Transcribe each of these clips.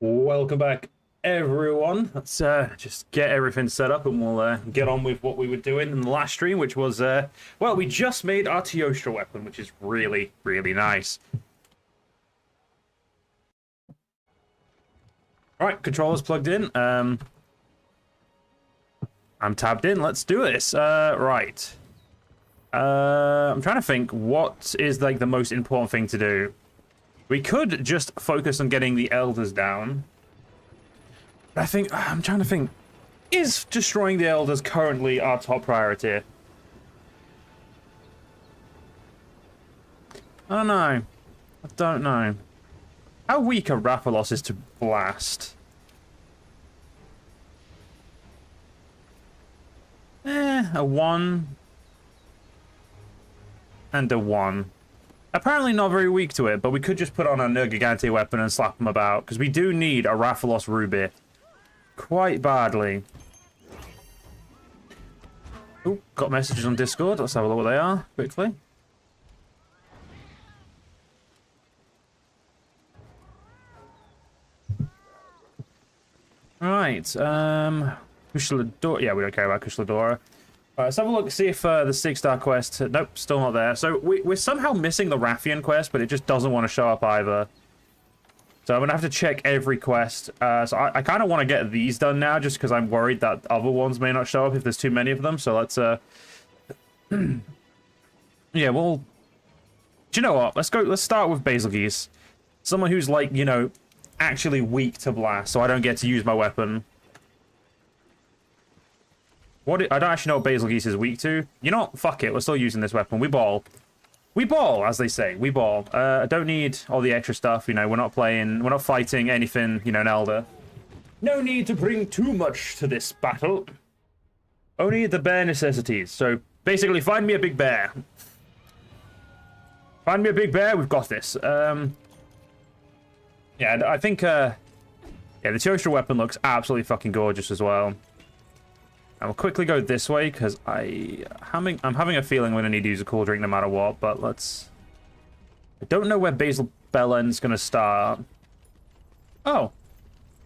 Welcome back, everyone. Let's just get everything set up and we'll get on with what we were doing in the last stream, which was, well, we just made our Teostra weapon, which is really, really nice. Alright, controller's plugged in. I'm tabbed in. Let's do this. Right. I'm trying to think what is, like, the most important thing to do. We could just focus on getting the elders down. But I'm trying to think, is destroying the elders currently our top priority? I don't know. I don't know. How weak are Rapalos's to blast? A 1. And a 1. Apparently not very weak to it, but we could just put on a Nergigante weapon and slap them about, because we do need a Rathalos Ruby quite badly. Oh, got messages on Discord. Let's have a look what they are, quickly. Alright, Kushladora. Yeah, we don't care about Kushladora. Alright, let's have a look, see if the 6-star quest... Nope, still not there. So we're somehow missing the Rathian quest, but it just doesn't want to show up either. So I'm going to have to check every quest. So I kind of want to get these done now, just because I'm worried that other ones may not show up if there's too many of them. So let's... yeah, well... Do you know what? Let's start with Basilgeuse. Someone who's, like, you know, actually weak to blast, so I don't get to use my weapon. I don't actually know what Basilgeuse is weak to. You know what? Fuck it. We're still using this weapon. We ball. We ball, as they say. We ball. I don't need all the extra stuff. You know, we're not fighting anything, you know, an elder. No need to bring too much to this battle. Only the bare necessities. So, basically, find me a big bear. Find me a big bear. We've got this. Yeah, I think, yeah, the Teostra weapon looks absolutely fucking gorgeous as well. I'll quickly go this way, because I'm having a feeling we're going to need to use a cool drink no matter what, but let's... I don't know where Basil Bellend's going to start. Oh.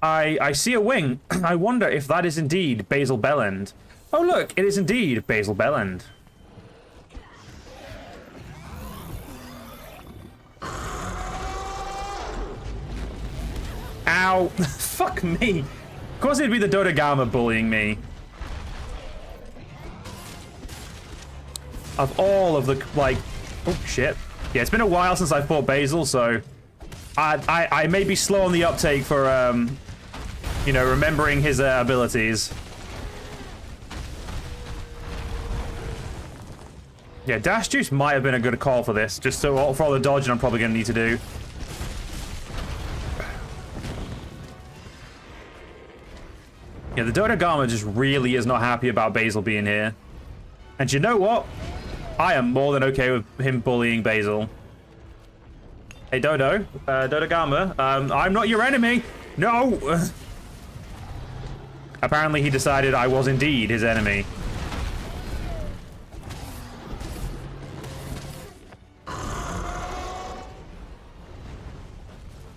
I see a wing. I wonder if that is indeed Basil Bellend. Oh, look, it is indeed Basil Bellend. Ow. Fuck me. Of course it'd be the Dodogama bullying me. Of all of the, like... Oh, shit. Yeah, it's been a while since I fought Basil, so... I may be slow on the uptake for, you know, remembering his abilities. Yeah, Dash Juice might have been a good call for this, just so for all the dodging I'm probably going to need to do. Yeah, the Dodogama just really is not happy about Basil being here. And you know what? I am more than okay with him bullying Basil. Hey, Dodo. Dodogama. I'm not your enemy. No! Apparently he decided I was indeed his enemy.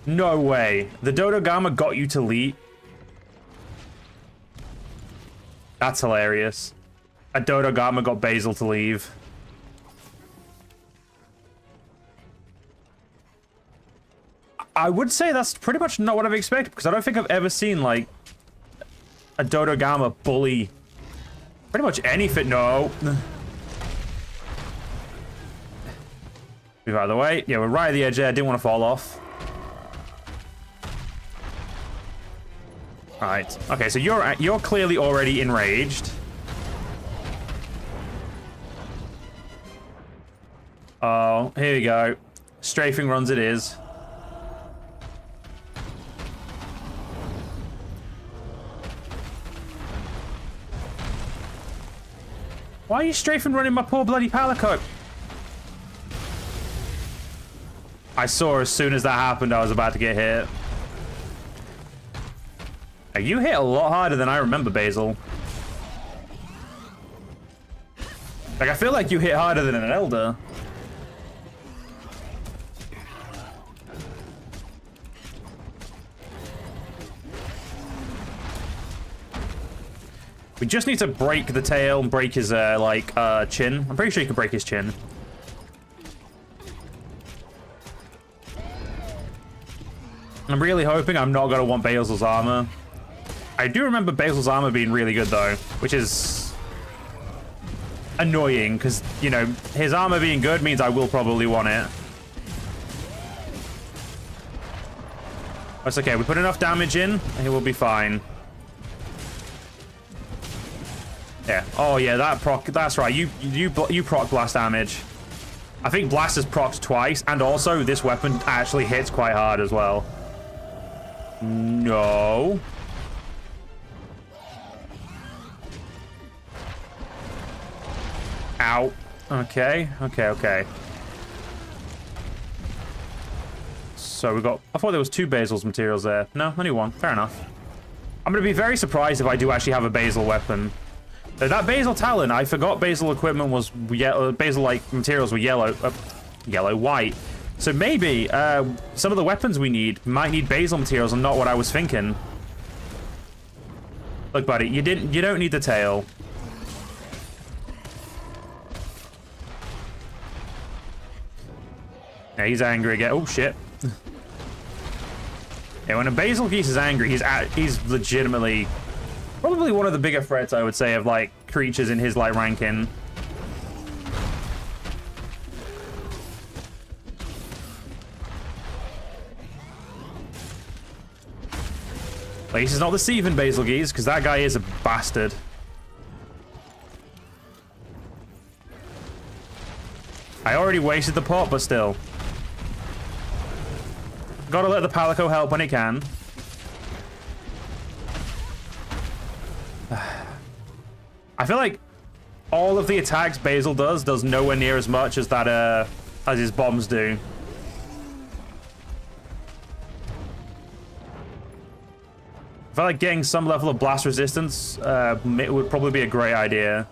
No way. The Dodogama got you to leave. That's hilarious. A Dodogama got Basil to leave. I would say that's pretty much not what I've expected, because I don't think I've ever seen, like, a Dodogama bully pretty much anything. No. Move out of the way. Yeah, we're right at the edge there. I didn't want to fall off. Alright. Okay, so you're clearly already enraged. Oh, here we go. Strafing runs it is. Why are you strafing running my poor bloody Palico? I saw as soon as that happened I was about to get hit. Now, you hit a lot harder than I remember, Basil. Like, I feel like you hit harder than an elder. We just need to break the tail and break his, chin. I'm pretty sure you can break his chin. I'm really hoping I'm not going to want Basil's armor. I do remember Basil's armor being really good, though, which is annoying, because, you know, his armor being good means I will probably want it. That's okay. We put enough damage in, and he will be fine. Yeah. Oh, yeah, that proc... That's right. You proc blast damage. I think blast is procced twice, and also this weapon actually hits quite hard as well. No. Ow. Okay. So we got... I thought there was 2 Basil's materials there. No, only 1. Fair enough. I'm going to be very surprised if I do actually have a Basil weapon. That Basil Talon, I forgot Basil equipment was yellow. Basil, like, materials were yellow. White. So maybe some of the weapons we need might need Basil materials and not what I was thinking. Look, buddy, you don't need the tail. Yeah, he's angry again. Oh shit. Yeah, when a Basil Geese is angry, he's legitimately probably one of the bigger threats, I would say, of like creatures in his like ranking. At least it's not the Seven Basil Geese, because that guy is a bastard. I already wasted the pot, but still. Gotta let the Palico help when it can. I feel like all of the attacks Basil does nowhere near as much as that as his bombs do. I feel like getting some level of blast resistance it would probably be a great idea.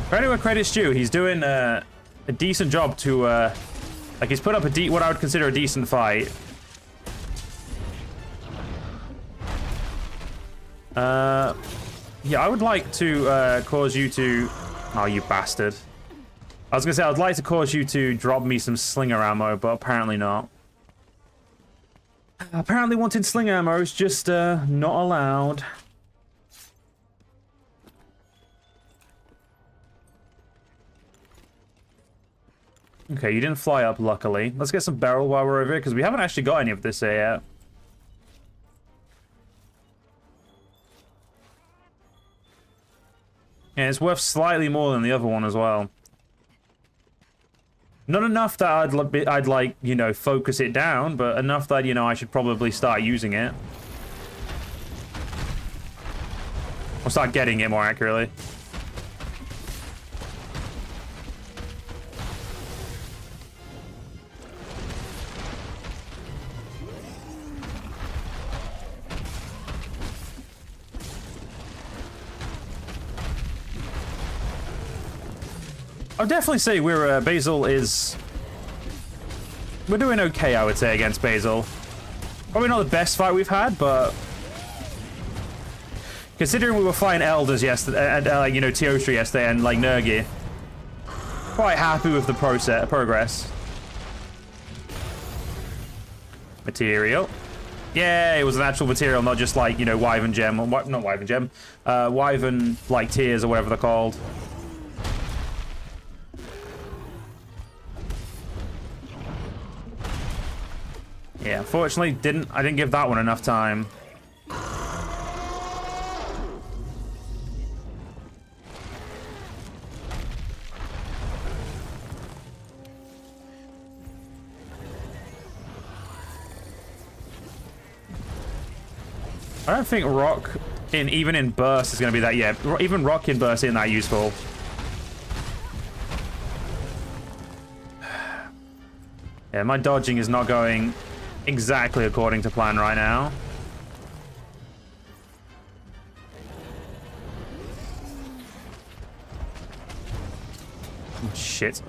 Credit where credit's due. He's doing a decent job to, like, he's put up what I would consider a decent fight. Yeah, I would like to cause you to... Oh, you bastard. I was gonna say, I'd like to cause you to drop me some slinger ammo, but apparently not. Apparently wanting slinger ammo is just not allowed. Okay, you didn't fly up, luckily. Let's get some barrel while we're over here, because we haven't actually got any of this here yet. Yeah, it's worth slightly more than the other one as well. Not enough that I'd like, you know, focus it down, but enough that, you know, I should probably start using it. Or start getting it, more accurately. I'll definitely say we're doing okay, I would say, against Basil. Probably not the best fight we've had, but considering we were fighting Elders yesterday, and you know, Teostra yesterday, and like Nergi, quite happy with the progress. Material. Yeah, it was an actual material, not just like, you know, Wyvern Gem, or not Wyvern Gem, Wyvern like Tears or whatever they're called. Yeah, unfortunately, I didn't give that one enough time. I don't think rock even in burst is going to be that. Yeah, even rock in burst isn't that useful. Yeah, my dodging is not going exactly according to plan right now. Oh, shit.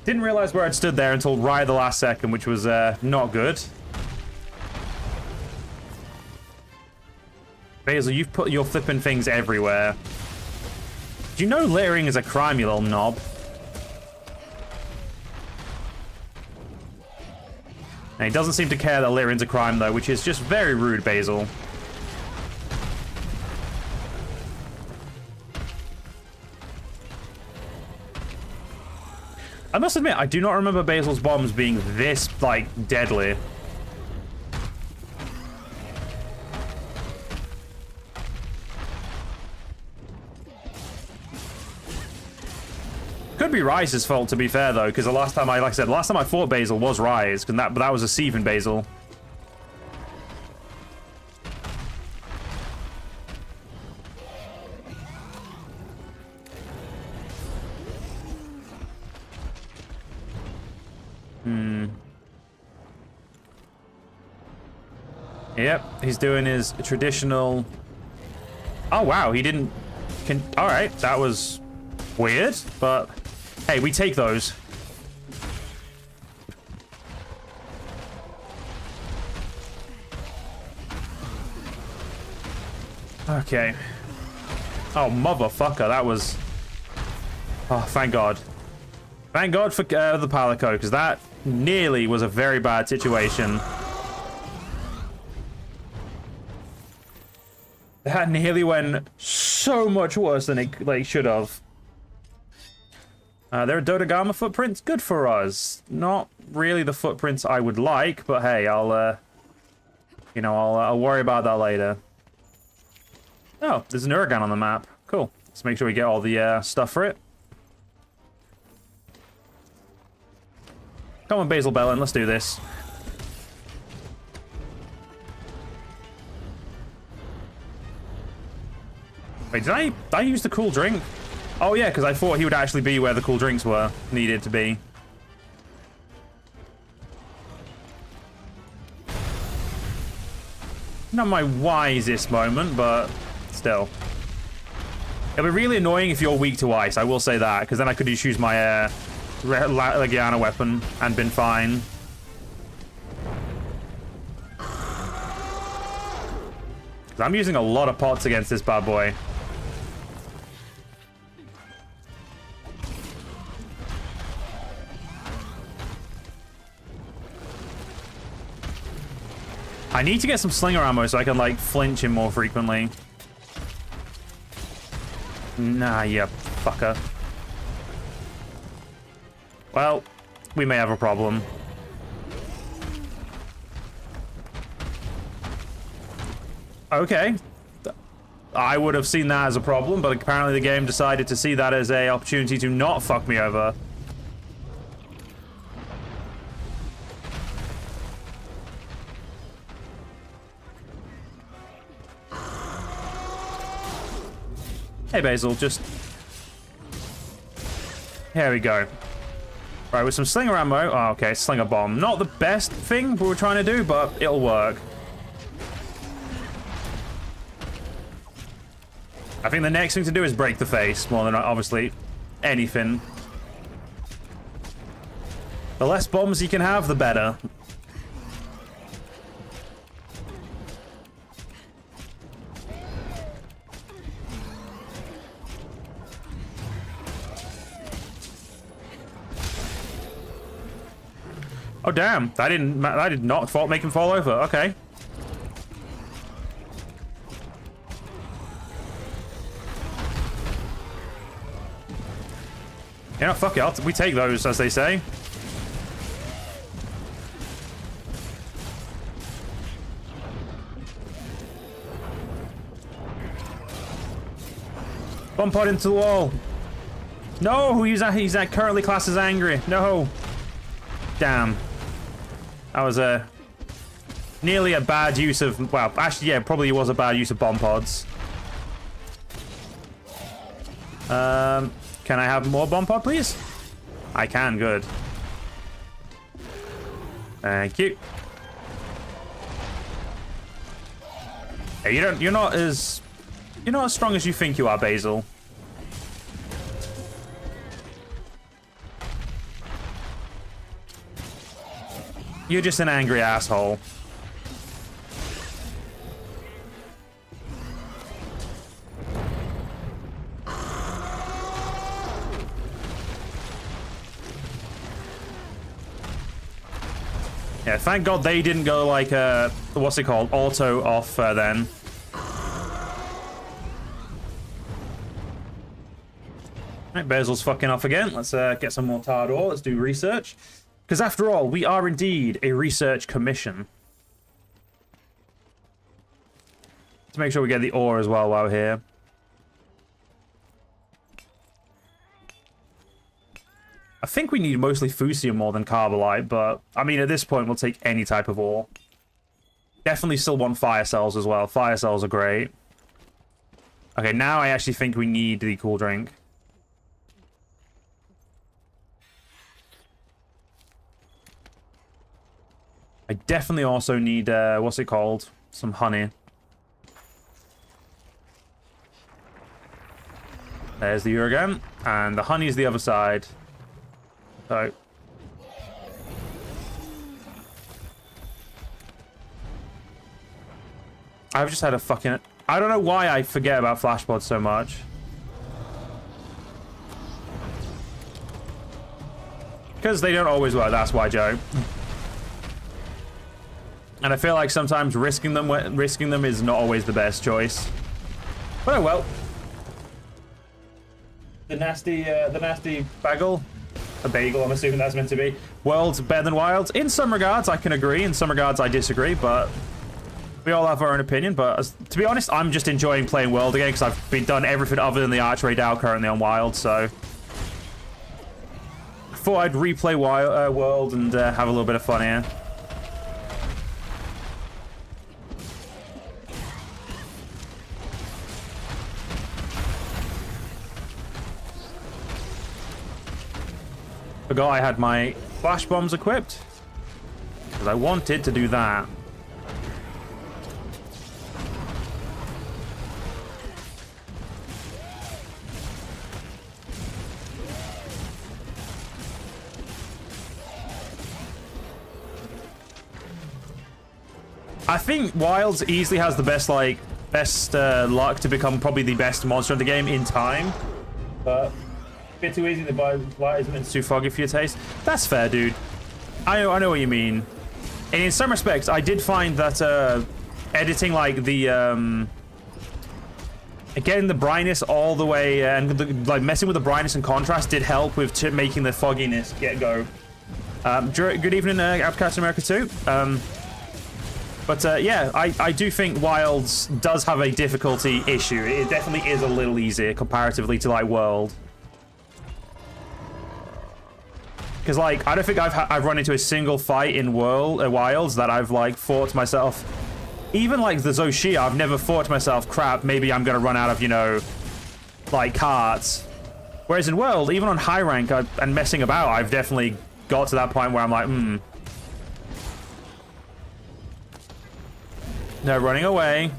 Didn't realize where I'd stood there until right at the last second, which was not good. Basil, you've put your flipping things everywhere. Do you know littering is a crime, you little knob? And he doesn't seem to care that littering's a crime, though, which is just very rude, Basil. I must admit, I do not remember Basil's bombs being this, like, deadly. Could be Rise's fault, to be fair, though, because the last time like I said, last time I fought Basil was Rise, but that was a Seven Basil. Yep, he's doing his traditional... Oh, wow, he didn't... Alright, that was weird, but... Hey, we take those. Okay. Oh, motherfucker, that was... Oh, thank God. Thank God for the Palico, because that nearly was a very bad situation. That nearly went so much worse than it like should have. There are Dodogama footprints. Good for us. Not really the footprints I would like, but hey, I'll worry about that later. Oh, there's an Uragan on the map. Cool. Let's make sure we get all the stuff for it. Come on, Basil Bellin, let's do this. Wait, did I use the cool drink? Oh yeah, because I thought he would actually be where the cool drinks were needed to be. Not my wisest moment, but still. It'll be really annoying if you're weak to ice, I will say that, because then I could just use my Legiana weapon and been fine. I'm using a lot of pots against this bad boy. I need to get some slinger ammo so I can, like, flinch him more frequently. Nah, you fucker. Well, we may have a problem. Okay. I would have seen that as a problem, but apparently the game decided to see that as an opportunity to not fuck me over. Hey, Basil, just... Here we go. Right, with some slinger ammo... Oh, okay, slinger bomb. Not the best thing we were trying to do, but it'll work. I think the next thing to do is break the face, more than obviously anything. The less bombs you can have, the better. Oh damn! That did not make him fall over. Okay. You know, fuck it. We take those, as they say. Bomb pod into the wall. No, he's currently classed as angry. No. Damn. That was nearly a bad use of... Well, actually, yeah, probably was a bad use of bomb pods. Can I have more bomb pod, please? I can, good. Thank you. Hey, you're not as strong as you think you are, Basil. You're just an angry asshole. Yeah, thank God they didn't go like, what's it called? Auto off then. Right, Basil's fucking off again. Let's get some more tarred ore. Let's do research. Because after all, we are indeed a research commission. Let's make sure we get the ore as well while we're here. I think we need mostly fusium more than carbolite, but I mean, at this point, we'll take any type of ore. Definitely still want fire cells as well. Fire cells are great. Okay, now I actually think we need the cool drink. I definitely also need, what's it called? Some honey. There's the again, and the honey is the other side. So. I've just had a fucking... I don't know why I forget about flash pods so much. Because they don't always work, that's why, Joe. And I feel like sometimes risking them is not always the best choice. But oh well. The nasty bagel. A bagel, I'm assuming that's meant to be. World's better than Wilds. In some regards, I can agree. In some regards, I disagree, but we all have our own opinion. But to be honest, I'm just enjoying playing World again because I've been done everything other than the Arch Raid currently on Wild, so I thought I'd replay World and have a little bit of fun here. Forgot I had my flash bombs equipped because I wanted to do that. I think Wilds easily has the best luck to become probably the best monster in the game in time, but bit too easy. The vitamin's too foggy for your taste. That's fair, dude. I know what you mean. And in some respects, I did find that editing like the getting the brightness all the way and like messing with the brightness and contrast did help with making the fogginess go. Good evening, Captain America 2. Yeah, I do think Wilds does have a difficulty issue. It definitely is a little easier comparatively to like World. Because, like, I don't think I've run into a single fight in Wilds that I've, like, thought to myself... Even, like, the Zoshia, I've never thought to myself, crap, maybe I'm going to run out of, you know, like, cards. Whereas in World, even on high rank and messing about, I've definitely got to that point where I'm like, No, running away.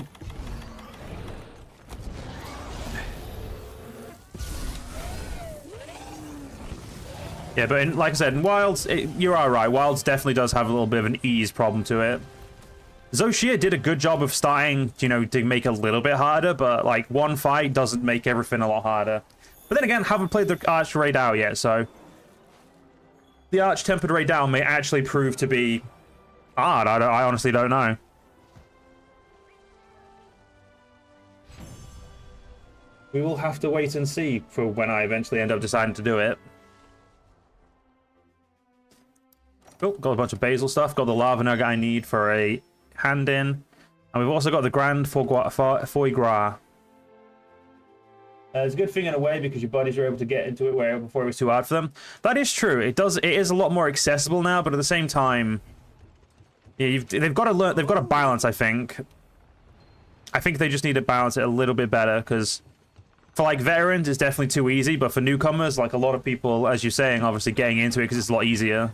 Yeah, but like I said, in Wilds, you're all right. Wilds definitely does have a little bit of an ease problem to it. Zoshia did a good job of starting, you know, to make it a little bit harder, but, like, one fight doesn't make everything a lot harder. But then again, haven't played the Arch Raid yet, so... The Arch Tempered Raid may actually prove to be hard. I honestly don't know. We will have to wait and see for when I eventually end up deciding to do it. Oh, got a bunch of basil stuff. Got the lava nugget I need for a hand in. And we've also got the grand foie gras. It's a good thing in a way because your buddies are able to get into it before it was too hard for them. That is true. It is a lot more accessible now, but at the same time, yeah, they've got to learn. They've got to balance. I think they just need to balance it a little bit better because for like veterans, it's definitely too easy. But for newcomers, like a lot of people, as you're saying, obviously getting into it because it's a lot easier.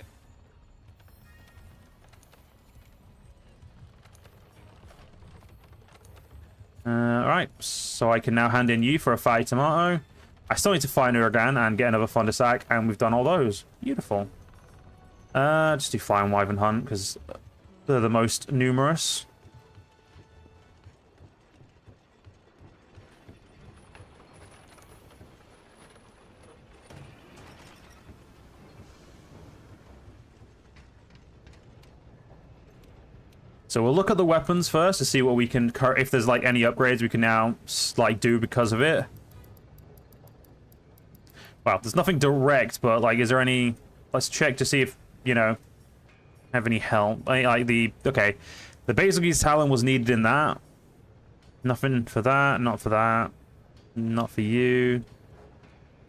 Alright, so I can now hand in you for a fire tomato. I still need to find Uragan and get another Thunder Sack, and we've done all those. Beautiful. Just do Fire and Wyvern Hunt, because they're the most numerous. So we'll look at the weapons first to see what we can, if there's like any upgrades we can now like do because of it. Well, there's nothing direct, but like, is there any? Let's check to see if you know have any help. Like the okay, the Basilge's Talon was needed in that. Nothing for that. Not for that. Not for you.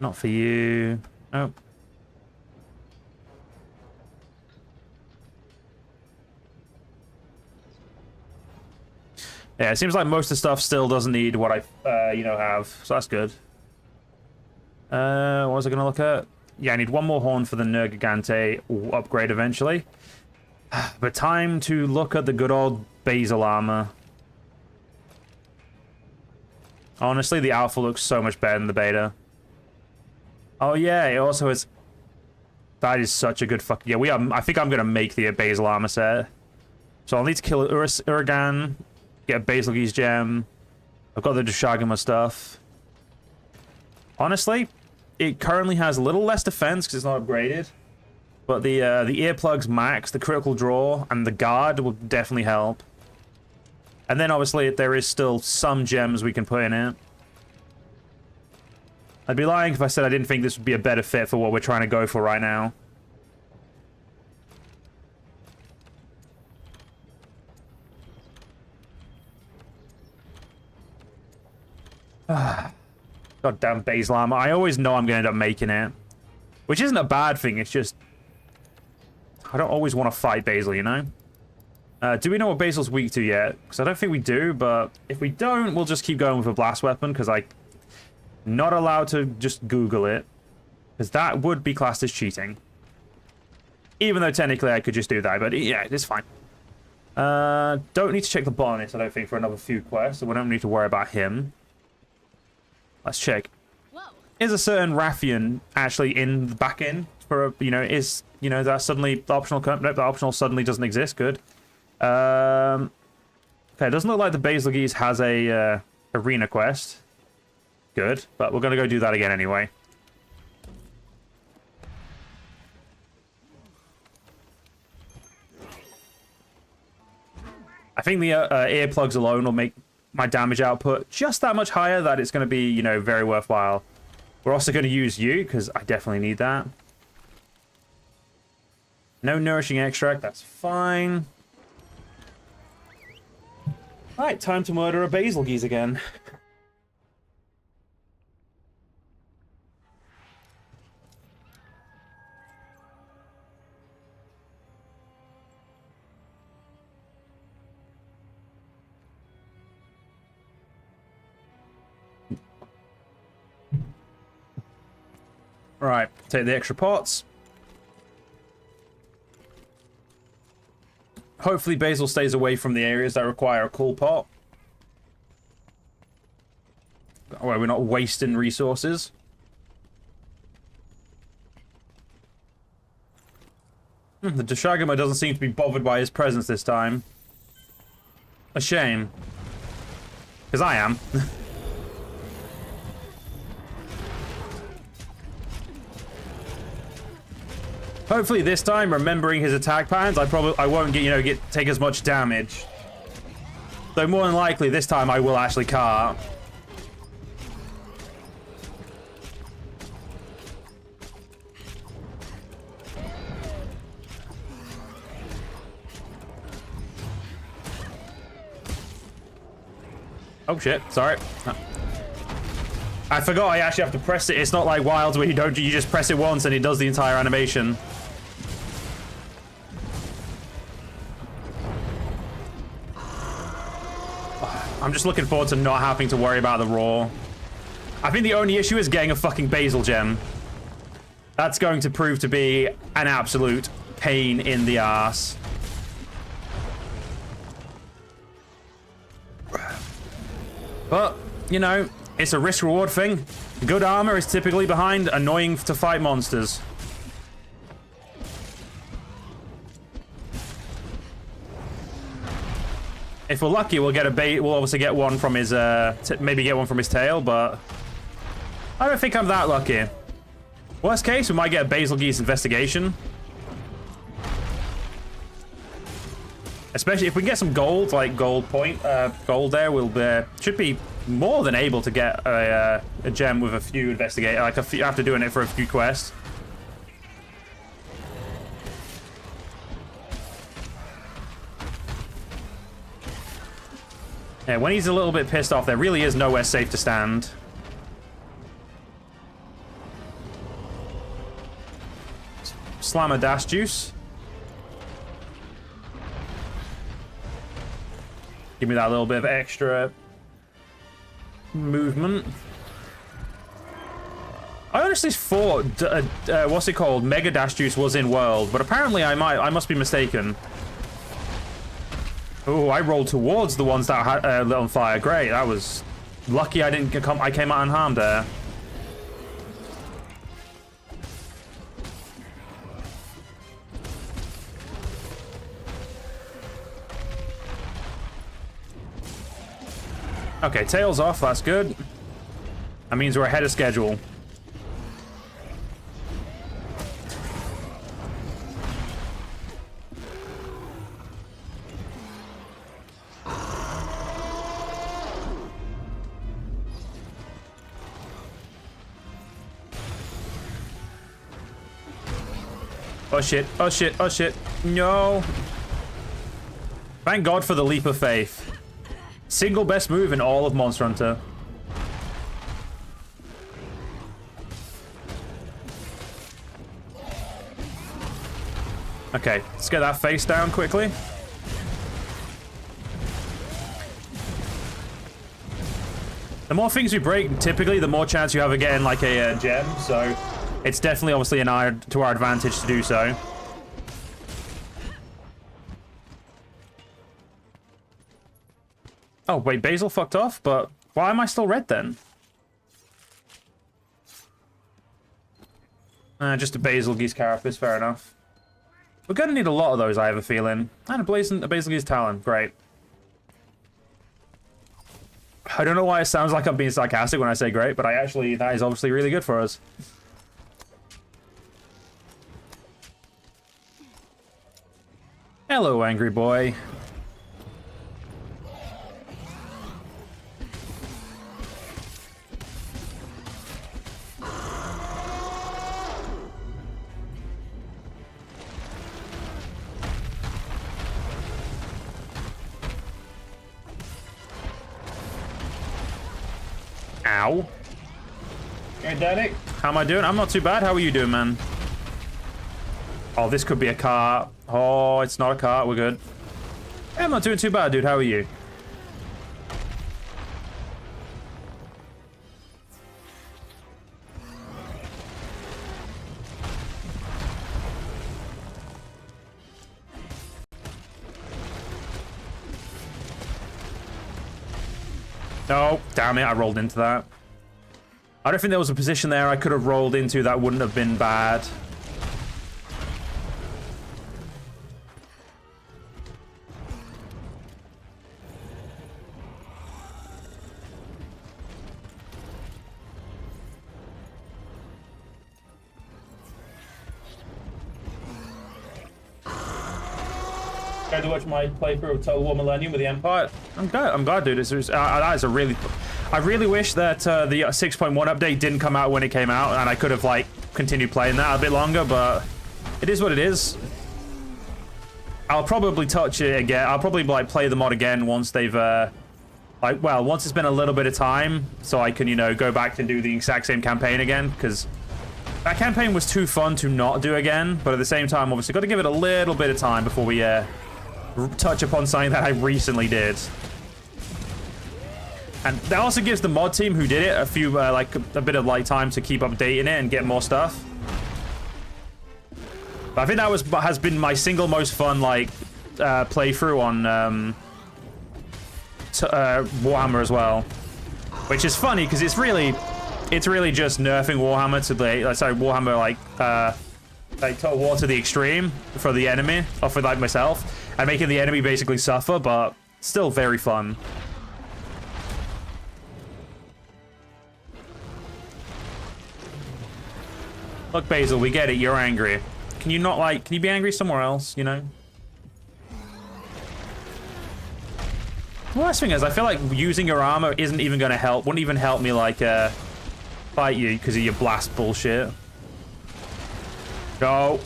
Not for you. Nope. Yeah, it seems like most of the stuff still doesn't need what I, you know, have. So that's good. What was I going to look at? Yeah, I need one more horn for the Nergigante upgrade eventually. But time to look at the good old Basil armor. Honestly, the alpha looks so much better than the beta. Oh yeah, it also has... That is such a good fuck... Yeah, we are... I think I'm going to make the Basil armor set. So I'll need to kill Uragan. Get a Basilge's gem. I've got the Dushagama stuff. Honestly, it currently has a little less defense because it's not upgraded. But the earplugs max, the critical draw, and the guard will definitely help. And then obviously there is still some gems we can put in it. I'd be lying if I said I didn't think this would be a better fit for what we're trying to go for right now. Goddamn Basil armor. I always know I'm going to end up making it. Which isn't a bad thing, it's just... I don't always want to fight Basil, you know? Do we know what Basil's weak to yet? Because I don't think we do, but if we don't, we'll just keep going with a blast weapon, because I'm not allowed to just Google it. Because that would be classed as cheating. Even though technically I could just do that, but yeah, it's fine. Don't need to check the bonus, I don't think, for another few quests, so we don't need to worry about him. Let's check. Whoa. Is a certain Rathian actually in the back end for a, you know, is, you know, that suddenly the optional, nope, the optional suddenly doesn't exist. Good. Okay, it doesn't look like the Basilge's has a arena quest. Good, but we're going to go do that again anyway. I think the earplugs alone will make my damage output just that much higher that it's going to be, you know, very worthwhile. We're also going to use you, because I definitely need that. No nourishing extract, that's fine. Alright, time to murder a Basilge's again. Right, take the extra pots. Hopefully Basil stays away from the areas that require a cool pot. Where we're not wasting resources. The Dushagama doesn't seem to be bothered by his presence this time. A shame. Because I am. Hopefully this time, remembering his attack patterns, I won't get, you know, take as much damage. Though more than likely this time I will actually cart. Oh shit, sorry. I forgot I actually have to press it. It's not like Wilds where you just press it once and it does the entire animation. I'm just looking forward to not having to worry about the raw. I think the only issue is getting a fucking Basil gem. That's going to prove to be an absolute pain in the ass. But, you know, it's a risk-reward thing. Good armor is typically behind annoying-to-fight monsters. If we're lucky, we'll get a bait. We'll obviously get one from his, maybe get one from his tail, but I don't think I'm that lucky. Worst case, we might get a Basil Geese investigation. Especially if we get some gold, like gold there, we'll should be more than able to get a gem with a few investigate, like after doing it for a few quests. Yeah, when he's a little bit pissed off, there really is nowhere safe to stand. Slam a dash juice. Give me that little bit of extra movement. I honestly thought, what's it called? Mega Dash Juice was in World, but apparently I must be mistaken. Oh, I rolled towards the ones that had lit on fire. Great, that was lucky. I came out unharmed there. Okay, tails off. That's good. That means we're ahead of schedule. Oh shit, oh shit, oh shit. No. Thank God for the leap of faith. Single best move in all of Monster Hunter. Okay, let's get that face down quickly. The more things you break, typically, the more chance you have of getting like a gem, so it's definitely obviously to our advantage to do so. Oh, wait, Basil fucked off? But why am I still red then? Just a Basil Geese carapace, fair enough. We're gonna need a lot of those, I have a feeling. And a Basil Geese Talon, great. I don't know why it sounds like I'm being sarcastic when I say great, but that is obviously really good for us. Hello, angry boy. Ow. Hey, Danny. How am I doing? I'm not too bad. How are you doing, man? Oh, this could be a cart. Oh, it's not a cart. We're good. Yeah, I'm not doing too bad, dude. How are you? Oh, damn it. I rolled into that. I don't think there was a position there I could have rolled into that wouldn't have been bad. Tried to watch my playthrough of Total War Millennium with the Empire. I'm glad, dude. That is a really... I really wish that the 6.1 update didn't come out when it came out, and I could have, like, continued playing that a bit longer, but it is what it is. I'll probably touch it again. I'll probably, like, play the mod again once they've, once it's been a little bit of time, so I can, you know, go back and do the exact same campaign again, because that campaign was too fun to not do again, but at the same time, obviously, got to give it a little bit of time before we, touch upon something that I recently did. And that also gives the mod team who did it a few, like, a bit of, like, time to keep updating it and get more stuff. But I think that has been my single most fun, like, playthrough on, Warhammer as well. which is funny because it's really just nerfing Warhammer to the Warhammer like Total War to the extreme for the enemy, or for like myself, and making the enemy basically suffer, but still very fun. Look, Basil, we get it. You're angry. Can you not can you be angry somewhere else? You know. The worst thing is, I feel like using your armor isn't even going to help. Wouldn't even help me like fight you because of your blast bullshit. Go.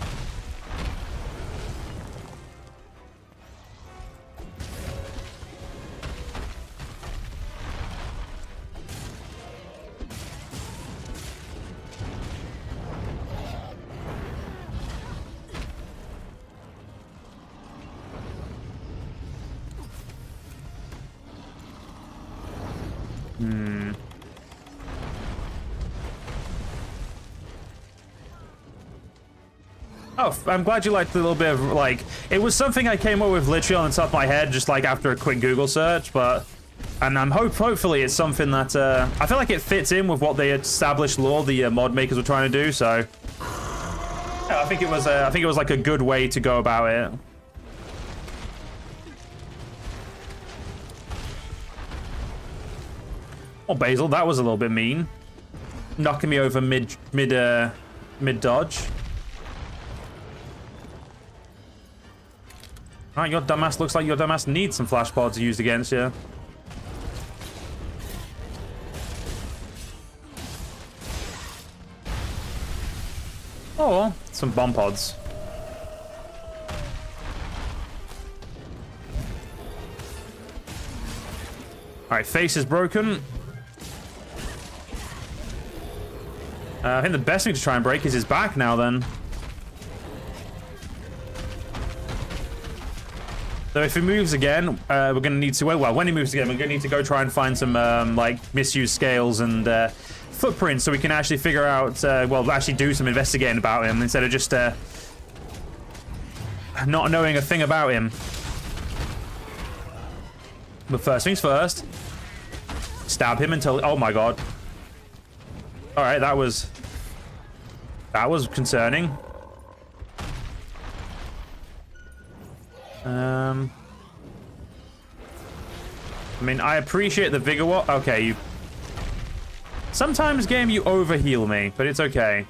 Oh, I'm glad you liked the little bit of, like, it was something I came up with literally on the top of my head, just like after a quick Google search, but, and I'm hopefully it's something that, I feel like it fits in with what the established lore the mod makers were trying to do, so, yeah, I think it was like a good way to go about it. Oh, Basil, that was a little bit mean. Knocking me over mid dodge. Alright, your dumbass looks like your dumbass needs some flash pods used against you. Or some bomb pods. Alright, face is broken. I think the best thing to try and break is his back now, then. So if he moves again, we're going to need to... Well, when he moves again, we're going to need to go try and find some, like, misused scales and footprints so we can actually figure out... well, actually do some investigating about him instead of just not knowing a thing about him. But first things first. Stab him until... Oh, my God. Alright, that was concerning. I mean, I appreciate the vigor. What? Okay, you... Sometimes, game, you overheal me, but it's okay.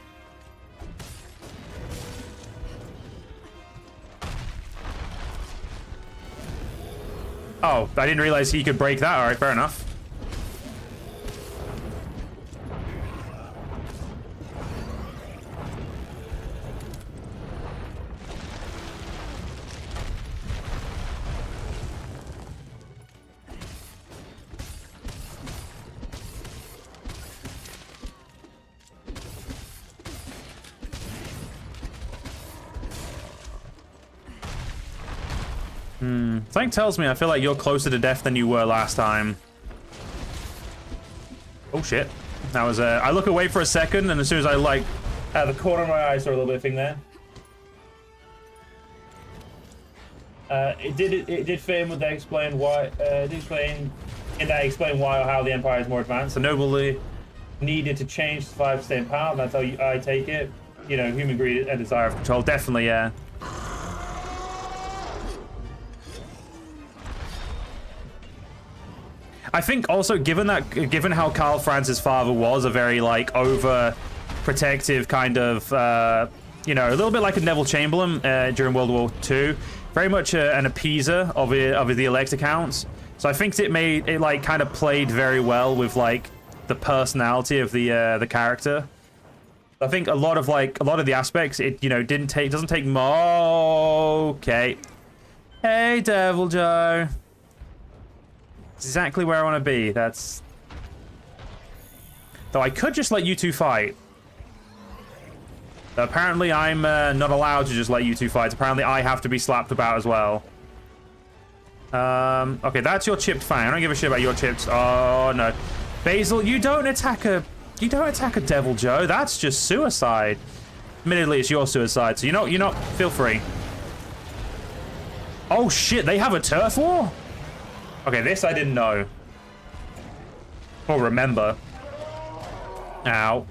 Oh, I didn't realize he could break that. Alright, fair enough. Something tells me I feel like you're closer to death than you were last time. Oh shit. That was I look away for a second, and as soon as I like out of the corner of my eye, I saw a little bit of thing there. It did fit in with that explain why explain why or how the Empire is more advanced. The noble needed to change the 5 to stay in power. That's how I take it. You know, human greed and desire of control. Definitely, yeah. I think also, given how Karl Franz's father was a very like overprotective kind of, you know, a little bit like a Neville Chamberlain during World War II, very much an appeaser of the elect accounts. So I think it like kind of played very well with like the personality of the character. I think a lot of the aspects it doesn't take okay. Hey, Devil Joe. Exactly where I want to be. That's... Though I could just let you two fight. Apparently I'm not allowed to just let you two fight. Apparently I have to be slapped about as well. Okay, that's your chipped fang. I don't give a shit about your chips. Oh no. Basil, you don't attack a Devil Joe. That's just suicide. Admittedly, it's your suicide, so you're not feel free. Oh shit, they have a turf war? Okay, this I didn't know. Or remember. Ow.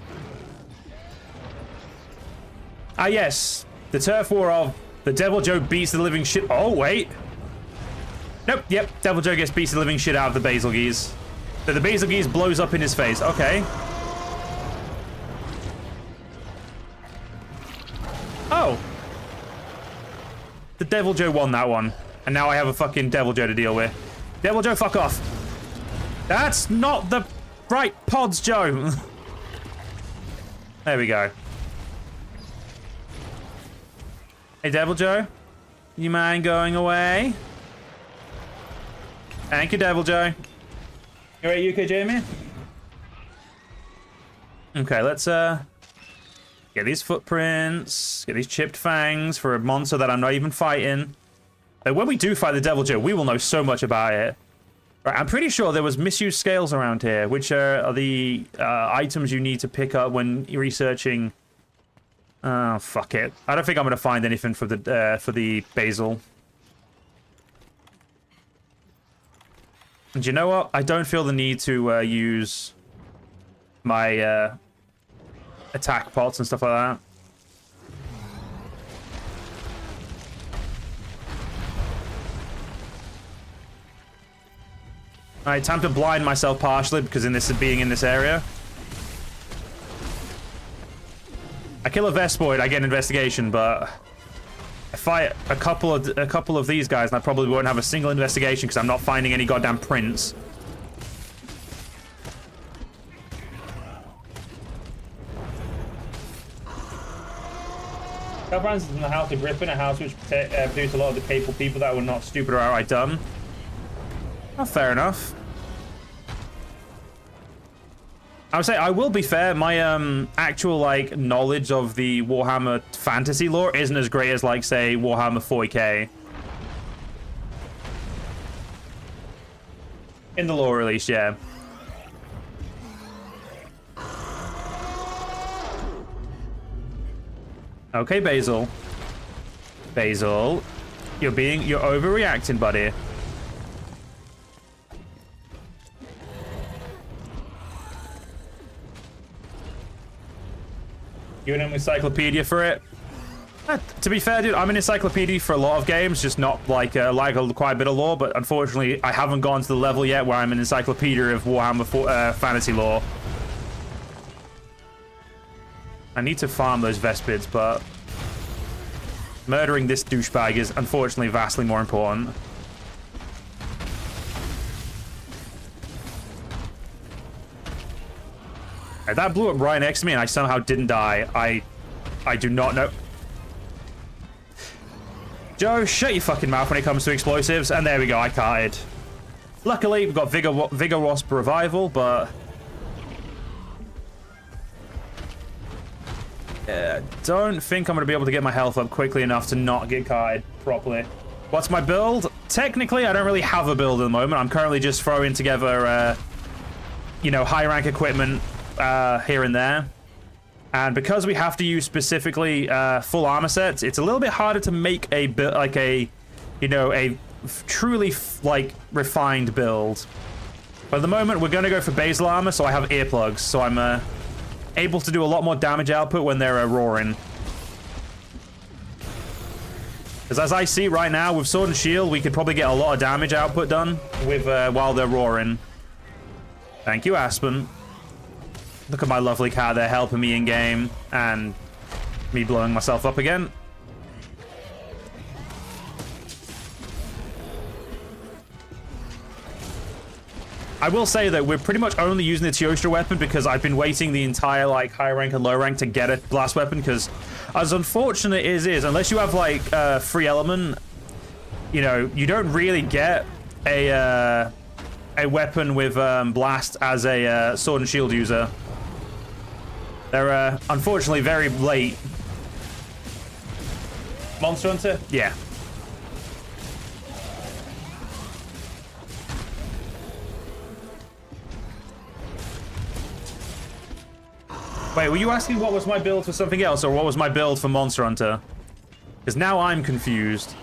Ah, yes. The turf war of the Devil Joe beats the living shit. Oh, wait. Nope, yep. Devil Joe gets beats the living shit out of the Basil Geese. So the Basil Geese blows up in his face. Okay. Oh. The Devil Joe won that one. And now I have a fucking Devil Joe to deal with. Devil Joe, fuck off. That's not the right pods, Joe. There we go. Hey, Devil Joe. You mind going away? Thank you, Devil Joe. You alright, UK Jamie? Okay, let's get these footprints, get these chipped fangs for a monster that I'm not even fighting. When we do fight the Devil Joe, we will know so much about it. Right, I'm pretty sure there was misused scales around here, which are the items you need to pick up when you're researching. Oh, fuck it. I don't think I'm going to find anything for the basil. And you know what? I don't feel the need to use my attack pots and stuff like that. Alright, time to blind myself partially because being in this area. I kill a Vespoid, I get investigation, but I fight a couple of these guys and I probably won't have a single investigation because I'm not finding any goddamn prints. Calbrand's in the House of Griffin, a house which produced a lot of the capable people that were not stupid or outright dumb. Oh, fair enough. I would say, I will be fair, my actual, like, knowledge of the Warhammer fantasy lore isn't as great as, like, say, Warhammer 40k. In the lore, at least, yeah. Okay, Basil. Basil, you're overreacting, buddy. You an encyclopedia for it? To be fair, dude, I'm an encyclopedia for a lot of games, just not like quite a bit of lore, but unfortunately, I haven't gone to the level yet where I'm an encyclopedia of Warhammer fantasy lore. I need to farm those Vespids, but murdering this douchebag is unfortunately vastly more important. That blew up right next to me and I somehow didn't die. I do not know. Joe, shut your fucking mouth when it comes to explosives. And there we go, I carted. Luckily, we've got Vigor Wasp Revival, but... don't think I'm going to be able to get my health up quickly enough to not get carted properly. What's my build? Technically, I don't really have a build at the moment. I'm currently just throwing together, you know, high-rank equipment here and there. And because we have to use specifically full armor sets, it's a little bit harder to make a you know, a truly like refined build. But at the moment, we're going to go for basil armor, so I have earplugs, so I'm able to do a lot more damage output when they're roaring. Because as I see right now, with Sword and Shield, we could probably get a lot of damage output done with while they're roaring. Thank you, Aspen. Look at my lovely cat there helping me in-game, and me blowing myself up again. I will say that we're pretty much only using the Teostra weapon because I've been waiting the entire, like, high rank and low rank to get a blast weapon, because as unfortunate as it is, unless you have, like, free element, you know, you don't really get a weapon with blast as a sword and shield user. They're unfortunately very late. Monster Hunter? Yeah. Wait, were you asking what was my build for something else, or what was my build for Monster Hunter? Because now I'm confused.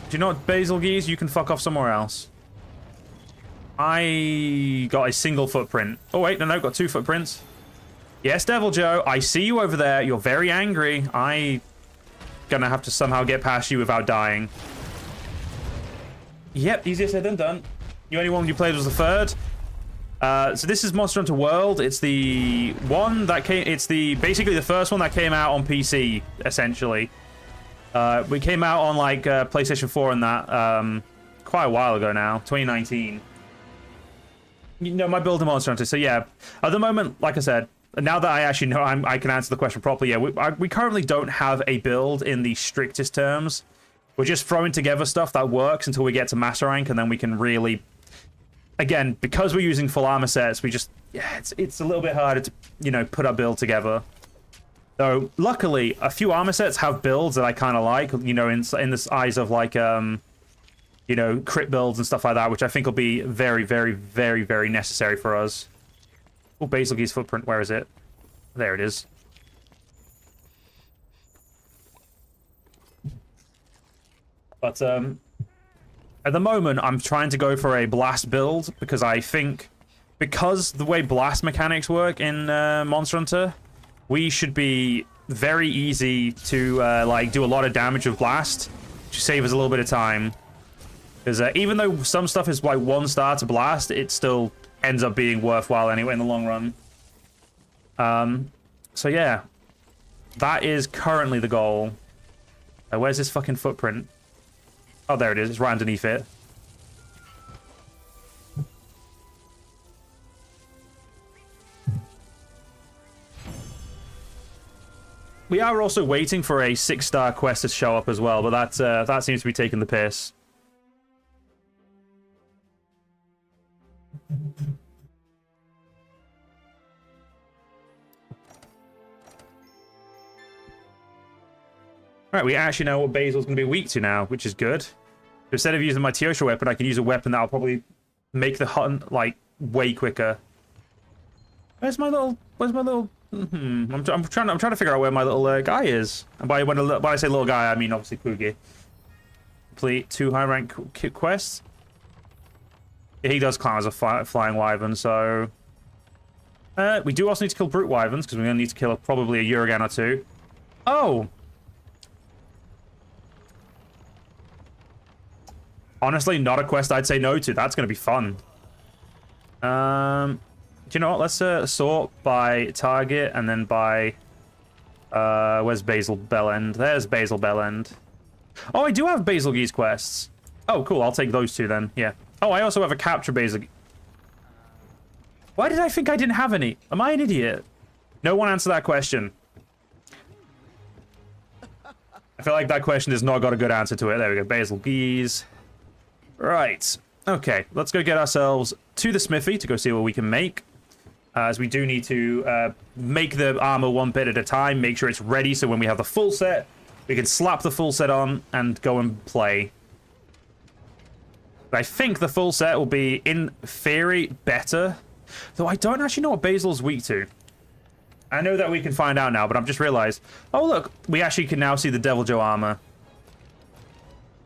Do you know what, Basil Geese? You can fuck off somewhere else. I got a single footprint. Oh, wait, no, got 2 footprints. Yes, Devil Joe, I see you over there. You're very angry. I gonna have to somehow get past you without dying. Yep, easier said than done. The only one you played was the 3rd. So this is Monster Hunter World. It's the one that came... It's basically the first one that came out on PC, essentially. We came out on, like, PlayStation 4 and that quite a while ago now, 2019. You know, my build in Monster Hunter. So, yeah, at the moment, like I said, now that I actually know I can answer the question properly, yeah, we currently don't have a build in the strictest terms. We're just throwing together stuff that works until we get to Master Rank, and then we can really... Again, because we're using full armor sets, we just... Yeah, it's a little bit harder to, you know, put our build together. Though, luckily, a few armor sets have builds that I kind of like, you know, in the eyes of, like, you know, crit builds and stuff like that, which I think will be very, very, very, very necessary for us. Oh, Basil Gee's footprint, where is it? There it is. But, at the moment, I'm trying to go for a blast build, because I think... Because the way blast mechanics work in Monster Hunter, we should be very easy to, like, do a lot of damage with blast, to save us a little bit of time. Because even though some stuff is, like, 1 star to blast, it still ends up being worthwhile anyway in the long run. So, yeah. That is currently the goal. Where's this fucking footprint? Oh, there it is. It's right underneath it. We are also waiting for a 6-star quest to show up as well, but that seems to be taking the piss. Alright, we actually know what Basil's going to be weak to now, which is good. So instead of using my Teosha weapon, I can use a weapon that'll probably make the hunt, like, way quicker. Where's my little... I'm trying to figure out where my little guy is. And when I say little guy, I mean obviously Poogie. Complete 2 high rank quests. Yeah, he does climb as a flying wyvern, so... we do also need to kill brute wyverns, because we're going to need to kill probably a Uragan or 2. Oh! Honestly, not a quest I'd say no to. That's going to be fun. Do you know what? Let's sort by target and then by... where's Basil Bellend? There's Basil Bellend. Oh, I do have Basil Geese quests. Oh, cool. I'll take those 2 then. Yeah. Oh, I also have a capture Basil... Why did I think I didn't have any? Am I an idiot? No one answer that question. I feel like that question has not got a good answer to it. There we go. Basil Geese. Right. Okay. Let's go get ourselves to the smithy to go see what we can make. As we do need to make the armor 1 bit at a time, make sure it's ready so when we have the full set, we can slap the full set on and go and play. But I think the full set will be, in theory, better. Though I don't actually know what Basil's weak to. I know that we can find out now, but I've just realized... Oh, look, we actually can now see the Devil Joe armor.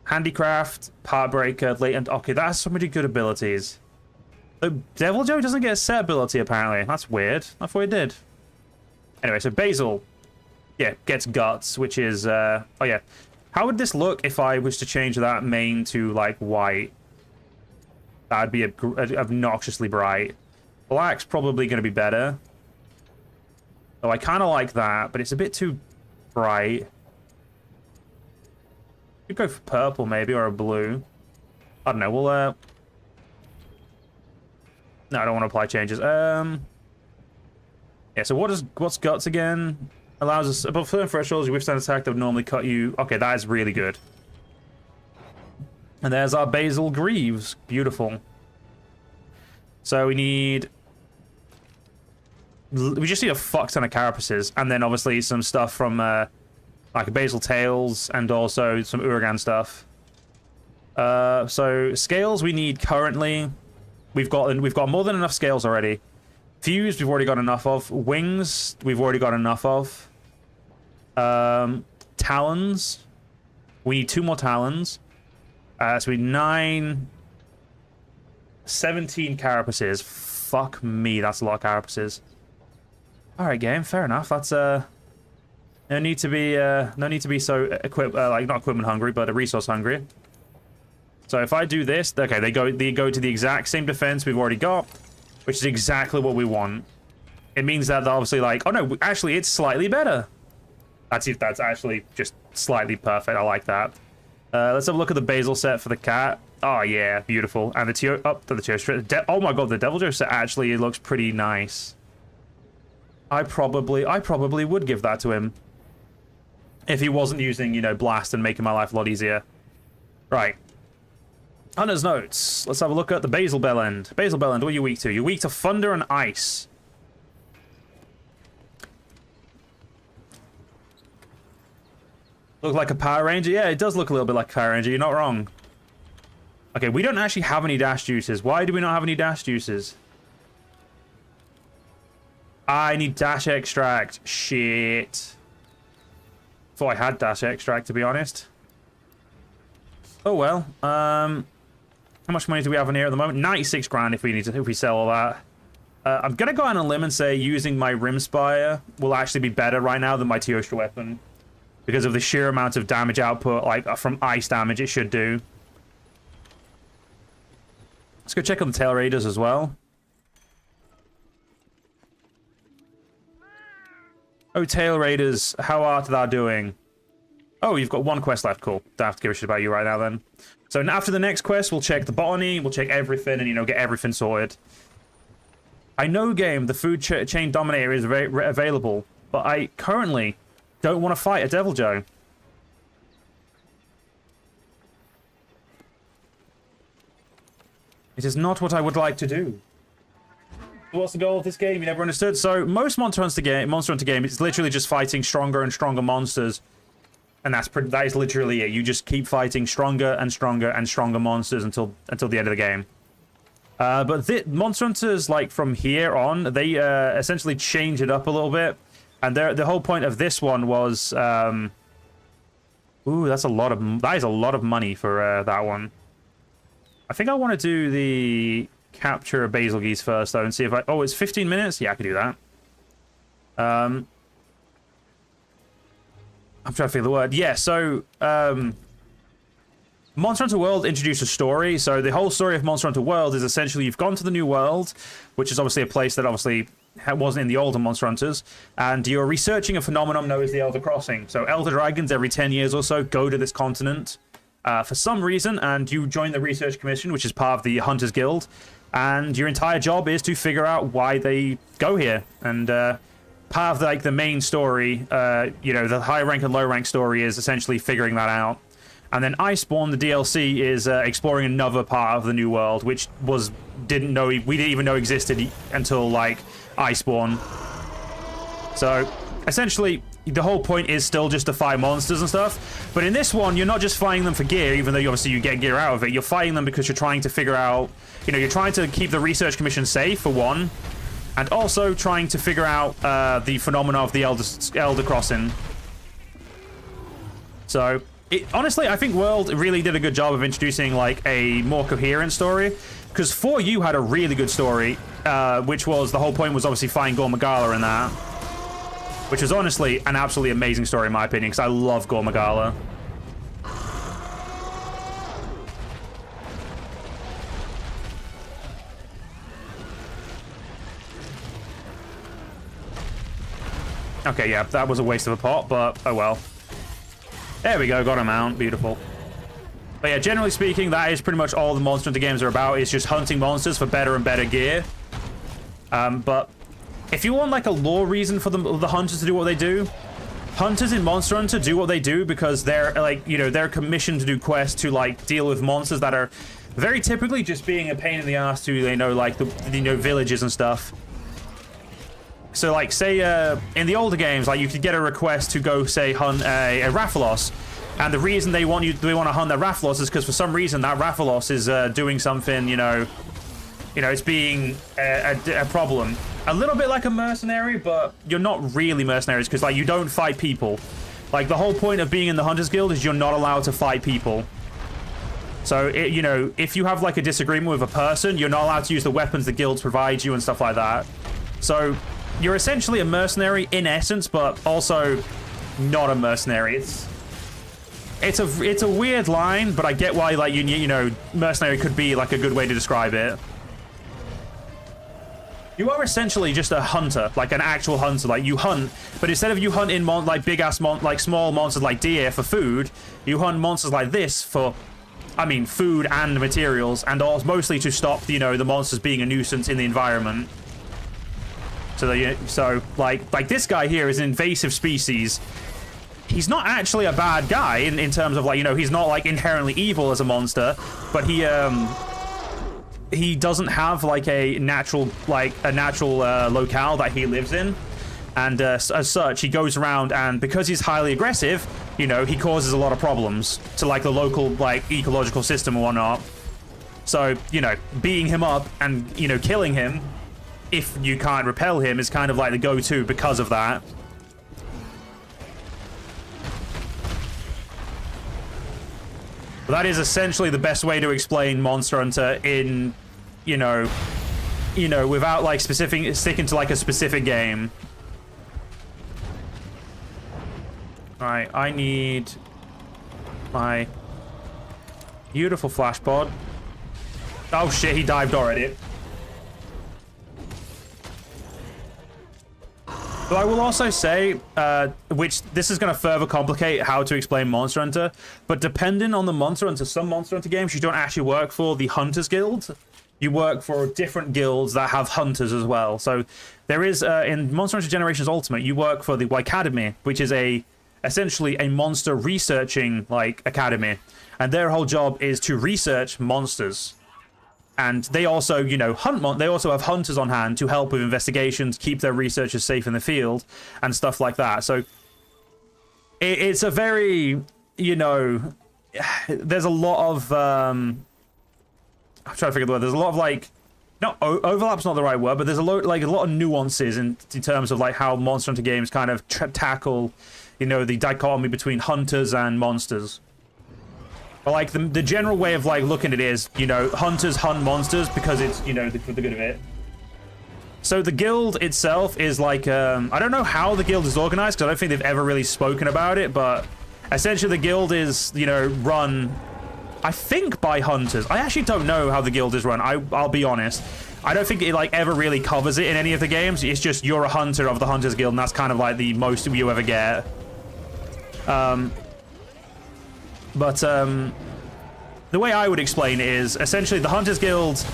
Handicraft, Part Breaker, Latent... Okay, that has so many good abilities. The Devil Joe doesn't get a set ability, apparently. That's weird. I thought it did. Anyway, so Basil, yeah, gets Guts, which is, oh yeah. How would this look if I was to change that main to, like, white? That'd be obnoxiously bright. Black's probably going to be better. Though I kind of like that, but it's a bit too bright. Could go for purple, maybe, or a blue. I don't know, we'll, no, I don't want to apply changes. Yeah, so what's Guts again? Allows us above certain thresholds, you withstand attack that would normally cut you. Okay, that is really good. And there's our Basil Greaves. Beautiful. So we just need a fuck ton of carapaces, and then obviously some stuff from like Basil Tails and also some Uragan stuff. So scales we need currently. We've got more than enough scales already. Fuse, we've already got enough of. Wings, we've already got enough of. Talons. We need 2 more talons. So we need 9 17 carapaces. Fuck me, that's a lot of carapaces. All right, game, fair enough. That's no need to be so like not equipment hungry, but resource hungry. So if I do this, okay, they go to the exact same defense we've already got, which is exactly what we want. It means that they're obviously like, oh no, actually it's slightly better. That's actually just slightly perfect. I like that. Let's have a look at the basil set for the cat. Oh yeah, beautiful. And the Teostra. Oh my god, the Devil Joe set actually looks pretty nice. I probably would give that to him if he wasn't using, you know, blast and making my life a lot easier. Right. Hunter's notes. Let's have a look at the Basil Bellend. Basil Bellend, what are you weak to? You're weak to thunder and ice. Look like a Power Ranger? Yeah, it does look a little bit like a Power Ranger. You're not wrong. Okay, we don't actually have any dash juices. Why do we not have any dash juices? I need dash extract. Shit. Thought I had dash extract, to be honest. Oh well. How much money do we have in here at the moment? 96 grand if we sell all that. I'm gonna go on a limb and say using my Rimspire will actually be better right now than my Teostra weapon, because of the sheer amount of damage output, like from ice damage, it should do. Let's go check on the Tail Raiders as well. Oh, Tail Raiders, how art thou doing? Oh, you've got one quest left. Cool. Don't have to give a shit about you right now then. So after the next quest, we'll check the botany, we'll check everything, and, you know, get everything sorted. I know, game, the food chain dominator is available, but I currently don't want to fight a Devil Joe. It is not what I would like to do. What's the goal of this game? You never understood. So most Monster Hunter game is literally just fighting stronger and stronger monsters, and that is literally it. You just keep fighting stronger and stronger and stronger monsters until the end of the game. But Monster Hunters, like from here on, they essentially change it up a little bit, and the whole point of this one was, ooh, that is a lot of money for that one. I think I want to do the capture of Basil Geese first, though, and see if oh, it's 15 minutes? Yeah, I could do that. I'm trying to figure the word. Yeah, so, Monster Hunter World introduced a story. So the whole story of Monster Hunter World is essentially you've gone to the New World, which is obviously a place that obviously wasn't in the older Monster Hunters, and you're researching a phenomenon known as the Elder Crossing. So Elder Dragons, every 10 years or so, go to this continent for some reason, and you join the Research Commission, which is part of the Hunters Guild, and your entire job is to figure out why they go here. And part of like the main story, you know, the high rank and low rank story is essentially figuring that out. And then Iceborne, the DLC, is exploring another part of the New World, which we didn't even know existed until like Iceborne. So essentially, the whole point is still just to fight monsters and stuff. But in this one, you're not just fighting them for gear, even though obviously you get gear out of it. You're fighting them because you're trying to figure out, you know, you're trying to keep the Research Commission safe, for one, and also trying to figure out the phenomena of the Elder Crossing. So, honestly, I think World really did a good job of introducing like a more coherent story, because 4U had a really good story, which was, the whole point was obviously fighting Gore Magala in that, which was honestly an absolutely amazing story in my opinion, because I love Gore Magala. Okay, yeah, that was a waste of a pot, but oh well. There we go, got him out. Beautiful. But yeah, generally speaking, that is pretty much all the Monster Hunter games are about. It's just hunting monsters for better and better gear. But if you want like a lore reason for the hunters to do what they do, hunters in Monster Hunter do what they do because they're like, you know, they're commissioned to do quests to like deal with monsters that are very typically just being a pain in the ass to, you know, like the villages and stuff. So, like, say, in the older games, like, you could get a request to go, say, hunt a Rathalos, and the reason they want to hunt that Rathalos is because for some reason that Rathalos is doing something, you know, it's being a problem. A little bit like a mercenary, but you're not really mercenaries because, like, you don't fight people. Like, the whole point of being in the Hunters Guild is you're not allowed to fight people. So, you know, if you have like a disagreement with a person, you're not allowed to use the weapons the guilds provide you and stuff like that. So you're essentially a mercenary in essence, but also not a mercenary. It's a weird line, but I get why, like, you know, mercenary could be like a good way to describe it. You are essentially just a hunter, like an actual hunter. Like, you hunt, but instead of you hunting like big ass like small monsters like deer for food, you hunt monsters like this for, I mean, food and materials, and also mostly to stop, you know, the monsters being a nuisance in the environment. So like this guy here is an invasive species. He's not actually a bad guy in terms of, like, you know, he's not like inherently evil as a monster, but he doesn't have like a natural locale that he lives in, and as such he goes around, and because he's highly aggressive, you know, he causes a lot of problems to like the local like ecological system and whatnot. So, you know, beating him up and, you know, killing him if you can't repel him is kind of like the go-to because of that. But that is essentially the best way to explain Monster Hunter in, you know, without like sticking to like a specific game. Alright, I need my beautiful flash pod. Oh shit, he dived already. But I will also say, which this is going to further complicate how to explain Monster Hunter, but depending on the Monster Hunter, some Monster Hunter games, you don't actually work for the Hunters Guild. You work for different guilds that have hunters as well. So there is, in Monster Hunter Generations Ultimate, you work for the Academy, which is essentially a monster researching like academy. And their whole job is to research monsters. And they also, you know, they also have hunters on hand to help with investigations, keep their researchers safe in the field, and stuff like that. So it's a very, you know, there's a lot of, I'm trying to figure the word. There's a lot of like, no, overlap's not the right word, but there's a lot of nuances in terms of like how Monster Hunter games kind of tackle, you know, the dichotomy between hunters and monsters. But like the general way of like looking at it is, you know, hunters hunt monsters because it's, you know, for the good of it. So the guild itself is like, I don't know how the guild is organized because I don't think they've ever really spoken about it, but essentially the guild is, you know, run, I think, by hunters. I actually don't know how the guild is run. I'll be honest. I don't think it like ever really covers it in any of the games. It's just you're a hunter of the Hunters Guild, and that's kind of like the most you ever get. The way I would explain it is essentially the Hunters Guild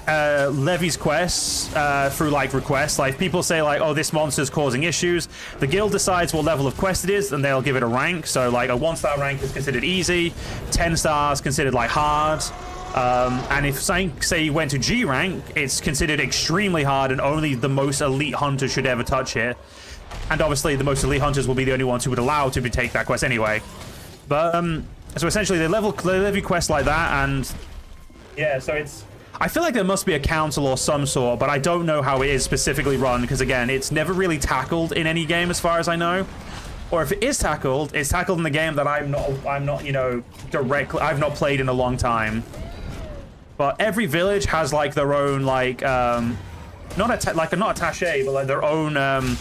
levies quests through like requests. Like people say like, oh, this monster's causing issues. The guild decides what level of quest it is, and they'll give it a rank. So like a 1-star rank is considered easy, 10 stars considered like hard. And if say you went to G rank, it's considered extremely hard, and only the most elite hunters should ever touch it. And obviously the most elite hunters will be the only ones who would allow to take that quest anyway. But so essentially they levy quests like that, and yeah, so it's, I feel like there must be a council or some sort, but I don't know how it is specifically run, because again, it's never really tackled in any game as far as I know. Or if it is tackled, it's tackled in the game that I'm not, you know, directly, I've not played in a long time. But every village has like their own like not attaché, but like their own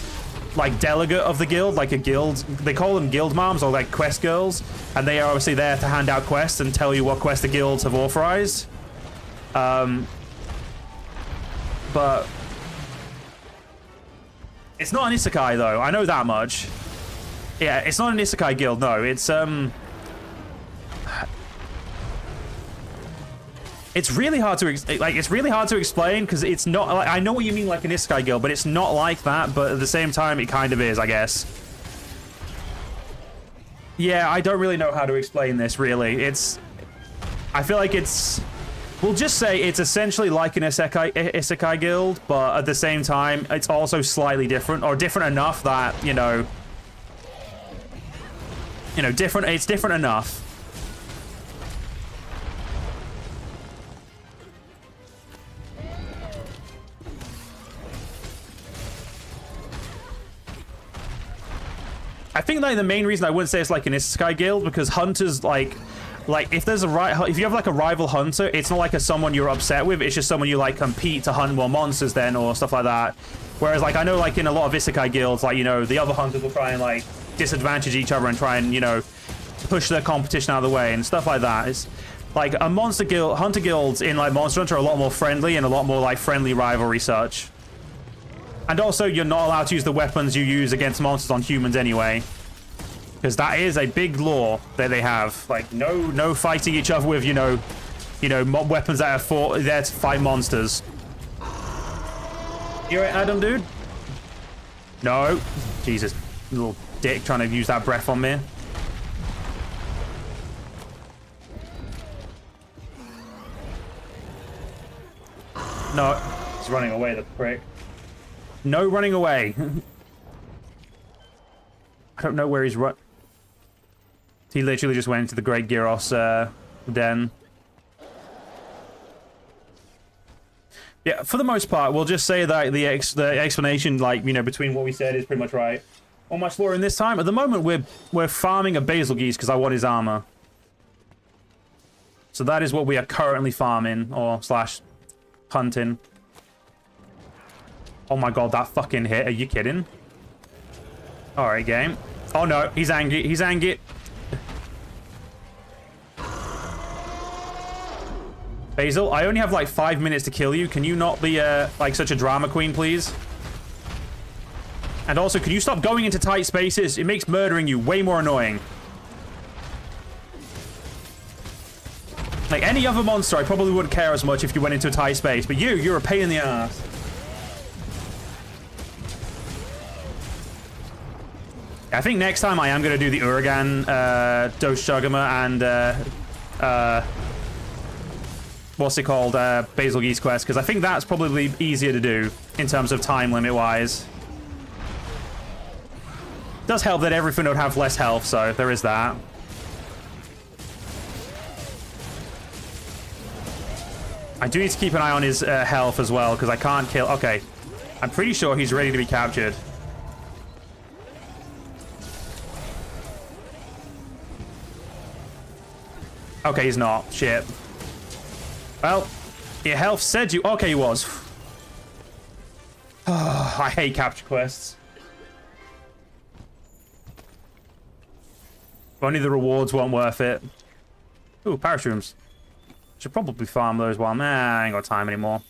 like delegate of the guild, like a guild. They call them guild moms or like quest girls, and they are obviously there to hand out quests and tell you what quests the guilds have authorized. But it's not an isekai though. I know that much. Yeah, it's not an isekai guild. No, it's really hard to explain because it's not like, I know what you mean like an isekai guild, but it's not like that. But at the same time, it kind of is, I guess. Yeah, I don't really know how to explain this. Really, I feel like we'll just say it's essentially like an isekai guild, but at the same time, it's also slightly different, or different enough that you know, different. It's different enough. I think like the main reason I wouldn't say it's like an isekai guild, because hunters, like, like, if there's if you have like a rival hunter, it's not like someone you're upset with. It's just someone you like compete to hunt more monsters then, or stuff like that. Whereas, like, I know, like, in a lot of isekai guilds, like, you know, the other hunters will try and, like, disadvantage each other and try and, you know, push their competition out of the way and stuff like that. It's like a hunter guilds in, like, Monster Hunter are a lot more friendly and a lot more, like, friendly rivalry such. And also, you're not allowed to use the weapons you use against monsters on humans anyway. Because that is a big law that they have. Like, no fighting each other with, you know, weapons that are there to fight monsters. You alright, Adam, dude? No. Jesus. Little dick trying to use that breath on me. No. He's running away, the prick. No running away. I don't know where he's run. He literally just went into the Great Gyros den. Yeah, for the most part, we'll just say that the explanation, like, you know, between what we said is pretty much right. All my exploring this time. At the moment, we're farming a basil geese because I want his armor. So that is what we are currently farming, or slash hunting. Oh my god, that fucking hit. Are you kidding? Alright, game. Oh no, he's angry. He's angry. Basil, I only have like 5 minutes to kill you. Can you not be like such a drama queen, please? And also, can you stop going into tight spaces? It makes murdering you way more annoying. Like any other monster, I probably wouldn't care as much if you went into a tight space. But you're a pain in the ass. I think next time I am going to do the Uragan, Dose Shugama, and what's it called? Basil Geese quest, because I think that's probably easier to do in terms of time limit wise. Does help that everything would have less health, so there is that. I do need to keep an eye on his health as well, because I can't kill. Okay, I'm pretty sure he's ready to be captured. Okay, he's not. Shit. Well, your health said you... Okay, he was. Oh, I hate capture quests. If only the rewards weren't worth it. Ooh, parashrooms. Should probably farm those while... Nah, I ain't got time anymore.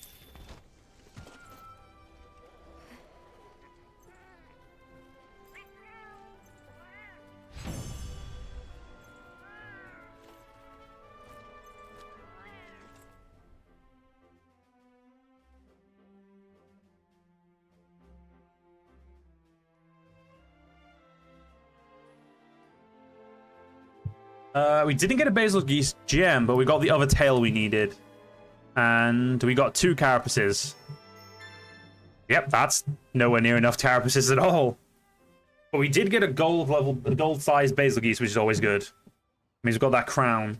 We didn't get a Basil Geese gem, but we got the other tail we needed. And we got 2 carapaces. Yep, that's nowhere near enough carapaces at all. But we did get a gold-sized Basil Geese, which is always good. It means we've got that crown.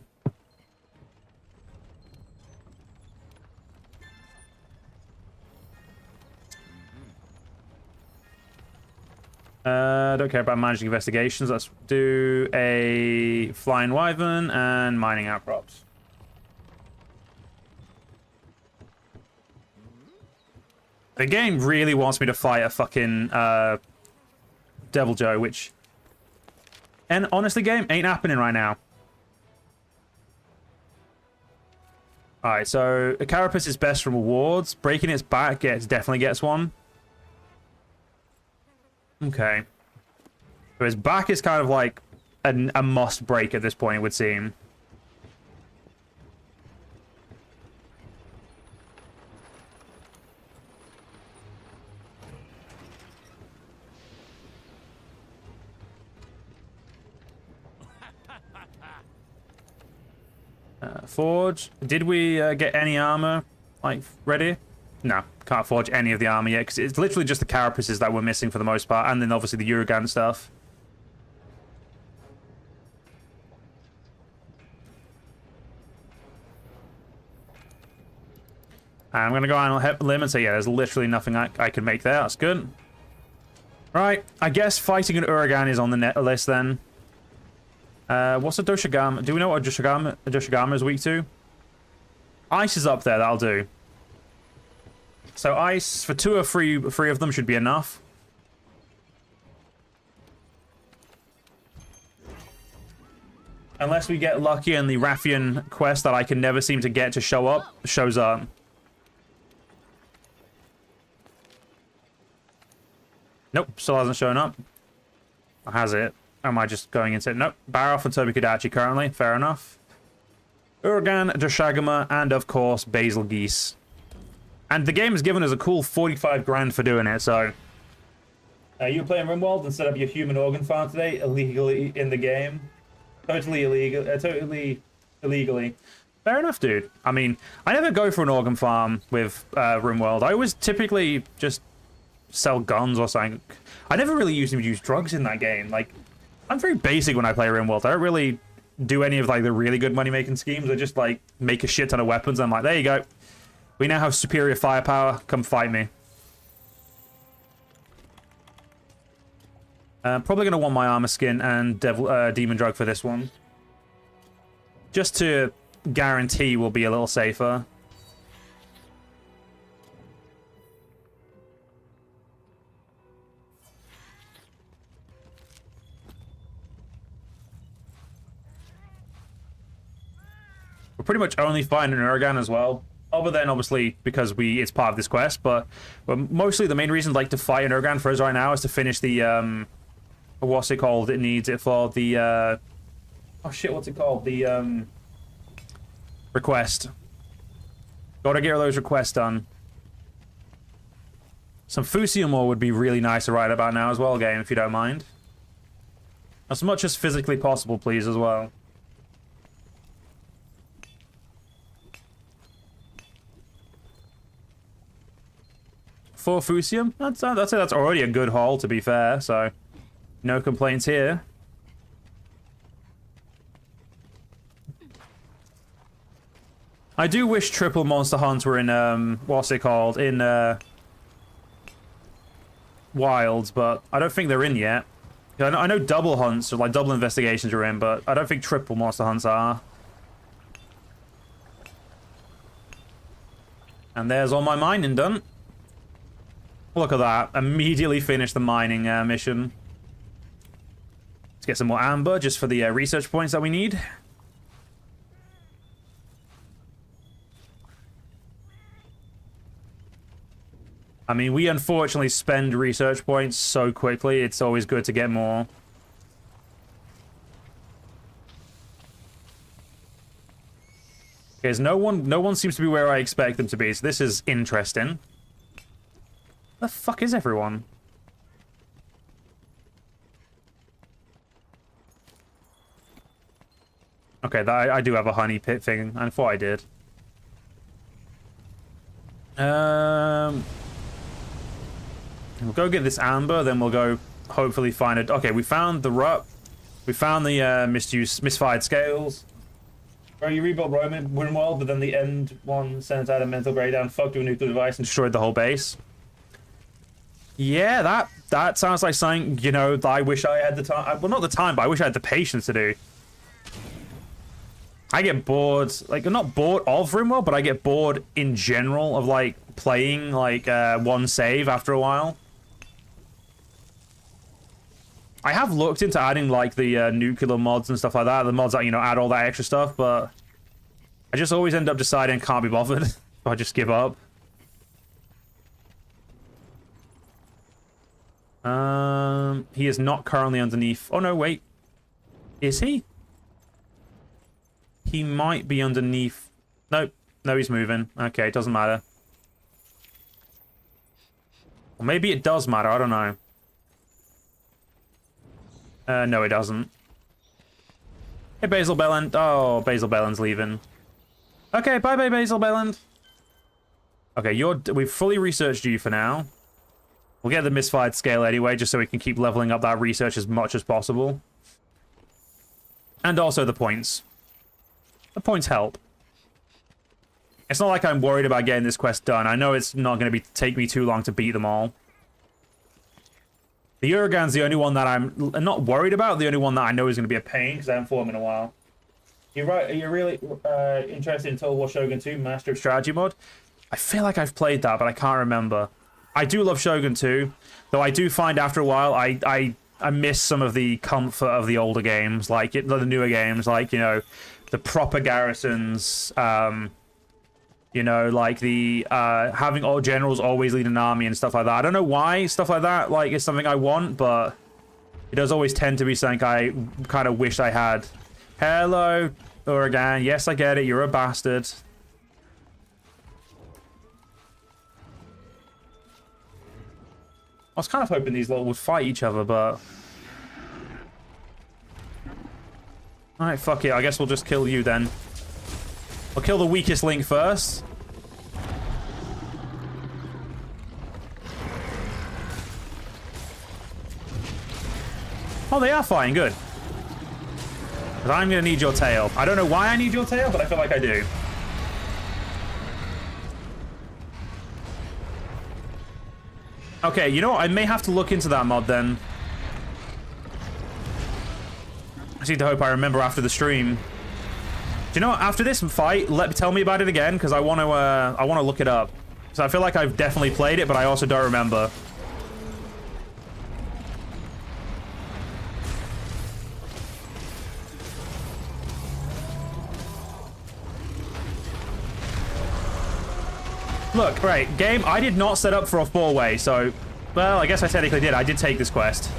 Don't care about managing investigations. Let's do a flying wyvern and mining outcrops. The game really wants me to fight a fucking Devil Joe, which... And honestly, game, ain't happening right now. Alright, so a carapace is best from rewards. Breaking its back definitely gets one. Okay. So his back is kind of like a must break at this point, it would seem. Forge. Did we get any armor, like, ready? No, can't forge any of the armor yet, because it's literally just the carapaces that we're missing for the most part, and then obviously the Uragan stuff. I'm going to go on a limb and say, yeah, there's literally nothing I can make there. That's good. Right, I guess fighting an Uragan is on the list then. What's a Doshigama? Do we know what a Doshigama is weak to? Ice is up there, that'll do. So ice, for two or three of them should be enough. Unless we get lucky and the Rathian quest that I can never seem to get to show up, shows up. Nope, still hasn't shown up. Or has it? Or am I just going into it? Nope, Baroff and Tobi-Kadachi currently, fair enough. Urgan, Doshagama, and of course, Basil Geese. And the game has given us a cool 45 grand for doing it, so... you were playing RimWorld and set up your human organ farm today, illegally in the game. Totally illegal, illegally. Fair enough, dude. I mean, I never go for an organ farm with RimWorld. I always typically just sell guns or something. I never really use drugs in that game. Like, I'm very basic when I play RimWorld. I don't really do any of like the really good money-making schemes. I just like make a shit ton of weapons. And I'm like, there you go. We now have superior firepower. Come fight me. Probably going to want my armor skin and demon drug for this one. Just to guarantee we'll be a little safer. We're pretty much only finding Urgan as well. Other than, obviously, because it's part of this quest. But mostly the main reason I'd like to fight an Urgan for us right now is to finish the... what's it called? It needs it for the, oh shit, what's it called? The, request. Gotta get those requests done. Some Fusium ore would be really nice to write about now as well, game, if you don't mind. As much as physically possible, please, as well. For Fusium? That's already a good haul, to be fair, so... No complaints here. I do wish triple monster hunts were in, what's it called? In, Wilds, but I don't think they're in yet. I know double hunts, or like double investigations are in, but I don't think triple monster hunts are. And there's all my mining done. Look at that. Immediately finished the mining mission. Let's get some more amber just for the research points that we need. I mean, we unfortunately spend research points so quickly, it's always good to get more. Because no one seems to be where I expect them to be, so this is interesting. Where the fuck is everyone? Okay, I do have a honey pit thing. I thought I did. We'll go get this amber, then we'll go hopefully find it. Okay, we found the rut. We found the misfired scales. Bro, you rebuilt Roman World, but then the end one sent out a mental breakdown, fucked with a nuclear device, and destroyed the whole base. Yeah, that sounds like something, you know, that I wish I had the time. Well, not the time, but I wish I had the patience to do. I get bored, like, I'm not bored of RimWorld, but I get bored in general of, like, playing, like, one save after a while. I have looked into adding, like, the nuclear mods and stuff like that, the mods that, you know, add all that extra stuff, but I just always end up deciding can't be bothered, so I just give up. He is not currently underneath. Oh, no, wait. Is he? He might be underneath. Nope. No, he's moving. Okay, it doesn't matter. Or maybe it does matter. I don't know. No, it doesn't. Hey, Basil Belland. Oh, Basil Belland's leaving. Okay, bye-bye, Basil Belland. Okay, we've fully researched you for now. We'll get the misfired scale anyway, just so we can keep leveling up that research as much as possible. And also the points. The points help. It's not like I'm worried about getting this quest done. I know it's not going to take me too long to beat them all. The Uragan's the only one that I'm not worried about. The only one that I know is going to be a pain because I haven't fought him in a while. You're right. Are you really interested in Total War Shogun 2 Master of Strategy mod? I feel like I've played that, but I can't remember. I do love Shogun 2, though I do find after a while I miss some of the comfort of the older games, like the newer games, like, you know, the proper garrisons, you know, like the having all generals always lead an army and stuff like that. I don't know why stuff like that like is something I want, but it does always tend to be something I kind of wish I had. Hello, Uragan. Yes, I get it. You're a bastard. I was kind of hoping these lot would fight each other, but... Alright, fuck it. I guess we'll just kill you then. We'll kill the weakest link first. Oh, they are fighting. Good. Because I'm going to need your tail. I don't know why I need your tail, but I feel like I do. Okay, you know what? I may have to look into that mod then. I just need to hope I remember after the stream. Do you know what? After this fight, tell me about it again, because I want to look it up. So I feel like I've definitely played it, but I also don't remember. Look, right, game, I did not set up for a four-way, so... Well, I guess I technically did. I did take this quest.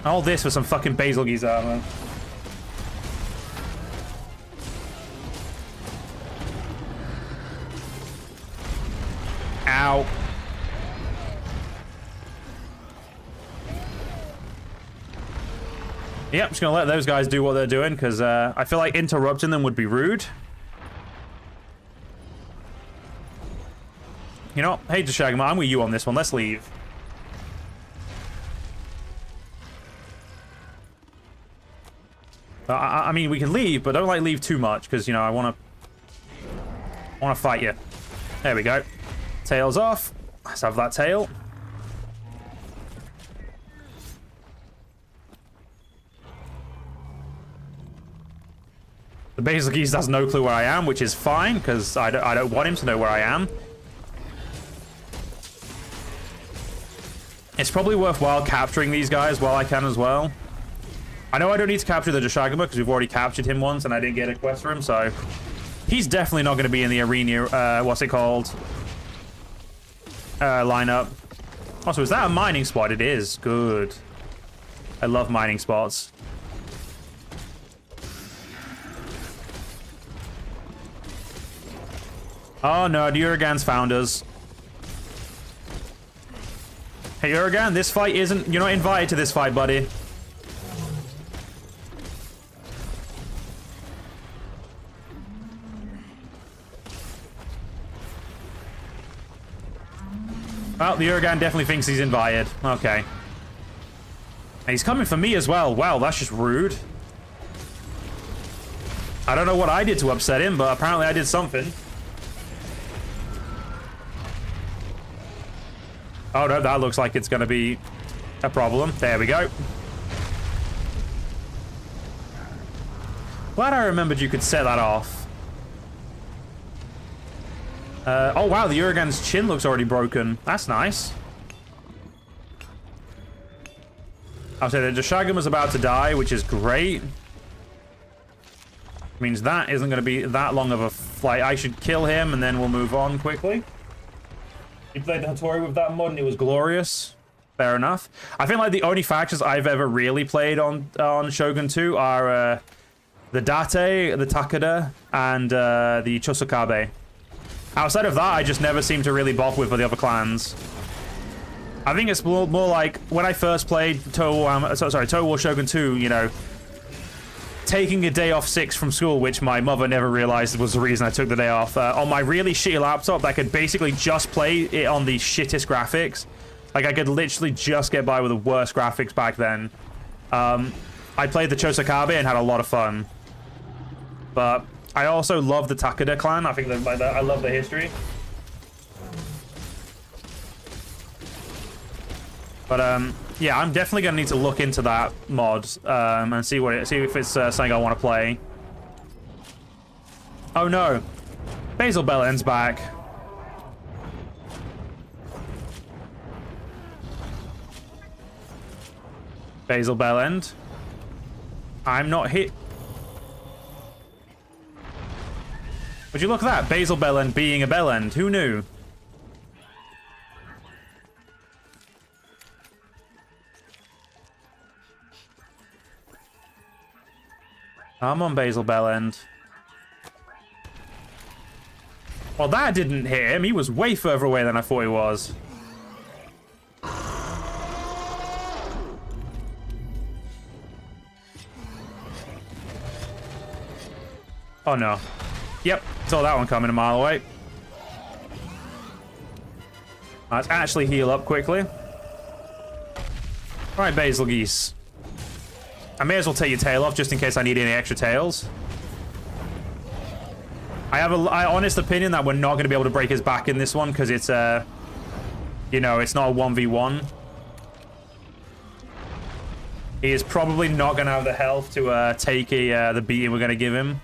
All this for some fucking Basilge's armor. Ow. Yep, just gonna let those guys do what they're doing, because I feel like interrupting them would be rude. You know what? Hey, Shagma, I'm with you on this one. Let's leave. I mean, we can leave, but don't like leave too much, because, you know, I want to fight you. There we go. Tail's off. Let's have that tail. The Basilgeese has no clue where I am, which is fine, because I don't want him to know where I am. It's probably worthwhile capturing these guys while I can as well. I know I don't need to capture the Deshagama because we've already captured him once and I didn't get a quest for him, so... He's definitely not going to be in the arena, what's it called? Lineup. Also, is that a mining spot? It is. Good. I love mining spots. Oh no, the Uragan's found us. Hey, Uragan, this fight isn't... You're not invited to this fight, buddy. Well, the Uragan definitely thinks he's invited. Okay. And he's coming for me as well. Wow, that's just rude. I don't know what I did to upset him, but apparently I did something. Oh no, that looks like it's going to be a problem. There we go. Glad I remembered you could set that off. Oh wow, the Uragan's chin looks already broken. That's nice. I'll say that Deshagama's about to die, which is great. Means that isn't going to be that long of a flight. I should kill him and then we'll move on quickly. You played the Hattori with that mod and it was glorious. Fair enough. I think like the only factions I've ever really played on Shogun 2 are the Date, the Takeda, and the Chosokabe. Outside of that, I just never seem to really bop with the other clans. I think it's more like when I first played Total War Shogun 2, you know, taking a day off 6 from school, which my mother never realized was the reason I took the day off, on my really shitty laptop that could basically just play it on the shittest graphics. Like, I could literally just get by with the worst graphics back then. I played the Chosokabe and had a lot of fun. But I also love the Takeda clan. I think I love the history. But yeah, I'm definitely gonna need to look into that mod and see if it's something I want to play. Oh no, Basil Bellend's back. Basil Bellend. I'm not hit. Would you look at that? Basil Bellend being a Bellend. Who knew? Come on, Basil Bellend. Well, that didn't hit him. He was way further away than I thought he was. Oh, no. Yep, saw that one coming a mile away. Let's actually heal up quickly. Alright, Basil Geese. I may as well take your tail off just in case I need any extra tails. I have an honest opinion that we're not going to be able to break his back in this one because it's you know, it's not a 1v1. He is probably not going to have the health to take the beating we're going to give him.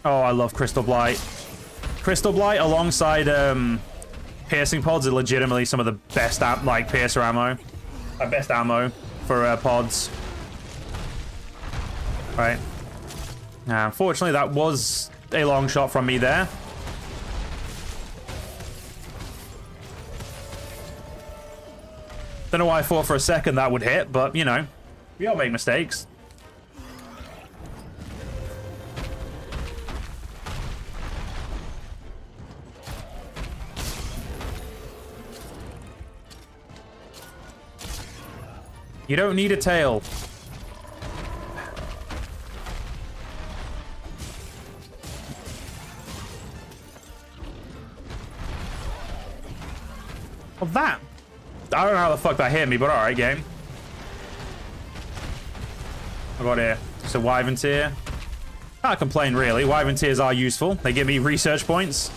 Oh, I love Crystal Blight. Crystal Blight alongside piercing pods are legitimately some of the best piercer ammo. Best ammo for pods. Right. Now, unfortunately, that was a long shot from me there. Don't know why I thought for a second that would hit, but, you know, we all make mistakes. You don't need a tail. Well, that... I don't know how the fuck that hit me, but alright, game. I got here. Just a Wyvern Tear. Can't complain, really. Wyvern Tears are useful. They give me research points.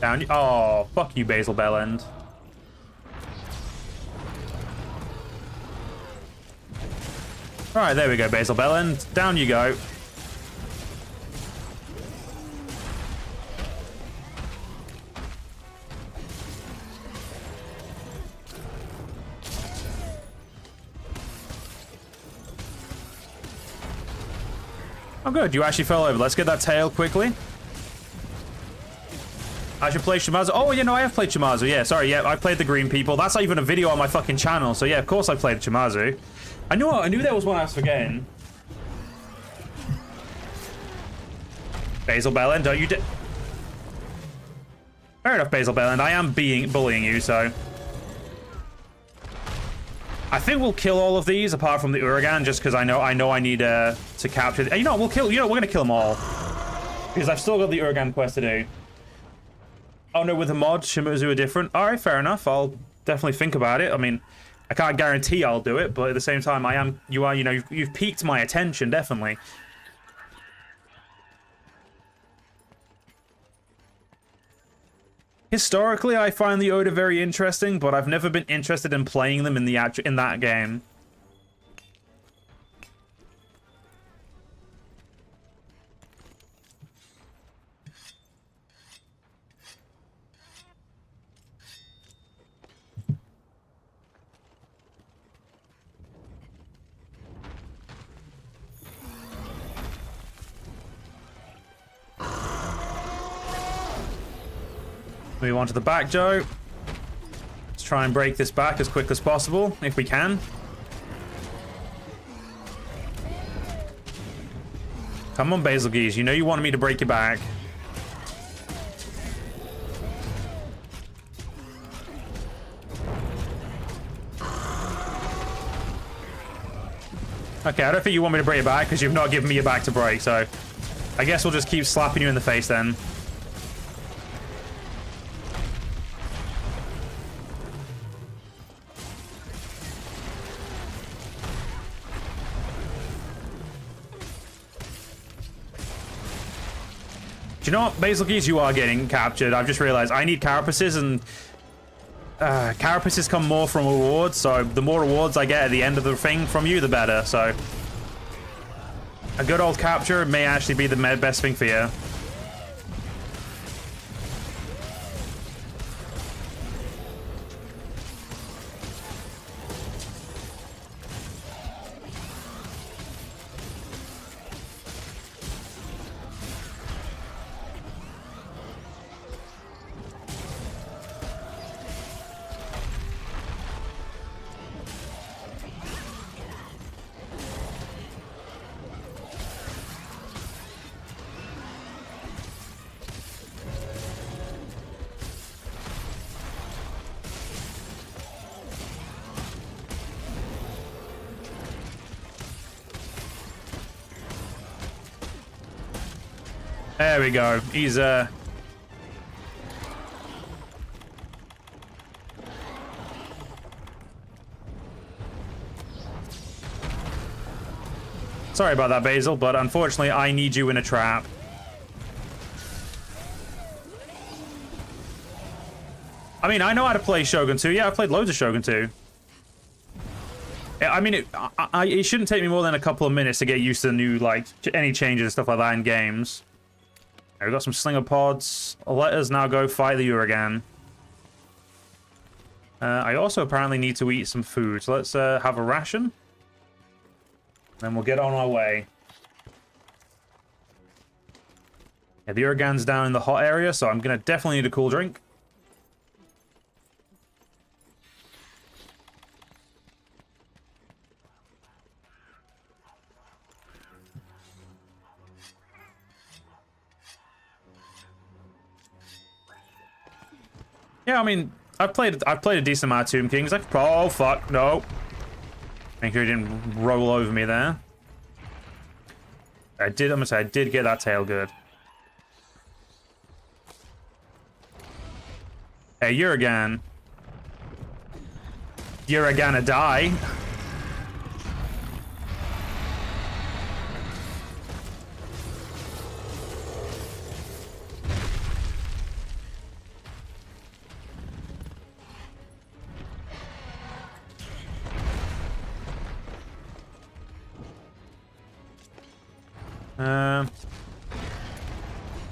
Down. Oh, fuck you, Basil Bellend. Alright, there we go, Basil Bellend. Down you go. Oh, good. You actually fell over. Let's get that tail quickly. I should play Shimazu. Oh, you know, I have played Shimazu. Yeah, sorry. Yeah, I played the Green People. That's not even a video on my fucking channel. So, yeah, of course I played Shimazu. I knew there was one I was forgetting. Basil Bellend, don't you Fair enough, Basil Bellend. I am bullying you, so... I think we'll kill all of these, apart from the Uragan, just because I know I need to capture... You know, we're going to kill them all. Because I've still got the Uragan quest to do. Oh no, with the mod, Shimazu are different. Alright, fair enough. I'll definitely think about it. I mean, I can't guarantee I'll do it, but at the same time, you've piqued my attention, definitely. Historically, I find the Oda very interesting, but I've never been interested in playing them in that game. Move on to the back, Joe. Let's try and break this back as quick as possible, if we can. Come on, Basil Geese. You know you wanted me to break your back. Okay, I don't think you want me to break your back because you've not given me your back to break, so I guess we'll just keep slapping you in the face then. Do you know what, Basil Geese, you are getting captured. I've just realized I need carapaces, and carapaces come more from rewards, so the more rewards I get at the end of the thing from you, the better. So a good old capture may actually be the best thing for you. There we go. He's sorry about that, Basil, but unfortunately I need you in a trap. I mean, I know how to play Shogun 2. Yeah, I've played loads of Shogun 2. I mean, it shouldn't take me more than a couple of minutes to get used to the new, like, any changes and stuff like that in games. We've got some slinger pods. Let us now go fight the Uragan. I also apparently need to eat some food, so let's have a ration. Then we'll get on our way. Yeah, the Uragan's down in the hot area, so I'm going to definitely need a cool drink. Yeah, I mean, I've played a decent amount of Tomb Kings. Oh fuck, no. Make sure he didn't roll over me there. I'm gonna say I did get that tail good. Hey, Uragan. Uragana die.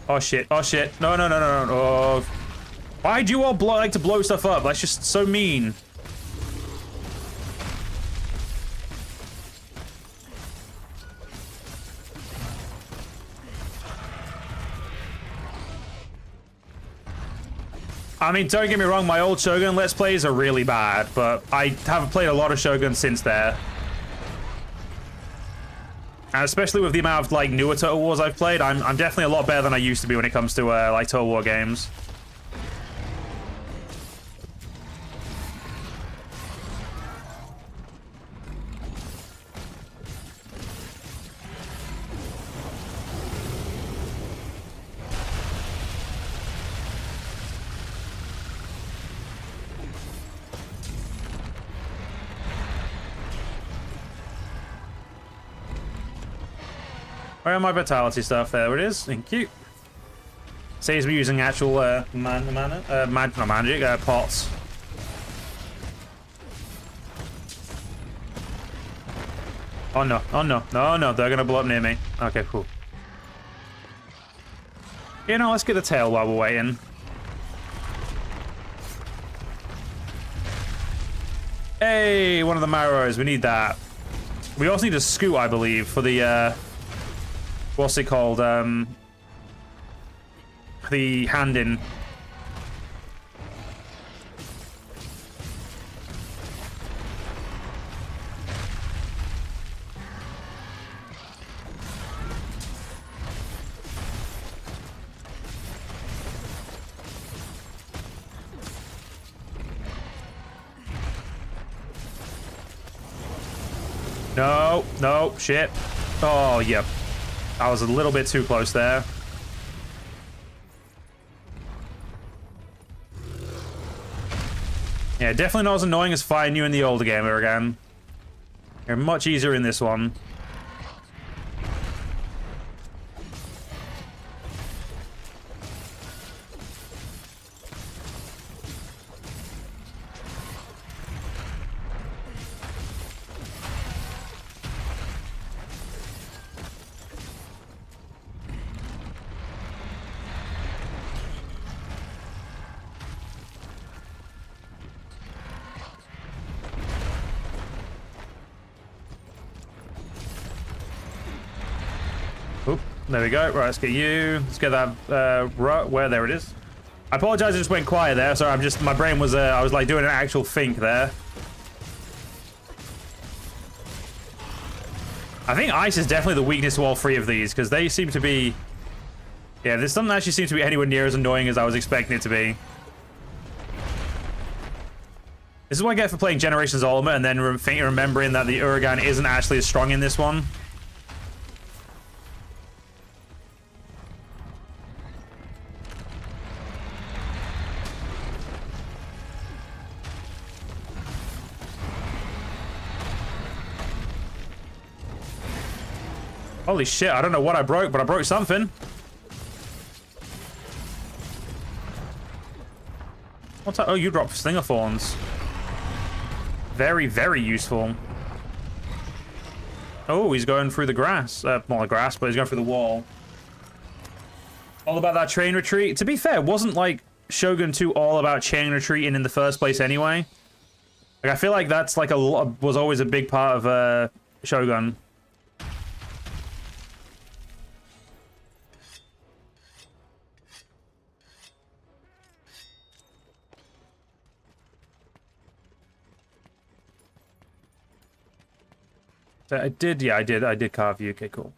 Oh shit, oh shit. No, no, no, no, no. Oh. Why do you all like to blow stuff up? That's just so mean. I mean, don't get me wrong, my old Shogun Let's Plays are really bad, but I haven't played a lot of Shogun since there. And especially with the amount of, like, newer Total Wars I've played, I'm definitely a lot better than I used to be when it comes to, like, Total War games. Where are my vitality stuff? There it is. Thank you. Saves me using actual magic pots. Oh no! Oh no! No! No! They're gonna blow up near me. Okay, cool. You know, let's get the tail while we're waiting. Hey, one of the Marrows. We need that. We also need a scoot, I believe, for the what's it called? The hand-in. No, no, shit. Oh, yep. I was a little bit too close there. Yeah, definitely not as annoying as fighting you in the older game again. You're much easier in this one. Oop, there we go. Right, let's get you. Let's get that where there it is. I apologize, I just went quiet there. Sorry, my brain was I was like doing an actual think there. I think ice is definitely the weakness to all three of these, because they seem to be... Yeah, this doesn't actually seem to be anywhere near as annoying as I was expecting it to be. This is what I get for playing Generations Ultimate and then remembering that the Uragan isn't actually as strong in this one. Holy shit, I don't know what I broke, but I broke something. What's that? Oh, you dropped Slinger Thorns. Very, very useful. Oh, he's going through the grass. Not the grass, but he's going through the wall. All about that chain retreat. To be fair, wasn't like Shogun 2 all about chain retreating in the first place anyway? Like, I feel like that's like was always a big part of Shogun. So I did carve you. Okay, cool.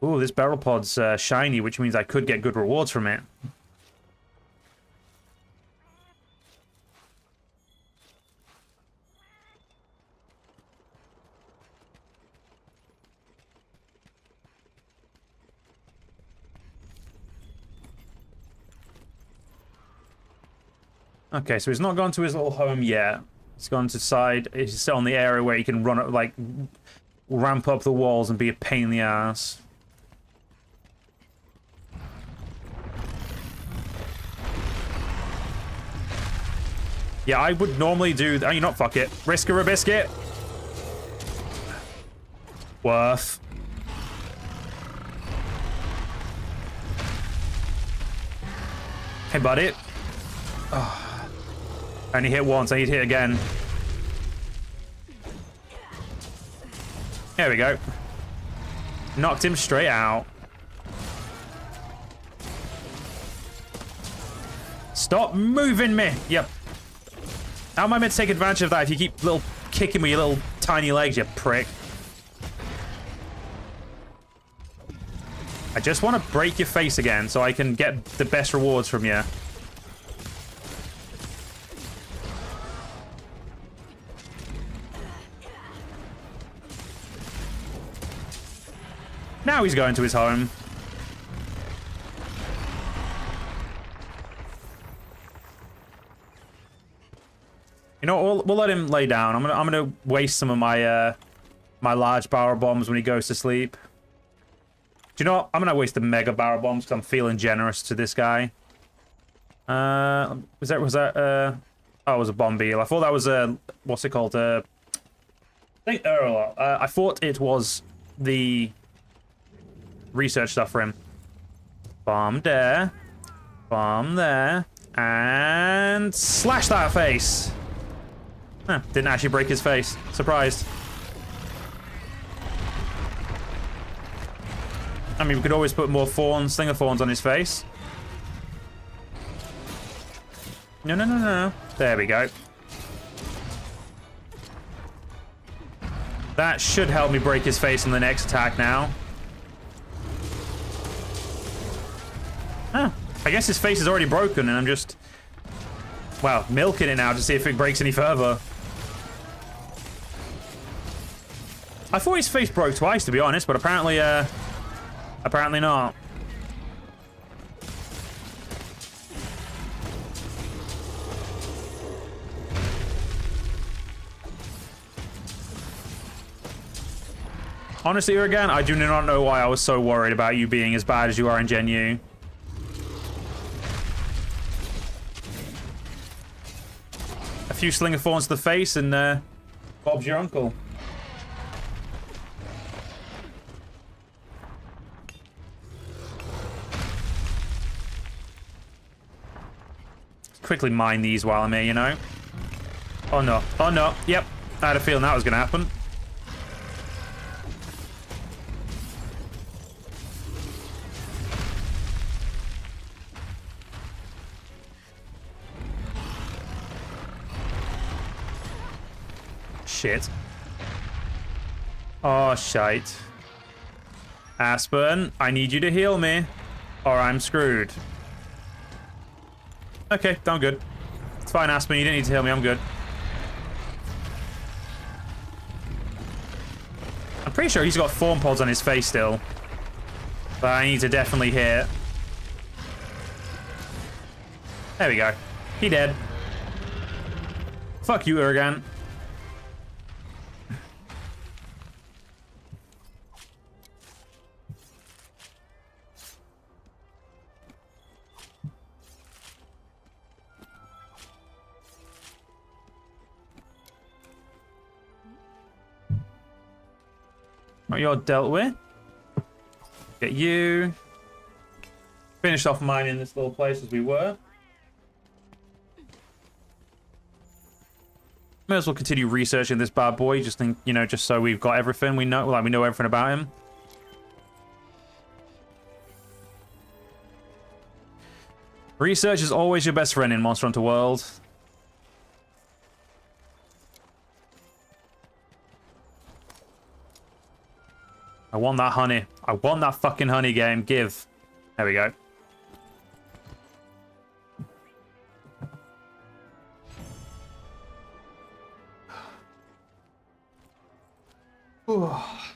Ooh, this barrel pod's shiny, which means I could get good rewards from it. Okay, so he's not gone to his little home yet. He's gone to side. He's still on the area where he can run up, like, ramp up the walls and be a pain in the ass. Yeah, I would normally do. Oh, you not fuck it. Risk or a biscuit. Worth. Hey, buddy. Oh. I only hit once, I need to hit again. There we go. Knocked him straight out. Stop moving me! Yep. How am I meant to take advantage of that if you keep little kicking with your little tiny legs, you prick? I just want to break your face again so I can get the best rewards from you. Now he's going to his home. You know, we'll let him lay down. I'm gonna waste some of my my large barrel bombs when he goes to sleep. Do you know what? I'm gonna waste the mega barrel bombs because I'm feeling generous to this guy. Was that oh, it was a bomb beal. I thought that was what's it called? I think I thought it was the research stuff for him. Bomb there. Bomb there. And slash that face. Huh, didn't actually break his face. Surprised. I mean, we could always put more Slinger Thorns on his face. No, no, no, no. There we go. That should help me break his face in the next attack now. Huh. I guess his face is already broken and I'm just, well, milking it now to see if it breaks any further. I thought his face broke twice, to be honest, but apparently, apparently not. Honestly, Uragan, I do not know why I was so worried about you being as bad as you are in Gen U. A few Slinger Thorns to the face and Bob's your uncle. Quickly mine these while I'm here, you know? Oh no. Oh no. Yep. I had a feeling that was going to happen. Shit. Oh, shite. Aspen, I need you to heal me, or I'm screwed. Okay, I'm good. It's fine, Aspen. You didn't need to heal me. I'm good. I'm pretty sure he's got form pods on his face still. But I need to definitely hit. There we go. He dead. Fuck you, Uragan. Right, you're dealt with. Get you. Finished off mining this little place as we were. May as well continue researching this bad boy. Just think, you know, just so we've got everything we know. Like, we know everything about him. Research is always your best friend in Monster Hunter World. I want that honey. I want that fucking honey game. Give. There we go. Oh,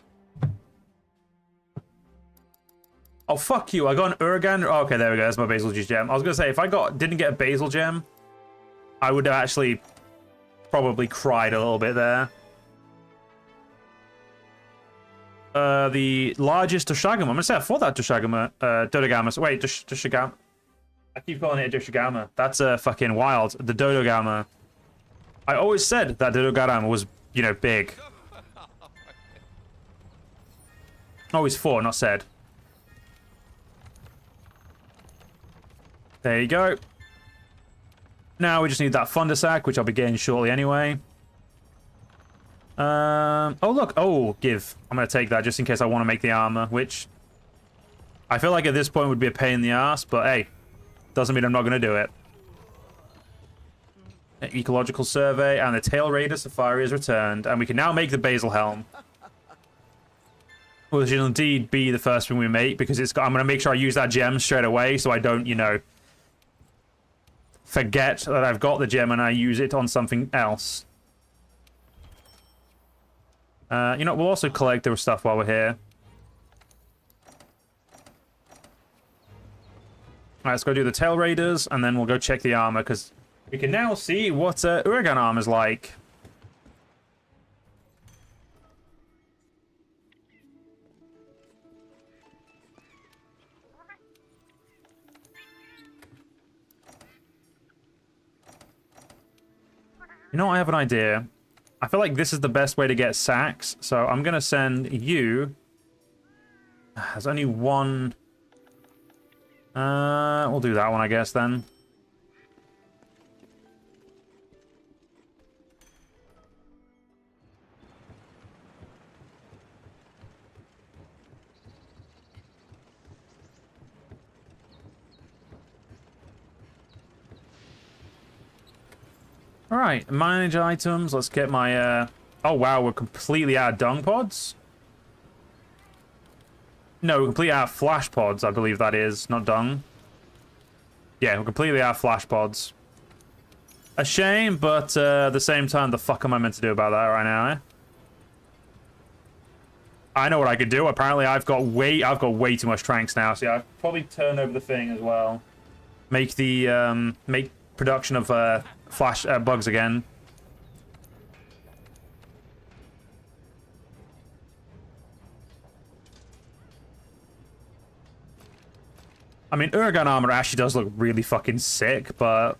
fuck you. I got an Uragan. Oh, okay, there we go. That's my Basil Juice gem. I was going to say, if I didn't get a Basil gem, I would have actually probably cried a little bit there. The largest Doshagama. I'm going to say I thought that Doshagama. Dodogama. Wait, Doshagama. I keep calling it a Doshagama. That's fucking wild. The Dodogama. I always said that Dodogama was, you know, big. Always thought, not said. There you go. Now we just need that Thunder Sack, which I'll be getting shortly anyway. Oh, look. Oh, give. I'm going to take that just in case I want to make the armor, which I feel like at this point would be a pain in the ass, but hey, doesn't mean I'm not going to do it. An ecological survey, and the Tail Raider Safari is returned, and we can now make the Basil Helm. Which will indeed be the first thing we make, because it's got, I'm going to make sure I use that gem straight away so I don't, you know, forget that I've got the gem and I use it on something else. You know, we'll also collect the stuff while we're here. Alright, let's go do the Tail Raiders, and then we'll go check the armor, because we can now see what Uragan armor's like. You know, I have an idea. I feel like this is the best way to get sacks, so I'm going to send you... There's only one... we'll do that one, I guess, then. Alright, manage items. Let's get my, Oh, wow, we're completely out of dung pods? No, we're completely out of flash pods, I believe that is, not dung. Yeah, we're completely out of flash pods. A shame, but at the same time, the fuck am I meant to do about that right now, eh? I know what I could do. Apparently, I've got way too much tranks now. So yeah, I'll probably turn over the thing as well. Make the make production of flash bugs again. I mean, Uragan armor actually does look really fucking sick, but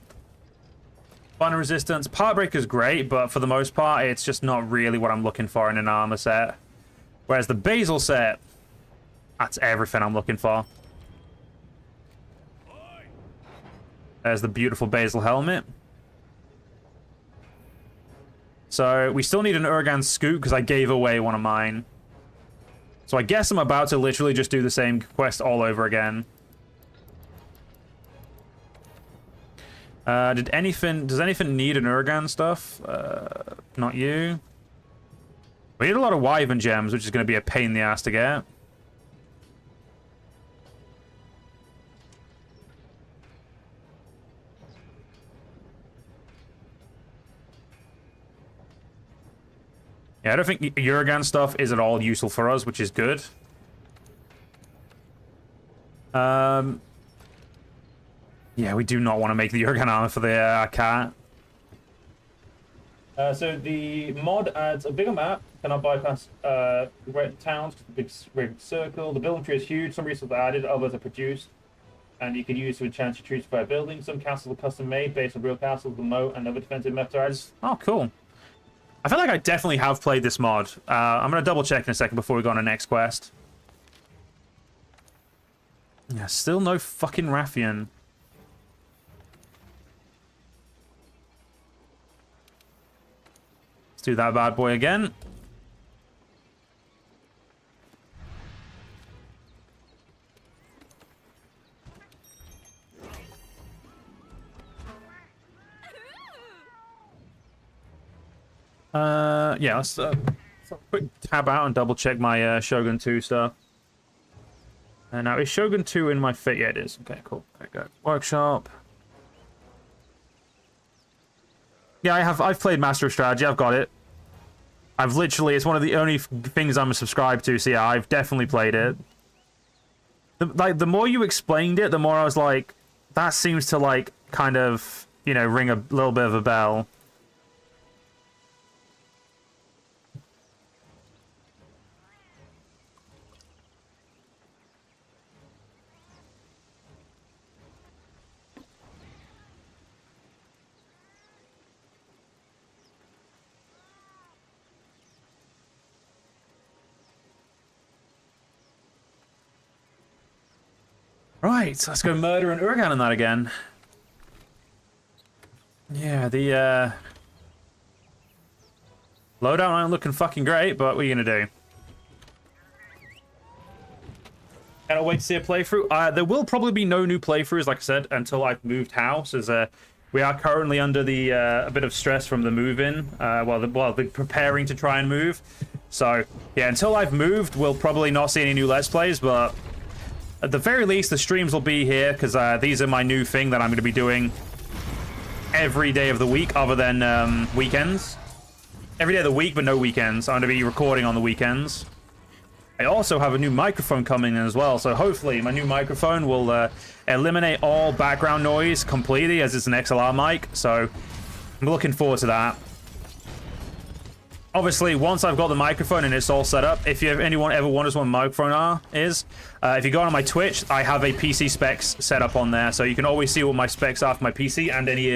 fun resistance, part break is great, but for the most part, it's just not really what I'm looking for in an armor set. Whereas the Basil set, that's everything I'm looking for. There's the beautiful Basil helmet. So we still need an Uragan scoot because I gave away one of mine. So I guess I'm about to literally just do the same quest all over again. Does anything need an Uragan stuff? Not you. We need a lot of Wyvern gems, which is going to be a pain in the ass to get. Yeah, I don't think Uragan stuff is at all useful for us, which is good. Yeah, we do not want to make the Uragan armor for the cat. So the mod adds a bigger map, cannot bypass red towns, big circle. The building tree is huge. Some resources are added, others are produced, and you can use to enchant your trees by building. Some castles are custom made based on real castles, the moat, and other defensive methods. Oh, cool. I feel like I definitely have played this mod. I'm gonna double check in a second before we go on the next quest. Yeah, still no fucking Rathian. Let's do that bad boy again. Yeah, let's quick tab out and double check my Shogun 2 stuff. And now is Shogun 2 in my fit? Yeah, it is. Okay, cool. There we go. Workshop. Yeah, I've played Master of Strategy. I've got it. I've literally, it's one of the only things I'm subscribed to. So yeah, I've definitely played it. The more you explained it, the more I was like, that seems to like kind of, you know, ring a little bit of a bell. Right, let's go murder an Uragan in that again. Yeah, the loadout aren't looking fucking great, but what are you gonna do? Cannot wait to see a playthrough. There will probably be no new playthroughs, like I said, until I've moved house, as we are currently under the a bit of stress from the move-in, while the preparing to try and move. So yeah, until I've moved, we'll probably not see any new Let's Plays, but at the very least, the streams will be here, because these are my new thing that I'm going to be doing every day of the week, other than weekends. Every day of the week, but no weekends. I'm going to be recording on the weekends. I also have a new microphone coming in as well, so hopefully my new microphone will eliminate all background noise completely, as it's an XLR mic, so I'm looking forward to that. Obviously, once I've got the microphone and it's all set up, if anyone ever wonders what a microphone is, if you go on my Twitch, I have a PC specs set up on there, so you can always see what my specs are for my PC and any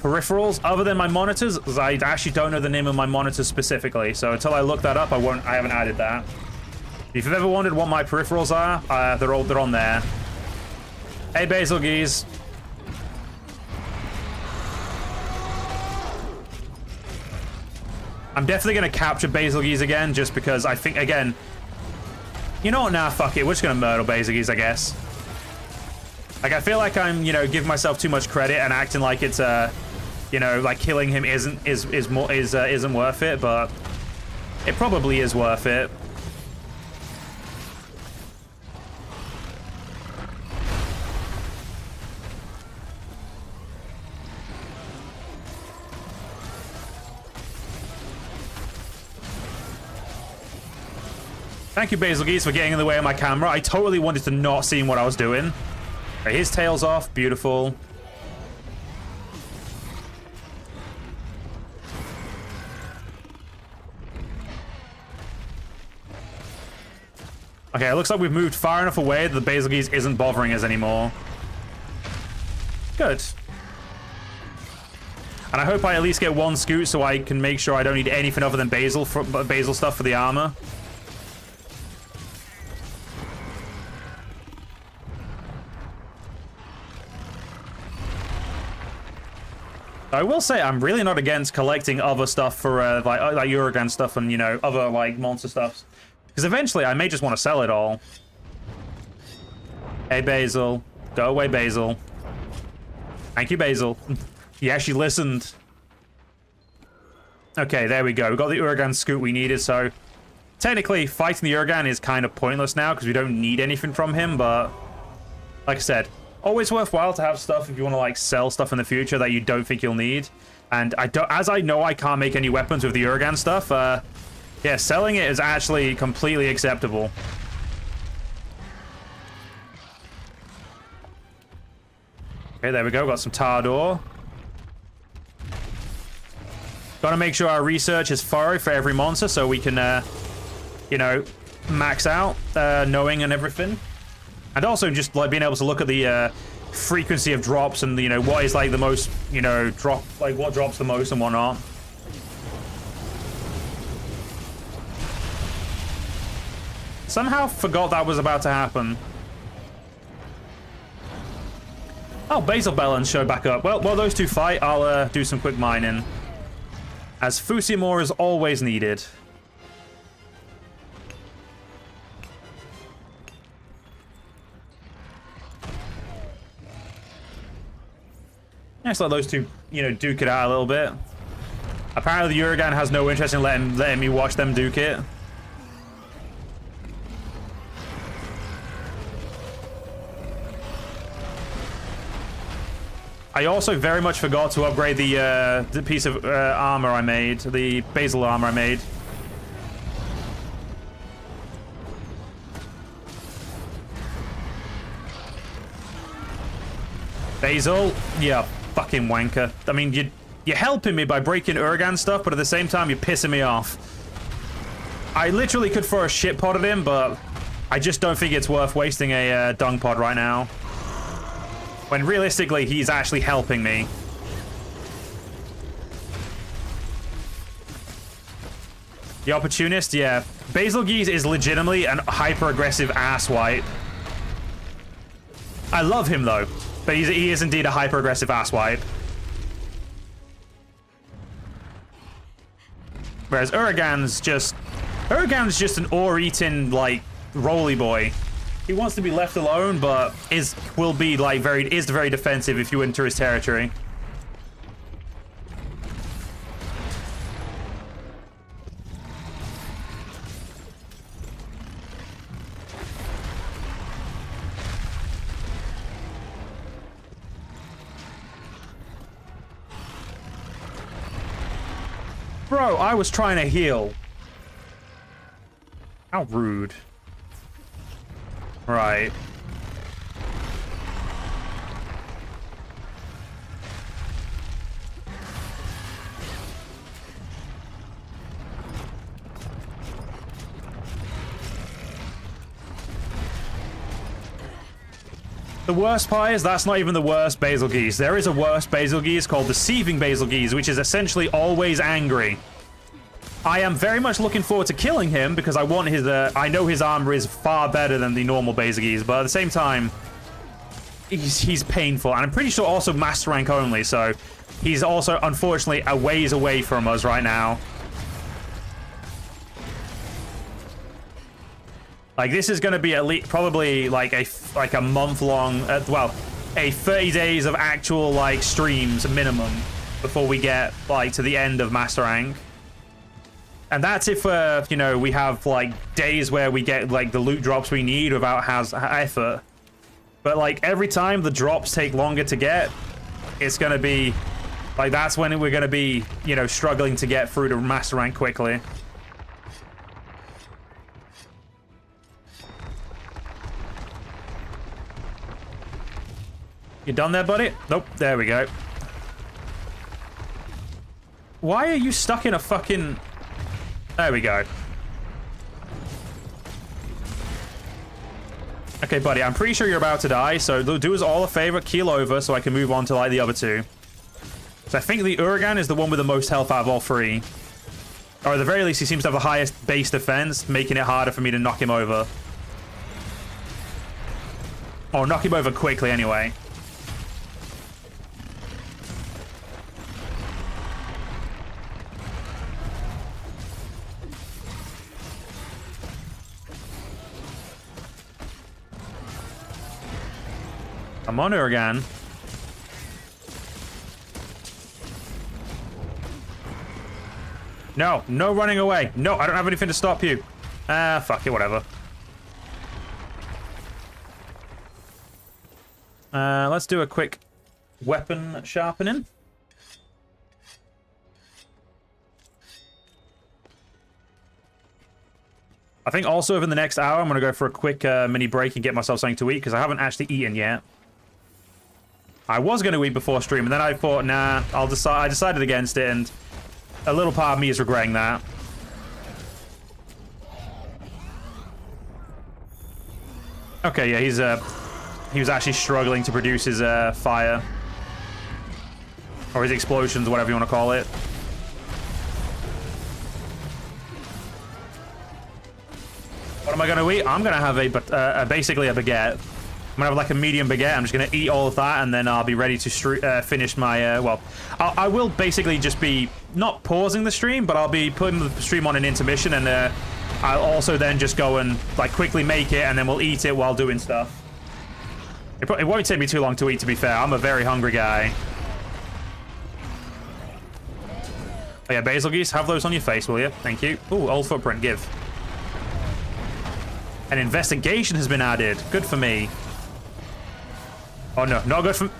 peripherals other than my monitors, because I actually don't know the name of my monitors specifically, so until I look that up, I haven't added that. If you've ever wondered what my peripherals are, they're on there. Hey, Basil Geese. I'm definitely going to capture Basil Geese again, just because I think, again... You know what? Nah, fuck it. We're just going to murder Basil Geese, I guess. Like, I feel like I'm, you know, giving myself too much credit and acting like it's, you know, like killing him isn't worth it, but it probably is worth it. Thank you, Basil Geese, for getting in the way of my camera. I totally wanted to not see what I was doing. Okay, his tail's off. Beautiful. Okay, it looks like we've moved far enough away that the Basil Geese isn't bothering us anymore. Good. And I hope I at least get one scoot so I can make sure I don't need anything other than basil stuff for the armor. I will say I'm really not against collecting other stuff for like Uragan stuff and, you know, other like monster stuff. Because eventually I may just want to sell it all. Hey, Basil. Go away, Basil. Thank you, Basil. Yeah, she listened. Okay, there we go. We got the Uragan scoot we needed, so technically fighting the Uragan is kind of pointless now because we don't need anything from him, but like I said, always worthwhile to have stuff if you want to like sell stuff in the future that you don't think you'll need. And as I know I can't make any weapons with the Uragan stuff, yeah, selling it is actually completely acceptable. Okay, there we go. Got some Tardor. Gotta make sure our research is thorough for every monster so we can, you know, max out knowing and everything. And also just like being able to look at the frequency of drops and, you know, what is like the most, you know, what drops the most and whatnot. Somehow forgot that was about to happen. Oh, Basil Bellens showed back up. Well, while those two fight, I'll do some quick mining. As Fusimore is always needed. Let's let those two, you know, duke it out a little bit. Apparently the Uragan has no interest in letting me watch them duke it. I also very much forgot to upgrade the piece of armor I made, the Basil armor I made. Basil? Yeah, fucking wanker. I mean, you're helping me by breaking Uragan stuff, but at the same time, you're pissing me off. I literally could throw a shit pod at him, but I just don't think it's worth wasting a dung pod right now. When realistically, he's actually helping me. The Opportunist, yeah. Basil Geese is legitimately an hyper-aggressive asswipe. I love him, though. But he is indeed a hyper-aggressive asswipe. Whereas Uragan's just an ore-eating, like, roly boy. He wants to be left alone, but is very defensive if you enter his territory. Bro, I was trying to heal. How rude. Right. The worst part is that's not even the worst Basil Geese. There is a worse Basil Geese called Deceiving Basil Geese, which is essentially always angry. I am very much looking forward to killing him because I want his. I know his armor is far better than the normal Basil Geese, but at the same time, he's painful, and I'm pretty sure also master rank only. So he's also unfortunately a ways away from us right now. Like this is going to be at least probably like a month long. Well, a 30 days of actual like streams minimum before we get like to the end of master rank. And that's if, you know, we have, like, days where we get, like, the loot drops we need without effort. But, like, every time the drops take longer to get, it's going to be, like, that's when we're going to be, you know, struggling to get through to master rank quickly. You done there, buddy? Nope. There we go. Why are you stuck in a fucking... There we go. Okay, buddy, I'm pretty sure you're about to die, so do us all a favor, keel over so I can move on to, like, the other two. So I think the Uragan is the one with the most health out of all three. Or at the very least, he seems to have the highest base defense, making it harder for me to knock him over. Or knock him over quickly, anyway. I'm on Uragan. No, no running away. No, I don't have anything to stop you. Ah, fuck it, whatever. Let's do a quick weapon sharpening. I think also within the next hour, I'm going to go for a quick mini break and get myself something to eat, because I haven't actually eaten yet. I was going to eat before stream, and then I thought, nah, I decided against it, and a little part of me is regretting that. Okay, yeah, he was actually struggling to produce his fire. Or his explosions, whatever you want to call it. What am I going to eat? I'm going to have basically a baguette. I'm going to have like a medium baguette. I'm just going to eat all of that, and then I'll be ready to finish my, well, I will basically just be not pausing the stream, but I'll be putting the stream on an intermission, and I'll also then just go and like quickly make it, and then we'll eat it while doing stuff. It won't take me too long to eat, to be fair. I'm a very hungry guy. Oh yeah, basil geese, have those on your face, will you? Thank you. Ooh, old footprint, give. An investigation has been added. Good for me. Oh no, not good for...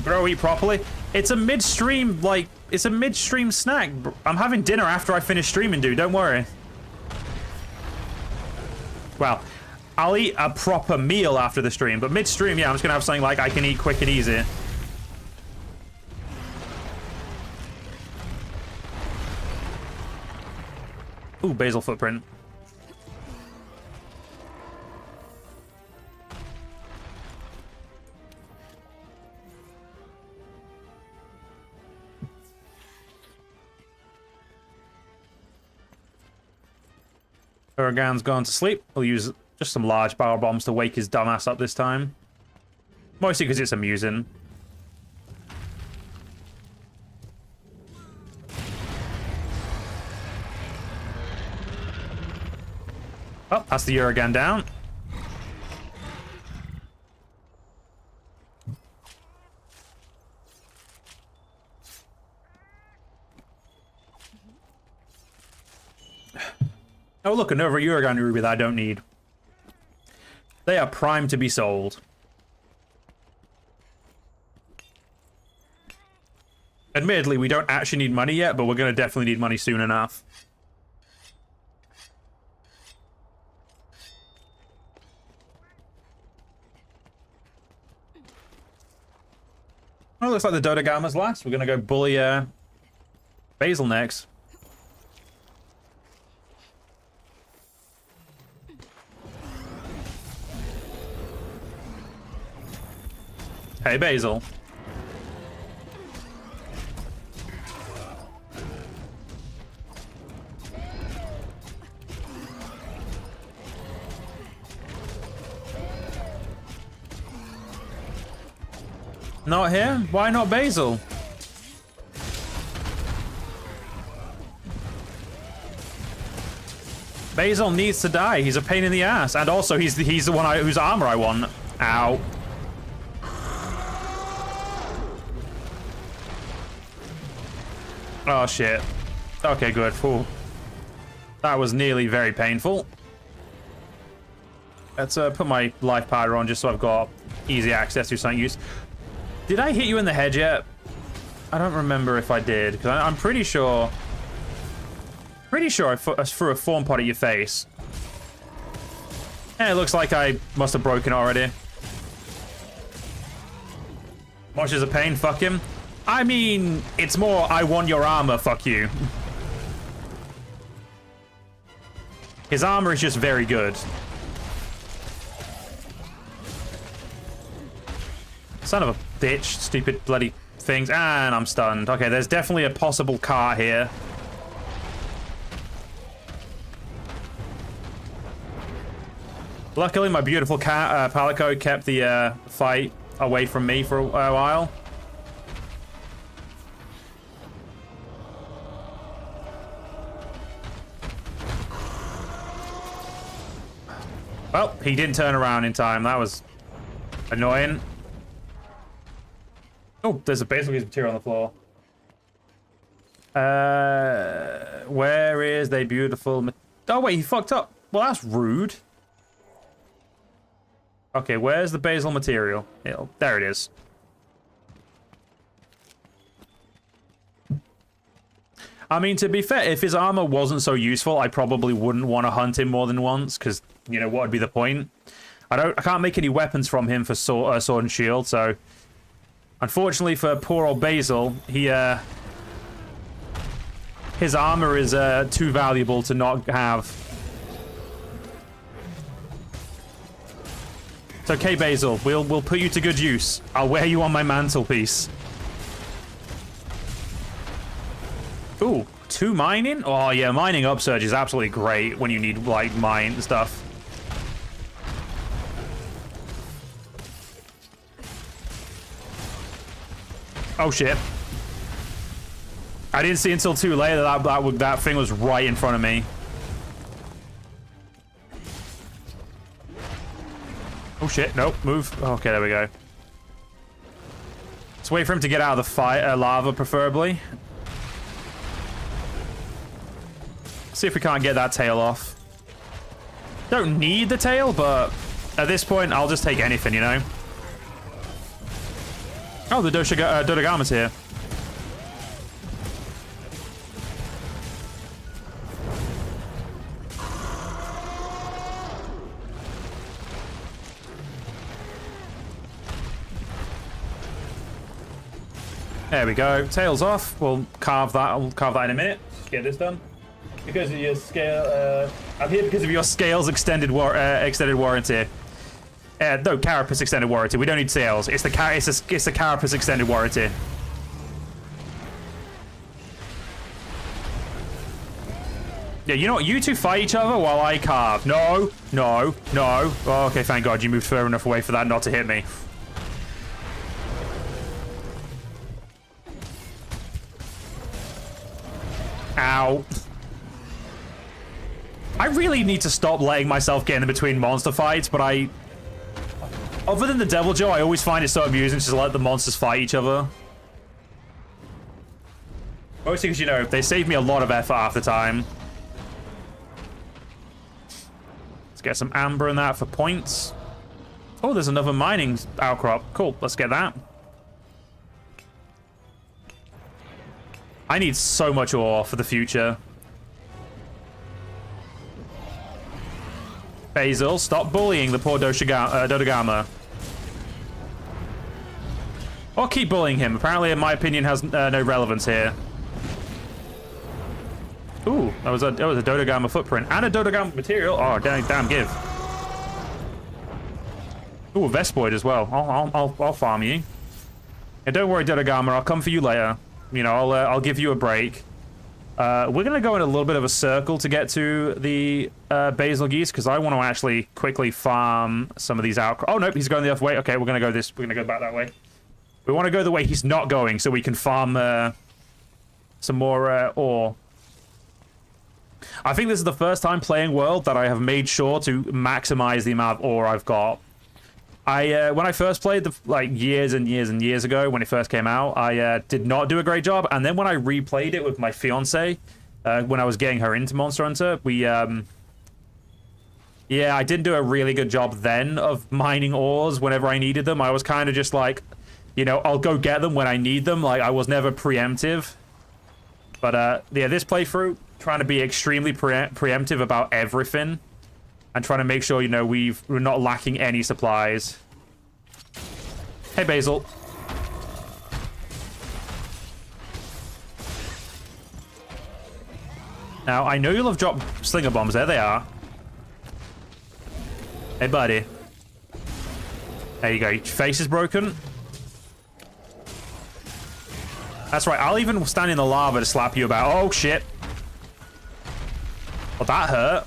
Bro, eat properly. It's a midstream, like, it's a midstream snack. I'm having dinner after I finish streaming, dude. Don't worry. Well, I'll eat a proper meal after the stream, but midstream, yeah, I'm just gonna have something like I can eat quick and easy. Ooh, basil footprint. Uragan's gone to sleep. We'll use just some large power bombs to wake his dumbass up this time. Mostly because it's amusing. Oh, that's the Uragan down. Oh, look, another Uragan ruby that I don't need. They are primed to be sold. Admittedly, we don't actually need money yet, but we're going to definitely need money soon enough. Oh, looks like the Dodogama's last. We're going to go bully Basil next. Hey, Basil. Not here? Why not Basil? Basil needs to die. He's a pain in the ass. And also, he's the one whose armor I want. Ow. Oh, shit. Okay, good. Ooh. That was nearly very painful. Let's put my life powder on just so I've got easy access to something use. Did I hit you in the head yet? I don't remember if I did, because I'm pretty sure... Pretty sure I threw a form pot at your face. Yeah, it looks like I must have broken it already. Much is a pain, fuck him. I mean, it's more, I want your armor, fuck you. His armor is just very good. Son of a bitch, stupid bloody things. And I'm stunned. Okay, there's definitely a possible car here. Luckily, my beautiful Palico kept the fight away from me for a while. Well, he didn't turn around in time. That was annoying. Oh, there's a basal geese material on the floor. Where is they beautiful? Oh, wait, he fucked up. Well, that's rude. Okay, where's the basal material? There it is. I mean, to be fair, if his armor wasn't so useful, I probably wouldn't want to hunt him more than once, because, you know, what would be the point? I can't make any weapons from him for sword and shield, so... Unfortunately for poor old Basil, his armor is too valuable to not have. It's okay, Basil. We'll put you to good use. I'll wear you on my mantelpiece. Ooh, 2 mining? Oh yeah, mining upsurge is absolutely great when you need like mine and stuff. Oh shit. I didn't see until too late that thing was right in front of me. Oh shit, nope, move. Okay, there we go. Let's wait for him to get out of the lava, preferably. See if we can't get that tail off. Don't need the tail, but at this point, I'll just take anything, you know? Oh, the Dodogama's here. There we go. Tails off. We'll carve that. I'll carve that in a minute. Get this done. Because of your scale, I'm here because of your scales extended warranty. No, carapace extended warranty. We don't need scales. It's the carapace extended warranty. Yeah, you know what? You two fight each other while I carve. No, no, no. Oh, okay, thank God you moved far enough away for that not to hit me. Ow. I really need to stop letting myself get in between monster fights, but other than the Devil Joe, I always find it so amusing just to let the monsters fight each other. Mostly because, you know, they save me a lot of effort half the time. Let's get some amber in that for points. Oh, there's another mining outcrop. Cool, let's get that. I need so much ore for the future. Basil, stop bullying the poor Dodogama. Or keep bullying him. Apparently, in my opinion, has no relevance here. Ooh, that was a Dodogama footprint. And a Dodogama material. Oh, damn give. Ooh, a Vespoid as well. I'll farm you. Yeah, don't worry, Dodogama. I'll come for you later. You know, I'll give you a break. We're going to go in a little bit of a circle to get to the Basil Geese, because I want to actually quickly farm some of these out. Oh, nope, he's going the other way. Okay, we're going to go back that way. We want to go the way he's not going, so we can farm some more ore. I think this is the first time playing World that I have made sure to maximize the amount of ore I've got. When I first played, years and years and years ago, when it first came out, I did not do a great job. And then when I replayed it with my fiance, when I was getting her into Monster Hunter, yeah, I didn't do a really good job then of mining ores whenever I needed them. I was kind of just like, you know, I'll go get them when I need them. Like, I was never preemptive. But, yeah, this playthrough, trying to be extremely preemptive about everything. And trying to make sure, you know, we're not lacking any supplies. Hey, Basil. Now, I know you'll have dropped slinger bombs. There they are. Hey, buddy. There you go. Your face is broken. That's right. I'll even stand in the lava to slap you about. Oh, shit. Well, that hurt.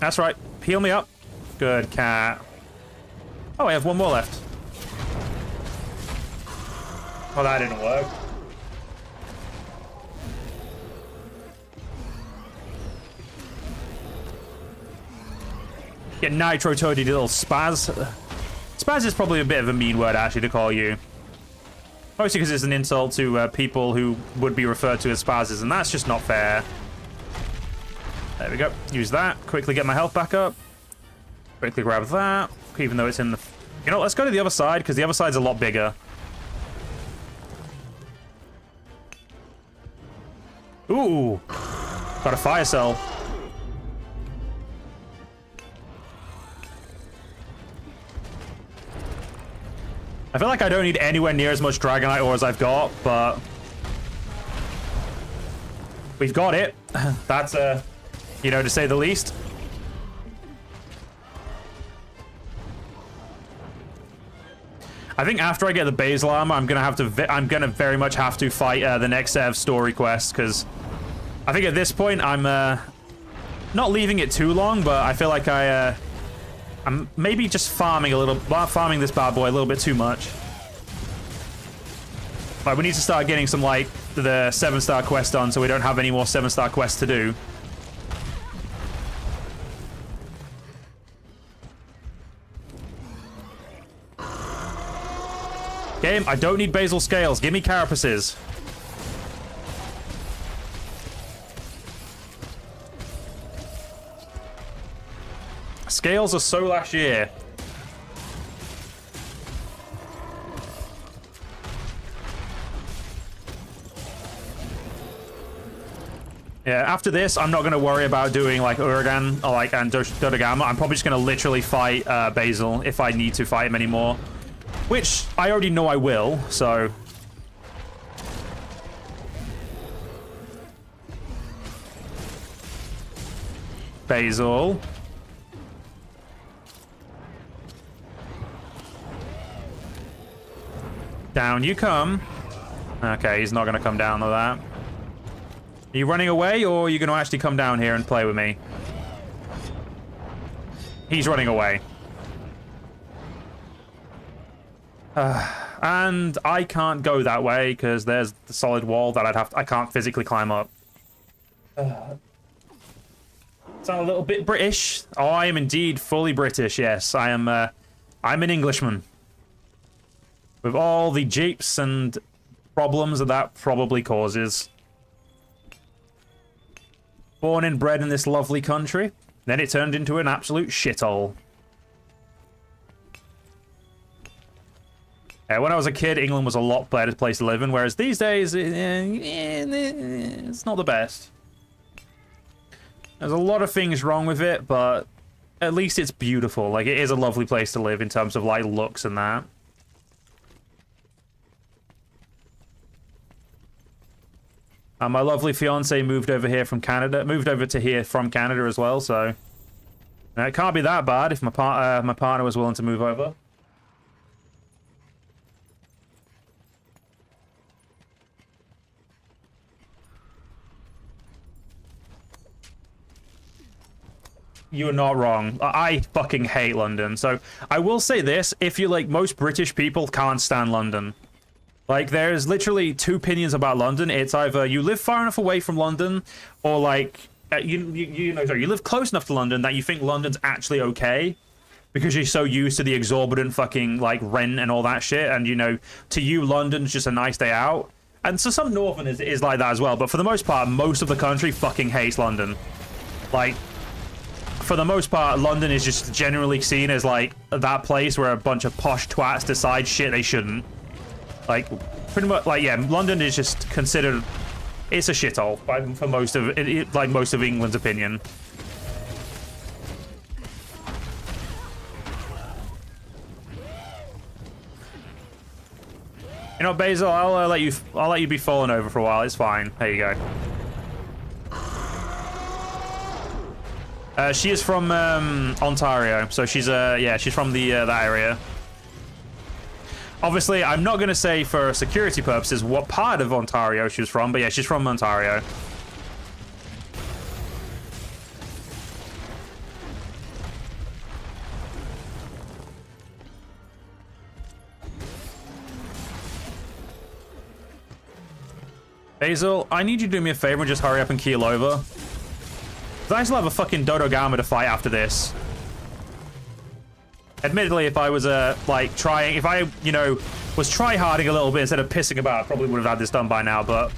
That's right. Heal me up. Good cat. Oh, I have one more left. Well, that didn't work. Yeah, Nitro Toady, little spaz. Spaz is probably a bit of a mean word, actually, to call you. Mostly because it's an insult to people who would be referred to as spazes, and that's just not fair. There we go. Use that. Quickly get my health back up. Quickly grab that. Even though it's in the... You know, let's go to the other side, because the other side's a lot bigger. Ooh. Got a fire cell. I feel like I don't need anywhere near as much Dragonite ore as I've got, but... We've got it. That's, you know, to say the least. I think after I get the Basil Armor, I'm gonna very much have to fight the next set of story quests, because I think at this point I'm not leaving it too long, but I feel like I'm maybe just farming this bad boy a little bit too much. Like, we need to start getting some, like, the 7-star quest done, so we don't have any more 7-star quests to do. Game, I don't need basal scales. Give me carapaces. Scales are so last year. Yeah, after this, I'm not going to worry about doing, like, Uragan or, like, and Dodogama. I'm probably just going to literally fight Basil if I need to fight him anymore. Which I already know I will, so... Basil. Down you come. Okay, he's not going to come down to that. Are you running away, or are you going to actually come down here and play with me? He's running away. And I can't go that way because there's the solid wall that I can't physically climb up. Sound a little bit British? Oh, I am indeed fully British. Yes, I am. I'm an Englishman with all the japes and problems that probably causes. Born and bred in this lovely country, then it turned into an absolute shithole. When I was a kid, England was a lot better place to live in, whereas these days, it's not the best. There's a lot of things wrong with it, but at least it's beautiful. Like, it is a lovely place to live in terms of, like, looks and that. My lovely fiance moved over here from Canada, moved over to here from Canada as well, so it can't be that bad if my partner was willing to move over. You're not wrong. I fucking hate London. So I will say this, if you like, most British people can't stand London. Like, there's literally two opinions about London. It's either you live far enough away from London, or like you live close enough to London that you think London's actually okay because you're so used to the exorbitant fucking like rent and all that shit, and you know, to you London's just a nice day out. And so some northerners is like that as well, but for the most part, most of the country fucking hates London. Like, for the most part, London is just generally seen as like that place where a bunch of posh twats decide shit they shouldn't. Like, pretty much, like, yeah, London is just considered, it's a shithole for most of it, like most of England's opinion. You know, Basil, I'll let you be fallen over for a while. It's fine. There you go. She is from Ontario, so she's yeah, she's from the that area. Obviously, I'm not going to say for security purposes what part of Ontario she was from, but yeah, she's from Ontario. Basil, I need you to do me a favor and just hurry up and keel over. I still have a fucking Dodo Gamma to fight after this. Admittedly, if I was, like, trying... If I, you know, was try-harding a little bit instead of pissing about, I probably would have had this done by now, but...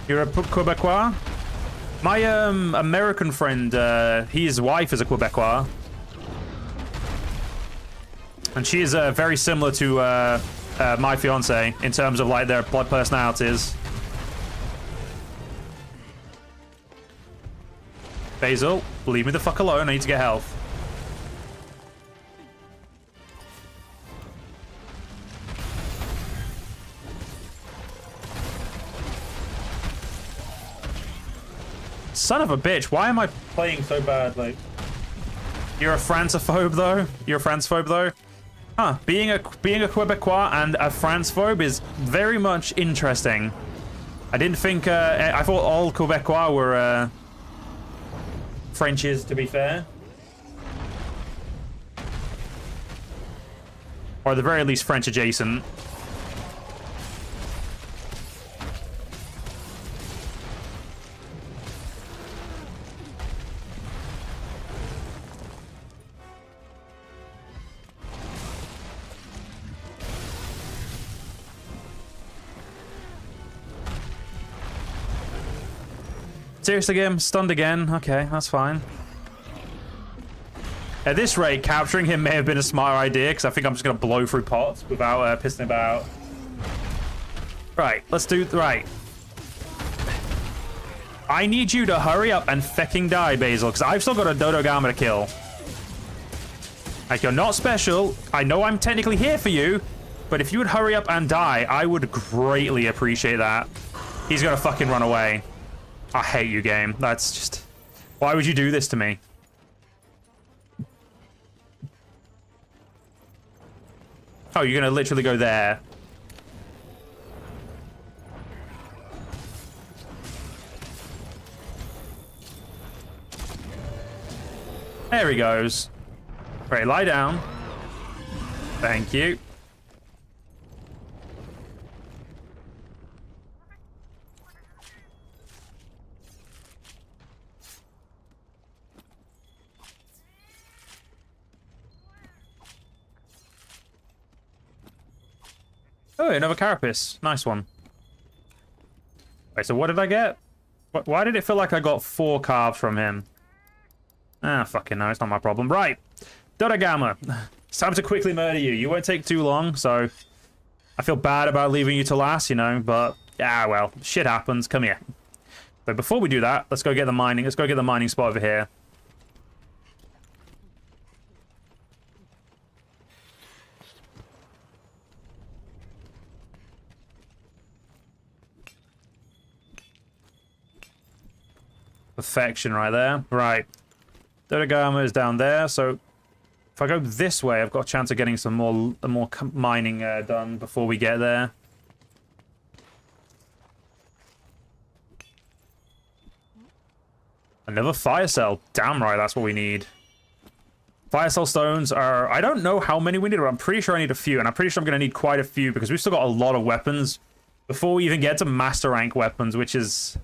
You're a Quebecois? My American friend, his wife is a Quebecois. And she is very similar to my fiance in terms of like their blood personalities. Basil, leave me the fuck alone. I need to get health. Son of a bitch, why am I playing so bad? Like, you're a Francophobe though? You're a Francophobe though? Huh, being a Quebecois and a Francophobe is very much interesting. I didn't think, I thought all Quebecois were, Frenchies, to be fair. Or at the very least French adjacent. Seriously, game? Stunned again? Okay, that's fine. At this rate, capturing him may have been a smart idea, because I think I'm just going to blow through pots without pissing about. Right, let's do... Right. I need you to hurry up and fecking die, Basil, because I've still got a Dodo Gamma to kill. Like, you're not special. I know I'm technically here for you, but if you would hurry up and die, I would greatly appreciate that. He's going to fucking run away. I hate you, game. That's just... Why would you do this to me? Oh, you're gonna literally go there. There he goes. Right, lie down. Thank you. Oh, another carapace. Nice one. Wait, so what did I get? Why did it feel like I got 4 carbs from him? Ah, fucking no, it's not my problem. Right. Dodo Gamma. It's time to quickly murder you. You won't take too long, so... I feel bad about leaving you to last, you know, but... Yeah, well, shit happens. Come here. But before we do that, let's go get the mining. Let's go get the mining spot over here. Perfection right there. Right. Dodo Gamma is down there, so if I go this way, I've got a chance of getting some more mining done before we get there. Another fire cell. Damn right, that's what we need. Fire cell stones are... I don't know how many we need, but I'm pretty sure I need a few, and I'm pretty sure I'm going to need quite a few because we've still got a lot of weapons before we even get to master rank weapons, which is...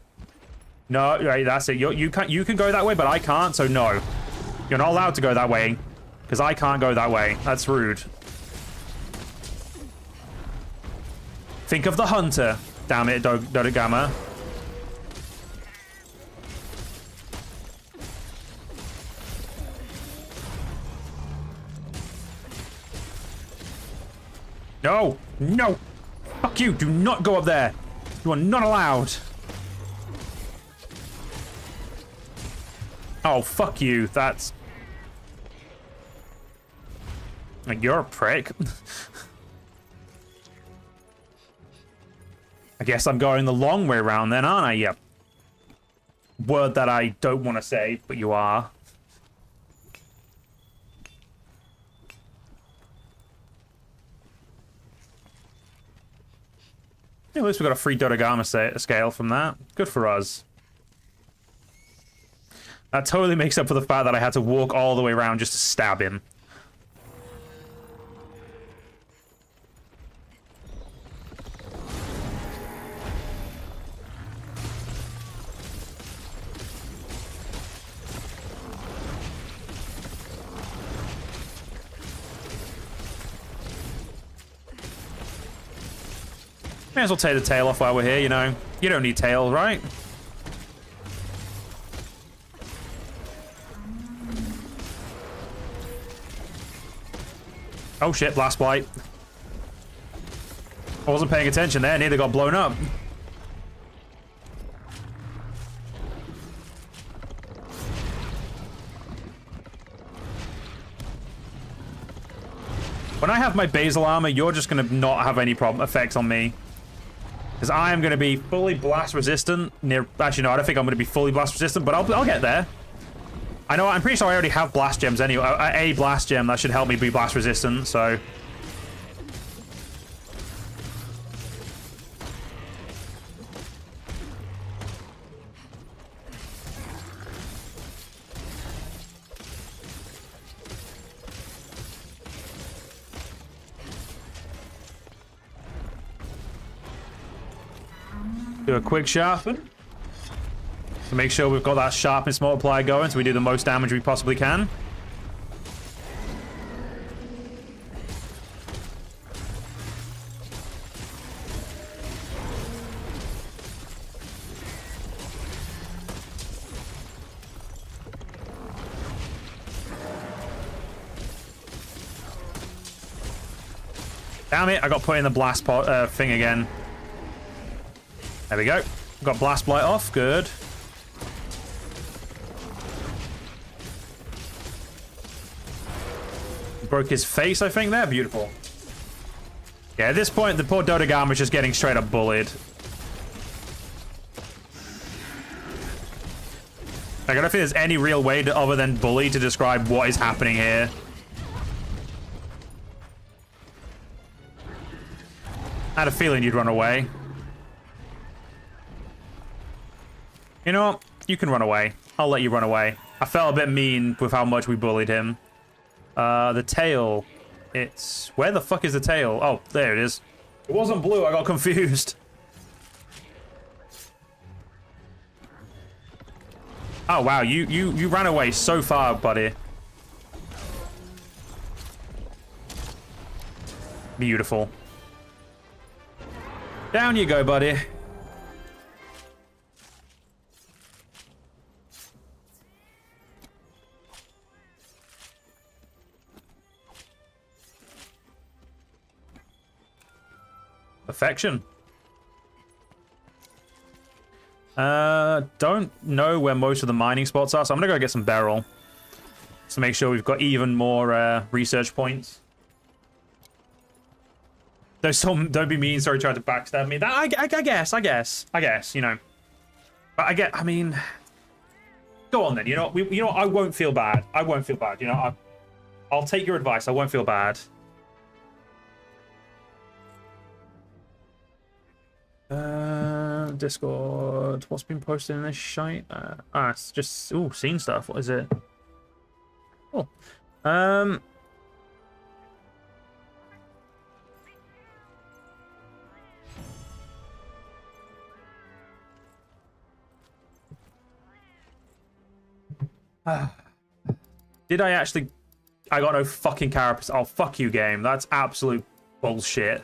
No, right, that's it. You can go that way, but I can't, so no. You're not allowed to go that way, because I can't go that way. That's rude. Think of the hunter. Damn it, Dodo Gamma. No! No! Fuck you! Do not go up there! You are not allowed! Oh, fuck you. That's... Like, you're a prick. I guess I'm going the long way around then, aren't I? Yep. Word that I don't want to say, but you are. Yeah, at least we got a free Dodogama scale from that. Good for us. That totally makes up for the fact that I had to walk all the way around just to stab him. May as well take the tail off while we're here, you know. You don't need tail, right? Oh shit, blast blight. I wasn't paying attention there, nearly got blown up. When I have my basal armor, you're just gonna not have any problem effects on me. Because I am going to be fully blast resistant. Actually, no, I don't think I'm going to be fully blast resistant, but I'll get there. I know, I'm pretty sure I already have blast gems anyway. A blast gem that should help me be blast resistant, so... Do a quick sharpen to make sure we've got that sharpness multiplier going so we do the most damage we possibly can. Damn it, I got put in the blast pot thing again. There we go. Got blast blight off. Good. Broke his face, I think, there. Beautiful. Yeah, at this point, the poor Dodogama is just getting straight up bullied. Like, I don't think there's any real way other than bully to describe what is happening here. I had a feeling you'd run away. You know what? You can run away. I'll let you run away. I felt a bit mean with how much we bullied him. The tail. It's... Where the fuck is the tail? Oh, there it is. It wasn't blue. I got confused. Oh, wow. You ran away so far, buddy. Beautiful. Down you go, buddy. Perfection. Don't know where most of the mining spots are, so I'm gonna go get some beryl. To make sure we've got even more research points. There's some, don't be mean, sorry, tried to backstab me. That I guess, you know. But I mean, go on then, you know, I won't feel bad. I won't feel bad, you know, I'll take your advice, I won't feel bad. Discord. What's been posted in this shite? It's just scene stuff. What is it? Oh, did I actually? I got no fucking carapace. Oh, fuck you, game. That's absolute bullshit.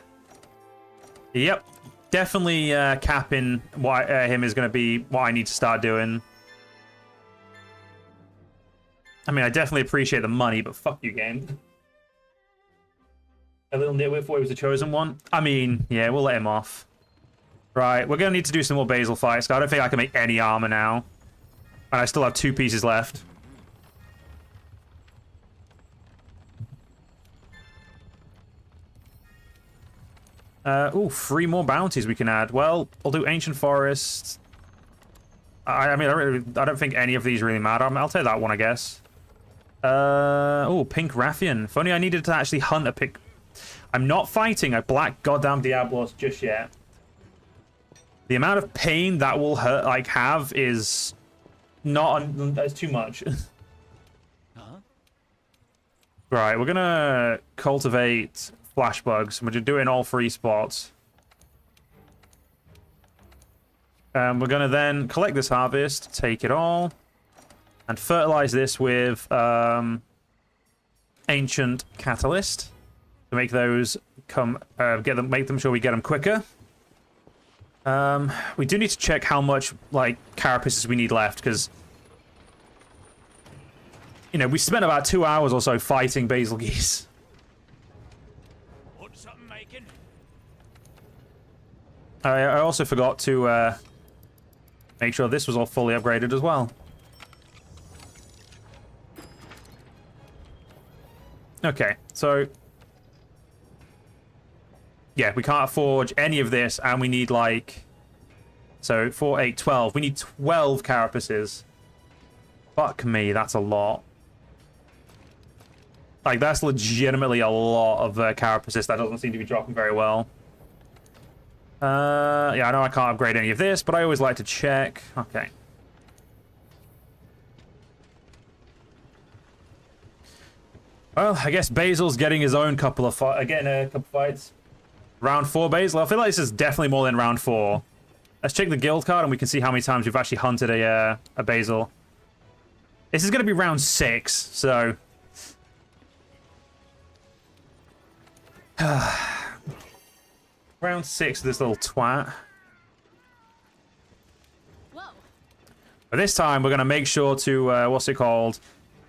Yep. Definitely capping what him is going to be what I need to start doing. I mean, I definitely appreciate the money, but fuck you, game. A little nitwit for he was the chosen one. I mean, yeah, we'll let him off. Right, we're going to need to do some more Basil fights. I don't think I can make any armor now. And I still have 2 pieces left. Ooh, 3 more bounties we can add. Well, I'll do Ancient Forest. I mean, I don't think any of these really matter. I'll take that one, I guess. Oh, Pink Rathian. If only I needed to actually hunt a pink... I'm not fighting a black goddamn Diablos just yet. The amount of pain that will hurt, like, have is not... That's too much. Right, we're gonna cultivate flash bugs. We're gonna do it in all 3 spots. We're gonna then collect this harvest, take it all, and fertilize this with ancient catalyst to make those come make them sure we get them quicker. We do need to check how much like carapaces we need left, because you know we spent about 2 hours or so fighting basil geese. I also forgot to make sure this was all fully upgraded as well. Okay, so yeah, we can't forge any of this, and we need like, so 4, 8, 12. We need 12 carapaces. Fuck me, that's a lot. Like, that's legitimately a lot of carapaces that doesn't seem to be dropping very well. Yeah, I know I can't upgrade any of this, but I always like to check. Okay. Well, I guess Basil's getting his own couple of fights. Round 4 Basil. I feel like this is definitely more than round 4. Let's check the guild card and we can see how many times we've actually hunted a Basil. This is going to be round 6, so... round 6 of this little twat. Whoa. But this time we're going to make sure to, what's it called?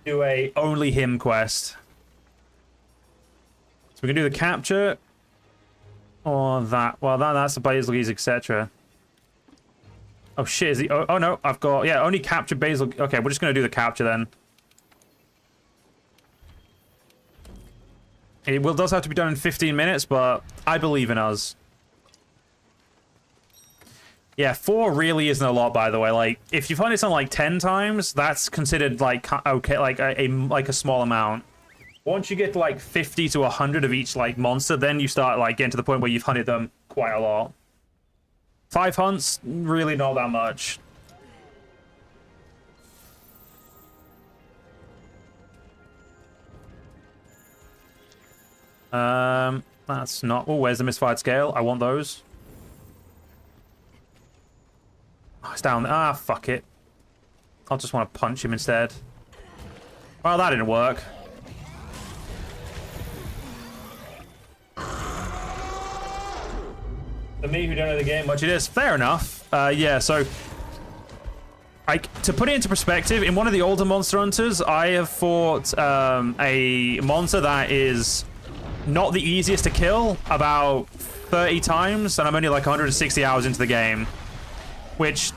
Do a only him quest. So we can do the capture. Or that. Well, that's the Basil Geese, etc. Oh shit, is he... Oh no, I've got... Yeah, only capture Basil... Okay, we're just going to do the capture then. It does have to be done in 15 minutes, but I believe in us. Yeah, 4 really isn't a lot, by the way. Like, if you find it on like 10 times, that's considered like okay, like a small amount. Once you get to like 50 to 100 of each like monster, then you start like getting to the point where you've hunted them quite a lot. 5 hunts, really not that much. That's not... Oh, where's the misfired scale? I want those. Oh, it's down there. Ah, fuck it. I'll just want to punch him instead. Well, that didn't work. For me, who don't know the game much, it is. Fair enough. Yeah, so... to put it into perspective, in one of the older Monster Hunters, I have fought a monster that is not the easiest to kill about 30 times, and I'm only like 160 hours into the game. Which,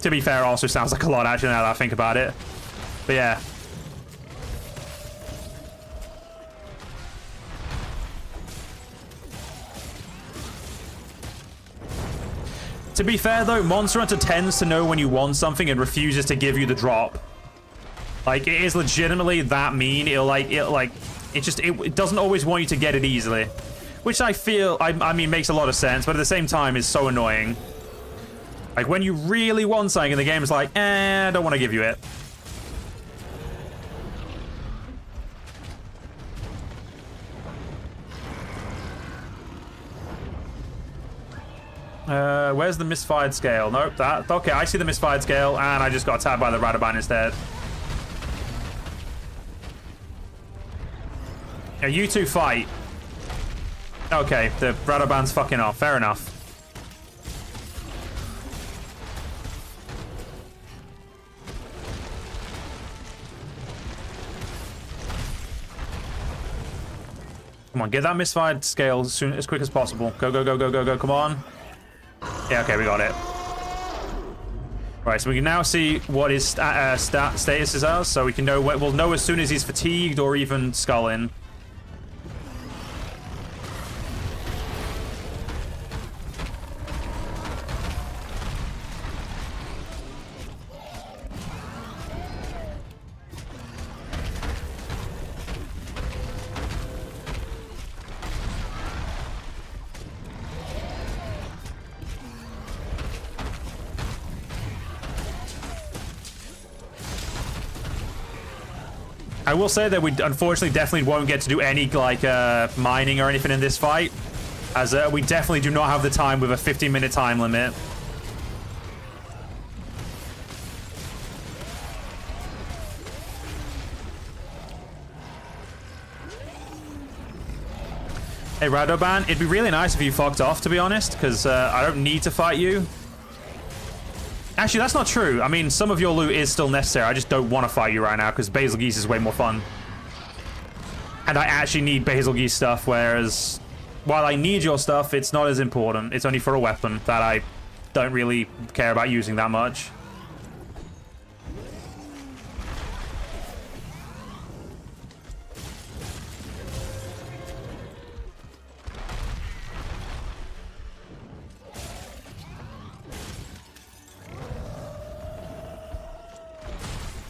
to be fair, also sounds like a lot, actually, now that I think about it. But yeah. To be fair, though, Monster Hunter tends to know when you want something and refuses to give you the drop. Like, it is legitimately that mean. It doesn't always want you to get it easily. Which I feel, I mean, makes a lot of sense, but at the same time is so annoying. Like, when you really want something and the game is like, I don't want to give you it. Where's the misfired scale? Nope, that... Okay, I see the misfired scale, and I just got tapped by the Radaban instead. Yeah, you two fight. Okay, the Radaban's fucking off. Fair enough. Come on, get that misfired scale as quick as possible. Go, go, go, go, go, go. Come on. Yeah, okay, we got it. Right, so we can now see what his statuses are, so we can know. We'll know as soon as he's fatigued or even sculling. I will say that we unfortunately definitely won't get to do any like mining or anything in this fight, as we definitely do not have the time with a 15-minute time limit. Hey Radoban, it'd be really nice if you fucked off, to be honest, because I don't need to fight you. Actually, that's not true. I mean, some of your loot is still necessary. I just don't want to fight you right now because Basil Geese is way more fun. And I actually need Basil Geese stuff, whereas while I need your stuff, it's not as important. It's only for a weapon that I don't really care about using that much.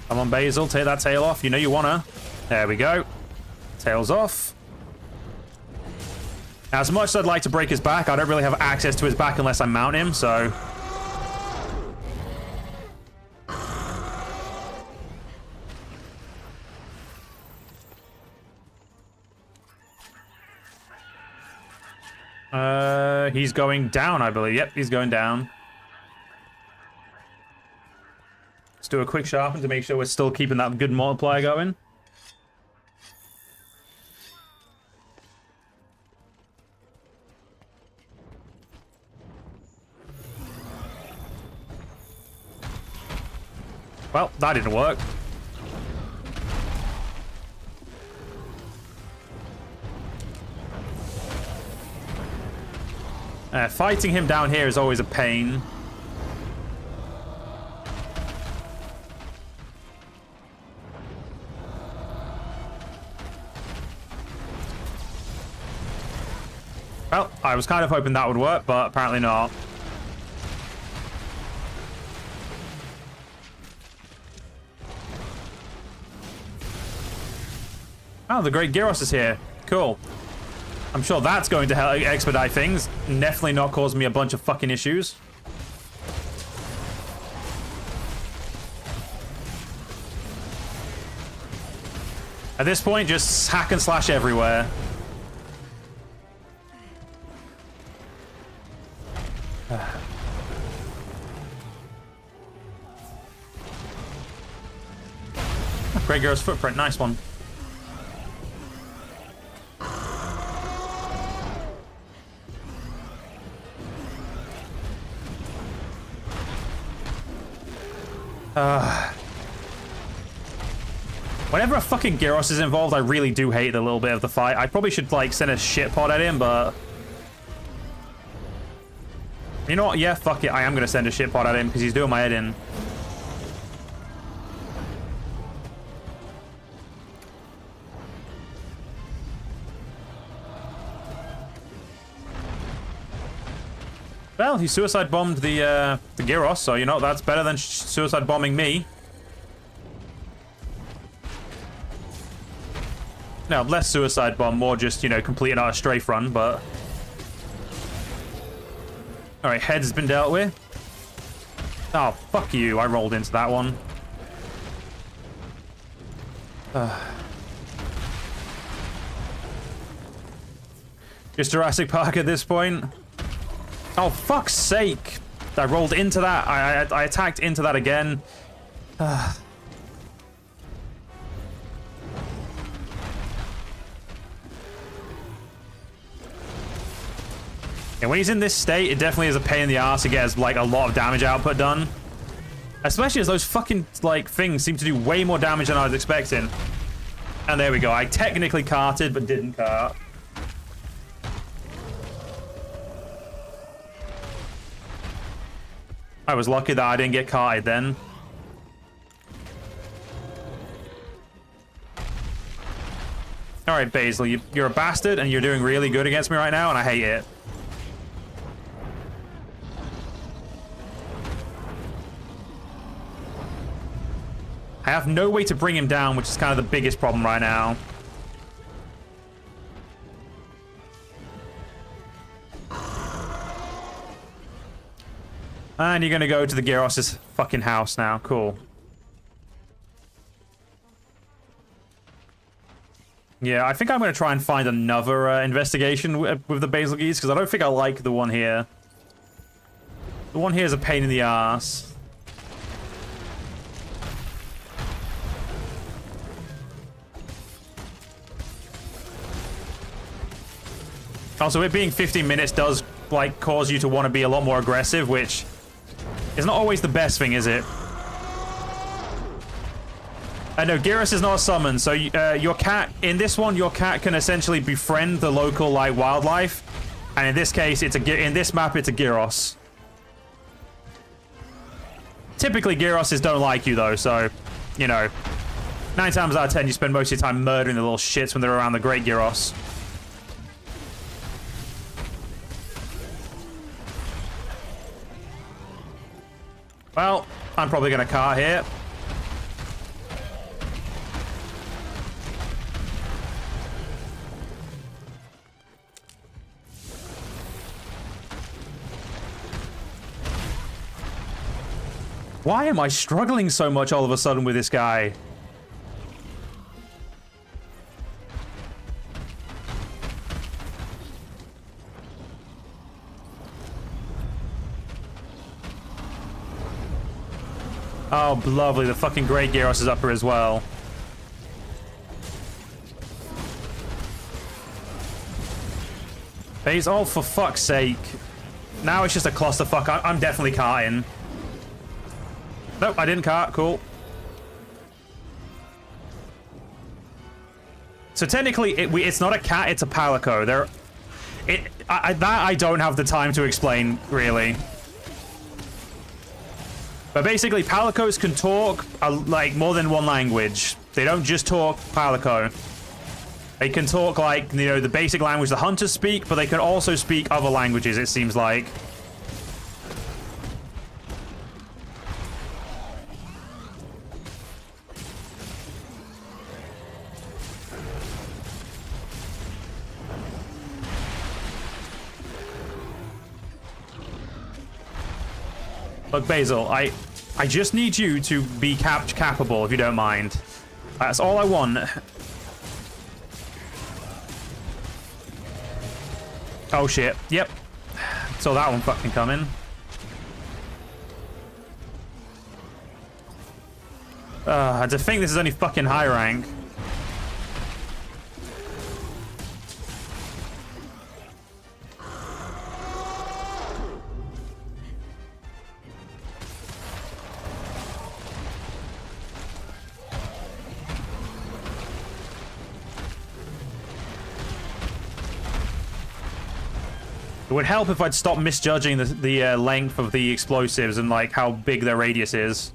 Come on, Basil, take that tail off. You know you wanna. There we go. Tail's off. Now, as much as I'd like to break his back, I don't really have access to his back unless I mount him, so... He's going down, I believe. Yep, he's going down. Let's do a quick sharpen to make sure we're still keeping that good multiplier going. Well, that didn't work. Fighting him down here is always a pain. Well, I was kind of hoping that would work, but apparently not. Oh, the Great Gyros is here. Cool. I'm sure that's going to help expedite things. Definitely not cause me a bunch of fucking issues. At this point, just hack and slash everywhere. Great Gyros footprint, nice one. Whenever a fucking Gyros is involved, I really do hate a little bit of the fight. I probably should, like, send a shit pod at him, but... You know what? Yeah, fuck it. I am going to send a shit pod at him because he's doing my head in. Well, he suicide bombed the Gyros, so, you know, that's better than suicide bombing me. No, less suicide bomb, more just, you know, completing our strafe run, but... Alright, head's been dealt with. Oh, fuck you. I rolled into that one. Just Jurassic Park at this point. Oh, fuck's sake. I rolled into that. I attacked into that again. And when he's in this state, it definitely is a pain in the ass to get like a lot of damage output done. Especially as those fucking like things seem to do way more damage than I was expecting. And there we go. I technically carted, but didn't cart. I was lucky that I didn't get carted then. Alright, Basil, you're a bastard, and you're doing really good against me right now, and I hate it. I have no way to bring him down, which is kind of the biggest problem right now. And you're gonna go to the Gyros' fucking house now. Cool. Yeah, I think I'm gonna try and find another investigation with the Basil Geese, because I don't think I like the one here. The one here is a pain in the ass. Also, it being 15 minutes does, like, cause you to want to be a lot more aggressive, which is not always the best thing, is it? No, Gyros is not a summon, so your cat, in this one, your cat can essentially befriend the local, like, wildlife. And in this case, in this map, it's a Gyros. Typically, Gyroses don't like you, though, so, you know, 9 times out of 10, you spend most of your time murdering the little shits when they're around the Great Gyros. Well, I'm probably going to car here. Why am I struggling so much all of a sudden with this guy? Oh, lovely. The fucking Great Gyros is up here as well. Phase, oh, for fuck's sake. Now it's just a clusterfuck. I'm definitely carting. Nope, I didn't cart. Cool. So technically, it's not a cat, it's a palico. I don't have the time to explain, really. But basically, palicos can talk, like, more than one language. They don't just talk palico. They can talk, like, you know, the basic language the hunters speak, but they can also speak other languages, it seems like. Look, Basil, I just need you to be capable, if you don't mind. That's all I want. Oh, shit. Yep. Saw that one fucking coming. To think this is only fucking high rank. It would help if I'd stop misjudging the length of the explosives and, like, how big their radius is.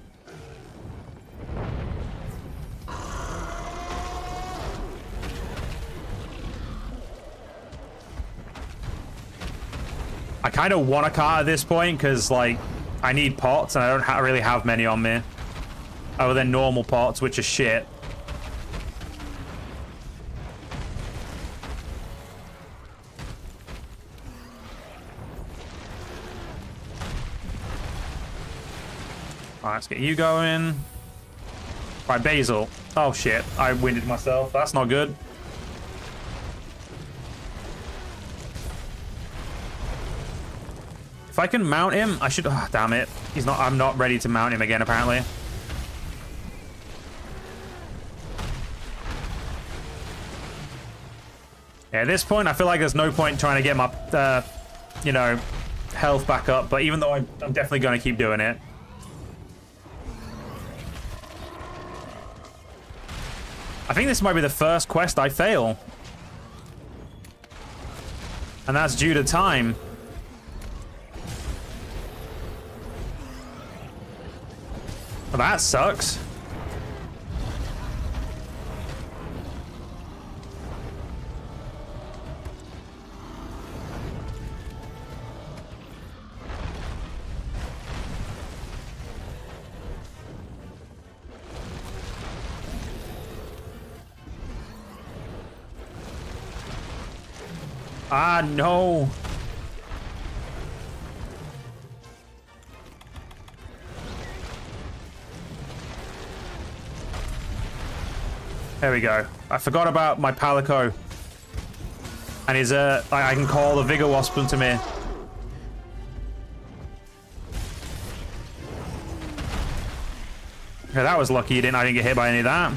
I kind of want a cart at this point because, like, I need pots and I don't really have many on me. Other than normal pots, which are shit. Alright, let's get you going. Right, Basil. Oh shit, I winded myself. That's not good. If I can mount him, I should... Oh, damn it. He's not... I'm not ready to mount him again, apparently. Yeah, at this point, I feel like there's no point trying to get my, you know, health back up. But even though I'm definitely going to keep doing it. I think this might be the first quest I fail. And that's due to time. Well, that sucks. Ah, no. There we go. I forgot about my Palico. And his, I can call the Vigor Wasp to me. Okay, that was lucky I didn't get hit by any of that.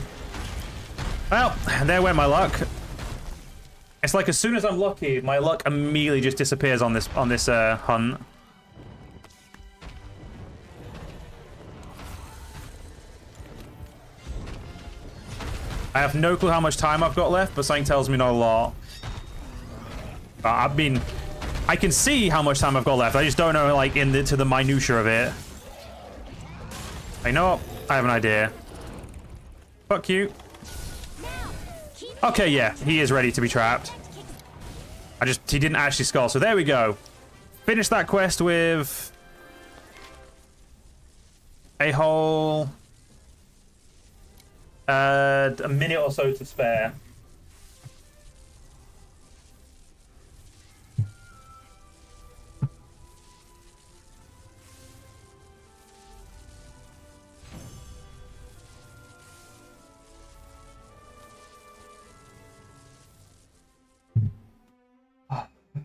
Well, there went my luck. It's like as soon as I'm lucky, my luck immediately just disappears on this hunt. I have no clue how much time I've got left, but something tells me not a lot. I mean, I can see how much time I've got left. I just don't know, like, to the minutia of it. I know. I have an idea. Fuck you. Okay, yeah, he is ready to be trapped. He didn't actually skull, so there we go. Finish that quest with a whole a minute or so to spare.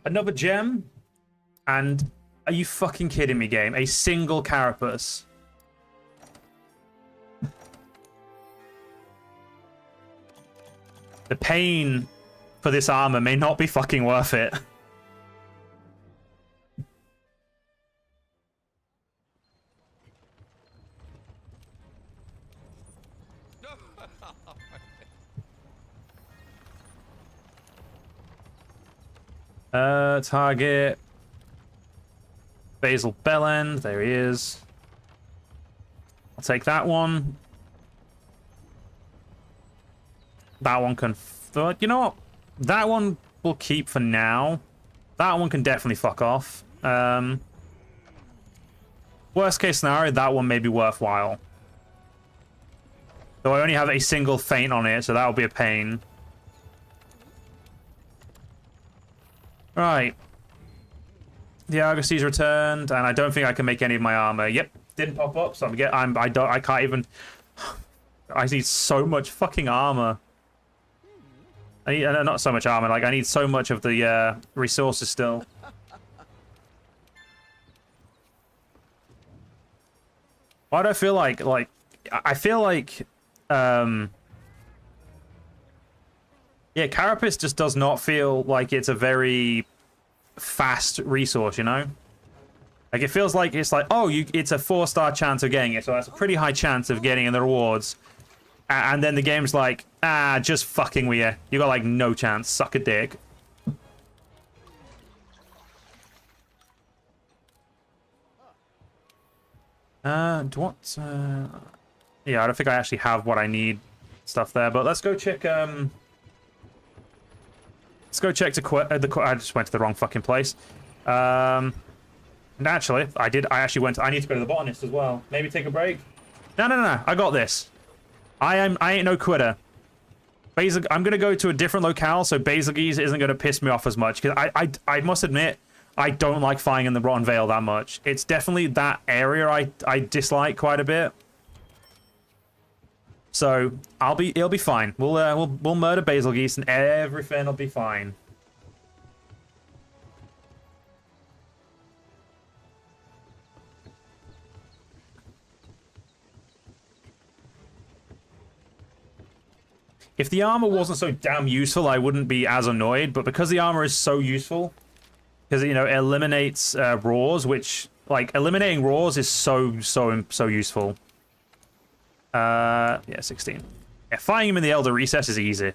Another gem? And are you fucking kidding me, game? A single carapace. The pain for this armor may not be fucking worth it. Target. Basil Bellend. There he is. I'll take that one. That one can... You know what? That one will keep for now. That one can definitely fuck off. Worst case scenario, that one may be worthwhile. Though I only have a single feint on it, so that'll be a pain. Right. The Argosy's returned, and I don't think I can make any of my armor. Yep, didn't pop up, so I can't even... I need so much fucking armor. I need, not so much armor, like I need so much of the resources still. Why do I feel like I feel like yeah, Carapace just does not feel like it's a very fast resource, you know? Like, it feels like it's like, oh, it's a 4-star chance of getting it, so that's a pretty high chance of getting in the rewards. And then the game's like, just fucking with you. You got, like, no chance. Suck a dick. Yeah, I don't think I actually have what I need stuff there, but let's go check, let's go check I just went to the wrong fucking place. And actually, I need to go to the botanist as well. Maybe take a break? No, I got this. I ain't no quitter. I'm gonna go to a different locale, so Basilgeuse isn't gonna piss me off as much, because I must admit, I don't like fighting in the Rotten Vale that much. It's definitely that area I dislike quite a bit. So it'll be fine. We'll murder Basilgeuse and everything will be fine. If the armor wasn't so damn useful, I wouldn't be as annoyed. But because the armor is so useful, because it eliminates roars, which eliminating roars is so useful. Yeah, 16. Yeah, fighting him in the Elder Recess is easy.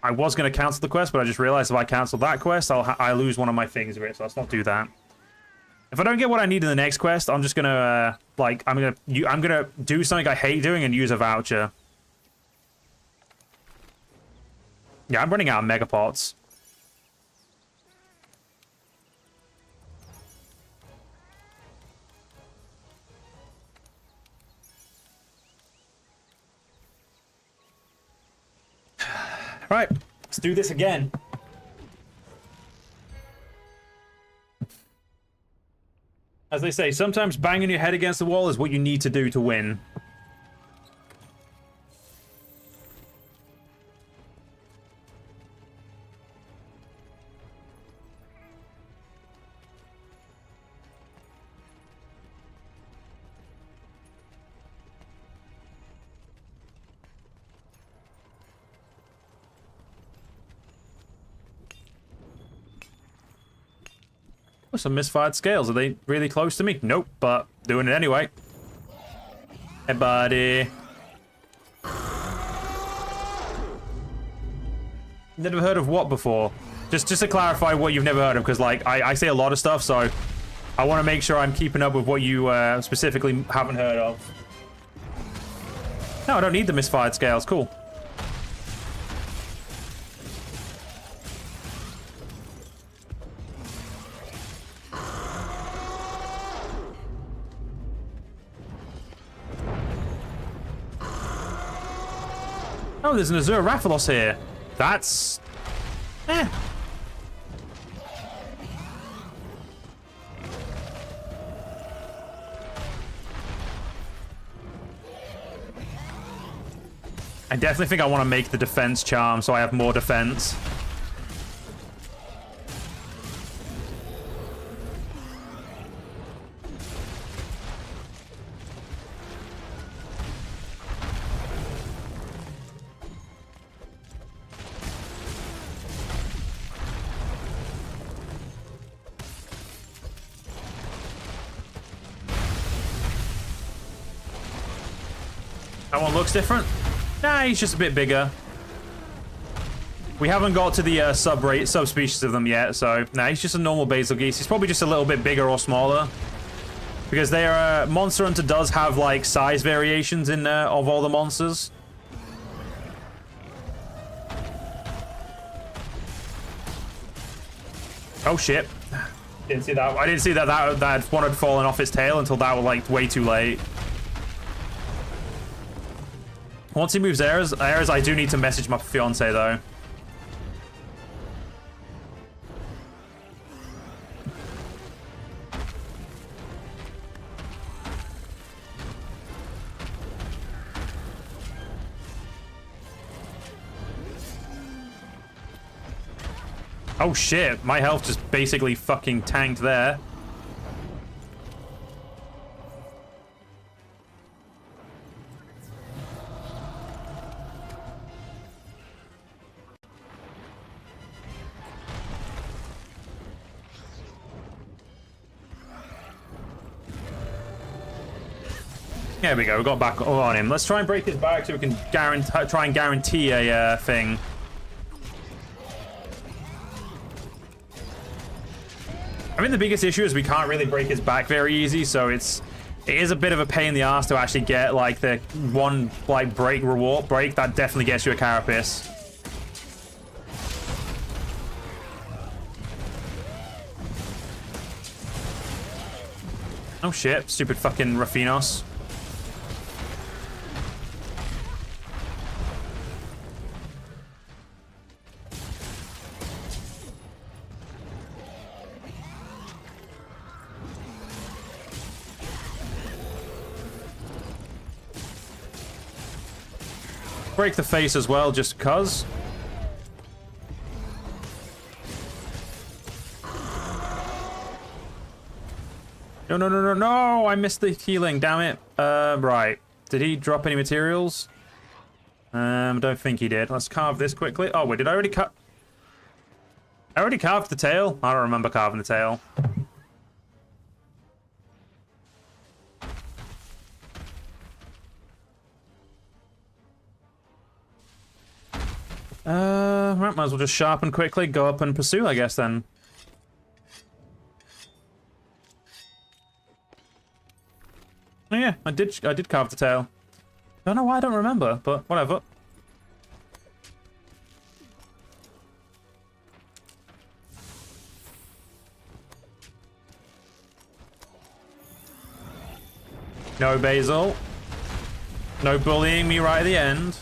I was going to cancel the quest, but I just realized if I cancel that quest, I lose one of my things of it, so let's not do that. If I don't get what I need in the next quest, I'm just gonna I'm gonna do something I hate doing and use a voucher. Yeah, I'm running out of megapots. Right, let's do this again. As they say, sometimes banging your head against the wall is what you need to do to win. Some misfired scales. Are they really close to me? Nope, but doing it anyway. Hey, buddy. Never heard of what before? Just to clarify what you've never heard of, because like I say a lot of stuff, so I want to make sure I'm keeping up with what you specifically haven't heard of. No, I don't need the misfired scales. Cool. Oh, there's an Azure Rathalos here. That's... eh. I definitely think I want to make the defense charm so I have more defense. That one looks different. Nah, he's just a bit bigger. We haven't got to the subspecies of them yet, so nah, he's just a normal basal geese. He's probably just a little bit bigger or smaller, because they are Monster Hunter does have like size variations in of all the monsters. Oh shit! Didn't see that. I didn't see that one had fallen off its tail until that was like way too late. Once he moves airs, I do need to message my fiance though. Oh shit, my health just basically fucking tanked there. There we go, we got back on him. Let's try and break his back so we can try and guarantee a thing. I mean, the biggest issue is we can't really break his back very easy, so it is a bit of a pain in the ass to actually get like the one like reward break that definitely gets you a carapace. Oh shit, stupid fucking Raffinos. Break the face as well, just cuz. No, no, no, no, no! I missed the healing, damn it. Right. Did he drop any materials? Don't think he did. Let's carve this quickly. Oh, wait, did I already cut? I already carved the tail? I don't remember carving the tail. Right, might as well just sharpen quickly, go up and pursue, I guess, then. Oh yeah, I did carve the tail. Don't know why I don't remember, but whatever. No Basil. No bullying me right at the end.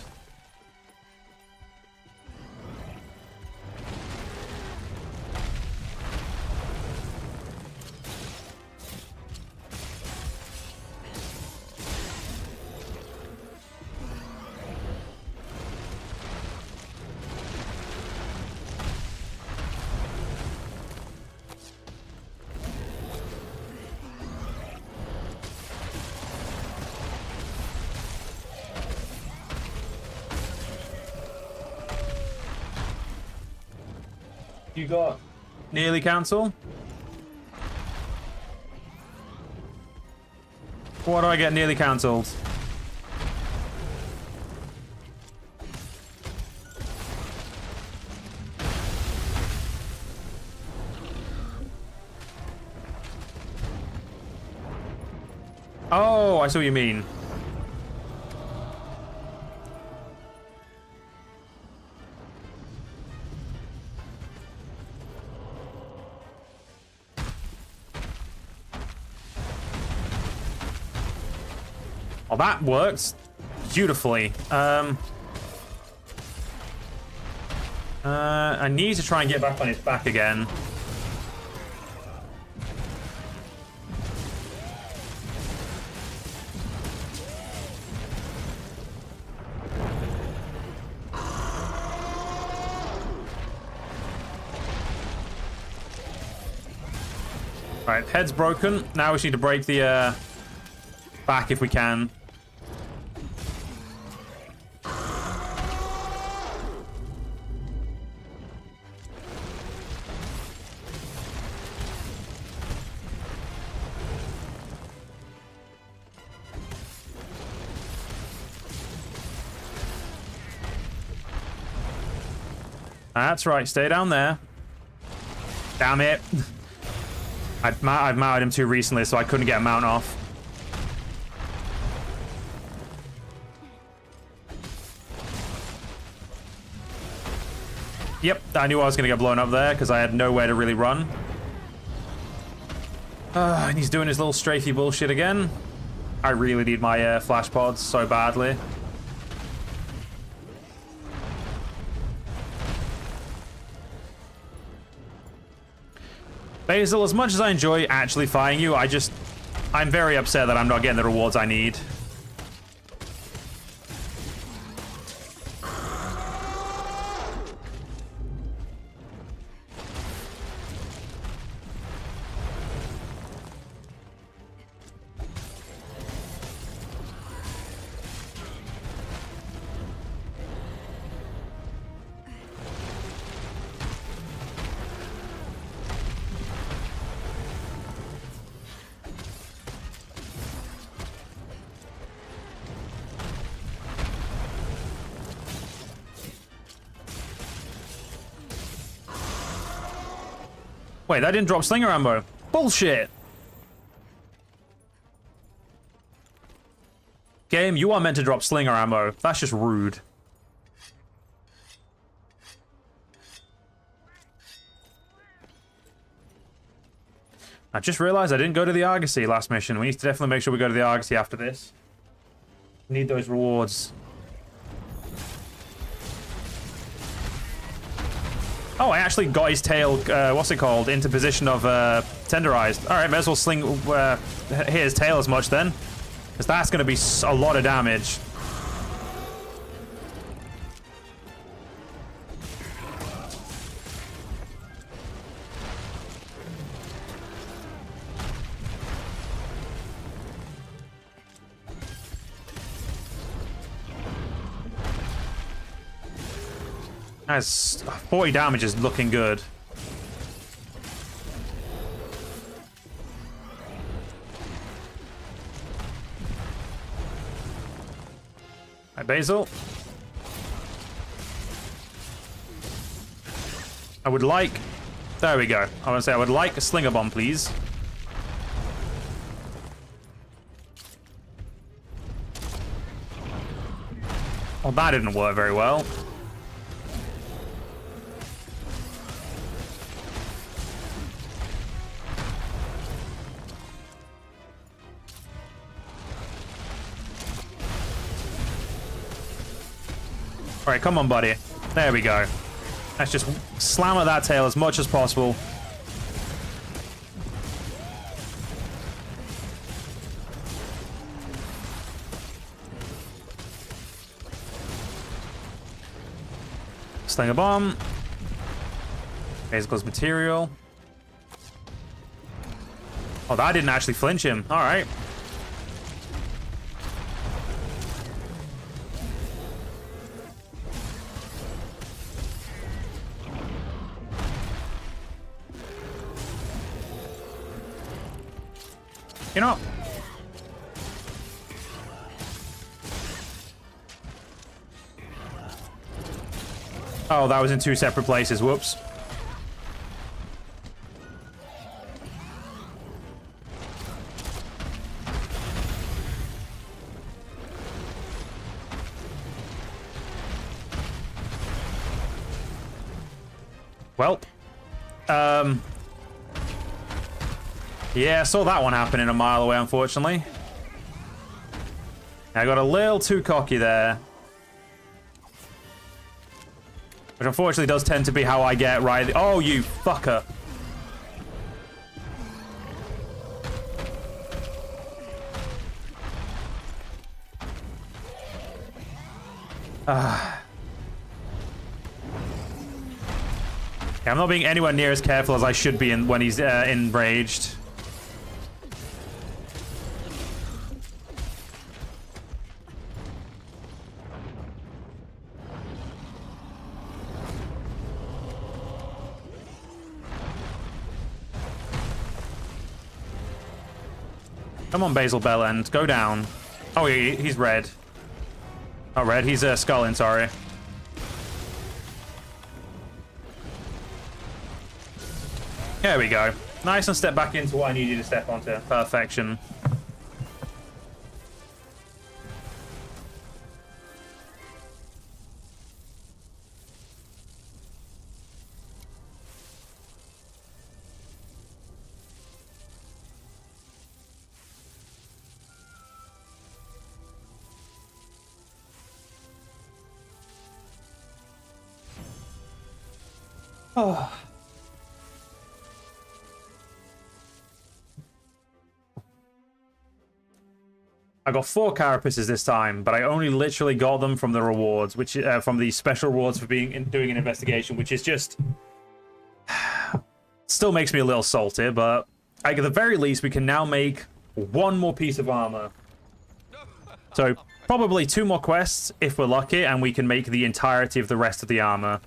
You got nearly cancel? Why do I get nearly cancelled? Oh, I see what you mean. Oh, that works beautifully. I need to try and get back on his back again. Right, head's broken. Now we just need to break the back if we can. That's right, stay down there. Damn it. I've mounted him too recently, so I couldn't get a mount off. Yep, I knew I was going to get blown up there because I had nowhere to really run. And he's doing his little strafey bullshit again. I really need my flash pods so badly. Basil, as much as I enjoy actually fighting you, I'm very upset that I'm not getting the rewards I need. Wait, that didn't drop slinger ammo. Bullshit. Game, you are meant to drop slinger ammo. That's just rude. I just realized I didn't go to the Argosy last mission. We need to definitely make sure we go to the Argosy after this. Need those rewards. Oh, I actually got his tail, what's it called, into position of tenderized. All right, may as well hit his tail as much then, because that's going to be a lot of damage. That's 40 damage is looking good. Hi, Basil. I would like... There we go. I want to say I would like a slinger bomb, please. Well, that didn't work very well. All right, come on, buddy. There we go. Let's just slam at that tail as much as possible. Sling a bomb. Basical's material. Oh, that didn't actually flinch him. All right. You know. Oh, that was in two separate places. Whoops. Well, yeah, I saw that one happening a mile away, unfortunately. I got a little too cocky there. Which unfortunately does tend to be how I get right. Oh, you fucker. Yeah, I'm not being anywhere near as careful as I should be when he's enraged. Come on, Basil Bellend, go down. Oh, he's red. Not red, he's sculling, sorry. There we go. Nice and step back into what I need you to step onto. Perfection. Oh. I got 4 carapaces this time, but I only literally got them from the rewards, which from the special rewards for doing an investigation, which is just still makes me a little salty. But at the very least, we can now make 1 more piece of armor. So probably 2 more quests if we're lucky, and we can make the entirety of the rest of the armor.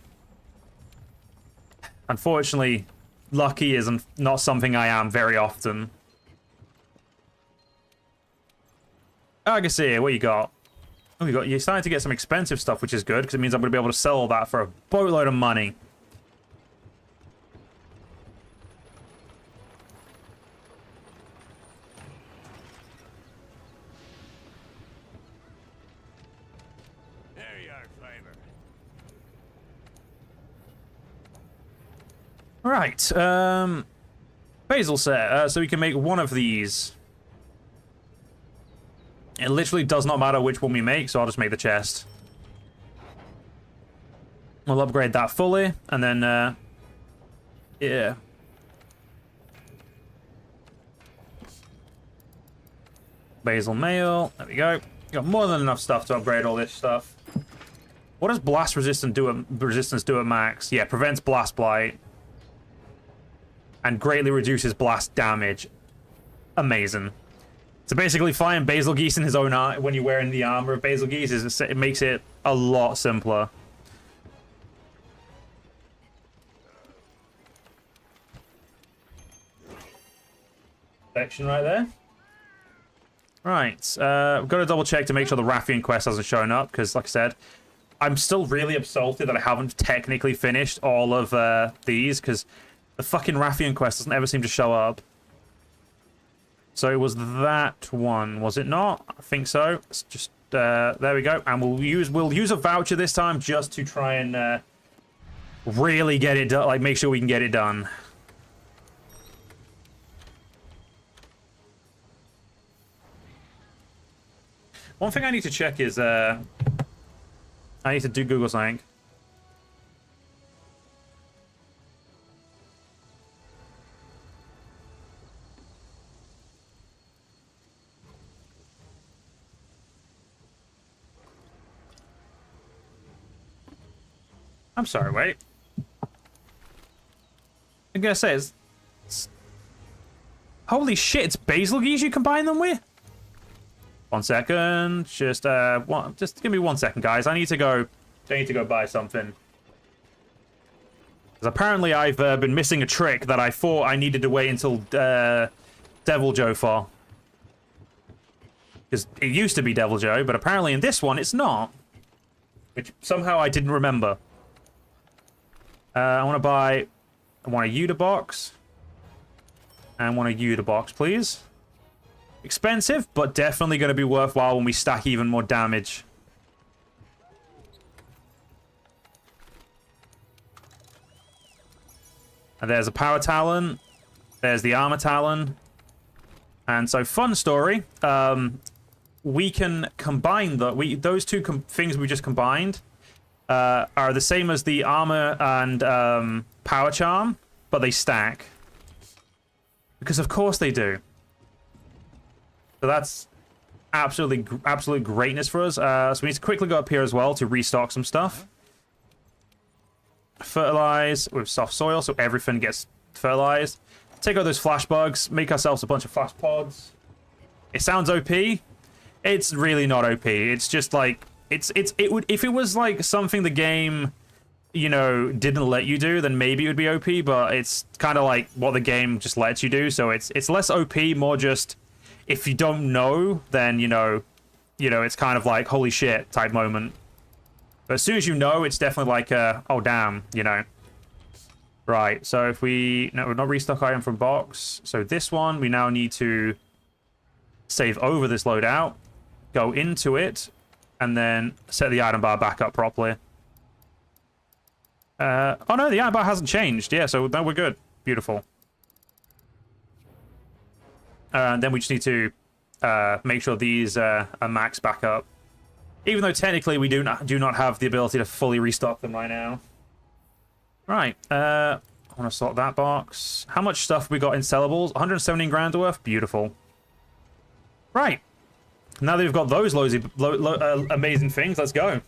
Unfortunately, lucky is not something I am very often. I can see what you got. Oh, you're starting to get some expensive stuff, which is good, because it means I'm going to be able to sell all that for a boatload of money. There you are, Flavor. Right, Basil set, so we can make 1 of these. It literally does not matter which one we make, so I'll just make the chest. We'll upgrade that fully, and then, yeah. Basil mail, there we go. Got more than enough stuff to upgrade all this stuff. What does blast resistance do at max? Yeah, prevents blast blight. And greatly reduces blast damage. Amazing. So basically, flying Basil Geese in his own art when you're wearing the armor of Basil Geese, it makes it a lot simpler. Section right there. Right, we've got to double check to make sure the Raffian quest hasn't shown up, because like I said, I'm still really upset that I haven't technically finished all of these, because the fucking Raffian quest doesn't ever seem to show up. So it was that one, was it not? I think so. Let's just there we go. And we'll use a voucher this time just to try and really get it done. Like, make sure we can get it done. One thing I need to check is I need to do Google something. I'm sorry, wait. I'm gonna say it's... Holy shit, it's basil geese you combine them with? 1 second. Just give me 1 second, guys. I need to go buy something. Because apparently I've been missing a trick that I thought I needed to wait until Devil Joe for. Because it used to be Devil Joe, but apparently in this one it's not. Which somehow I didn't remember. I want a Uda box. And want a Uda box, please. Expensive, but definitely going to be worthwhile when we stack even more damage. And there's a power talent. There's the armor talent. And so, fun story. We can combine those two things we just combined. Are the same as the armor and power charm, but they stack. Because of course they do. So that's absolute greatness for us. So we need to quickly go up here as well to restock some stuff. Fertilize with soft soil so everything gets fertilized. Take out those flash bugs, make ourselves a bunch of flash pods. It sounds OP. It's really not OP. It's just like it would, if it was like something the game, you know, didn't let you do, then maybe it would be OP, but it's kind of like what the game just lets you do, so it's less OP, more just if you don't know, then you know it's kind of like holy shit type moment. But as soon as you know, it's definitely like oh damn, you know. Right, so if we're not restock item from box, so this one we now need to save over this loadout, go into it, and then set the item bar back up properly. Oh no, the item bar hasn't changed. Yeah, so now we're good. Beautiful. And then we just need to make sure these are maxed back up. Even though technically we do not have the ability to fully restock them right now. Right, I want to sort that box. How much stuff we got in sellables? 117 grand worth? Beautiful. Right. Now that we've got those amazing things, let's go.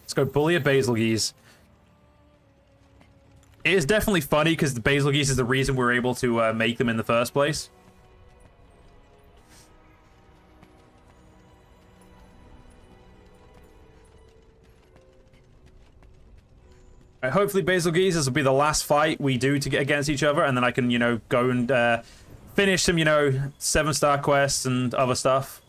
Let's go bully a basil geese. It is definitely funny because the basil geese is the reason we're able to make them in the first place. Right, hopefully basil geese, this will be the last fight we do to get against each other, and then I can, you know, go and finish some, you know, 7-star quests and other stuff.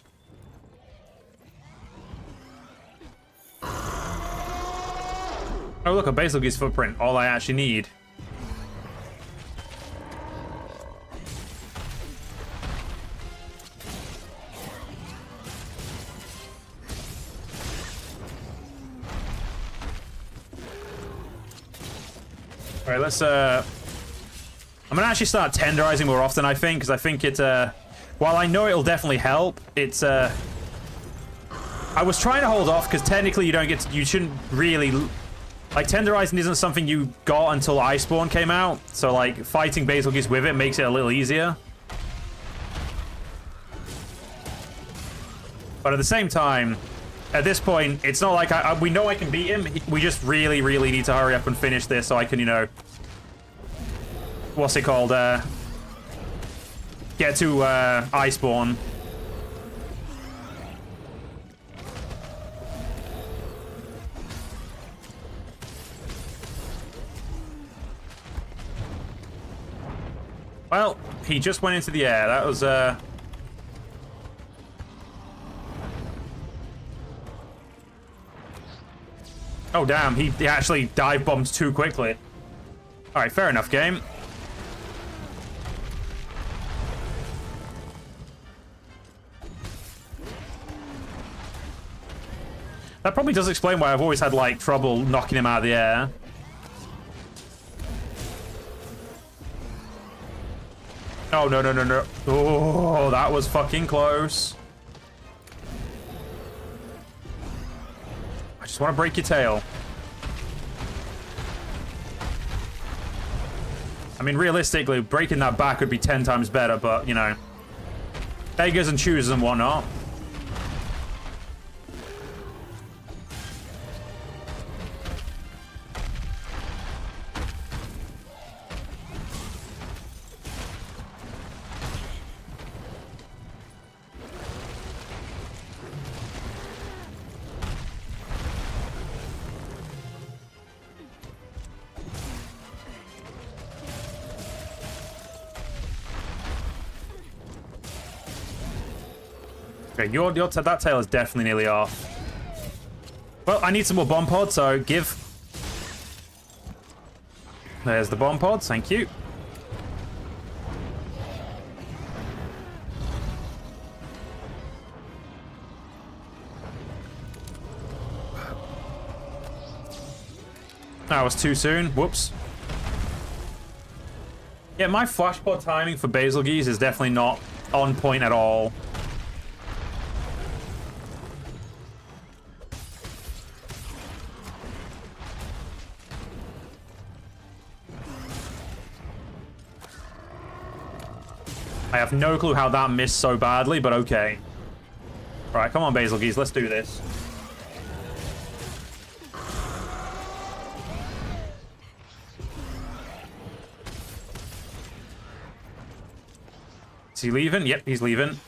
Oh look, a basil geese footprint, all I actually need. Alright, let's I'm gonna actually start tenderizing more often, I think, because I think it while I know it'll definitely help, it's I was trying to hold off because technically you shouldn't really, like, tenderizing isn't something you got until Iceborne came out, so like fighting basil geese with it makes it a little easier. But at the same time, at this point, it's not like we know I can beat him. We just really, really need to hurry up and finish this so I can, you know, what's it called? Get to Iceborne. Well, he just went into the air. That was Oh damn, he actually dive bombed too quickly. All right, fair enough, game. That probably does explain why I've always had, like, trouble knocking him out of the air. Oh, no, no, no, no. Oh, that was fucking close. I just want to break your tail. I mean, realistically, breaking that back would be 10 times better, but, you know, beggars and choosers and whatnot. Okay, that tail is definitely nearly off. Well, I need some more bomb pods, so give. There's the bomb pods, thank you. That was too soon, whoops. Yeah, my flash pod timing for Basilgeese is definitely not on point at all. I have no clue how that missed so badly, but okay. Alright, come on, Basilgeese, let's do this. Is he leaving? Yep, he's leaving.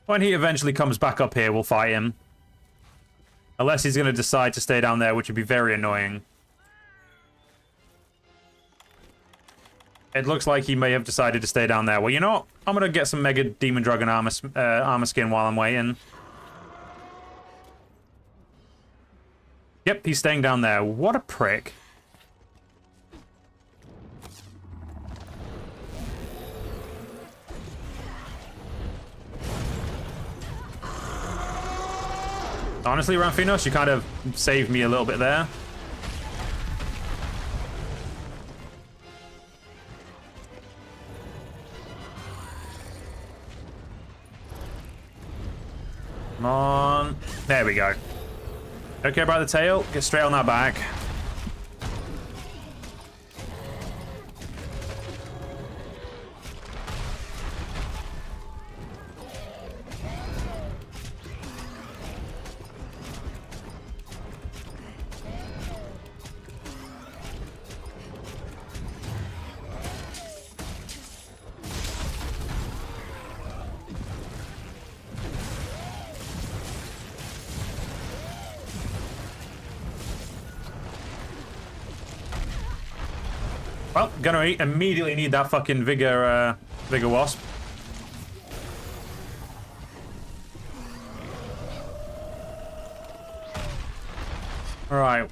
When he eventually comes back up here, we'll fight him. Unless he's going to decide to stay down there, which would be very annoying. It looks like he may have decided to stay down there. Well, you know what? I'm going to get some Mega Demon Dragon armor skin while I'm waiting. Yep, he's staying down there. What a prick. Honestly, Ramphinos, you kind of saved me a little bit there. Come on. There we go. Don't care about the tail. Get straight on that back. Well, gonna immediately need that fucking Vigor Wasp. Alright.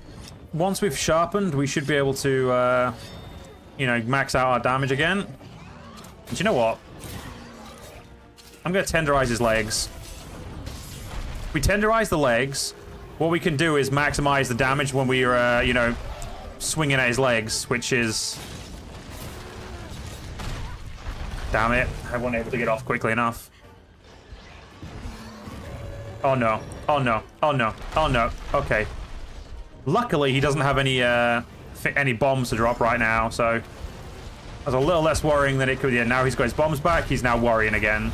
Once we've sharpened, we should be able to, you know, max out our damage again. And you know what? I'm gonna tenderize his legs. If we tenderize the legs, what we can do is maximize the damage when we're, you know, swinging at his legs, which is... Damn it, I wasn't able to get off quickly enough. Oh no, oh no, oh no, oh no, okay. Luckily, he doesn't have any bombs to drop right now, so... That's a little less worrying than it could be. Yeah, now he's got his bombs back, he's now worrying again.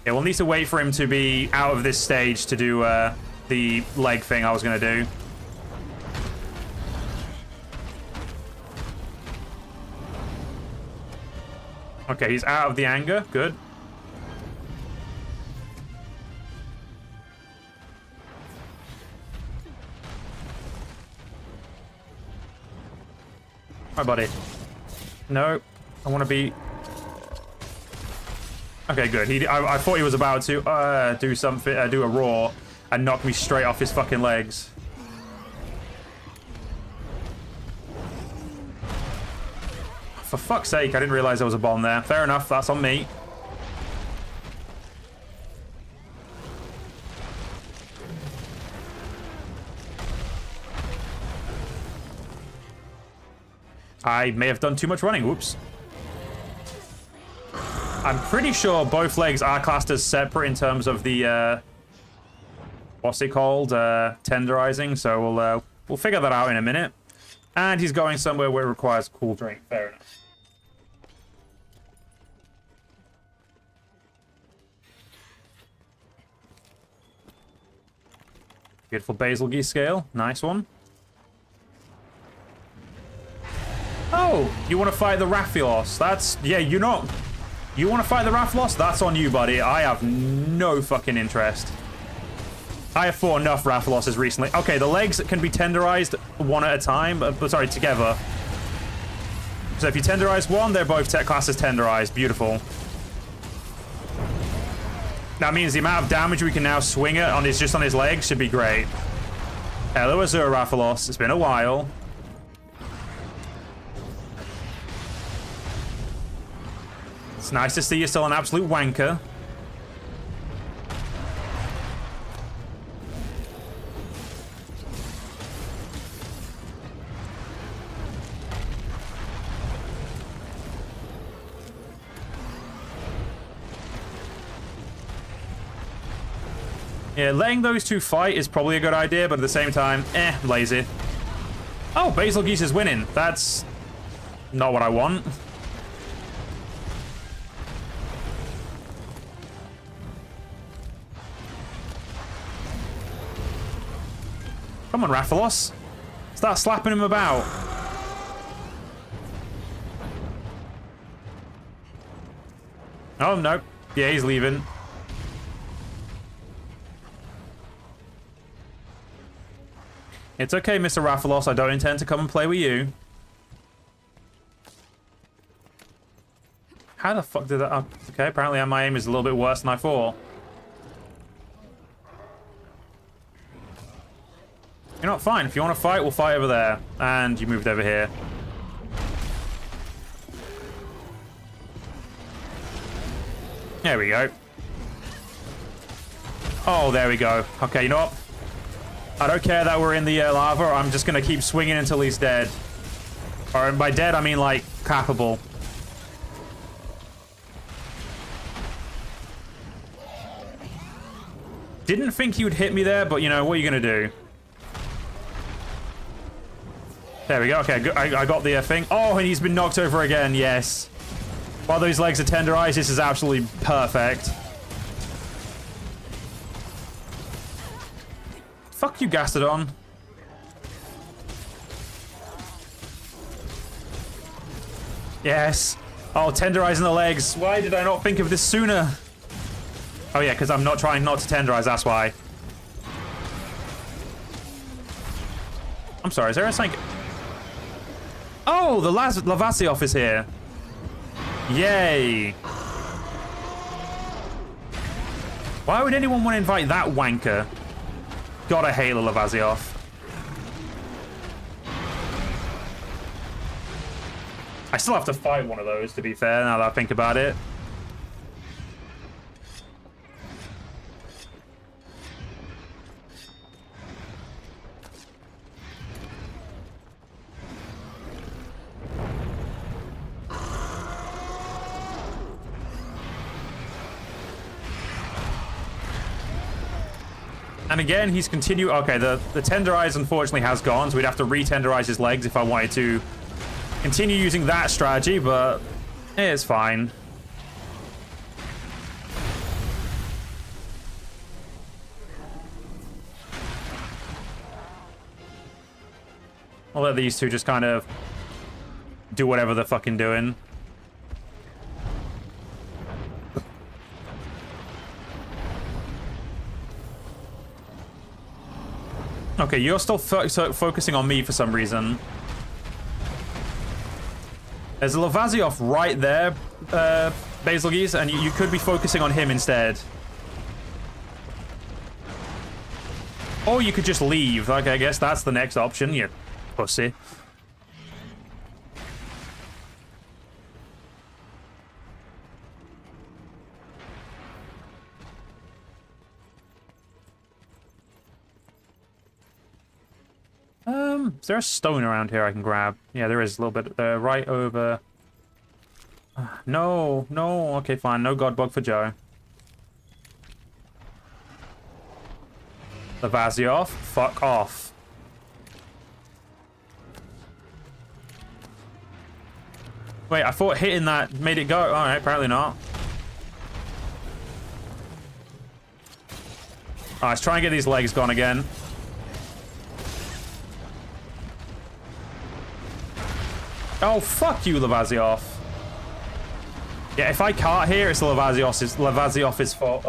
Yeah, we'll need to wait for him to be out of this stage to do the leg thing I was going to do. Okay, he's out of the anger. Good. Hi, buddy. No, I want to be... Okay, good. I thought he was about to do something, do a roar, and knock me straight off his fucking legs. For fuck's sake, I didn't realize there was a bomb there. Fair enough, that's on me. I may have done too much running. Whoops. I'm pretty sure both legs are classed as separate in terms of the, what's it called? Tenderizing. So we'll figure that out in a minute. And he's going somewhere where it requires a cool drink. Fair enough. Beautiful basil geese scale. Nice one. Oh, you want to fight the Raphaelos? That's... Yeah, you're not... You want to fight the Raphaelos? That's on you, buddy. I have no fucking interest. I have fought enough Raphaeloses recently. Okay, the legs can be tenderized one at a time. Sorry, together. So if you tenderize one, they're both classed as tenderized. Beautiful. That means the amount of damage we can now swing it on just on his legs should be great. Hello, Azure Raphaelos. It's been a while. It's nice to see you're still an absolute wanker. Yeah, letting those two fight is probably a good idea, but at the same time, lazy. Oh, Basil Geese is winning. That's not what I want. Come on, Raphaelos. Start slapping him about. Oh, no. Yeah, he's leaving. It's okay, Mr. Raphaelos. I don't intend to come and play with you. How the fuck did that... Oh, okay, apparently my aim is a little bit worse than I thought. You know what? Fine. If you want to fight, we'll fight over there. And you moved over here. There we go. Oh, there we go. Okay, you know what? I don't care that we're in the lava. I'm just going to keep swinging until he's dead. Or by dead, I mean, like, capable. Didn't think he would hit me there, but, you know, what are you going to do? There we go. Okay, I got the thing. Oh, and he's been knocked over again. Yes. While those legs are tenderized, this is absolutely perfect. Fuck you, Gastrodon. Yes. Oh, tenderizing the legs. Why did I not think of this sooner? Oh, yeah, because I'm not trying not to tenderize. That's why. I'm sorry. Is there a something... Oh, the Lavasioff is here. Yay. Why would anyone want to invite that wanker? Gotta hate the Lavasioff. I still have to fight one of those, to be fair, now that I think about it. And again, he's continued... Okay, the tenderize unfortunately has gone, so we'd have to re-tenderize his legs if I wanted to continue using that strategy, but it's fine. I'll let these two just kind of do whatever they're fucking doing. Okay, you're still focusing on me for some reason. There's a Lavaziov right there, Basil Geese, and you could be focusing on him instead. Or you could just leave. Like, I guess that's the next option, you pussy. Is there a stone around here I can grab? Yeah, there is a little bit. Right over. No, no. Okay, fine. No god bug for Joe. Lavaziov, fuck off. Wait, I thought hitting that made it go. Alright, apparently not. Alright, let's try and get these legs gone again. Oh, fuck you, Lavaziov. Yeah, if I cart here, it's Lavaziov's fault.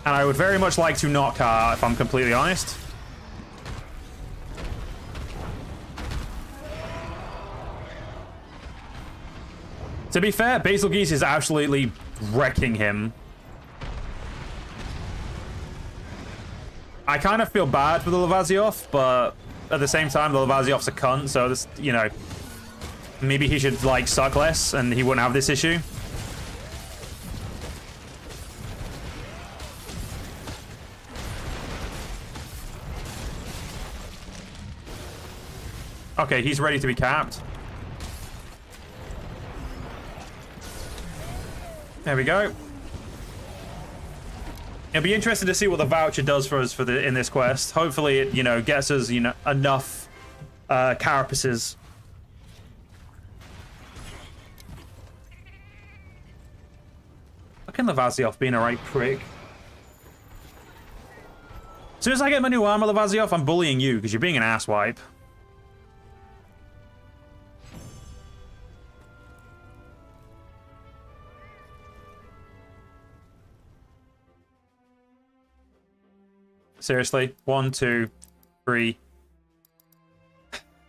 And I would very much like to not cart, if I'm completely honest. To be fair, Basil Geese is absolutely wrecking him. I kind of feel bad for the Lavaziov, but at the same time, the Lavaziov's a cunt, so this, you know, maybe he should, like, suck less and he wouldn't have this issue. Okay, he's ready to be capped. There we go. It'll be interesting to see what the voucher does for us in this quest. Hopefully it, you know, gets us, you know, enough carapaces. Fucking Lavaziov being a right prick. As soon as I get my new armor, Lavaziov, I'm bullying you because you're being an asswipe. Seriously, 1, 2, 3.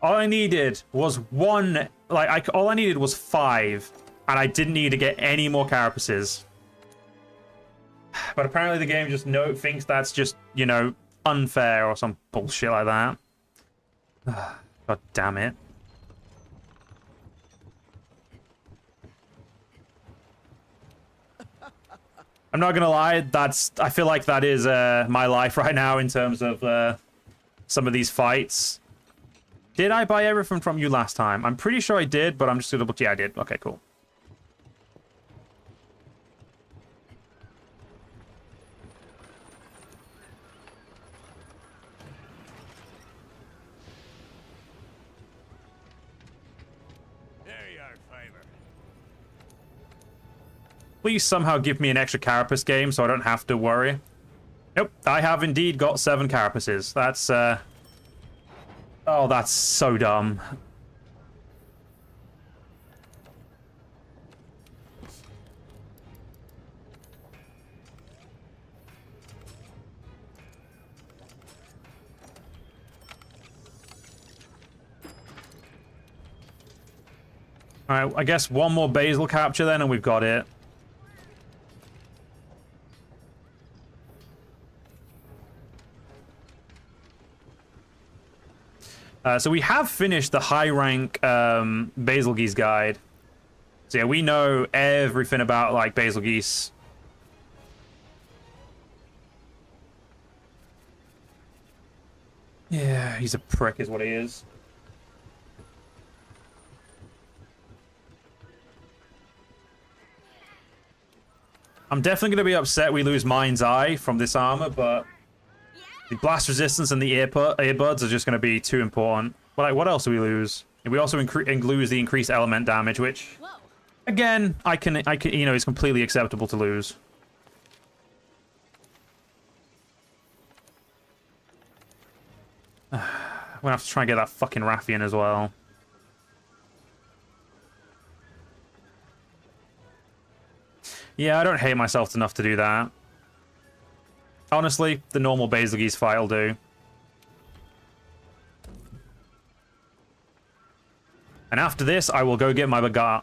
All I needed was one. Like, all I needed was 5, and I didn't need to get any more carapaces. But apparently, the game just thinks that's just, you know, unfair or some bullshit like that. God damn it. I'm not gonna lie, I feel like that is my life right now in terms of some of these fights. Did I buy everything from you last time? I'm pretty sure I did, but I'm just gonna double. Yeah, I did. Okay, cool. Please somehow give me an extra carapace game so I don't have to worry. Nope, I have indeed got 7 carapaces. That's, oh, that's so dumb. Alright, I guess one more Basil capture then and we've got it. So we have finished the high rank Basil Geese guide. So yeah, we know everything about like Basil Geese. Yeah, he's a prick is what he is. I'm definitely going to be upset we lose Mind's Eye from this armor, but the blast resistance and the earbuds are just going to be too important. But like, what else do we lose? We also lose the increased element damage, which, again, I can, you know, is completely acceptable to lose. I'm gonna have to try and get that fucking Raffian as well. Yeah, I don't hate myself enough to do that. Honestly, the normal Basilgeese fight will do. And after this, I will go get my bagat.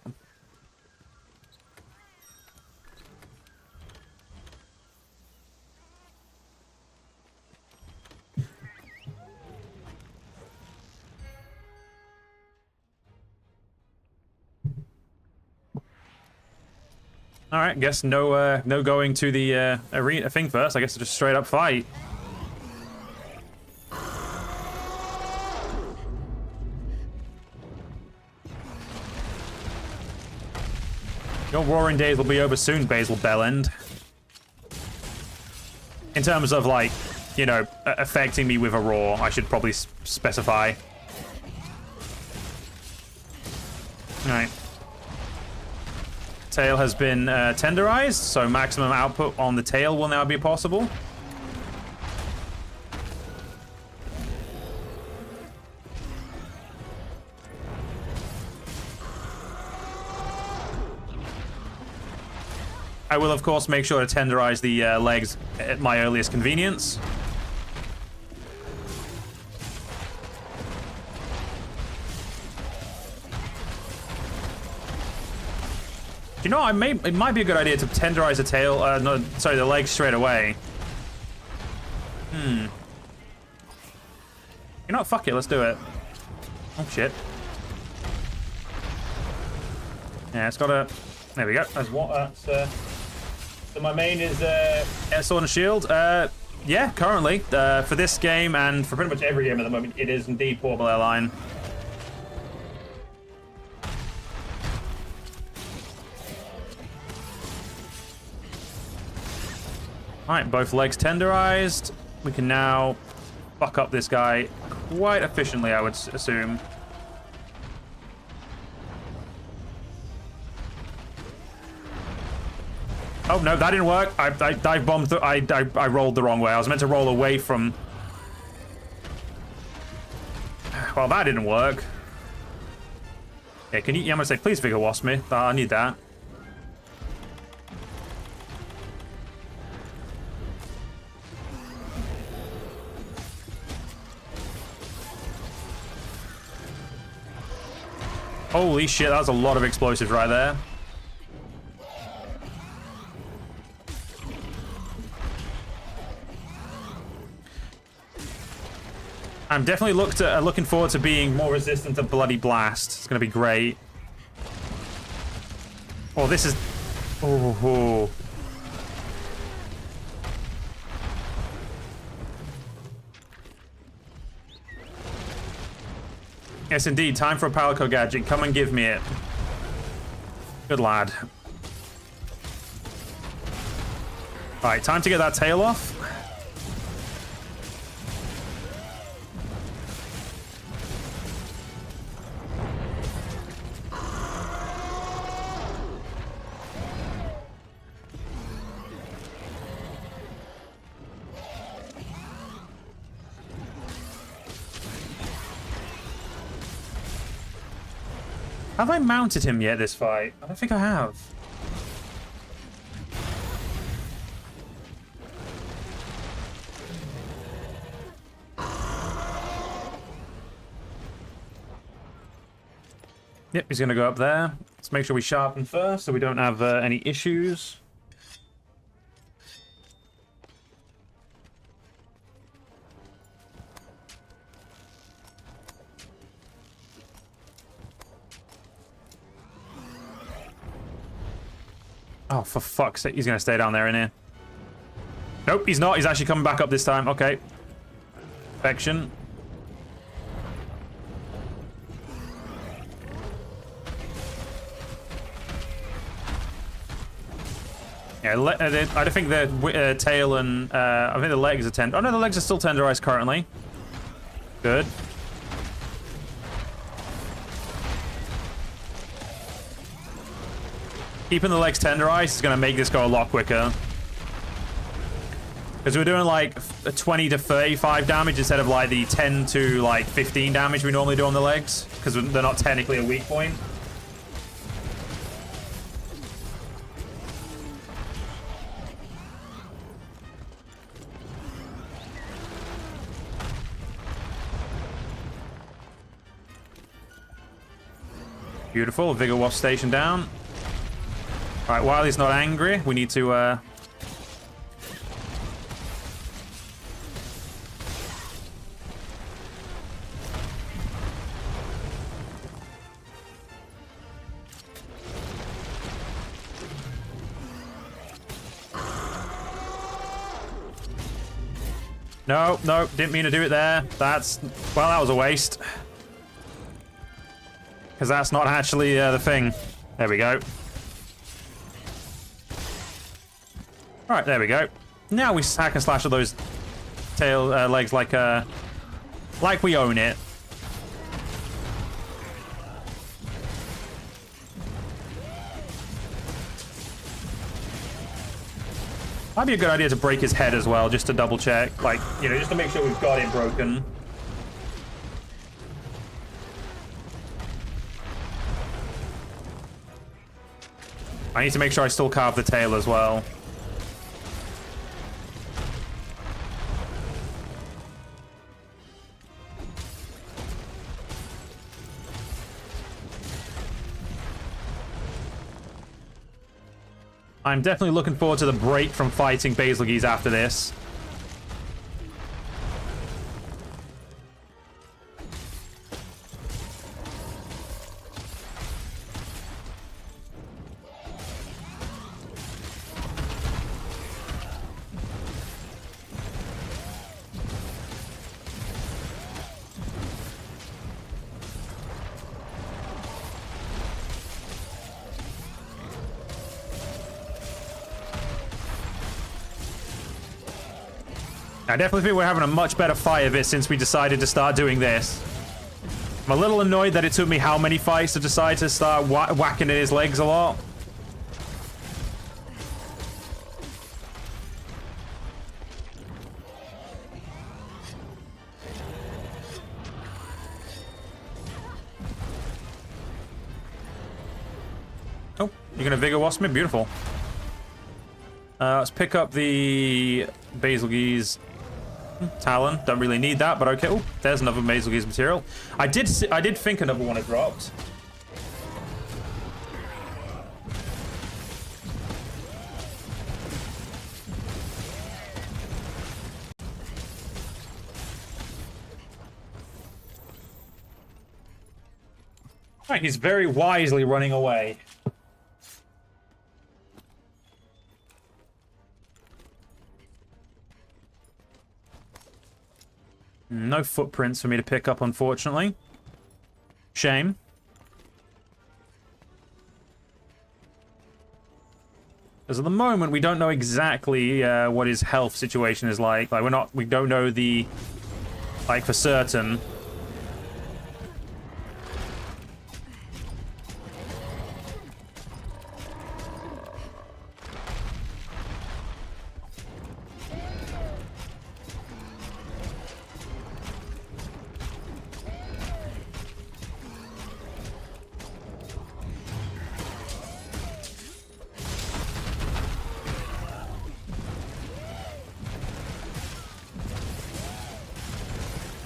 All right, guess no going to the arena thing first. I guess just straight up fight. Your roaring days will be over soon, Basil Bellend. In terms of, like, you know, affecting me with a roar, I should probably specify. All right. Tail has been tenderized, so maximum output on the tail will now be possible. I will, of course, make sure to tenderize the legs at my earliest convenience. Do you know, it might be a good idea to tenderize the tail, no, sorry, the legs straight away. You know what, fuck it, let's do it. Oh, shit. Yeah, it's got a... There we go. That's what, so my main is Sword and Shield. Yeah, currently, for this game and for pretty much every game at the moment, it is indeed Portable Airline. Alright, both legs tenderized. We can now fuck up this guy quite efficiently, I would assume. Oh, no, that didn't work. I dive bombed. I rolled the wrong way. I was meant to roll away from... Well, that didn't work. Yeah, can you... Yeah, I'm going to say, please Vigor Wasp me. I need that. Holy shit, that was a lot of explosives right there. I'm definitely looking forward to being more resistant to Bloody Blast. It's going to be great. Oh, this is... Oh. Yes, indeed. Time for a Palico gadget. Come and give me it. Good lad. Alright, time to get that tail off. Have I mounted him yet this fight? I don't think I have. Yep, he's going to go up there. Let's make sure we sharpen first so we don't have any issues. Oh, for fuck's sake, he's going to stay down there in here. Nope, he's not. He's actually coming back up this time. Okay. Perfection. Yeah, I think the tail and I think the legs are oh no, the legs are still tenderized currently. Good. Keeping the legs tenderized is going to make this go a lot quicker. Because we're doing like 20 to 35 damage instead of like the 10 to like 15 damage we normally do on the legs. Because they're not technically a weak point. Beautiful. Vigor Wasp station down. Alright, while he's not angry, we need to... No, no, didn't mean to do it there. That's... Well, that was a waste. Because that's not actually the thing. There we go. Alright, there we go. Now we hack and slash at those tail legs like we own it. Might be a good idea to break his head as well, just to double check. Like, you know, just to make sure we've got it broken. I need to make sure I still carve the tail as well. I'm definitely looking forward to the break from fighting Basilgeese after this. I definitely think we're having a much better fight of it since we decided to start doing this. I'm a little annoyed that it took me how many fights to decide to start whacking at his legs a lot. Oh, you're gonna Vigor Wasp me? Beautiful. Let's pick up the Basilgeese Talon. Don't really need that, but okay. Oh, there's another Basilgeese material. I did think another one had dropped. Right, he's very wisely running away. No footprints for me to pick up, unfortunately. Shame. Because at the moment, we don't know exactly what his health situation is like. Like, we don't know the, like, for certain.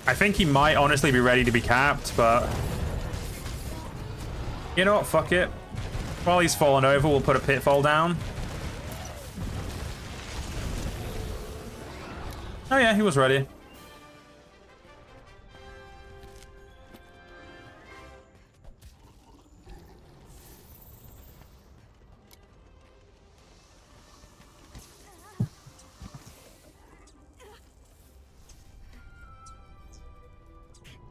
I think he might honestly be ready to be capped, but... You know what? Fuck it. While he's fallen over, we'll put a pitfall down. Oh yeah, he was ready.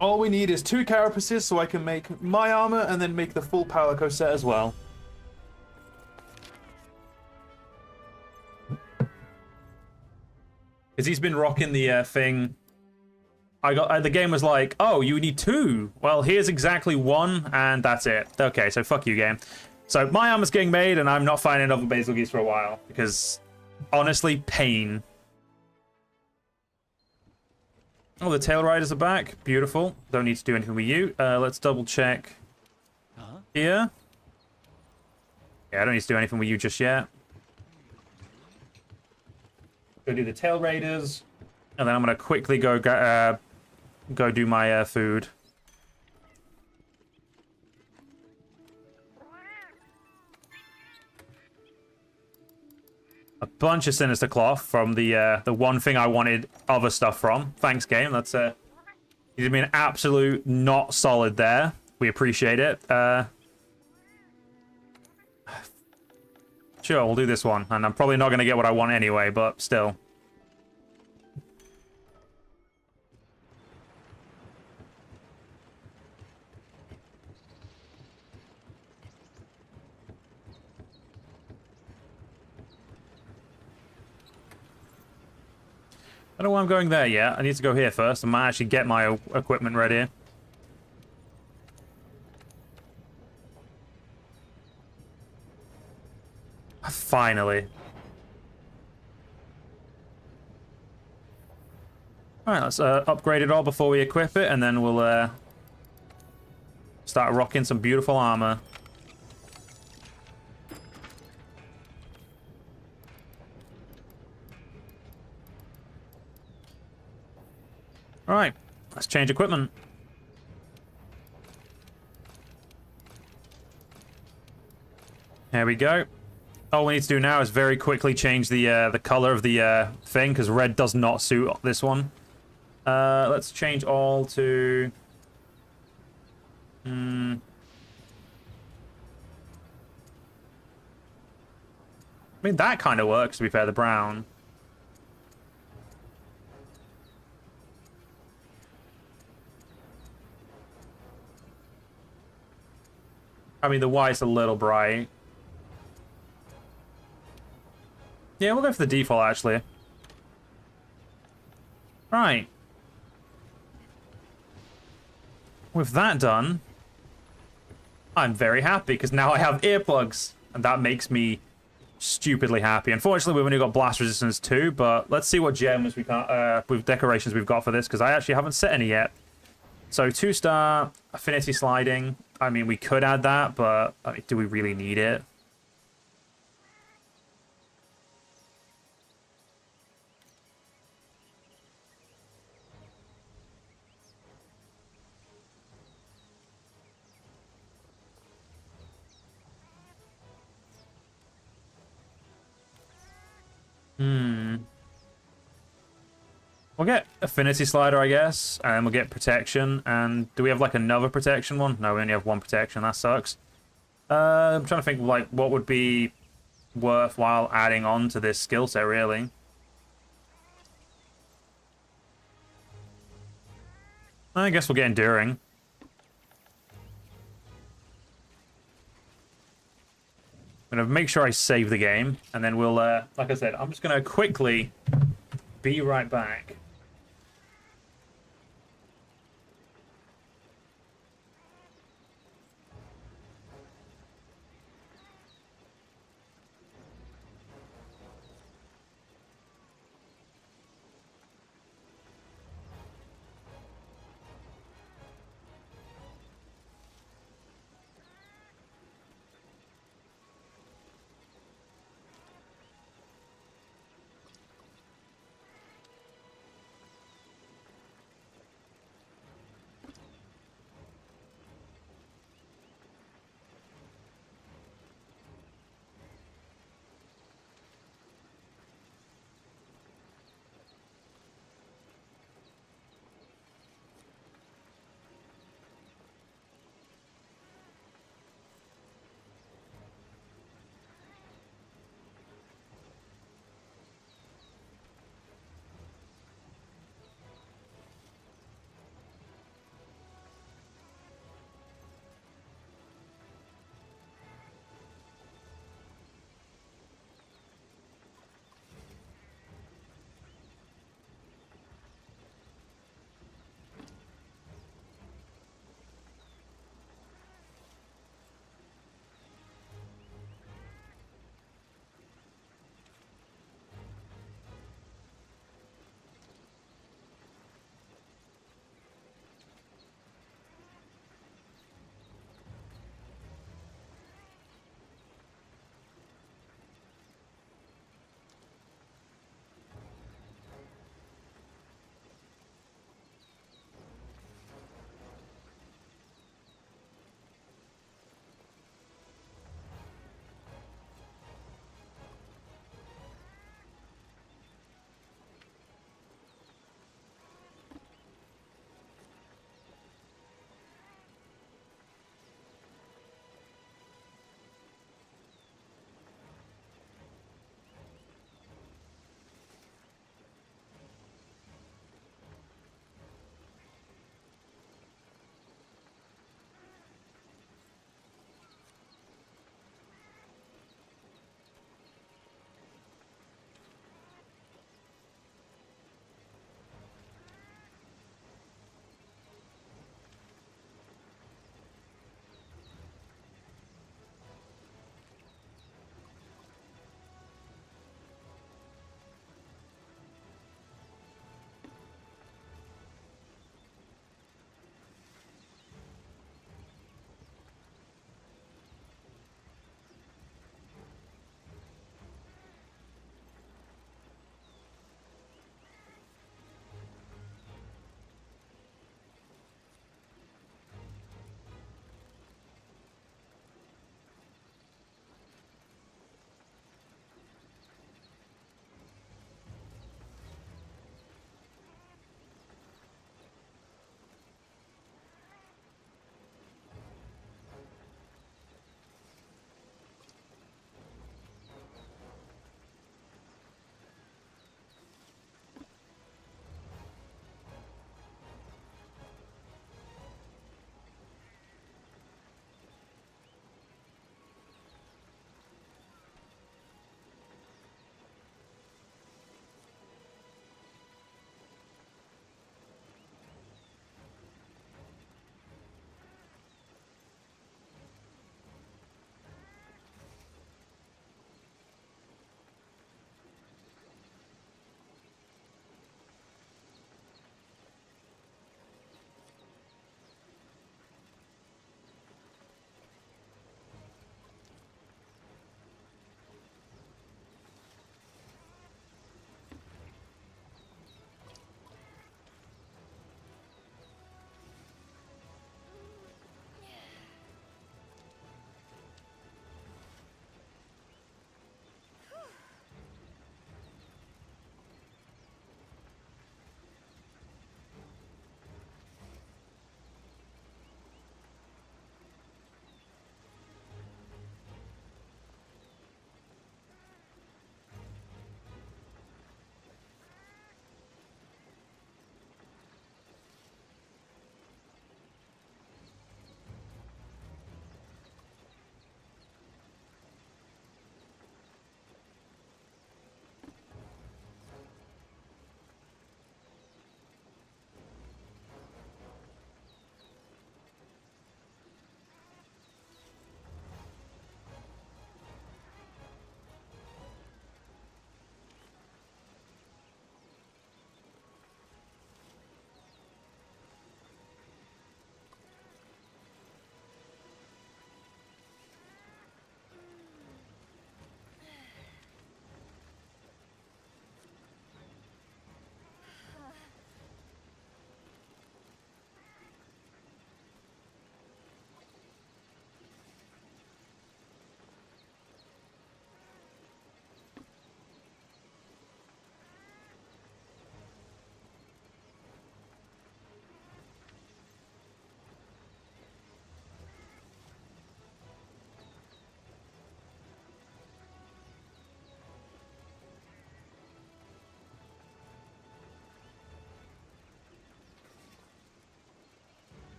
All we need is 2 carapaces so I can make my armor and then make the full Palico set as well. Because he's been rocking the thing. The game was like, oh, you need 2. Well, here's exactly 1, and that's it. Okay, so fuck you, game. So my armor's getting made, and I'm not finding another Basilgeese for a while. Because, honestly, pain. Oh, the tail riders are back. Beautiful. Don't need to do anything with you. Let's double check here. Yeah, I don't need to do anything with you just yet. Go do the tail raiders, and then I'm gonna quickly go do my food. a bunch of Sinister Cloth from the one thing I wanted other stuff from. Thanks, game. That's you did me an absolute not solid there. We appreciate it. Sure, we'll do this one. And I'm probably not going to get what I want anyway, but still. I don't know why I'm going there yet. I need to go here first. I might actually get my equipment ready. Finally. Alright, let's upgrade it all before we equip it, and then we'll start rocking some beautiful armor. Alright, let's change equipment. There we go. All we need to do now is very quickly change the color of the thing, because red does not suit this one. Let's change all to... I mean, that kind of works, to be fair, the brown. I mean, the white's a little bright. Yeah, we'll go for the default, actually. Right. With that done, I'm very happy, because now I have earplugs. And that makes me stupidly happy. Unfortunately, we've only got blast resistance 2, but let's see what gems we can, with decorations we've got for this, because I actually haven't set any yet. So 2-star, affinity sliding. I mean, we could add that, but I mean, do we really need it? We'll get affinity slider, I guess, and we'll get protection. And do we have like another protection one? No, we only have one protection. That sucks. I'm trying to think like what would be worthwhile adding on to this skill set, really. I guess we'll get enduring. I'm gonna make sure I save the game, and then we'll, like I said, I'm just gonna quickly be right back.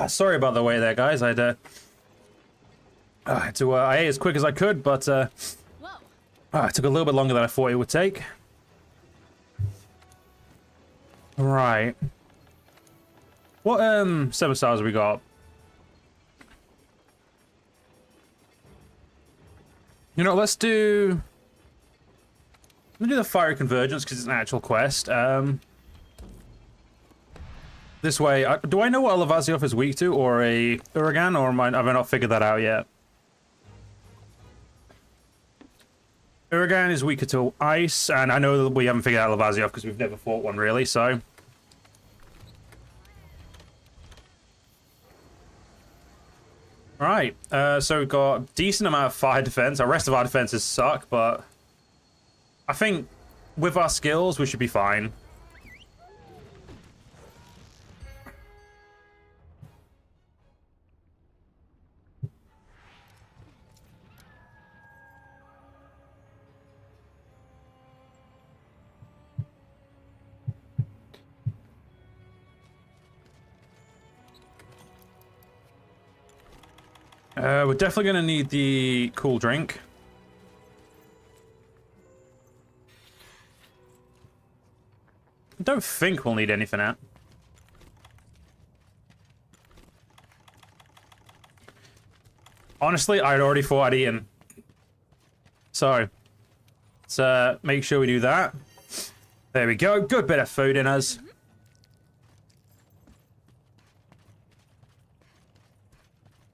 Sorry about the wait there, guys. I ate as quick as I could, but it took a little bit longer than I thought it would take. Right. What 7 stars have we got? You know, let's do the Fiery Convergence because it's an actual quest. This way, do I know what a Lavasioth is weak to, or a Uragan, or have I not figured that out yet? Uragan is weaker to ice, and I know that we haven't figured out Lavasioth because we've never fought one really, so. Alright, so we've got a decent amount of fire defense. Our rest of our defenses suck, but I think with our skills, we should be fine. We're definitely going to need the cool drink. I don't think we'll need anything out. Honestly, I'd already thought I'd eaten. So, let's make sure we do that. There we go. Good bit of food in us.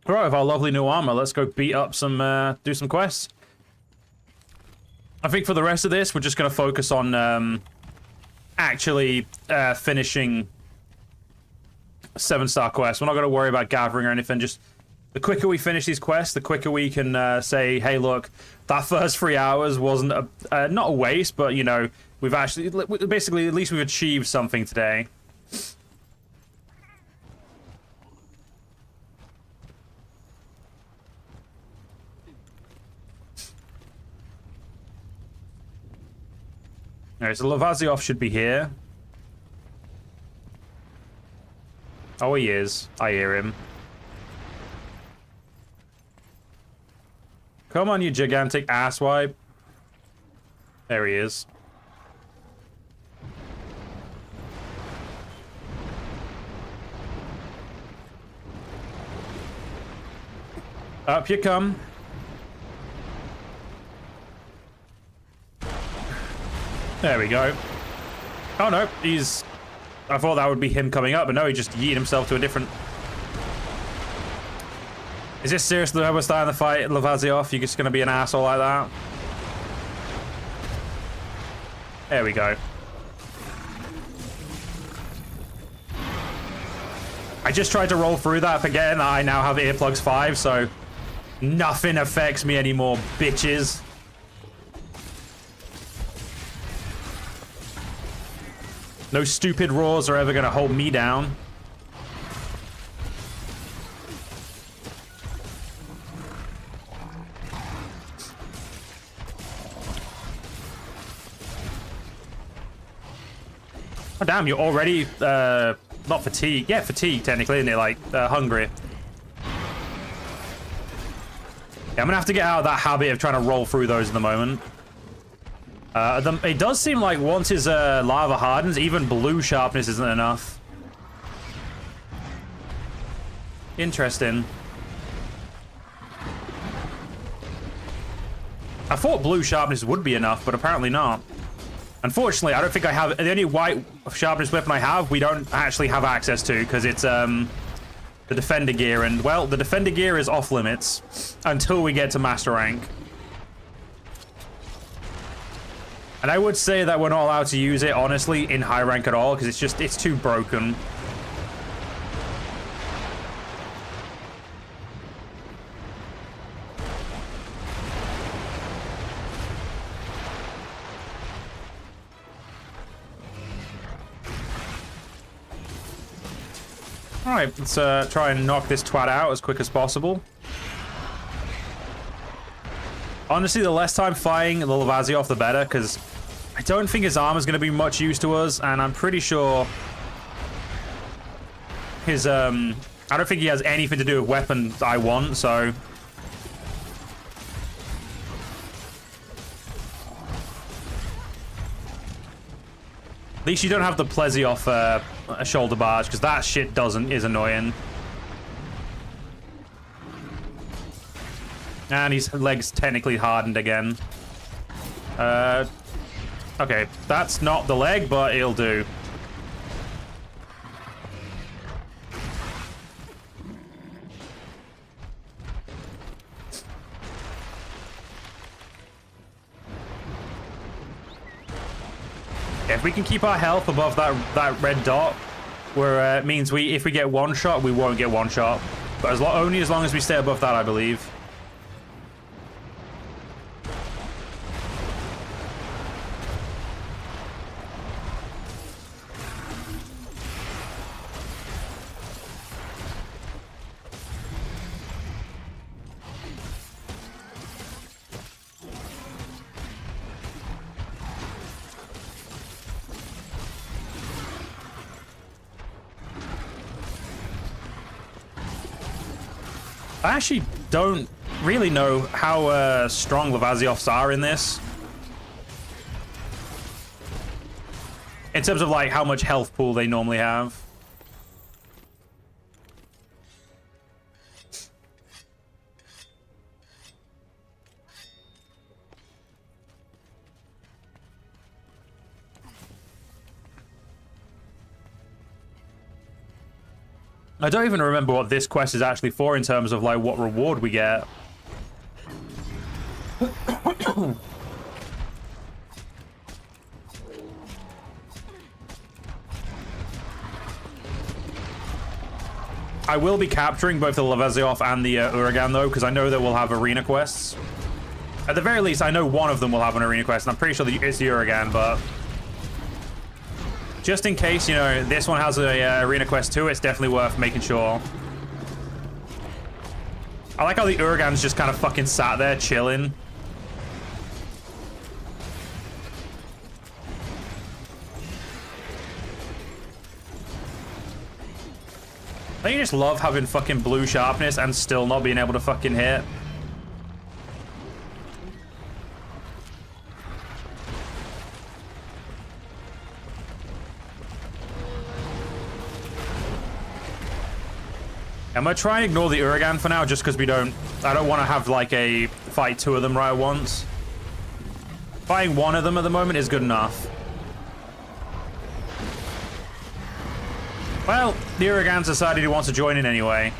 Alright, with our lovely new armor, let's go beat up some, do some quests. I think for the rest of this, we're just going to focus on, actually, finishing 7-star quests. We're not going to worry about gathering or anything, just the quicker we finish these quests, the quicker we can, say, hey, look, that first 3 hours wasn't, not a waste, but, you know, we've actually, basically, at least we've achieved something today. Alright, so Lavasioth should be here. Oh, he is. I hear him. Come on, you gigantic asswipe. There he is. Up you come. There we go. Oh no, he's... I thought that would be him coming up, but no, he just yeeted himself to a different... Is this seriously how we're starting the fight, Lavasioth? You're just gonna be an asshole like that? There we go. I just tried to roll through that, forgetting that I now have earplugs 5, so... Nothing affects me anymore, bitches. No stupid roars are ever gonna hold me down. Oh damn, you're already, not fatigued. Yeah, fatigued, technically, and they're like, hungry. Yeah, I'm gonna have to get out of that habit of trying to roll through those in the moment. It does seem like once his lava hardens, even blue sharpness isn't enough. Interesting. I thought blue sharpness would be enough, but apparently not. Unfortunately, I don't think I have... The only white sharpness weapon I have, we don't actually have access to, because it's the defender gear, and, well, the defender gear is off limits until we get to master rank. And I would say that we're not allowed to use it, honestly, in high rank at all, because it's too broken. Alright, let's try and knock this twat out as quick as possible. Honestly, the less time fighting the Lavasioth, the better, because I don't think his armor's going to be much use to us, and I'm pretty sure his I don't think he has anything to do with weapons I want, so. At least you don't have the Plezioff shoulder barge, because that shit is annoying. And his leg's technically hardened again. Okay, that's not the leg, but it'll do. If we can keep our health above that red dot, where it means if we get one shot, we won't get one shot. But only as long as we stay above that, I believe. I actually don't really know how strong Levaziovs are in this. In terms of like how much health pool they normally have. I don't even remember what this quest is actually for in terms of like what reward we get. I will be capturing both the Levaziov and the Uragan though, because I know that we'll have arena quests. At the very least, I know one of them will have an arena quest, and I'm pretty sure that it's the Uragan, but just in case, you know, this one has a arena quest too, it's definitely worth making sure. I like how the Uragan's just kind of fucking sat there chilling. Don't you just love having fucking blue sharpness and still not being able to fucking hit? I'm gonna try and ignore the Uragan for now, just because I don't want to have like a fight two of them right at once. Fighting one of them at the moment is good enough. Well, the Uragan's decided he wants to join in anyway.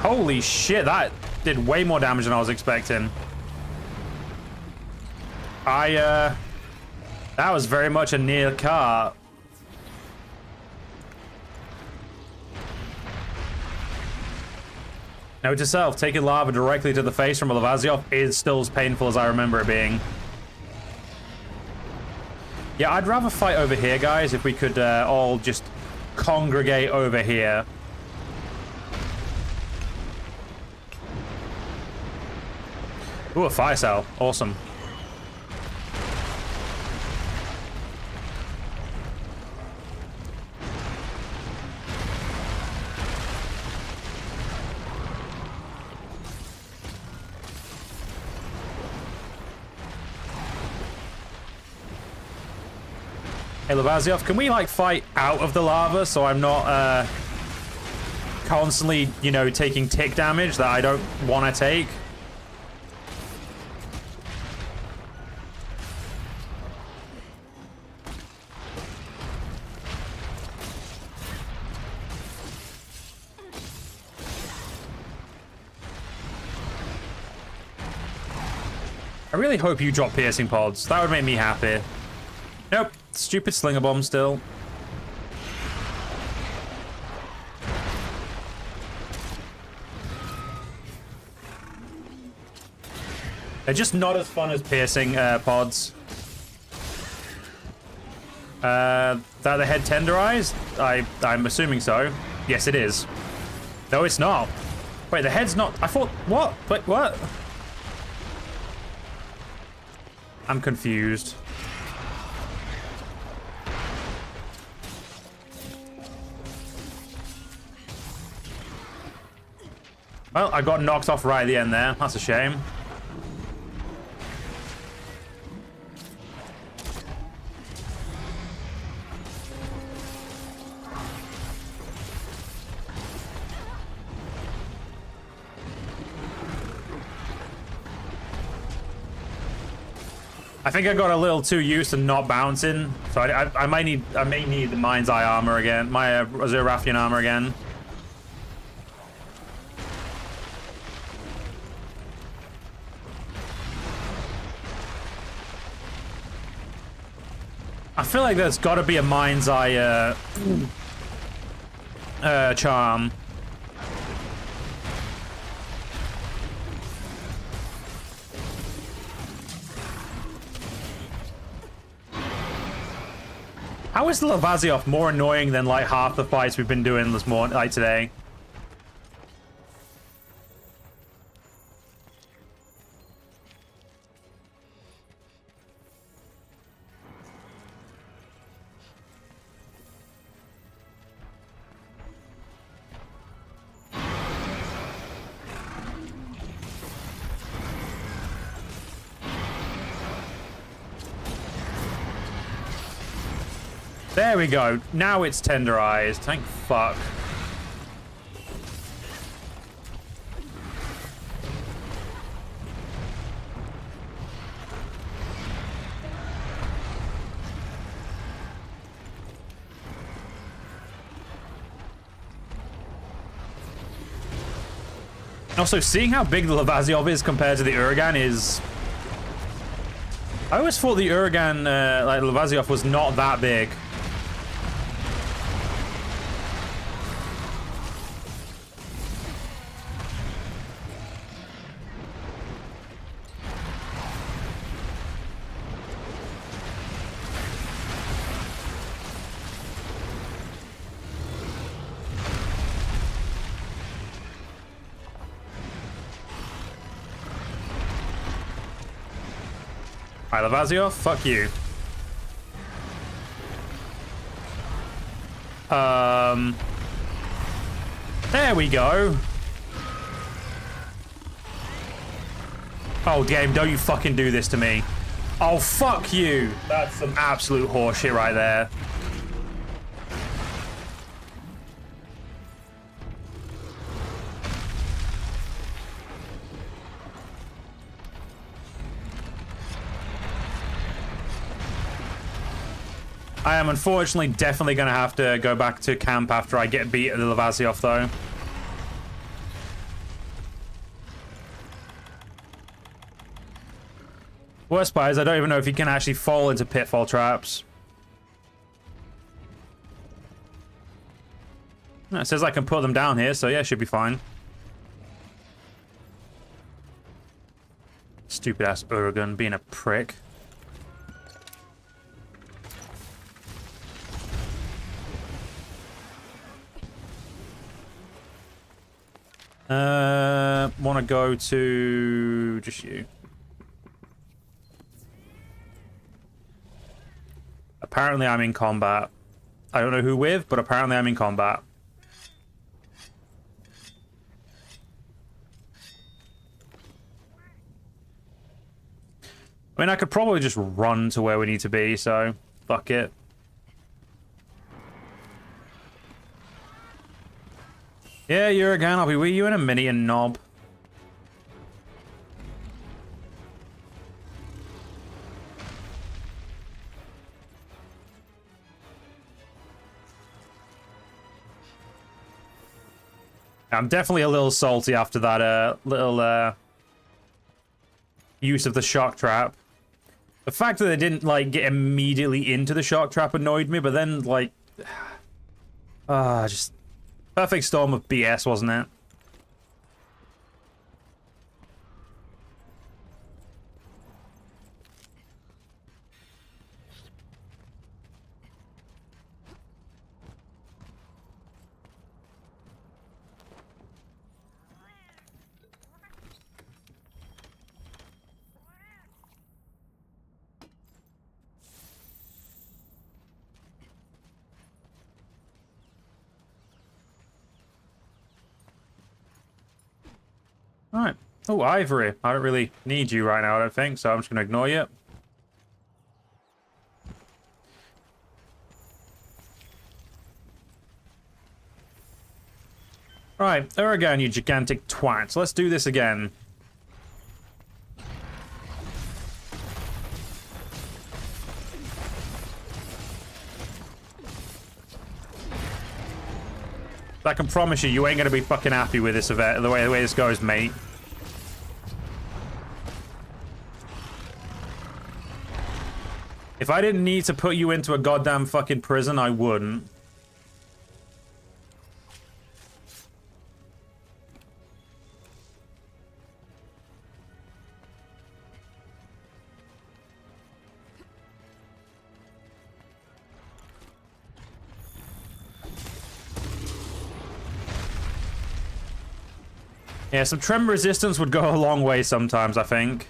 Holy shit, that did way more damage than I was expecting. That was very much a near car. Note to self, taking lava directly to the face from a Levaziov is still as painful as I remember it being. Yeah, I'd rather fight over here, guys, if we could all just congregate over here. Ooh, a fire cell. Awesome. Hey, Levaziov, can we, like, fight out of the lava so I'm not, constantly, you know, taking tick damage that I don't want to take? I really hope you drop piercing pods. That would make me happy. Nope. Stupid slinger bomb still. They're just not as fun as piercing pods. That the head tenderized? I'm assuming so. Yes, it is. No, it's not. Wait, the head's not... I thought... What? Wait, what? I'm confused. Well, I got knocked off right at the end there. That's a shame. I think I got a little too used to not bouncing, so I may need the Mind's Eye armor again, my Azurafian armor again. I feel like there's got to be a Mind's Eye charm. How is the Lavazioff more annoying than like half the fights we've been doing this morning, like today? There we go. Now it's tenderized. Thank fuck. Also, seeing how big the Lavazioff is compared to the Uragan is... I always thought the Uragan, like Lavazioff, was not that big. Alright, Lavazioff, fuck you. There we go. Oh, game, don't you fucking do this to me. Oh, fuck you. That's some absolute horseshit right there. I am unfortunately definitely going to have to go back to camp after I get beat at the Lavazioff, though. Worst part is I don't even know if he can actually fall into pitfall traps. No, it says I can put them down here, so yeah, should be fine. Stupid ass Uragan being a prick. Want to go to just you. Apparently I'm in combat. I don't know who with, but apparently I'm in combat. I mean, I could probably just run to where we need to be, so fuck it. Yeah, you're again. I'll be with you in a minute, you knob. I'm definitely a little salty after that little use of the shock trap. The fact that they didn't like get immediately into the shock trap annoyed me, but then like just perfect storm of BS, wasn't it? Oh, ivory. I don't really need you right now, I don't think, so I'm just going to ignore you. Right, there again, you gigantic twat. So let's do this again. I can promise you, you ain't gonna be fucking happy with this event, the way this goes, mate. If I didn't need to put you into a goddamn fucking prison, I wouldn't. Yeah, some tremor resistance would go a long way sometimes, I think.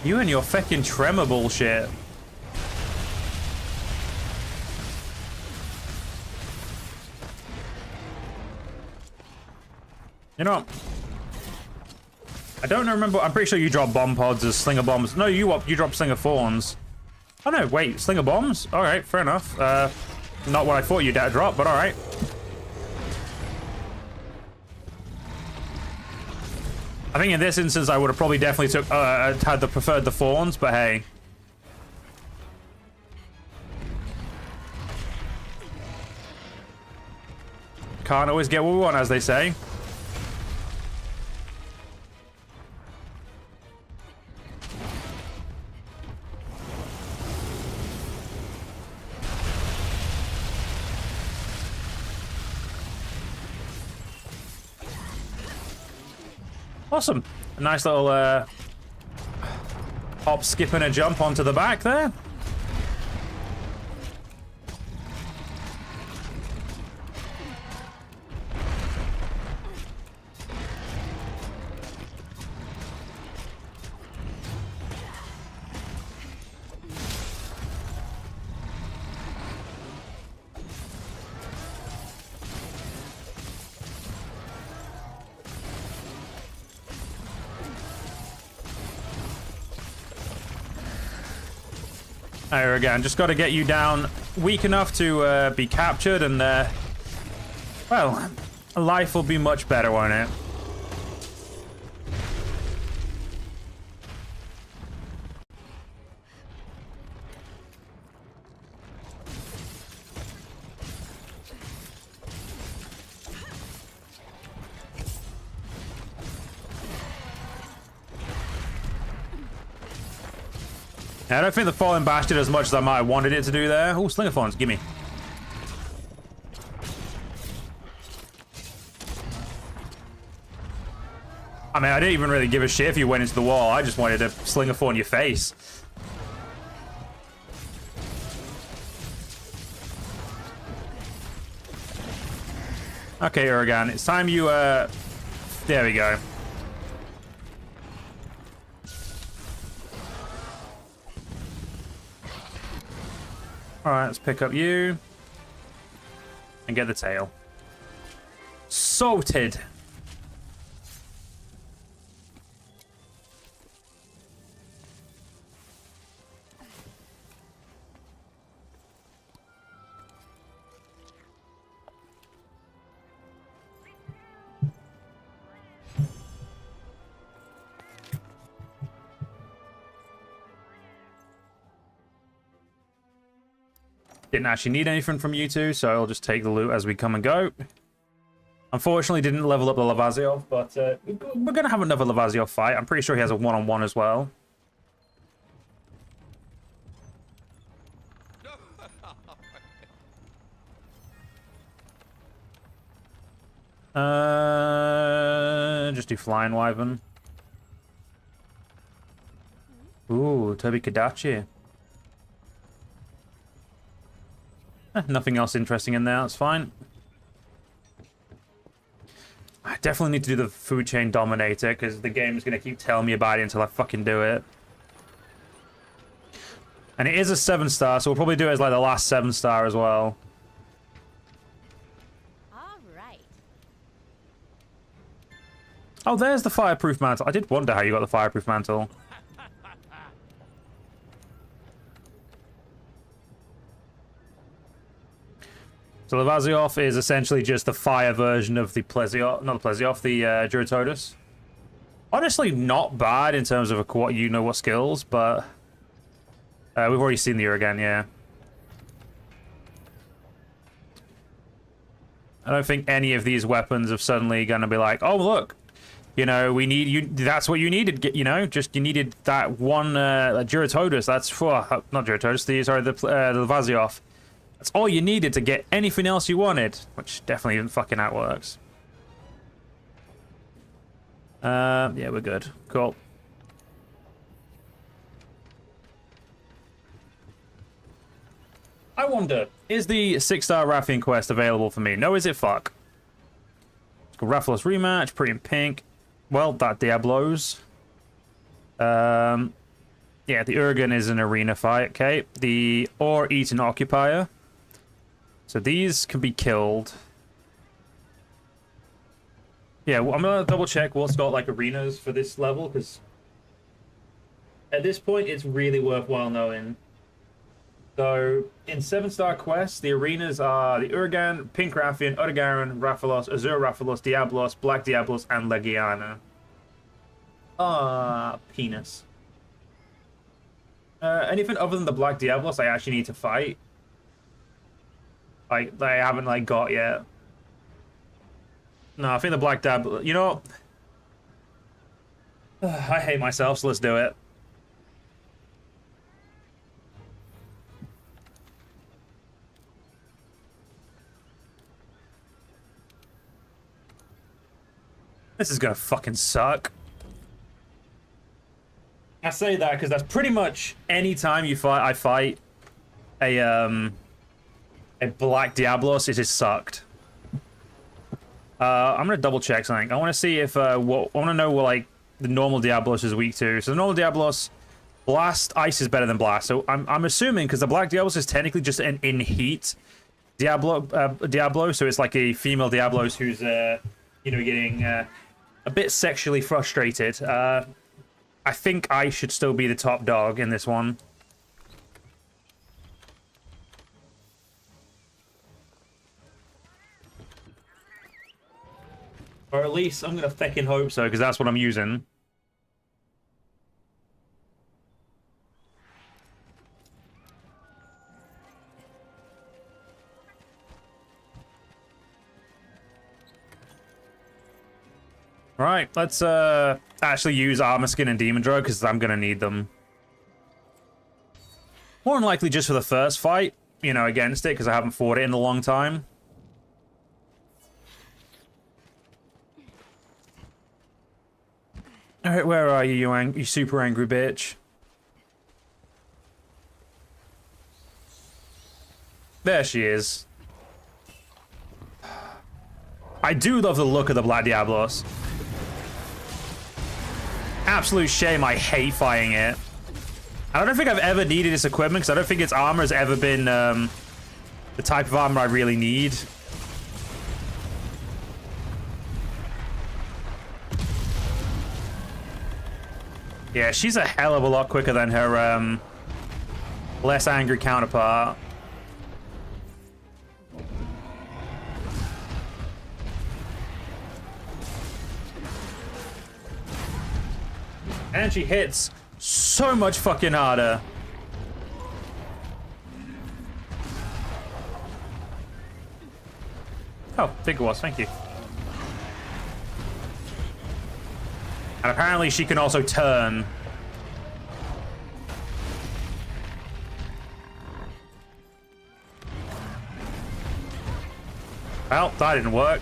You and your fucking tremor bullshit. You know, I don't remember. I'm pretty sure you drop bomb pods as slinger bombs. No, you drop slinger thorns. Oh no, wait, slinger bombs? All right, fair enough. Not what I thought you'd drop, but all right. I think in this instance, I would have probably definitely preferred the thorns, but hey. Can't always get what we want, as they say. Awesome. A nice little hop, skip, and a jump onto the back there. There again, just got to get you down weak enough to be captured, and well, life will be much better, won't it? I don't think the Fallen Bash did as much as I might have wanted it to do there. Oh, Slinger Thorns, gimme. I mean, I didn't even really give a shit if you went into the wall. I just wanted to Slinger Thorn your face. Okay, Uragan, it's time you, there we go. Alright, let's pick up you. And get the tail. Sorted! Didn't actually need anything from you two, so I'll just take the loot as we come and go. Unfortunately, didn't level up the Lavaziov, but we're going to have another Lavaziov fight. I'm pretty sure he has a one-on-one as well. Just do Flying Wyvern. Ooh, Toby Kadachi. Nothing else interesting in there, that's fine. I definitely need to do the food chain dominator, because the game's going to keep telling me about it until I fucking do it. And it is a 7-star, so we'll probably do it as like the last 7-star as well. Alright. Oh, there's the fireproof mantle. I did wonder how you got the fireproof mantle. So the Vazioff is essentially just the fire version of the Plesioff, not the Plesioff, the Duratodus. Honestly, not bad in terms of what skills, but we've already seen the Uragan, yeah. I don't think any of these weapons are suddenly going to be like, oh look, you know, we need you. That's what you needed, you know. Just you needed that one Duratodus. That's for not Duratodus. The Vazioff. That's all you needed to get anything else you wanted, which definitely isn't fucking how it works. Yeah, we're good. Cool. I wonder, is the 6-star Rathian quest available for me? No, is it fuck? It's called Rathalos Rematch, pretty in pink. Well, that Diablos. Yeah, the Uragan is an arena fight, okay. The Ore Eaten Occupier. So these can be killed. Yeah, well, I'm gonna double check what's got like arenas for this level, because at this point it's really worthwhile knowing. So in 7-star quests, the arenas are the Uragan, Pink Rathian, Odogaron, Rathalos, Azure Rathalos, Diablos, Black Diablos, and Legiana. Penis. Anything other than the Black Diablos I actually need to fight. Like, they haven't, like, got yet. No, I think the Black Diablo... You know what? I hate myself, so let's do it. This is gonna fucking suck. I say that because that's pretty much any time I fight a Black Diablos, it just sucked. I'm gonna double check something. I want to see if I want to know what like the normal Diablos is weak to. So the normal Diablos, Blast, Ice is better than Blast. So I'm assuming because the Black Diablos is technically just an in heat Diablo. So it's like a female Diablos who's you know, getting a bit sexually frustrated. I think I should still be the top dog in this one. Or at least I'm gonna fucking hope so, because that's what I'm using. Right, let's actually use Armor Skin and Demon Drug, because I'm gonna need them. More than likely just for the first fight, you know, against it, because I haven't fought it in a long time. Alright, where are you, you super angry bitch? There she is. I do love the look of the Black Diablos. Absolute shame I hate fighting it. I don't think I've ever needed this equipment, because I don't think its armor has ever been the type of armor I really need. Yeah, she's a hell of a lot quicker than her less angry counterpart. And she hits so much fucking harder. Oh, I think it was, thank you. And apparently she can also turn. Well, that didn't work.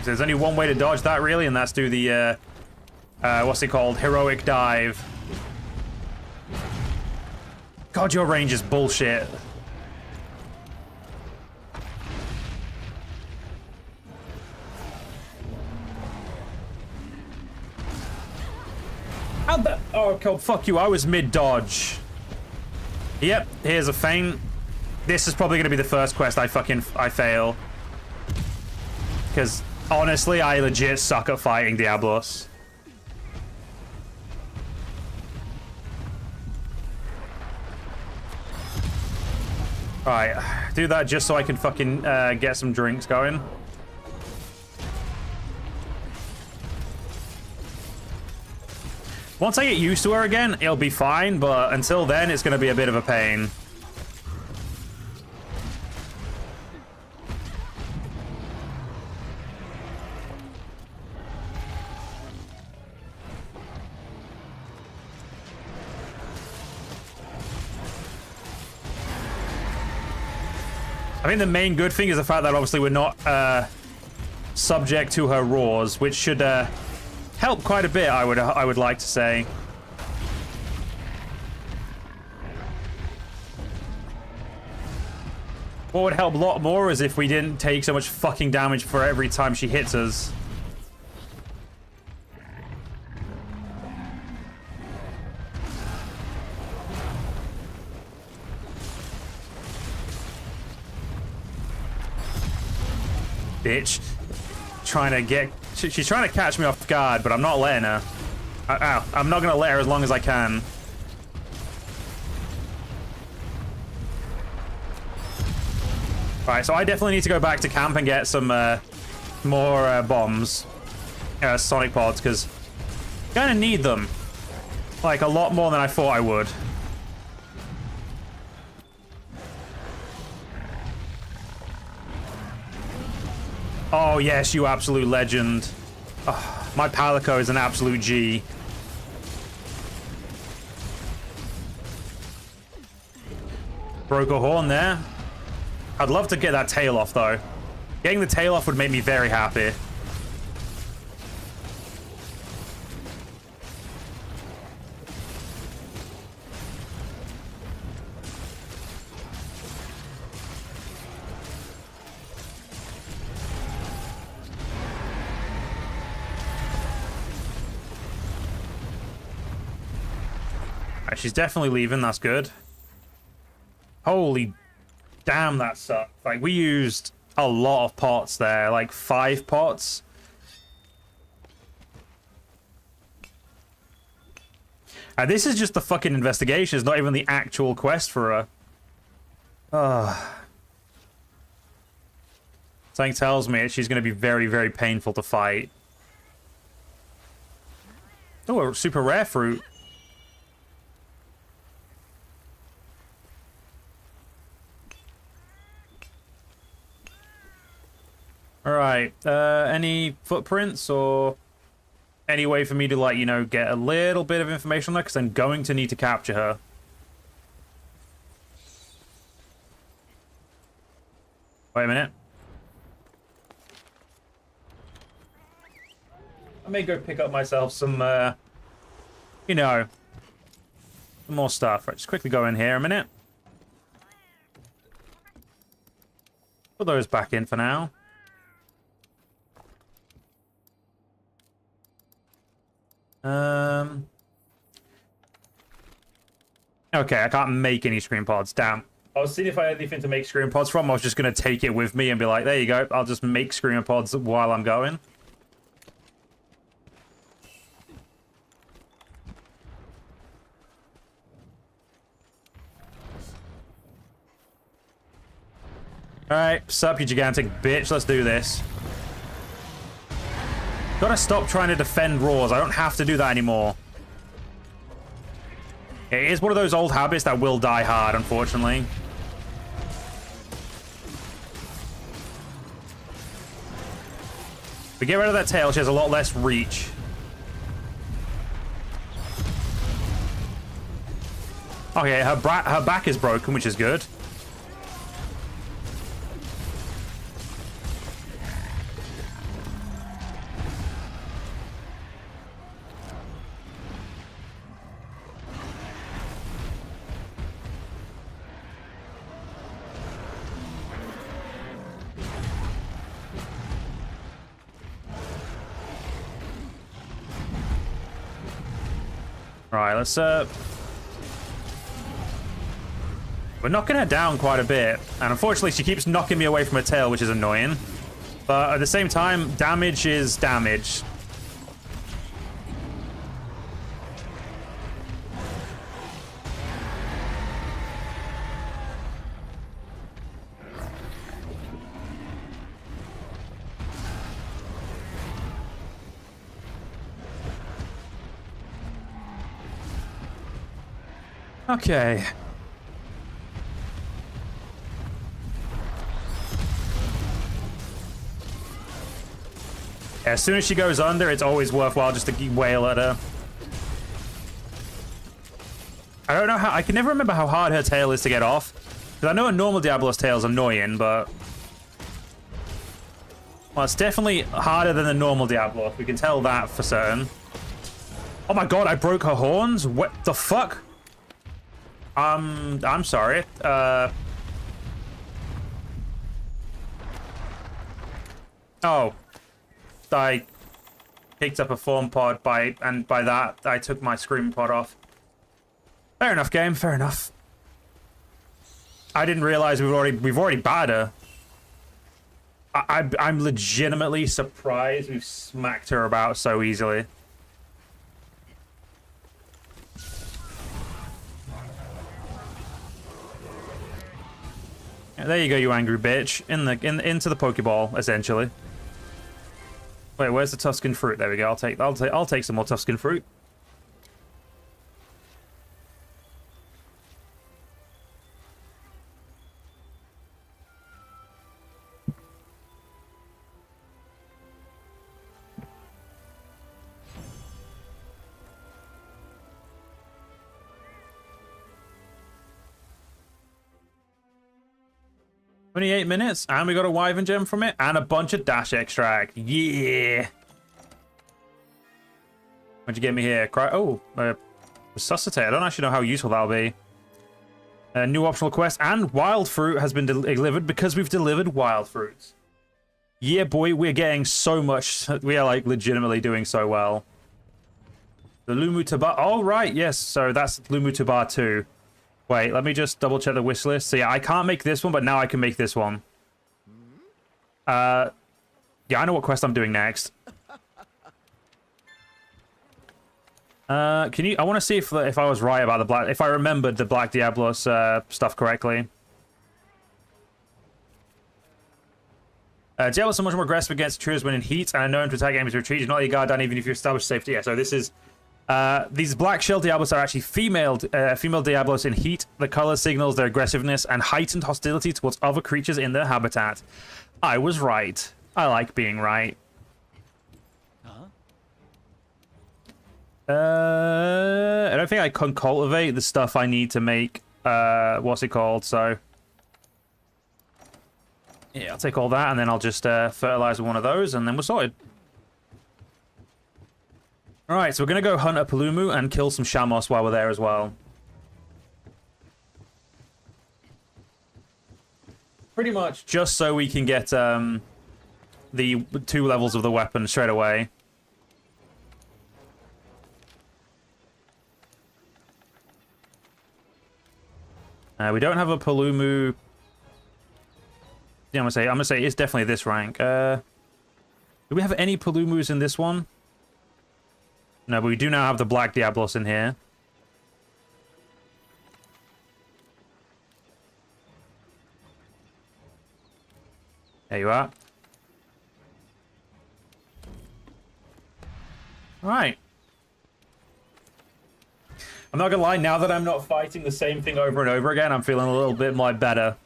There's only one way to dodge that, really, and that's do the, what's it called? Heroic dive. God, your range is bullshit. How'd that? Oh, God, fuck you. I was mid-dodge. Yep, here's a feint. This is probably going to be the first quest I fail. Because, honestly, I legit suck at fighting Diablos. Alright, do that just so I can fucking get some drinks going. Once I get used to her again, it'll be fine, but until then, it's going to be a bit of a pain. I think the main good thing is the fact that obviously we're not subject to her roars, which should help quite a bit, I would like to say. What would help a lot more is if we didn't take so much fucking damage for every time she hits us. Bitch. Trying to get... She's trying to catch me off guard, but I'm not letting her. Ow. I'm not going to let her as long as I can. Alright, so I definitely need to go back to camp and get some more bombs. Sonic pods, because I'm going to need them. Like, a lot more than I thought I would. Oh, yes, you absolute legend. Oh, my Palico is an absolute G. Broke a horn there. I'd love to get that tail off, though. Getting the tail off would make me very happy. She's definitely leaving. That's good. Holy damn, that sucked. Like, we used a lot of pots there. Like, 5 pots. And this is just the fucking investigation. It's not even the actual quest for her. Ugh. Something tells me she's going to be very, very painful to fight. Oh, a super rare fruit. Alright, any footprints or any way for me to, like, you know, get a little bit of information on her? Because I'm going to need to capture her. Wait a minute. I may go pick up myself some, you know, some more stuff. Right, just quickly go in here a minute. Put those back in for now. Okay, I can't make any screen pods. Damn. I was seeing if I had anything to make screen pods from. I was just going to take it with me and be like, there you go. I'll just make screen pods while I'm going. Alright, sup, you gigantic bitch. Let's do this. Gotta stop trying to defend roars. I don't have to do that anymore. It is one of those old habits that will die hard, unfortunately. If we get rid of that tail, she has a lot less reach. Okay, her back is broken, which is good. Right, let's we're knocking her down quite a bit, and unfortunately she keeps knocking me away from her tail, which is annoying. But at the same time, damage is damage. Okay. As soon as she goes under, it's always worthwhile just to wail at her. I don't know how... I can never remember how hard her tail is to get off. Because I know a normal Diablo's tail is annoying, but... Well, it's definitely harder than the normal Diablo. We can tell that for certain. Oh my god, I broke her horns? What the fuck? I'm sorry. Oh. I picked up a form pod and by that I took my scream pod off. Fair enough, game. Fair enough. I didn't realize we've already battered her. I'm legitimately surprised we've smacked her about so easily. Yeah, there you go, you angry bitch. Into the Pokeball, essentially. Wait, where's the Tuscan fruit? There we go. I'll take some more Tuscan fruit. "28 minutes, and we got a Wyvern gem from it, and a bunch of dash extract. Yeah. What'd you get me here? Resuscitate. I don't actually know how useful that'll be. A new optional quest, and wild fruit has been delivered because we've delivered wild fruits. Yeah, boy, we're getting so much. We are like legitimately doing so well. The Lumu Tabar. Oh, right, yes. So that's Lumu Tabar 2. Wait, let me just double check the wish list. So yeah, I can't make this one, but now I can make this one. Yeah, I know what quest I'm doing next. Can you? I want to see if I was right about the black. If I remembered the Black Diablos stuff correctly. Diablos are much more aggressive against intruders when in heat, and are known to attack enemies retreat. Do not let your guard down even if you establish safety. Yeah, so this is. These black shell Diablos are actually female Diablos in heat. The color signals their aggressiveness and heightened hostility towards other creatures in their habitat. I was right. I like being right. I don't think I can cultivate the stuff I need to make, what's it called, so... Yeah, I'll take all that, and then I'll just fertilize one of those, and then we're sorted. Alright, so we're going to go hunt a Palumu and kill some Shamos while we're there as well. Pretty much just so we can get the 2 levels of the weapon straight away. We don't have a Palumu. Yeah, I'm gonna say it's definitely this rank. Do we have any Palumus in this one? No, but we do now have the Black Diablos in here. There you are. Alright. I'm not gonna lie, now that I'm not fighting the same thing over and over again, I'm feeling a little bit more better.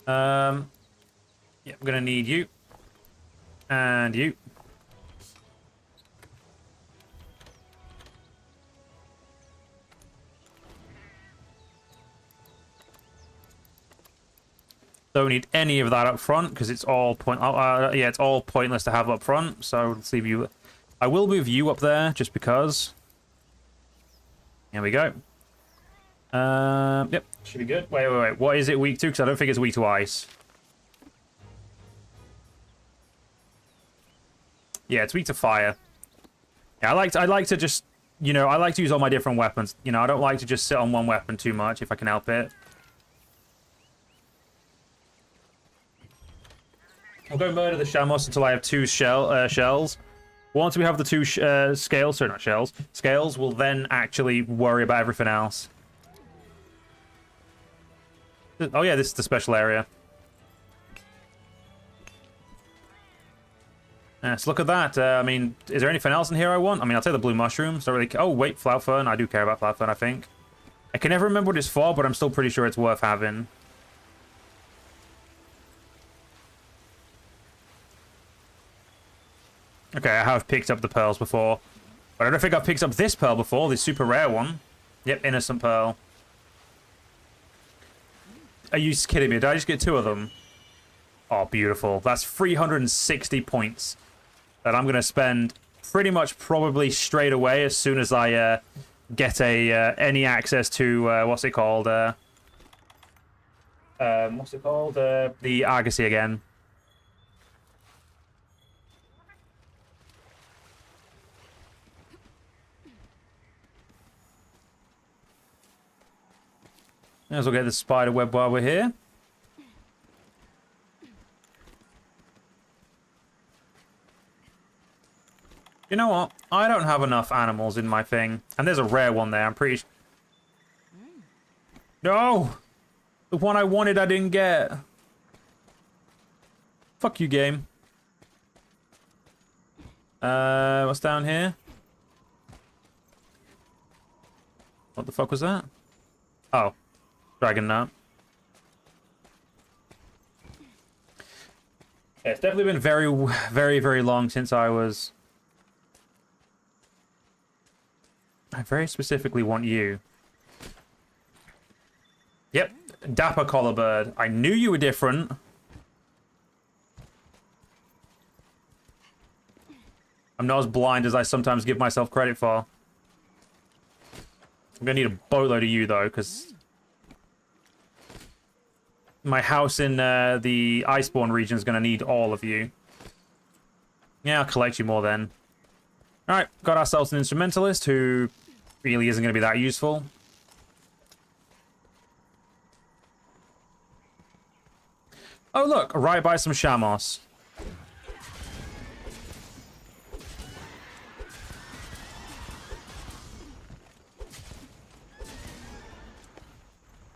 Yeah, I'm gonna need you. And you. Don't need any of that up front because it's all it's all pointless to have up front. So let's leave you. I will move you up there just because. Here we go. Yep, should be good. Wait. What is it weak to? Because I don't think it's weak to ice. Yeah, it's weak to fire. Yeah, I like to just, you know, I like to use all my different weapons. You know, I don't like to just sit on one weapon too much if I can help it. I'll go murder the Shamos until I have 2 shells. Once we have the 2 scales, sorry, not shells, scales, we'll then actually worry about everything else. Oh yeah, this is the special area. So look at that. I mean, is there anything else in here I want? I mean, I'll take the blue mushrooms. Don't really. Oh wait, flower fern. I do care about flower fern, I think. I can never remember what it's for, but I'm still pretty sure it's worth having. Okay, I have picked up the pearls before, but I don't think I've picked up this pearl before. This super rare one. Yep, innocent pearl. Are you kidding me? Did I just get 2 of them? Oh, beautiful. That's 360 points that I'm going to spend pretty much probably straight away as soon as I get any access to, what's it called? The Argosy again. As we'll get the spider web while we're here. You know what? I don't have enough animals in my thing. And there's a rare one there, I'm pretty sure. No! The one I wanted I didn't get. Fuck you, game. What's down here? What the fuck was that? Oh. Dragon nut. Yeah, it's definitely been very, very, very long since I was... I very specifically want you. Yep, Dapper Collar Bird. I knew you were different. I'm not as blind as I sometimes give myself credit for. I'm gonna need a boatload of you though, because my house in the Iceborne region is gonna need all of you. Yeah, I'll collect you more then. Alright, got ourselves an instrumentalist who really isn't going to be that useful. Oh look, right by some Shamos.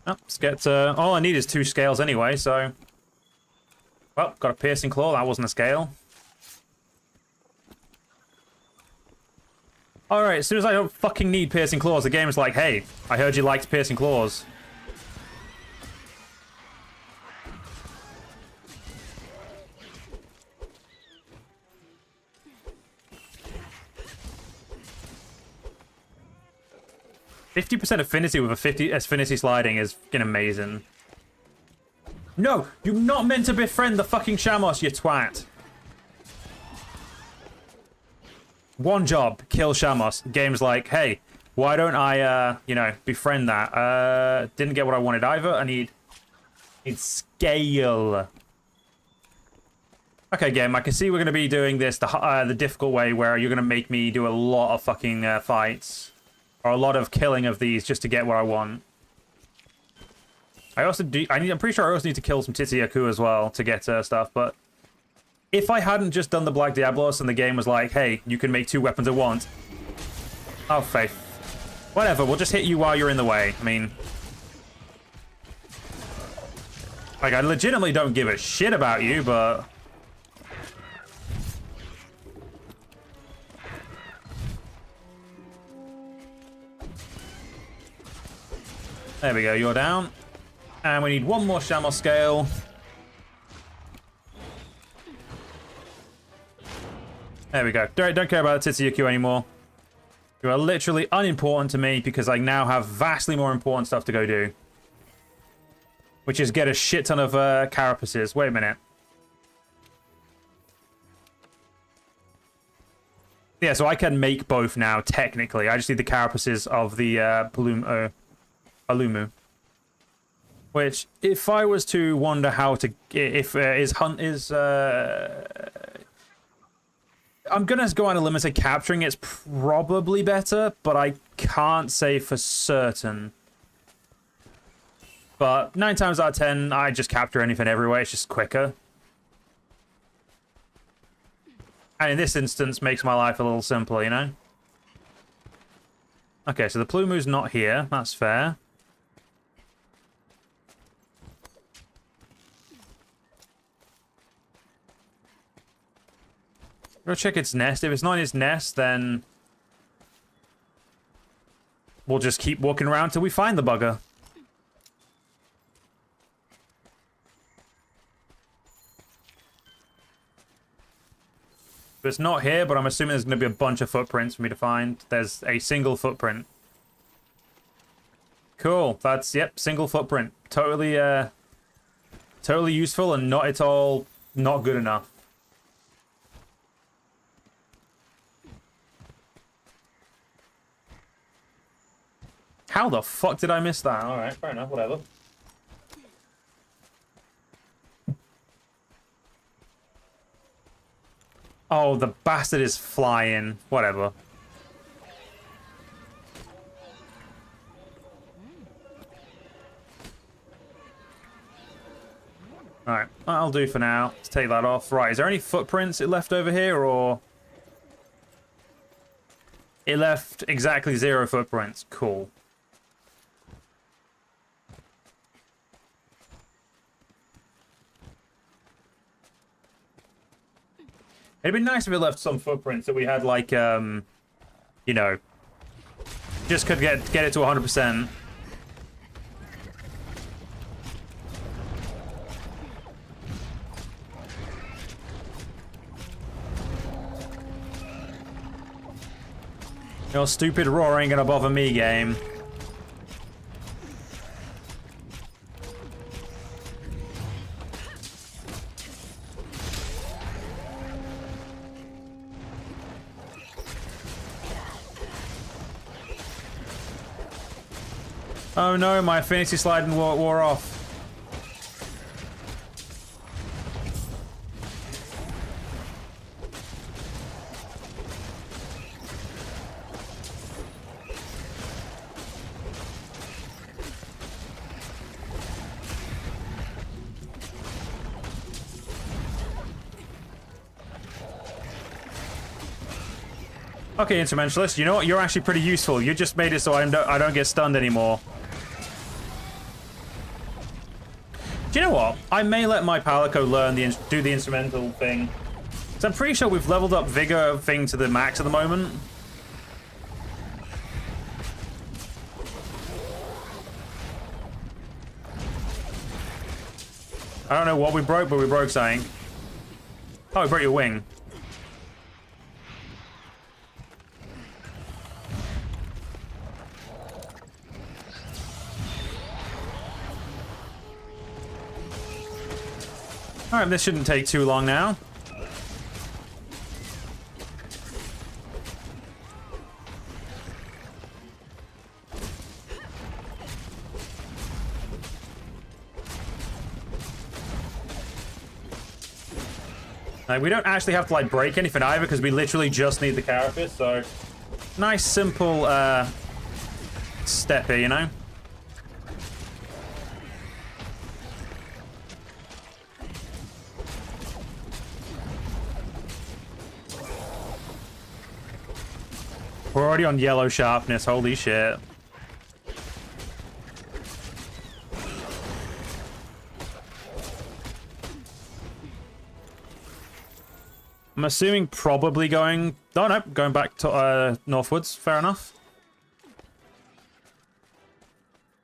Oh, let's get, all I need is 2 scales anyway, so... Well, got a piercing claw, that wasn't a scale. Alright, as soon as I don't fucking need piercing claws, the game's like, hey, I heard you liked piercing claws. %50 affinity with a 50 affinity sliding is fucking amazing. No, you're not meant to befriend the fucking Shamos, you twat. One job, kill Shamos. Game's like, hey, why don't I, you know, befriend that? Didn't get what I wanted either. I need scale. Okay, game, I can see we're going to be doing this the difficult way where you're going to make me do a lot of fucking fights. Or a lot of killing of these just to get what I want. I also do, I'm pretty sure I also need to kill some Titiaku as well to get stuff, but... If I hadn't just done the Black Diablos and the game was like, hey, you can make 2 weapons at once. Oh, faith. Whatever, we'll just hit you while you're in the way. I mean... Like, I legitimately don't give a shit about you, but... There we go, you're down. And we need 1 more Shamos scale. There we go. Don't care about Titiaku anymore. You are literally unimportant to me because I now have vastly more important stuff to go do. Which is get a shit ton of carapaces. Wait a minute. Yeah, so I can make both now, technically. I just need the carapaces of the Alumu. Which, if I was to wonder how to... If I'm going to go on a limit say capturing it's probably better, but I can't say for certain. But 9 times out of 10, I just capture anything everywhere. It's just quicker. And in this instance, makes my life a little simpler, you know? Okay, so the Plumu's not here. That's fair. Go check its nest. If it's not in its nest, then we'll just keep walking around till we find the bugger. It's not here, but I'm assuming there's going to be a bunch of footprints for me to find. There's a single footprint. Cool. That's, yep, single footprint. Totally, totally useful and not at all not good enough. How the fuck did I miss that? Alright, fair enough, whatever. Oh, the bastard is flying. Whatever. Alright, that'll do for now. Let's take that off. Right, is there any footprints it left over here, or... It left exactly 0 footprints. Cool. It'd be nice if it left some footprints that we had, like, you know, just could get it to 100%. Your stupid roar ain't gonna bother me, game. Oh no, my affinity sliding wore off. Okay, Instrumentalist, you know what? You're actually pretty useful. You just made it so I don't get stunned anymore. Do you know what? I may let my Palico learn do the instrumental thing. So I'm pretty sure we've leveled up Vigor thing to the max at the moment. I don't know what we broke, but we broke something. Oh, we broke your wing. Alright, this shouldn't take too long now. Like, we don't actually have to, like, break anything either, because we literally just need the carapace, so... Nice, simple, step here, you know? We're already on yellow sharpness, holy shit. I'm assuming probably going... Oh, no, going back to northwards. Fair enough.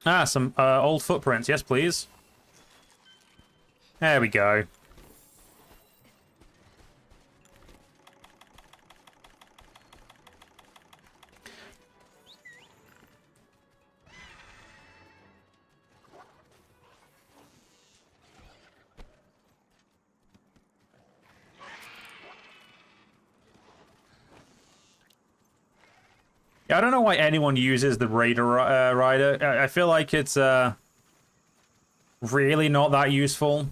Ah, some old footprints. Yes, please. There we go. Yeah, I don't know why anyone uses the Raider Rider. I feel like it's really not that useful.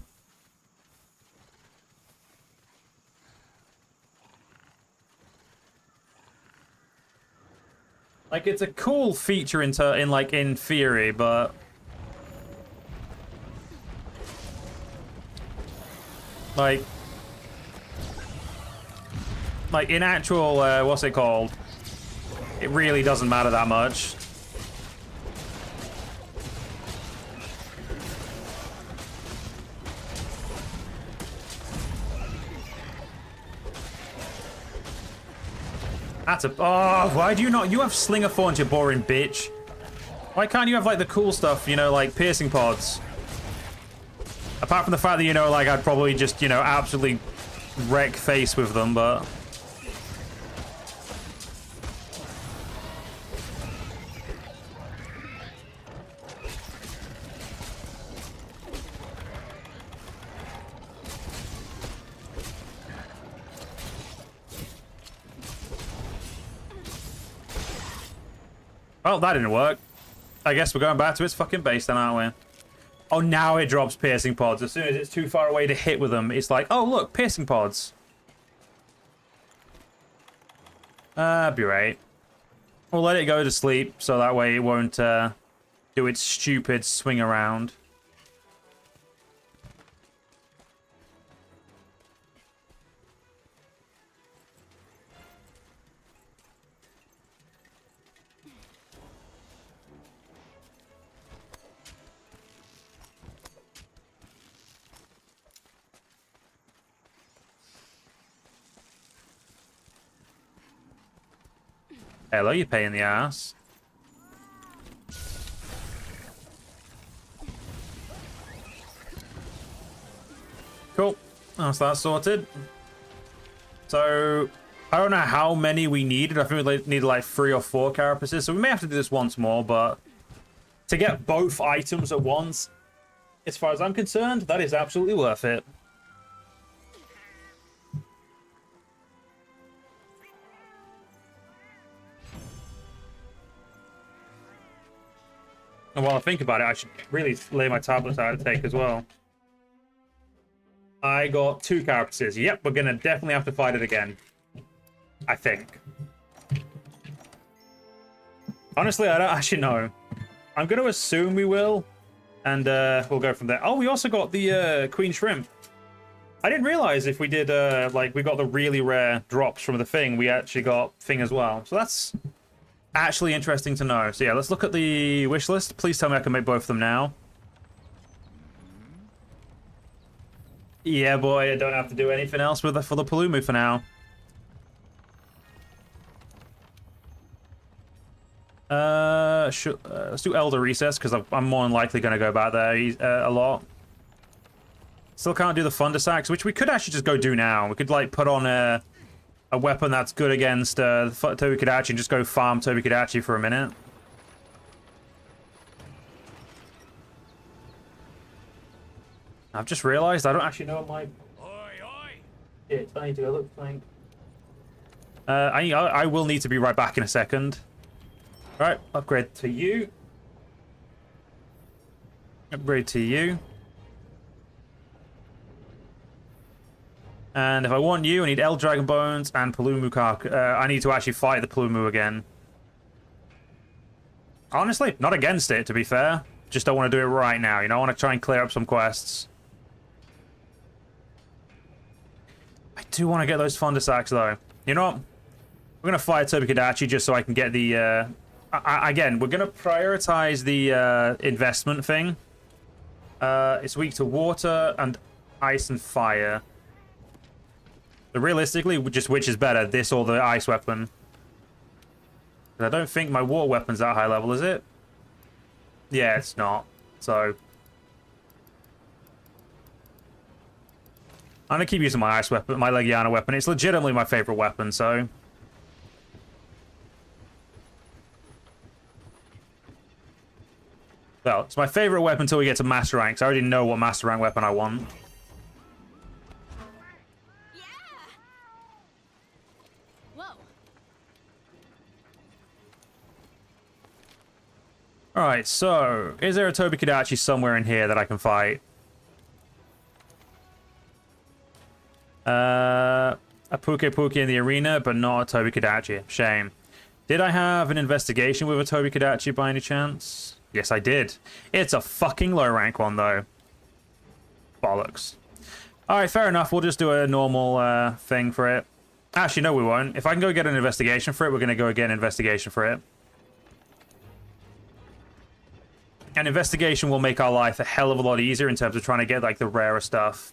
Like, it's a cool feature in theory, but like in actual what's it called? It really doesn't matter that much. That's a... Oh, why do you not... You have Slinger Thorns, you boring bitch. Why can't you have, like, the cool stuff, you know, like piercing pods? Apart from the fact that, you know, like, I'd probably just, you know, absolutely wreck face with them, but... Well, that didn't work. I guess we're going back to its fucking base then, aren't we? Oh, now it drops piercing pods. As soon as it's too far away to hit with them, it's like, oh, look, piercing pods. Be right. We'll let it go to sleep, so that way it won't do its stupid swing around. Hello, you pain in the ass. Cool. That's that sorted. So, I don't know how many we needed. I think we needed like 3 or 4 carapaces. So we may have to do this once more, but to get both items at once, as far as I'm concerned, that is absolutely worth it. And while I think about it, I should really lay my tablets out to take as well. I got 2 carapaces. Yep, we're going to definitely have to fight it again. I think. Honestly, I don't actually know. I'm going to assume we will. And we'll go from there. Oh, we also got the Queen Shrimp. I didn't realize if we did, like, we got the really rare drops from the thing, we actually got thing as well. So that's... actually interesting to know. So yeah, let's look at the wish list. Please tell me I can make both of them now. Yeah, boy, I don't have to do anything else for the Palumu for now. Let's do Elder Recess, because I'm more than likely going to go back there a lot. Still can't do the Thunder Sacks, which we could actually just go do now. We could, like, put on a weapon that's good against Tobi-Kadachi and just go farm Tobi-Kadachi for a minute. I've just realized I don't actually know what my... I need to go look for I will need to be right back in a second. Alright, upgrade to you. Upgrade to you. And if I want you, I need L Dragon Bones and Palumu Kark. I need to actually fight the Palumu again. Honestly, not against it, to be fair. Just don't want to do it right now. You know, I want to try and clear up some quests. I do want to get those Thunder Sacks, though. You know what? We're going to fight Tobi-Kadachi just so I can get the... again, we're going to prioritize the investment thing. It's weak to water and ice and fire. But realistically, just which is better, this or the ice weapon? I don't think my water weapon's that high level, is it? Yeah, it's not. So... I'm gonna keep using my ice weapon, my Legiana weapon. It's legitimately my favorite weapon, so... Well, it's my favorite weapon until we get to Master Rank, so I already know what Master Rank weapon I want. Alright, so, is there a Tobi-Kadachi somewhere in here that I can fight? A Puke in the arena, but not a Tobi-Kadachi. Shame. Did I have an investigation with a Toby Kadachi by any chance? Yes, I did. It's a fucking low rank one, though. Bollocks. Alright, fair enough. We'll just do a normal thing for it. Actually, no, we won't. If I can go get an investigation for it, we're going to go get an investigation for it. An investigation will make our life a hell of a lot easier in terms of trying to get, like, the rarer stuff.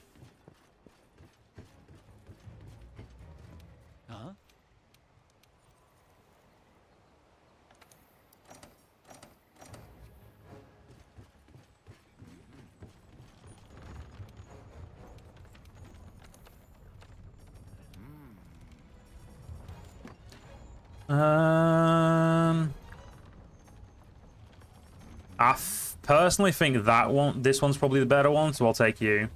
I personally think that one, this one's probably the better one, so I'll take you.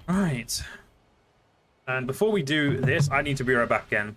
Right. And before we do this, I need to be right back again.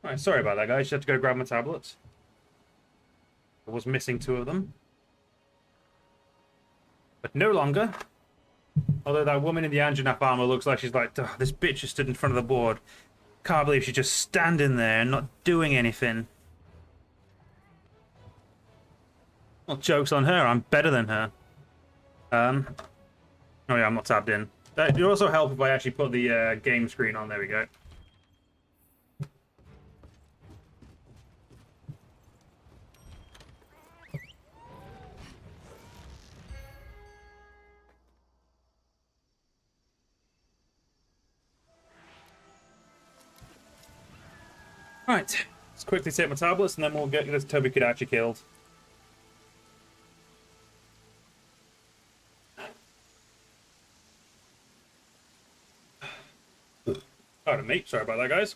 Alright, sorry about that, guys. Just had to go grab my tablets. I was missing 2 of them. But no longer. Although that woman in the Anjanap armor looks like she's like, oh, this bitch just stood in front of the board. Can't believe she's just standing there and not doing anything. Well, joke's on her. I'm better than her. Oh yeah, I'm not tabbed in. It would also help if I actually put the game screen on. There we go. Right, let's quickly take my tablets and then we'll get this Toby Kadachi killed. Pardon me, sorry about that, guys.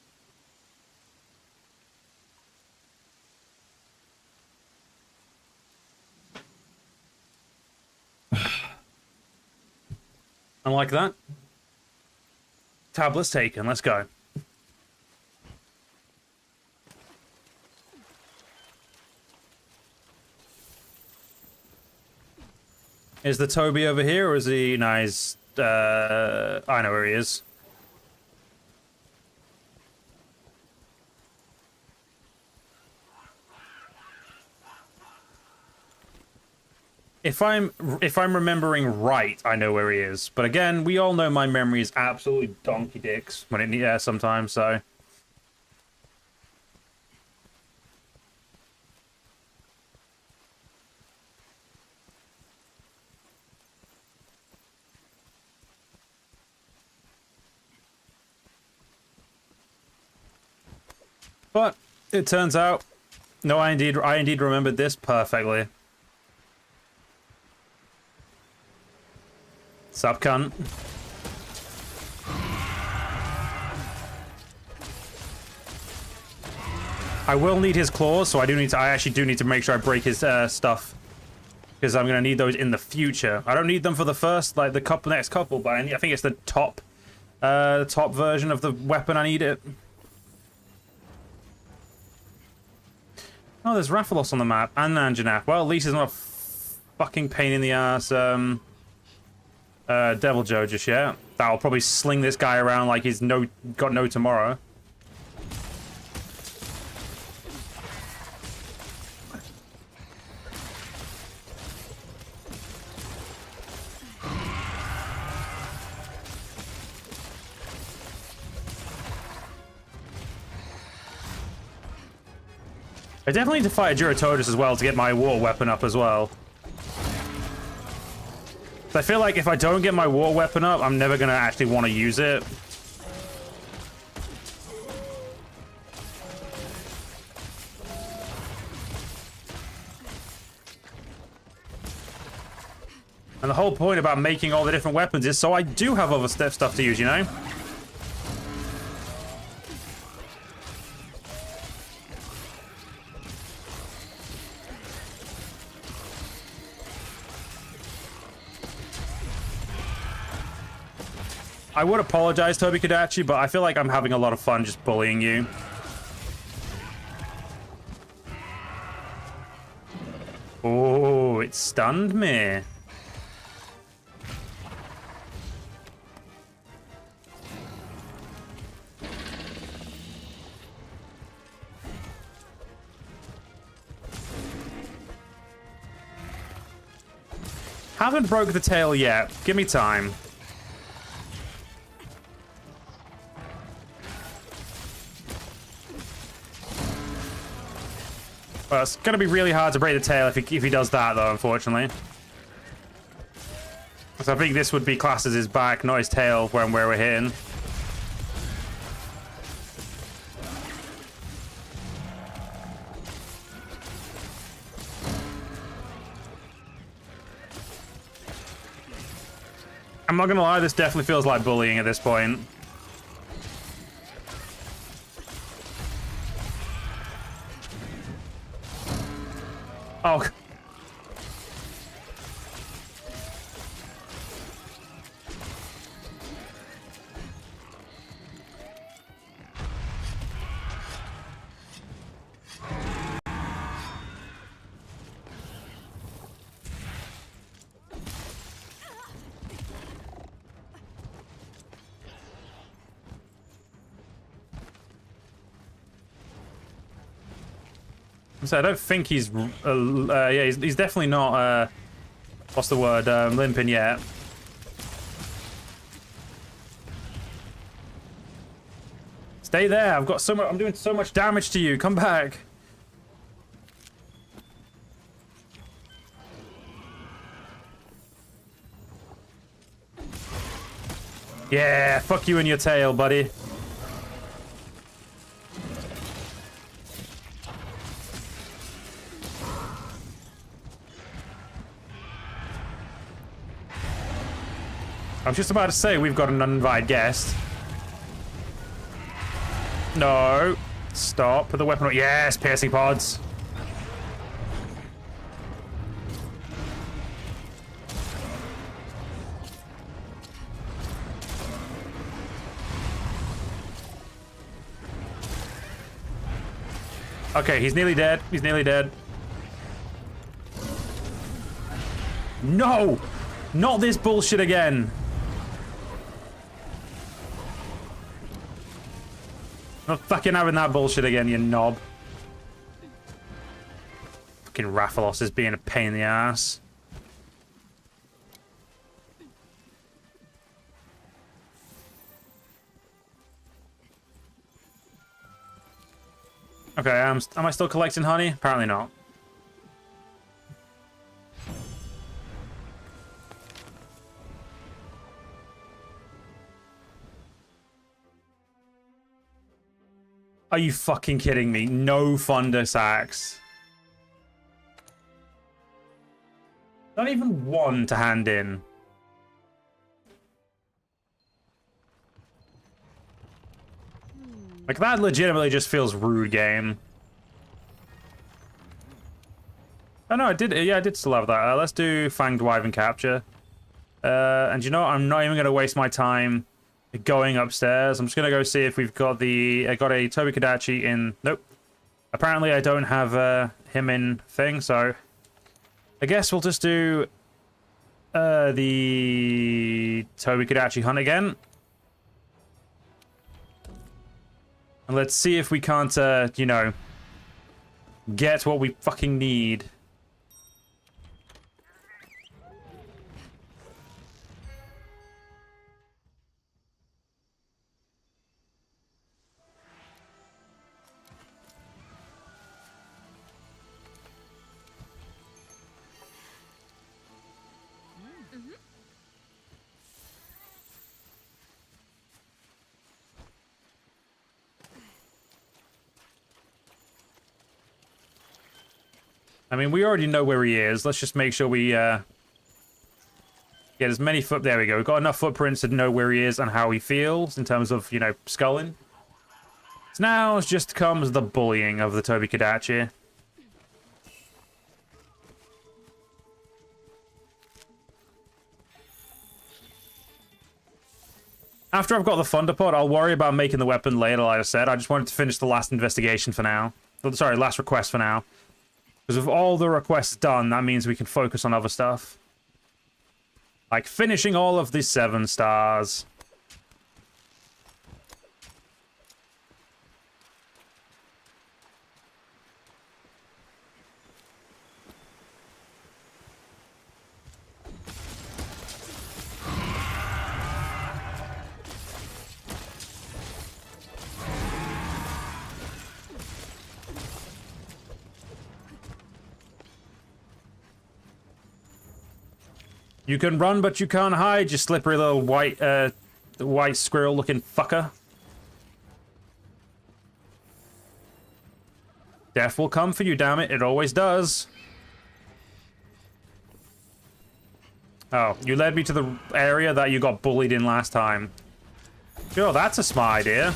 And like that, tablets taken, let's go. Is the Toby over here, or is he... No, he's... I know where he is. If I'm remembering right, I know where he is. But again, we all know my memory is absolutely donkey dicks when it sometimes, so... But it turns out, no, I indeed remembered this perfectly. Sup, cunt. I will need his claws, so I actually do need to make sure I break his stuff. Because I'm going to need those in the future. I don't need them for the first, like, the next couple, but I think it's the top version of the weapon I need it. Oh, there's Rathalos on the map, and Anjanath. Well, at least it's not a fucking pain in the ass, Devil Joe just yet. That'll probably sling this guy around like he's got no tomorrow. I definitely need to fight a Duratotus as well to get my war weapon up as well. I feel like if I don't get my war weapon up, I'm never going to actually want to use it. And the whole point about making all the different weapons is so I do have other stuff to use, you know? I would apologize, Toby Kadachi, but I feel like I'm having a lot of fun just bullying you. Oh, it stunned me. Haven't broke the tail yet. Give me time. Well, it's going to be really hard to break the tail if he does that, though, unfortunately. So I think this would be classed as his back, not his tail, where we're hitting. I'm not going to lie, this definitely feels like bullying at this point. Oh. So I don't think he's, yeah, he's definitely not, what's the word, limping yet. Stay there, I've got so much, I'm doing so much damage to you, come back. Yeah, fuck you and your tail, buddy. I was just about to say we've got an uninvited guest. No. Stop. Put the weapon on. Yes, piercing pods. Okay, he's nearly dead. He's nearly dead. No! Not this bullshit again. Not fucking having that bullshit again, you knob. Fucking Rathalos is being a pain in the ass. Okay, am I still collecting honey? Apparently not. Are you fucking kidding me? No fundus axe. Not even one to hand in. Like, that legitimately just feels rude, game. Oh no, I did. Yeah, I did still have that. Let's do Fanged Wyvern Capture. And you know what? I'm not even going to waste my time going upstairs. I'm just going to go see if we've got the... I got a Toby Kadachi in... Nope. Apparently I don't have him in thing, so... I guess we'll just do the Toby Kadachi hunt again. And let's see if we can't, you know, get what we fucking need. I mean, we already know where he is. Let's just make sure we get as many foot... There we go. We've got enough footprints to know where he is and how he feels in terms of, you know, sculling. So now just comes the bullying of the Toby Kadachi. After I've got the Thunderpod, I'll worry about making the weapon later, like I said. I just wanted to finish the last investigation for now. Sorry, last request for now. Because with all the requests done, that means we can focus on other stuff. Like finishing all of the 7 stars. You can run, but you can't hide, you slippery little white squirrel-looking fucker. Death will come for you, damn it. It always does. Oh, you led me to the area that you got bullied in last time. Sure, that's a smart idea.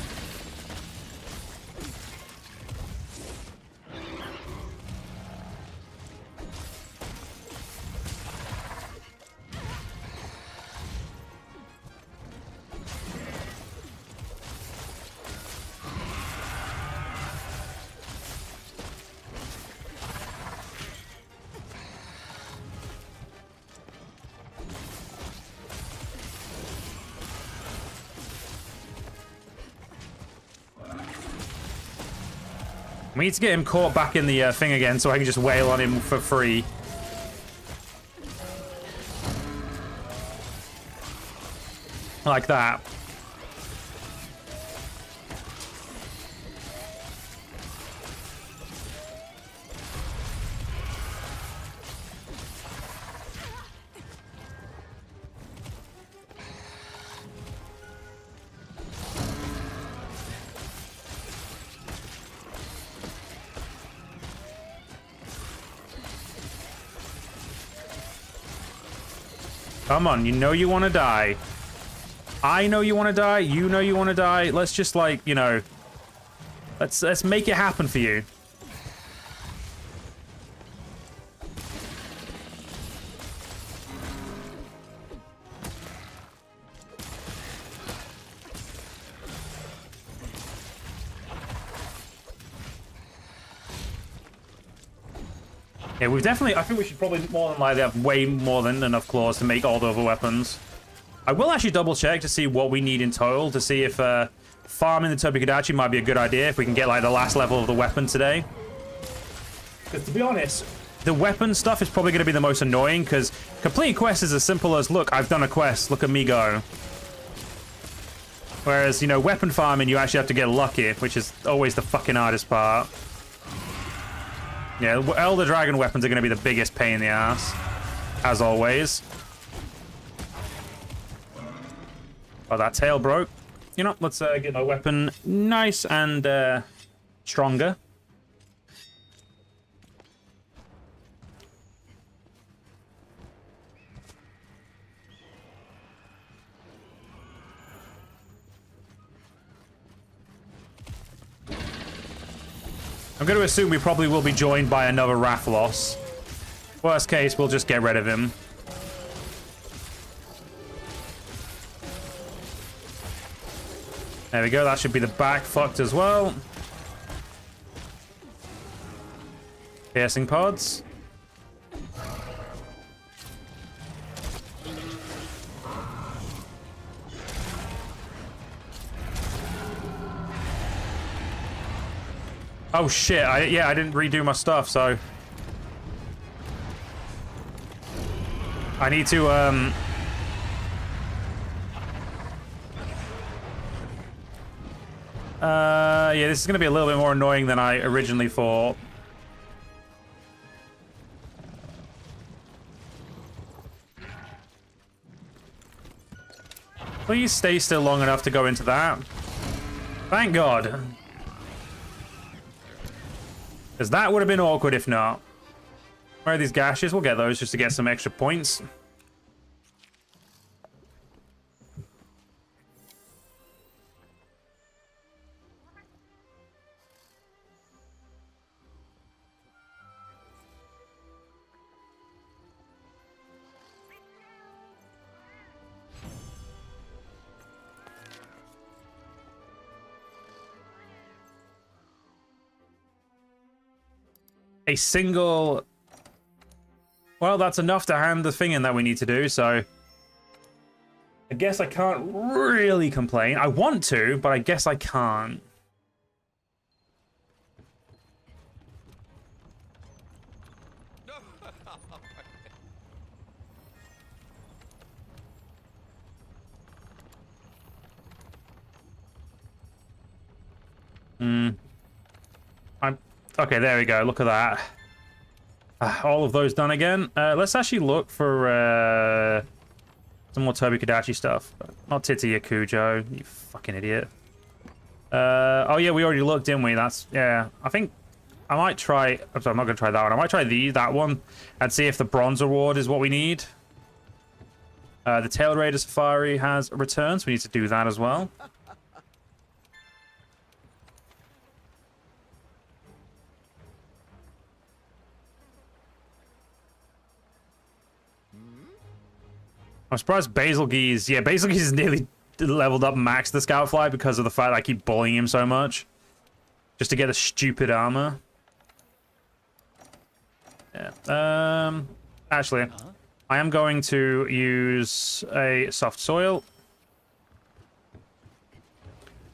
We need to get him caught back in the thing again so I can just wail on him for free. Like that. Come on, you know you want to die. I know you want to die. You know you want to die. Let's just, like, you know... Let's make it happen for you. Yeah, we've definitely... I think we should probably more than likely have way more than enough claws to make all the other weapons. I will actually double check to see what we need in total, to see if farming the Toby Kadachi might be a good idea, if we can get like the last level of the weapon today. Because to be honest, the weapon stuff is probably going to be the most annoying, because completing quests is as simple as, look, I've done a quest, look at me go. Whereas, you know, weapon farming, you actually have to get lucky, which is always the fucking hardest part. Yeah, Elder Dragon weapons are going to be the biggest pain in the ass, as always. Oh, that tail broke. You know, let's get my weapon nice and stronger. I'm going to assume we probably will be joined by another Rathlos. Worst case, we'll just get rid of him. There we go. That should be the back fucked as well. Piercing pods. Oh shit, I didn't redo my stuff, so I need to yeah, this is gonna be a little bit more annoying than I originally thought. Please stay still long enough to go into that. Thank God. Because that would have been awkward if not. Where are these gashes? We'll get those just to get some extra points. A single... Well, that's enough to hand the thing in that we need to do, so... I guess I can't really complain. I want to, but I guess I can't. Okay, there we go. Look at that. All of those done again. Let's actually look for some more Toby Kadachi stuff. Not Titi Yakujo, you fucking idiot. Oh yeah, we already looked, didn't we? That's, yeah. I think I might try... I'm sorry, I'm not going to try that one. I might try that one and see if the bronze award is what we need. The Tail Raider Safari has returned, so we need to do that as well. I'm surprised Basilgeese... Yeah, Basilgeese is nearly leveled up max the Scoutfly because of the fact that I keep bullying him so much. Just to get the stupid armor. Yeah. Actually, I am going to use a soft soil.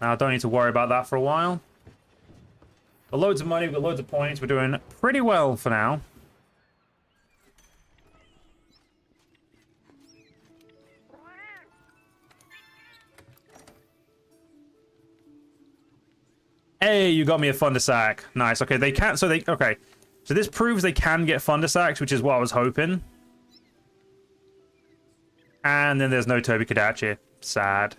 Now, I don't need to worry about that for a while. Got loads of money, we've got loads of points. We're doing pretty well for now. Hey, you got me a Thundersack. Nice. Okay, they can't... So they... Okay. So this proves they can get Thundersacks, which is what I was hoping. And then there's no Toby Kadachi. Sad.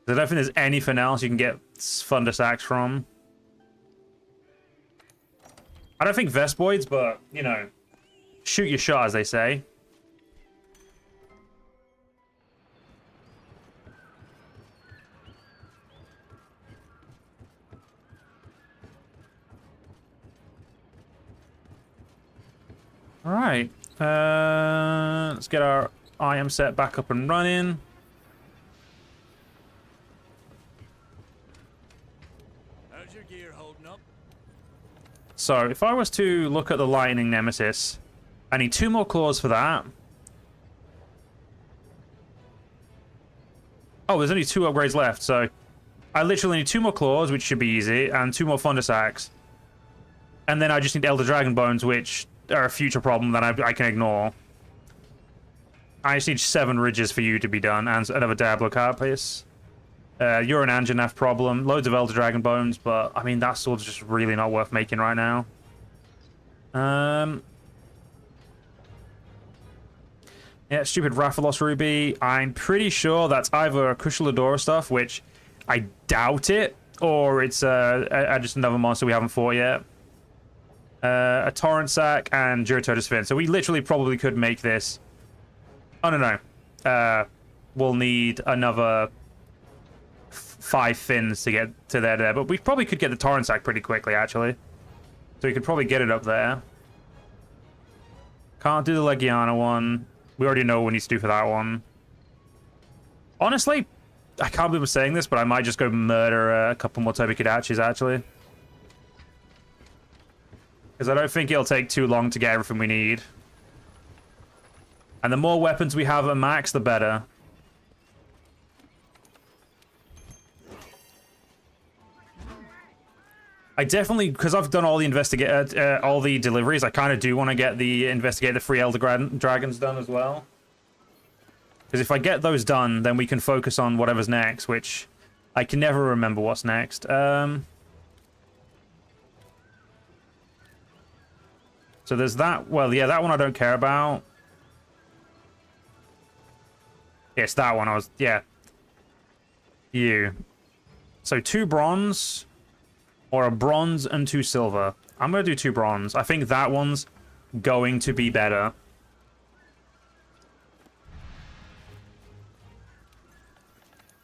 I don't think there's anything else you can get Thundersacks from. I don't think Vespoids, but, you know, shoot your shot, as they say. All right, let's get our IM set back up and running. How's your gear holding up? So, if I was to look at the Lightning Nemesis, I need 2 more claws for that. Oh, there's only 2 upgrades left, so I literally need 2 more claws, which should be easy, and 2 more Thundersacks. And then I just need Elder Dragon Bones, which are a future problem that I can ignore. I just need 7 ridges for you to be done, and another Diablo Carapace. You're an Anjanath problem, loads of Elder Dragon Bones, but I mean that sword's just really not worth making right now. Yeah, stupid Rathalos Ruby. I'm pretty sure that's either Kushaladora stuff, which I doubt it, or it's just another monster we haven't fought yet. A Torrent Sack and Duratotus Fin. So we literally probably could make this. Oh, no. We'll need another 5 fins to get to there. But we probably could get the Torrent Sack pretty quickly, actually. So we could probably get it up there. Can't do the Legiana one. We already know what we need to do for that one. Honestly, I can't believe I'm saying this, but I might just go murder a couple more Tobi-Kadachis, actually. Because I don't think it'll take too long to get everything we need. And the more weapons we have at max, the better. I definitely, because I've done all the all the deliveries, I kind of do want to get the investigate the 3 Elder Dragons done as well. Because if I get those done, then we can focus on whatever's next, which I can never remember what's next. So there's that. Well, yeah, that one I don't care about. Yes, that one I was. Yeah. You. So 2 bronze. Or a bronze and 2 silver. I'm going to do 2 bronze. I think that one's going to be better.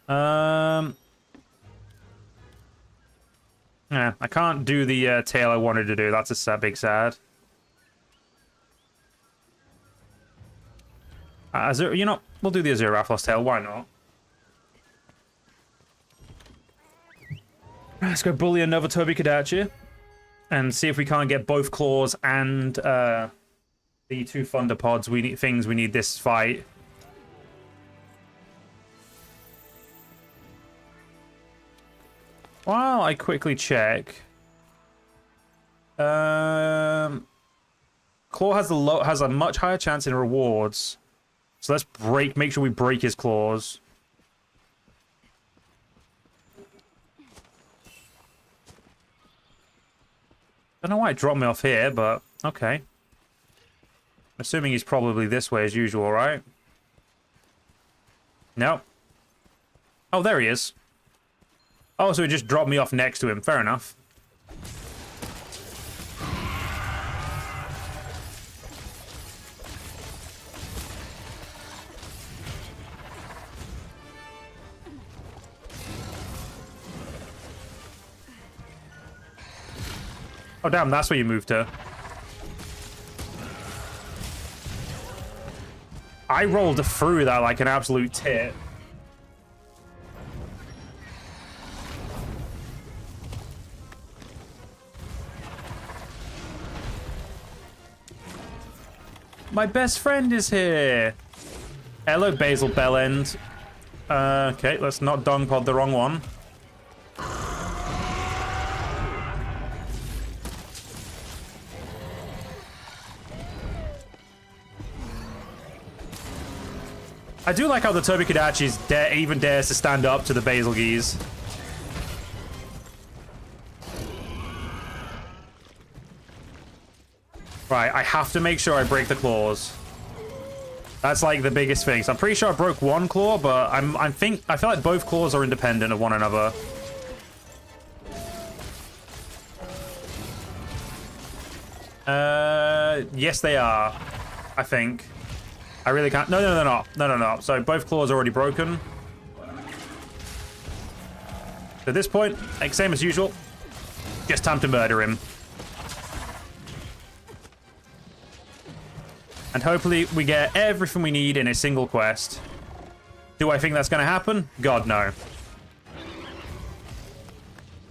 Yeah, I can't do the tail I wanted to do. That's a big sad. You know, we'll do the Aziraphos tail. Why not? Let's go bully another Tobi-Kadachi and see if we can't get both claws and the 2 thunder pods. We need this fight. While I quickly check, Claw has a much higher chance in rewards, so let's make sure we break his claws. I don't know why it dropped me off here, but okay. I'm assuming he's probably this way as usual, right? No. Oh, there he is. Oh, so he just dropped me off next to him. Fair enough. Oh, damn, that's where you moved to. I rolled through that like an absolute tit. My best friend is here. Hello, Basil Bellend. Okay, let's not dong pod the wrong one. I do like how the Tobi-Kadachi even dares to stand up to the Basil Geese. Right, I have to make sure I break the claws. That's like the biggest thing. So I'm pretty sure I broke 1 claw, but I feel like both claws are independent of one another. Yes, they are. I think. I really can't. No, they're not. No. So both claws are already broken. At this point, like same as usual, just time to murder him. And hopefully we get everything we need in a single quest. Do I think that's going to happen? God, no.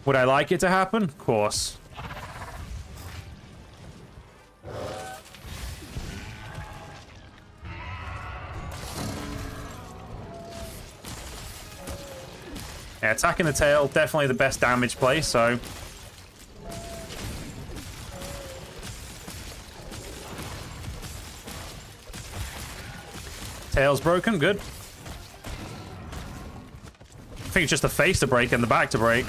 Would I like it to happen? Of course. Yeah, attacking the tail, definitely the best damage play, so... Tail's broken, good. I think it's just the face to break and the back to break.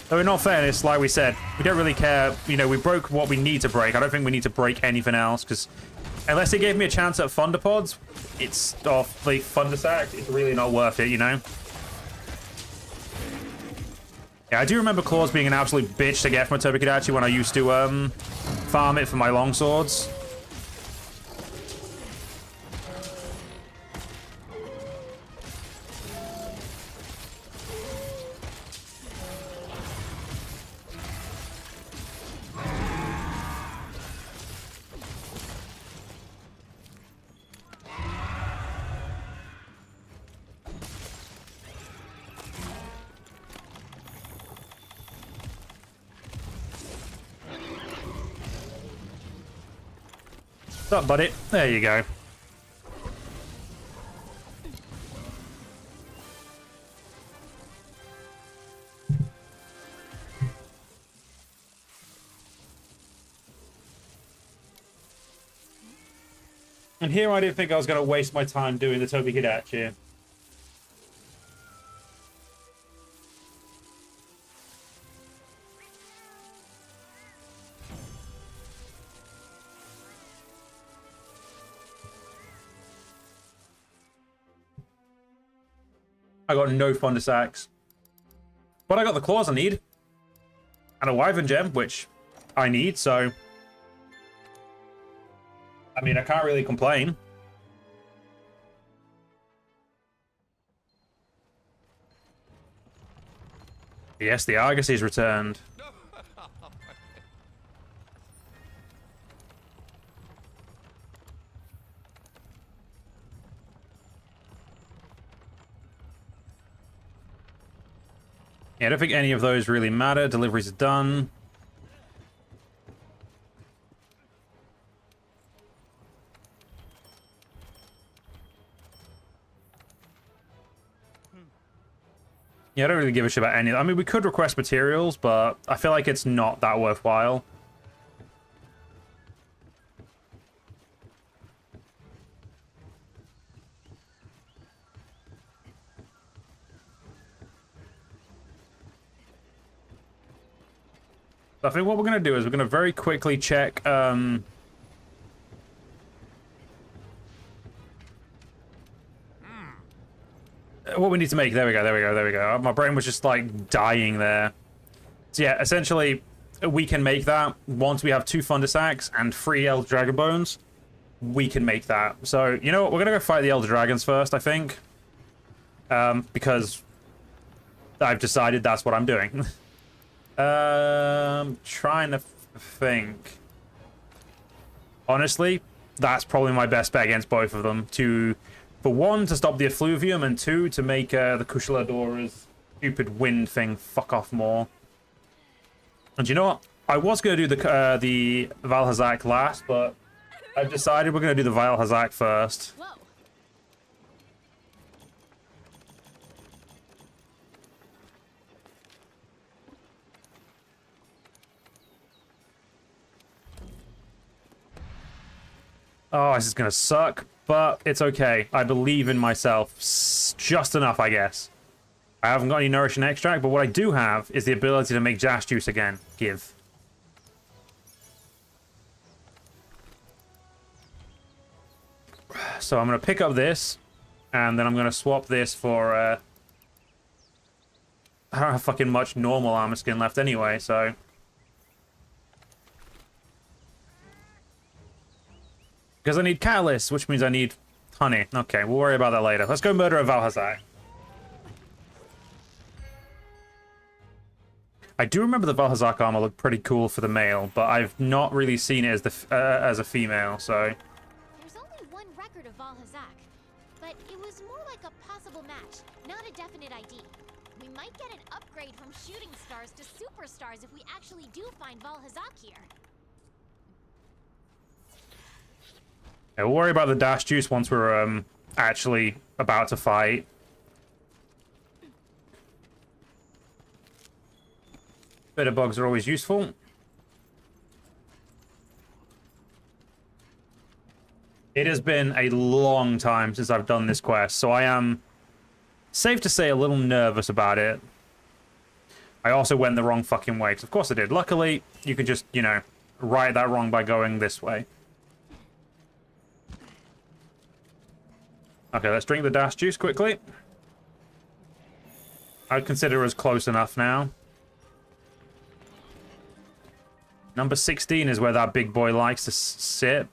Though in all fairness, like we said, we don't really care. You know, we broke what we need to break. I don't think we need to break anything else, because unless it gave me a chance at Thunder Pods, it's off the Thunder Sack. It's really not worth it, you know? Yeah, I do remember Claws being an absolute bitch to get from a Tobi-Kadachi when I used to farm it for my longswords. What's up, buddy? There you go. And here I didn't think I was going to waste my time doing the Toby Hidachi. I got no Thunder Sacks. But I got the claws I need. And a Wyvern Gem, which I need, so... I mean, I can't really complain. Yes, the Argosie's returned. Yeah, I don't think any of those really matter. Deliveries are done. Yeah, I don't really give a shit about any. I mean, we could request materials, but I feel like it's not that worthwhile. I think what we're going to do is we're going to very quickly check... what we need to make. There we go, there we go, there we go. My brain was just, like, dying there. So, yeah, essentially, we can make that. Once we have 2 Thunder Sacks and 3 Elder Dragon Bones, we can make that. So, you know what? We're going to go fight the Elder Dragons first, I think. Because I've decided that's what I'm doing. Trying to think. Honestly, that's probably my best bet against both of them. For 1, to stop the effluvium, and 2, to make the Kushaladura's stupid wind thing fuck off more. And you know what? I was going to do the Valhazak last, but I've decided we're going to do the Valhazak first. Whoa. Oh, this is going to suck, but it's okay. I believe in myself just enough, I guess. I haven't got any Nourishing Extract, but what I do have is the ability to make Jash Juice again. Give. So I'm going to pick up this, and then I'm going to swap this for... I don't have fucking much normal armor skin left anyway, so... Because I need Catalyst, which means I need honey. Okay, we'll worry about that later. Let's go murder a Valhazak. I do remember the Valhazak armor looked pretty cool for the male, but I've not really seen it as a female, so... There's only one record of Valhazak, but it was more like a possible match, not a definite ID. We might get an upgrade from shooting stars to superstars if we actually do find Valhazak here. Yeah, we'll worry about the Dash Juice once we're actually about to fight. Bit of bugs are always useful. It has been a long time since I've done this quest, so I am, safe to say, a little nervous about it. I also went the wrong fucking way, because of course I did. Luckily, you can just, you know, right that wrong by going this way. Okay, let's drink the Dash Juice quickly. I'd consider us close enough now. Number 16 is where that big boy likes to sit.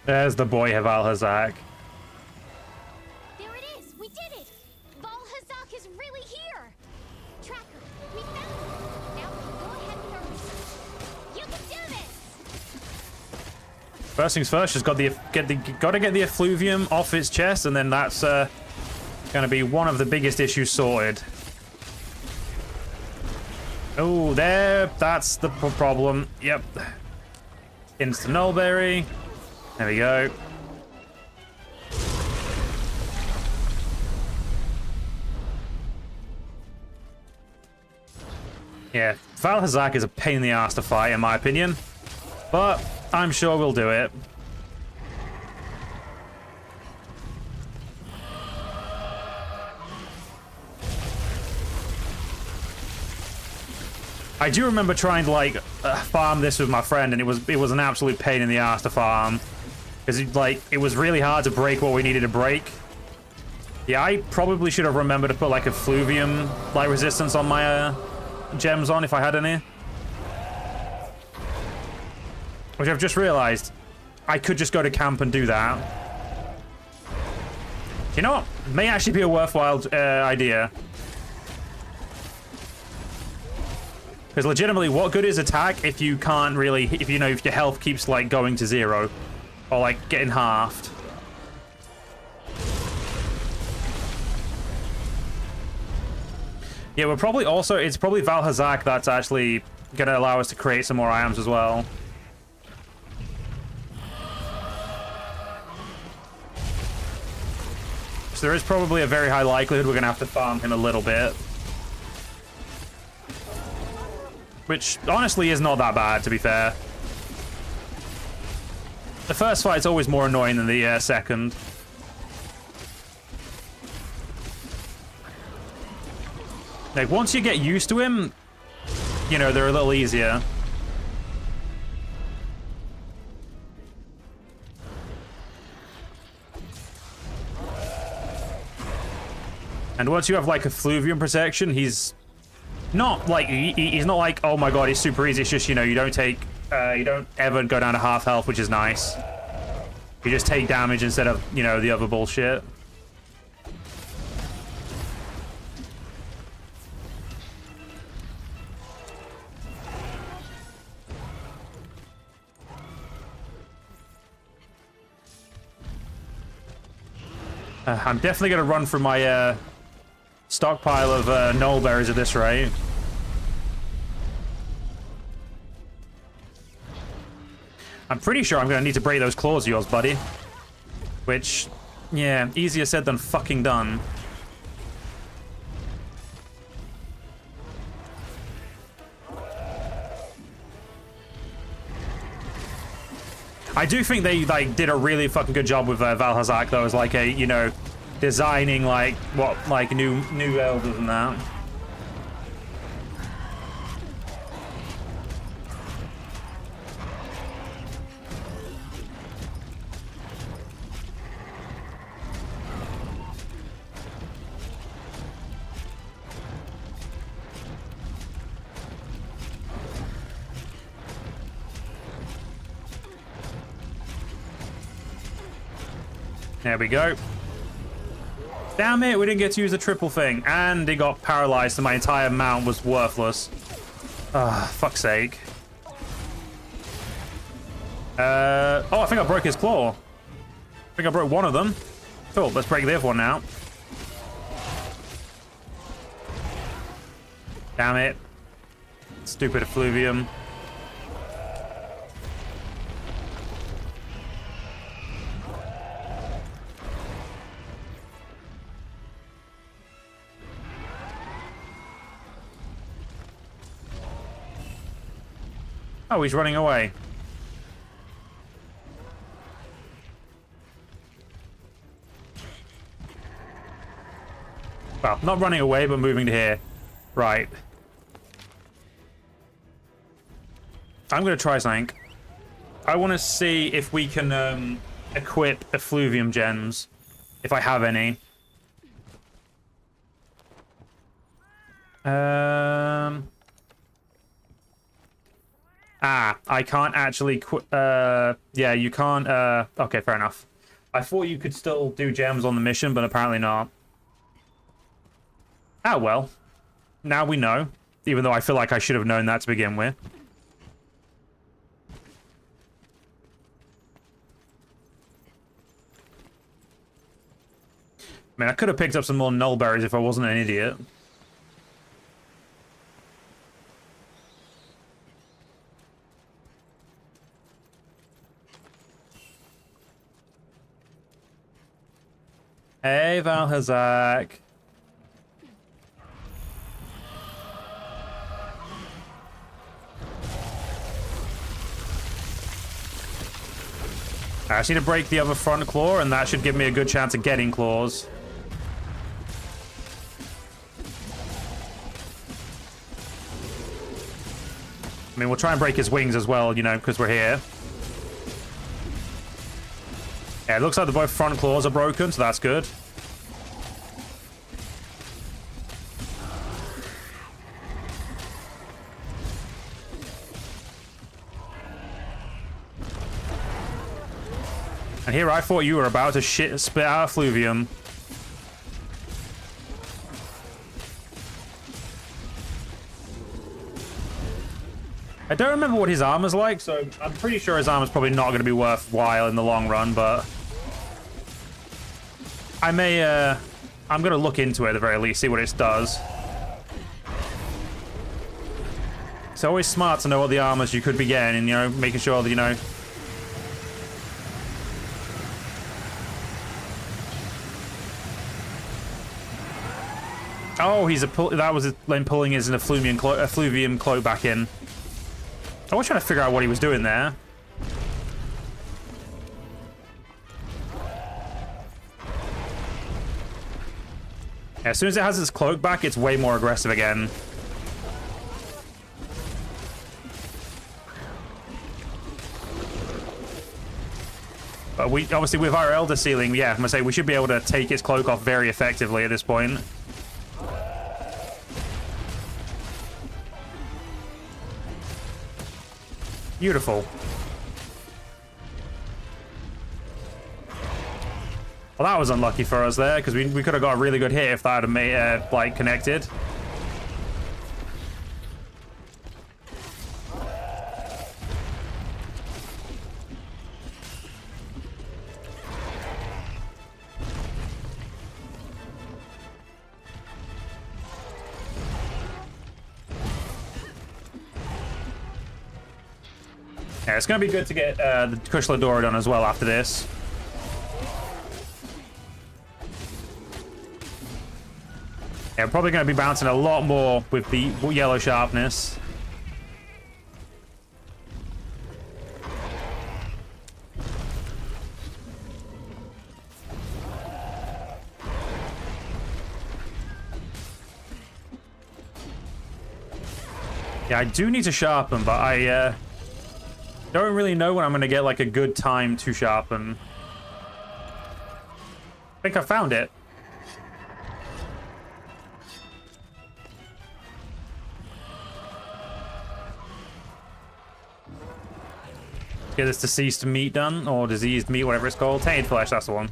There's the boy of Alhazak. There it is! We did it! Valhazak is really here! Tracker, we found it! Now we can go ahead with our research. You can do this! First things first, just gotta get the effluvium off its chest, and then that's gonna be one of the biggest issues sorted. Oh, that's the problem. Yep. Instant nullberry. There we go. Yeah, Valhazak is a pain in the ass to fight, in my opinion. But I'm sure we'll do it. I do remember trying to like farm this with my friend, and it was an absolute pain in the ass to farm because it was really hard to break what we needed to break. Yeah, I probably should have remembered to put like a fluvium like resistance on my gems on if I had any. Which I've just realized I could just go to camp and do that. You know what? May actually be a worthwhile idea. Because legitimately, what good is attack if you can't really, if your health keeps like going to 0 or like getting halved? Yeah, we're probably also, it's probably Valhazak that's actually gonna allow us to create some more items as well. So there is probably a very high likelihood we're gonna have to farm him a little bit. Which, honestly, is not that bad, to be fair. The first fight's always more annoying than the second. Like, once you get used to him, you know, they're a little easier. And once you have, like, a fluvium protection, he's... not like he's not like, oh my god, he's super easy. It's just, you know, you don't ever go down to half health, which is nice. You just take damage instead of, you know, the other bullshit. I'm definitely gonna run for my stockpile of nullberries at this rate. I'm pretty sure I'm gonna need to break those claws of yours, buddy. Which, yeah, easier said than fucking done. I do think they like did a really fucking good job with Valhazak though, as like a, you know, designing like what like new elders and that. There we go. Damn it, we didn't get to use the triple thing. And it got paralyzed, so my entire mount was worthless. Ah, fuck's sake. Oh, I think I broke his claw. I think I broke one of them. Cool, let's break the other one now. Damn it. Stupid effluvium. Oh, he's running away. Well, not running away, but moving to here. Right. I'm going to try something. I want to see if we can equip effluvium gems, if I have any. Ah, I can't actually yeah, you can't, okay, fair enough. I thought you could still do gems on the mission, but apparently not. Ah, well. Now we know. Even though I feel like I should have known that to begin with. I mean, I could have picked up some more nullberries if I wasn't an idiot. Hey, Valhazak. I just need to break the other front claw, and that should give me a good chance of getting claws. I mean, we'll try and break his wings as well, you know, because we're here. Yeah, it looks like both front claws are broken, so that's good. And here I thought you were about to spit out effluvium. I don't remember what his armor's like, so I'm pretty sure his armor's probably not going to be worthwhile in the long run, but I may, I'm going to look into it at the very least, see what it does. It's always smart to know what the armors you could be getting and, you know, making sure that, you know... Oh, that was him pulling his effluvium cloak back in. I was trying to figure out what he was doing there. Yeah, as soon as it has its cloak back, it's way more aggressive again. But we obviously with our Elder Sealing, yeah, I'm gonna say we should be able to take its cloak off very effectively at this point. Beautiful. Well, that was unlucky for us there, because we could have got a really good hit if that had made, like, connected. Yeah, it's going to be good to get the Kushladora done as well after this. Yeah, we're probably going to be bouncing a lot more with the yellow sharpness. Yeah, I do need to sharpen, but I don't really know when I'm going to get like a good time to sharpen. I think I found it. Get this deceased meat done, or diseased meat, whatever it's called. Tainted flesh, that's the one.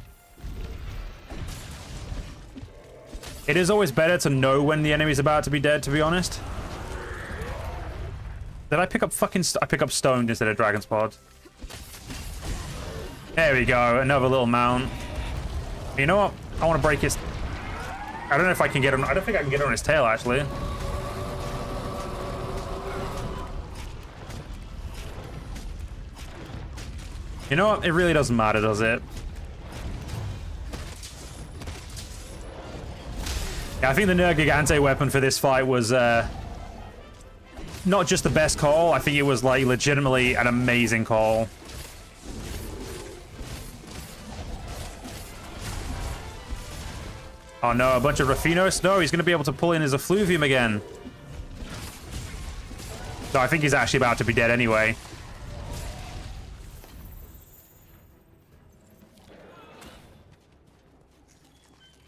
It is always better to know when the enemy's about to be dead, to be honest. Did I pick up I pick up stoned instead of dragon's pod. There we go, another little mount. You know what? I want to break his... I don't know if I can get him... I don't think I can get on his tail, actually. You know what? It really doesn't matter, does it? Yeah, I think the Nergigante weapon for this fight was not just the best call, I think it was like legitimately an amazing call. Oh no, a bunch of Raffinos? No, he's going to be able to pull in his effluvium again. So I think he's actually about to be dead anyway.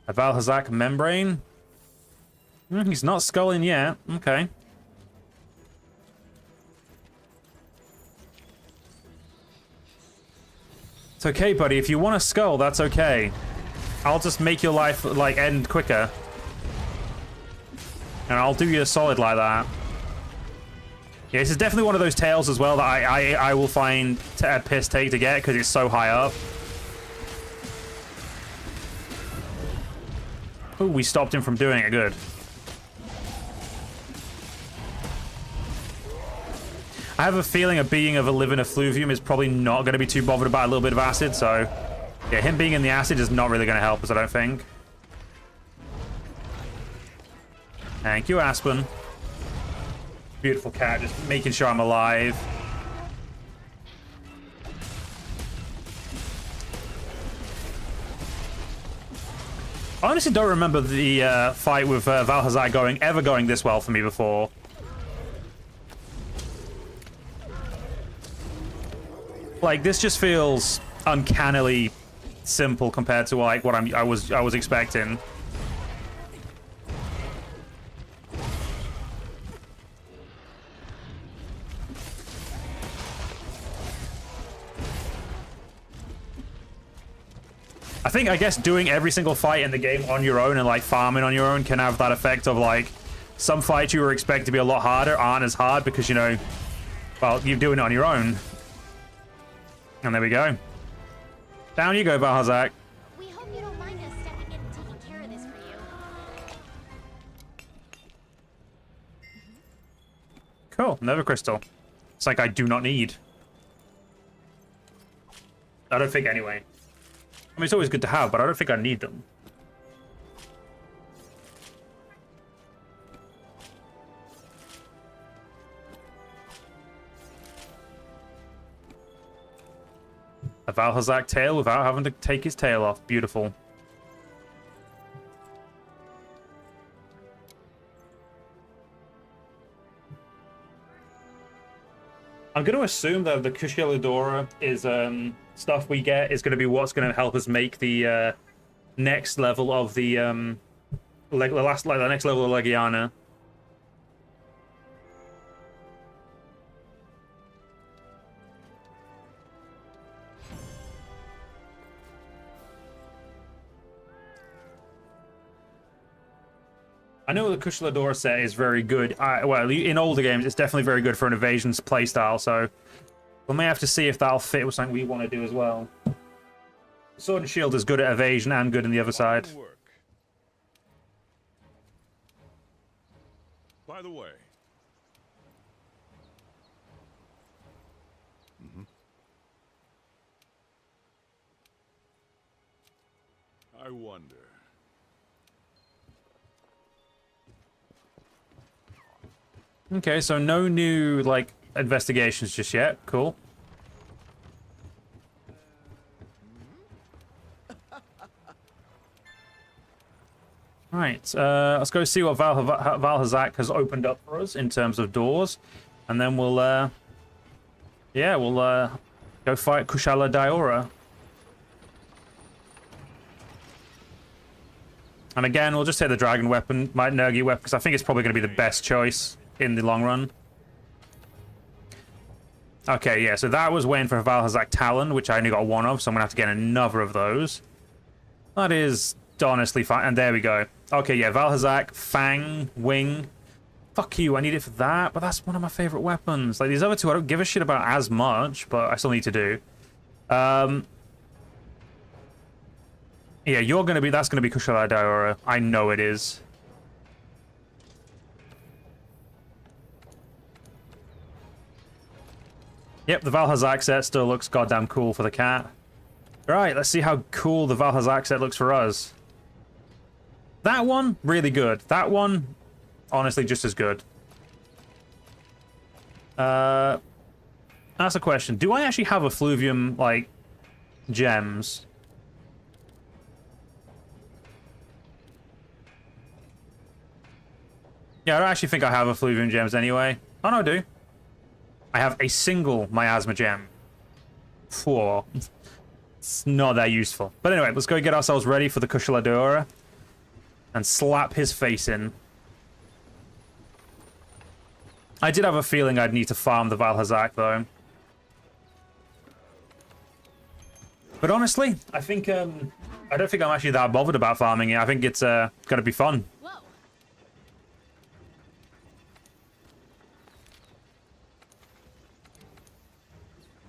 A Valhazak membrane? He's not sculling yet. Okay. It's okay, buddy. If you want a skull, that's okay. I'll just make your life, like, end quicker. And I'll do you a solid like that. Yeah, this is definitely one of those tails as well that I will find a piss take to get because it's so high up. Ooh, we stopped him from doing it. Good. I have a feeling a being of a living effluvium is probably not going to be too bothered about a little bit of acid, so... Yeah, him being in the acid is not really going to help us, I don't think. Thank you, Aspen. Beautiful cat, just making sure I'm alive. I honestly don't remember the fight with Valhazak ever going this well for me before. Like, this just feels uncannily simple compared to like what I was expecting. I guess doing every single fight in the game on your own and like farming on your own can have that effect of like some fights you were expected to be a lot harder aren't as hard because, you know, well, you're doing it on your own. And there we go. Down you go, Valhazak. We hope you don't mind us stepping in and taking care of this for you. Cool, Nether Crystal. It's like I do not need. I don't think anyway. I mean, it's always good to have, but I don't think I need them. A Valhazak tail without having to take his tail off. Beautiful. I'm going to assume that the Kushiladora is stuff we get is going to be what's going to help us make the next level of the the next level of Legiana. I know the Kushiladora set is very good. Well, in older games, it's definitely very good for an evasion playstyle, so we may have to see if that'll fit with something we want to do as well. Sword and Shield is good at evasion and good in the other side. By the way. I wonder. Okay, so no new, like, investigations just yet. Cool. Right, let's go see what Valhazak has opened up for us in terms of doors. And then we'll, yeah, we'll go fight Kushala-Daora. And again, we'll just take the dragon weapon, my Nergi weapon, because I think it's probably going to be the best choice in the long run. Okay, yeah, so that was waiting for Valhazak Talon, which I only got one of, so I'm going to have to get another of those. That is honestly fine. And there we go. Okay, yeah, Valhazak, Fang, Wing. Fuck you, I need it for that, but that's one of my favorite weapons. Like, these other two I don't give a shit about as much, but I still need to do. Yeah, that's gonna be Kushala-Daora. I know it is. Yep, the Valhazak set still looks goddamn cool for the cat. Right, let's see how cool the Valhazak set looks for us. That one, really good. That one, honestly, just as good. That's a question. Do I actually have effluvium, like, gems? Yeah, I don't actually think I have effluvium gems anyway. Oh, no, I do. I have a single miasma gem. Four. It's not that useful. But anyway, let's go get ourselves ready for the Kushala-Daora and slap his face in. I did have a feeling I'd need to farm the Valhazak, though. But honestly, I think I don't think I'm actually that bothered about farming it. I think it's gonna be fun.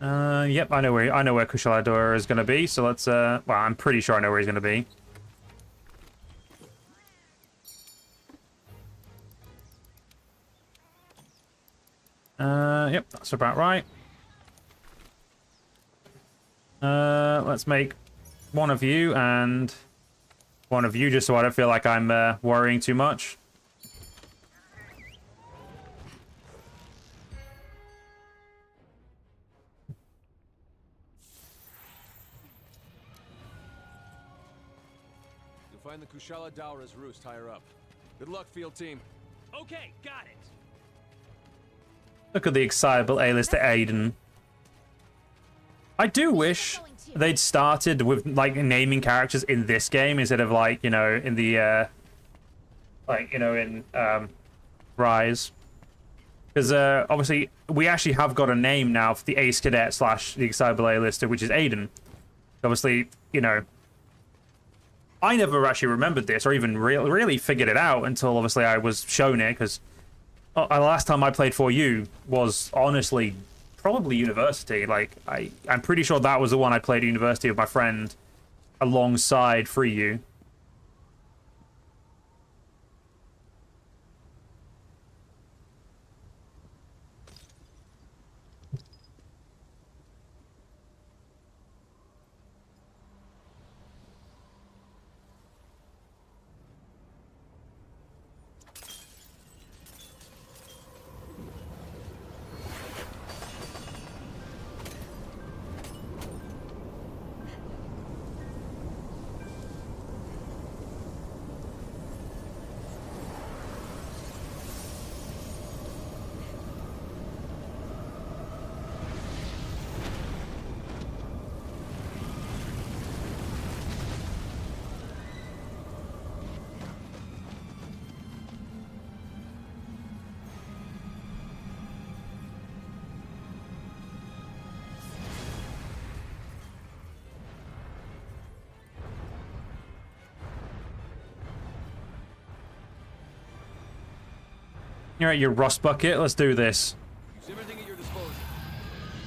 Whoa. Yep, I know where Kushaladora is gonna be. So let's well, I'm pretty sure I know where he's gonna be. Yep, that's about right. Let's make one of you and one of you, just so I don't feel like I'm worrying too much. You'll find the Kushala Daura's roost higher up. Good luck, field team. Okay, got it. Look at the excitable A-lister Aiden. I do wish they'd started with like naming characters in this game instead of like, you know, in the like, you know, in Rise. Because obviously we actually have got a name now for the Ace Cadet / the excitable A-lister, which is Aiden. Obviously, you know, I never actually remembered this or even really figured it out until obviously I was shown it, because the last time I played for you was honestly probably university. Like I'm pretty sure that was the one I played at university with my friend alongside Free You. You're at your rust bucket. Let's do this. Use everything at your disposal.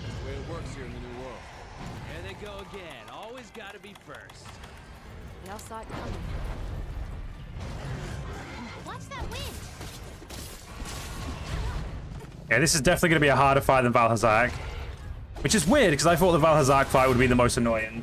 That's the way it works here in the new world. There they go again. Always gotta be first. We all saw it coming. Watch that wind. Yeah, this is definitely going to be a harder fight than Valhazak. Which is weird, because I thought the Valhazak fight would be the most annoying.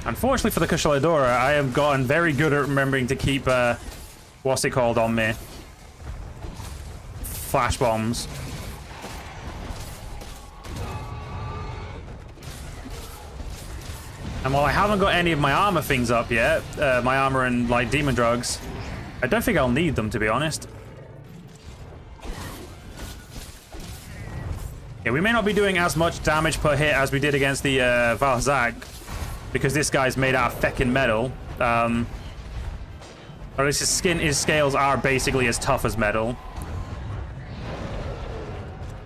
Unfortunately for the Kushaladora, I have gotten very good at remembering to keep, what's it called on me? Flash bombs. And while I haven't got any of my armor things up yet, my armor and, like, demon drugs, I don't think I'll need them, to be honest. Yeah, we may not be doing as much damage per hit as we did against the Valhazak, because this guy's made out of feckin' metal. Or at least his scales are basically as tough as metal.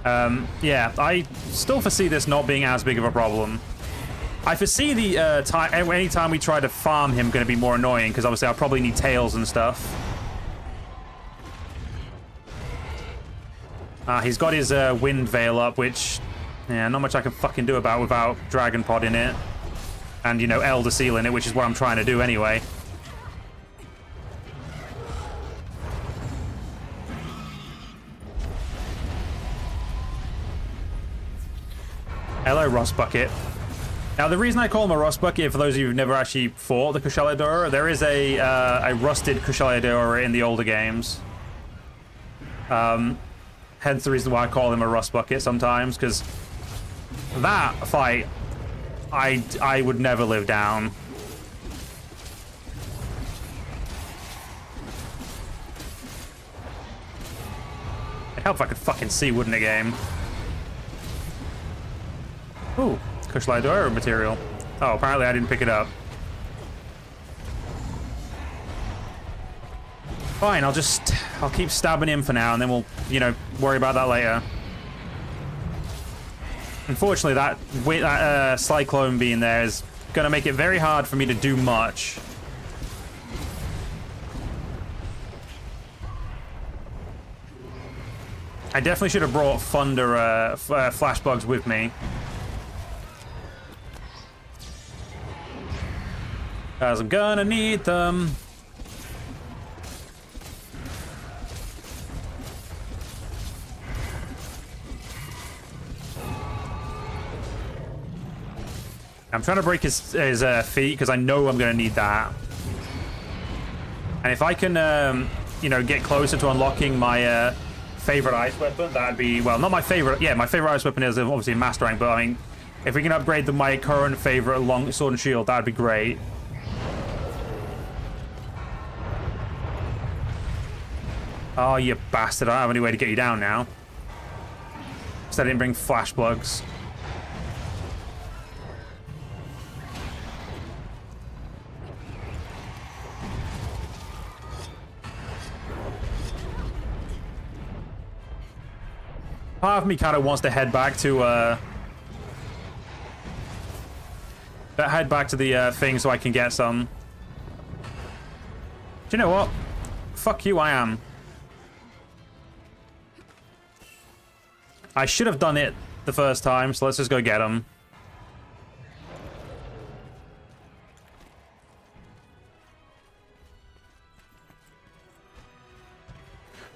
Yeah, I still foresee this not being as big of a problem. I foresee the any time we try to farm him going to be more annoying, because obviously I'll probably need tails and stuff. He's got his wind veil up, which, yeah, not much I can fucking do about without Dragon Pod in it. And, you know, Elder Seal in it, which is what I'm trying to do anyway. Hello, Rust Bucket. Now, the reason I call him a Rust Bucket, for those of you who've never actually fought the Kushaladora, there is a rusted Kushaladora in the older games. Hence the reason why I call him a Rust Bucket sometimes, because that fight, I would never live down. It'd help if I could fucking see, wouldn't it, game? Ooh, Kushaladora material. Oh, apparently I didn't pick it up. Fine, I'll keep stabbing him for now, and then we'll, you know, worry about that later. Unfortunately, that cyclone being there is gonna make it very hard for me to do much. I definitely should have brought thunder flash bugs with me. Because I'm gonna need them. I'm trying to break his feet because I know I'm gonna need that. And if I can, you know, get closer to unlocking my favorite ice weapon, that'd be, well, not my favorite. Yeah, my favorite ice weapon is obviously master rank, but I mean, if we can upgrade my current favorite long sword and shield, that'd be great. Oh, you bastard! I don't have any way to get you down now. So I didn't bring flash plugs. Part of me kind of wants to head back to the thing so I can get some. Do you know what? Fuck you, I am. I should have done it the first time, so let's just go get him.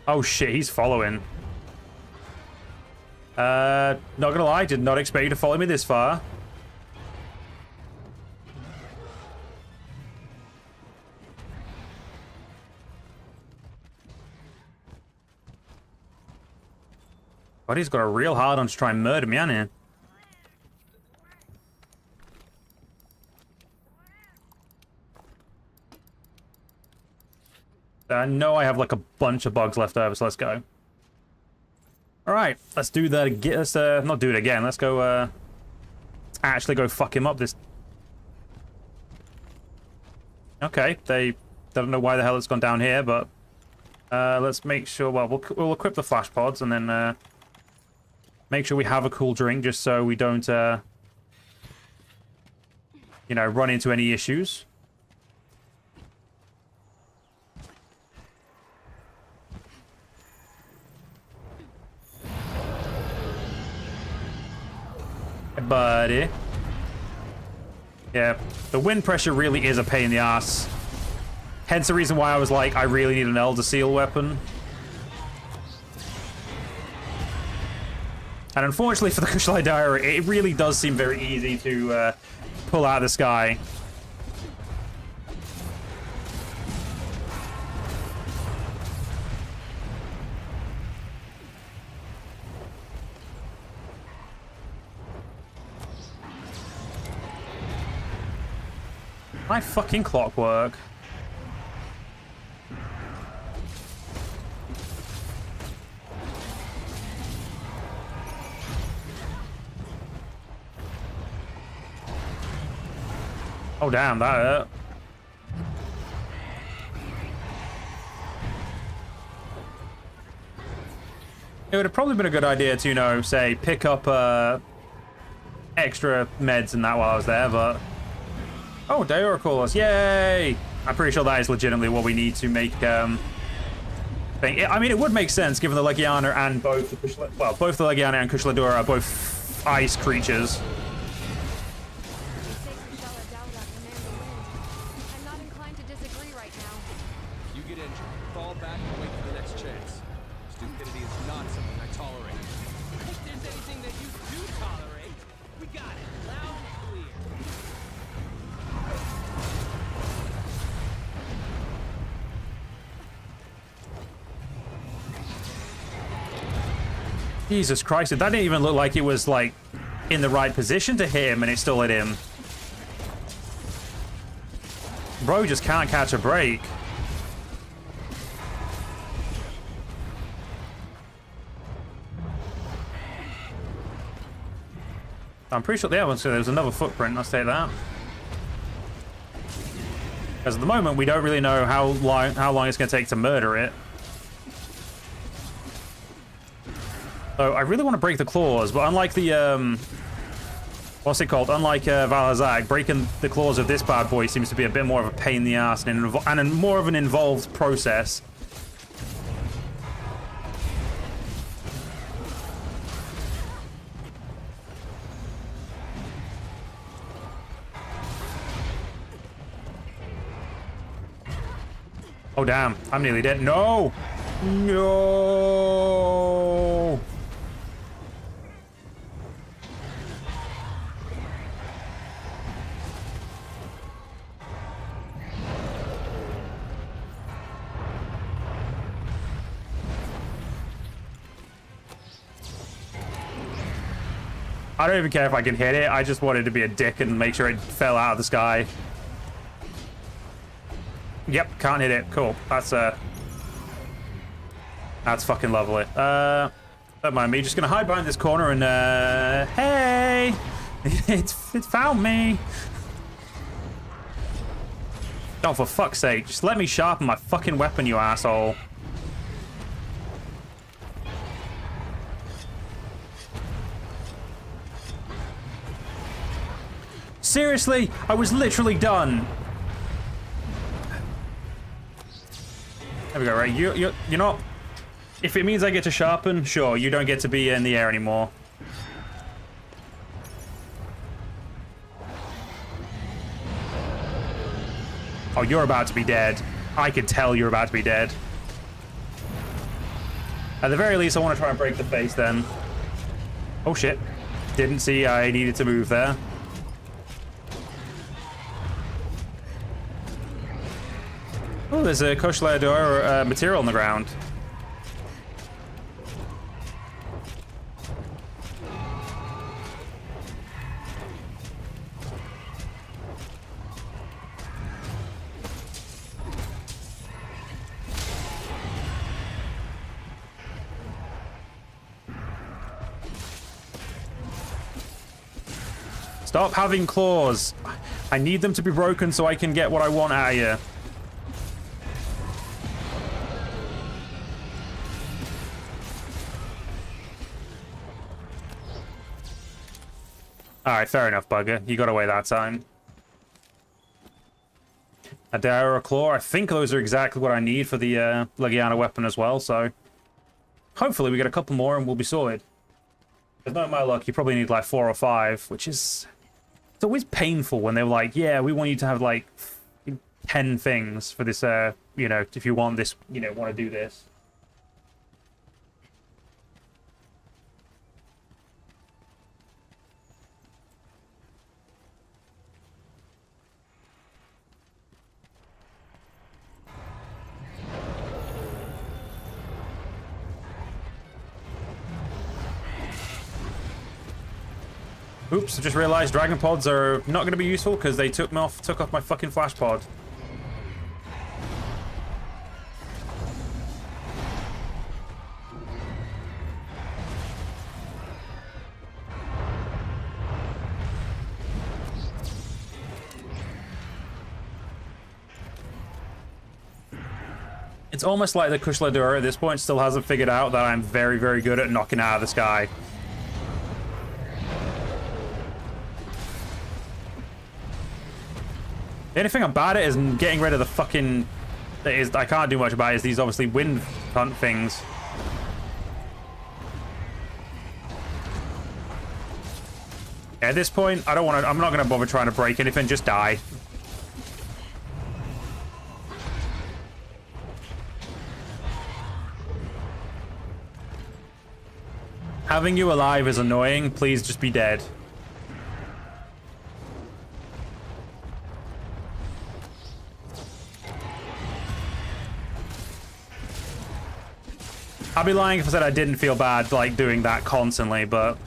Oh shit, he's following. Not gonna lie, did not expect you to follow me this far. But he's got a real hard on to try and murder me, hasn't he? I know I have like a bunch of bugs left over, so let's go. Alright, let's do that again. Let's not do it again. Let's go let's actually go fuck him up this. Okay, they don't know why the hell it's gone down here, but let's make sure, well, we'll equip the flash pods and then make sure we have a cool drink just so we don't you know, run into any issues. Buddy. Yeah, the wind pressure really is a pain in the ass. Hence the reason why I was like, I really need an Elder Seal weapon. And unfortunately for the Kushlai Diary, it really does seem very easy to pull out of the sky. My fucking clockwork. Oh damn, that hurt. It would have probably been a good idea to, you know, say, pick up extra meds and that while I was there, but... Oh, Dioracles, yay! I'm pretty sure that is legitimately what we need to make, thing. I mean, it would make sense, given the Legiana and both the both the Legiana and Kushladora are both ice creatures. I'm not inclined to disagree right now. You get injured, fall back and wait for the next chance. Stupidity is not something I tolerate. If there's anything that you do tolerate, we got it. Loud and clear. Jesus Christ, that didn't even look like it was, like, in the right position to hit him, and it still hit him. Bro just can't catch a break. I'm pretty sure there was another footprint, I'll say that. Because at the moment, we don't really know how long it's going to take to murder it. So I really want to break the claws, but unlike the, what's it called? Unlike Valhazak, breaking the claws of this bad boy seems to be a bit more of a pain in the ass and more of an involved process. Oh, damn. I'm nearly dead. No! No! I don't even care if I can hit it. I just wanted to be a dick and make sure it fell out of the sky. Yep, can't hit it. Cool. That's fucking lovely. Don't mind me. Just gonna hide behind this corner and hey, it found me. Oh, for fuck's sake! Just let me sharpen my fucking weapon, you asshole. Seriously, I was literally done. There we go, right? You're not... If it means I get to sharpen, sure, you don't get to be in the air anymore. Oh, you're about to be dead. I can tell you're about to be dead. At the very least, I want to try and break the face then. Oh, shit. Didn't see I needed to move there. Oh, there's a Koshlador material on the ground. Stop having claws. I need them to be broken so I can get what I want out of you. Alright, fair enough, bugger. You got away that time. A dare or a claw. I think those are exactly what I need for the Legiana weapon as well, so... Hopefully we get a couple more and we'll be sorted. There's no my luck, you probably need like 4 or 5, which is... It's always painful when they're like, yeah, we want you to have like 10 things for this, you know, if you want this, you know, want to do this. Oops, I just realized dragon pods are not going to be useful because they took off my fucking flash pod. It's almost like the Kushladura at this point still hasn't figured out that I'm very, very good at knocking out of the sky. The only thing I'm bad at is getting rid of the fucking... I can't do much about it, is these obviously wind hunt things. At this point, I'm not going to bother trying to break anything, just die. Having you alive is annoying, please just be dead. I'd be lying if I said I didn't feel bad, like, doing that constantly, but...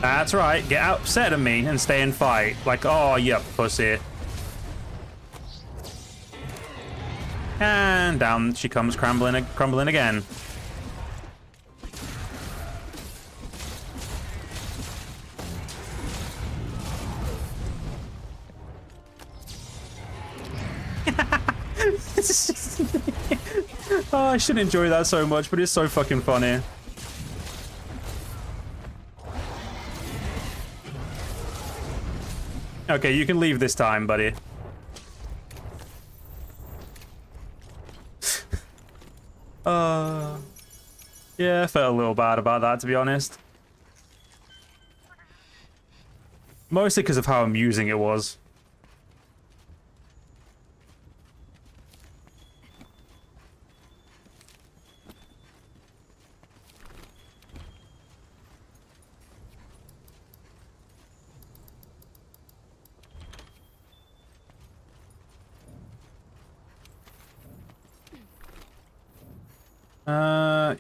That's right, get upset at me and stay and fight. Like, oh, you pussy. And down she comes crumbling again. It's just... Oh, I shouldn't enjoy that so much, but it's so fucking funny. Okay, you can leave this time, buddy. Yeah, I felt a little bad about that, to be honest. Mostly because of how amusing it was.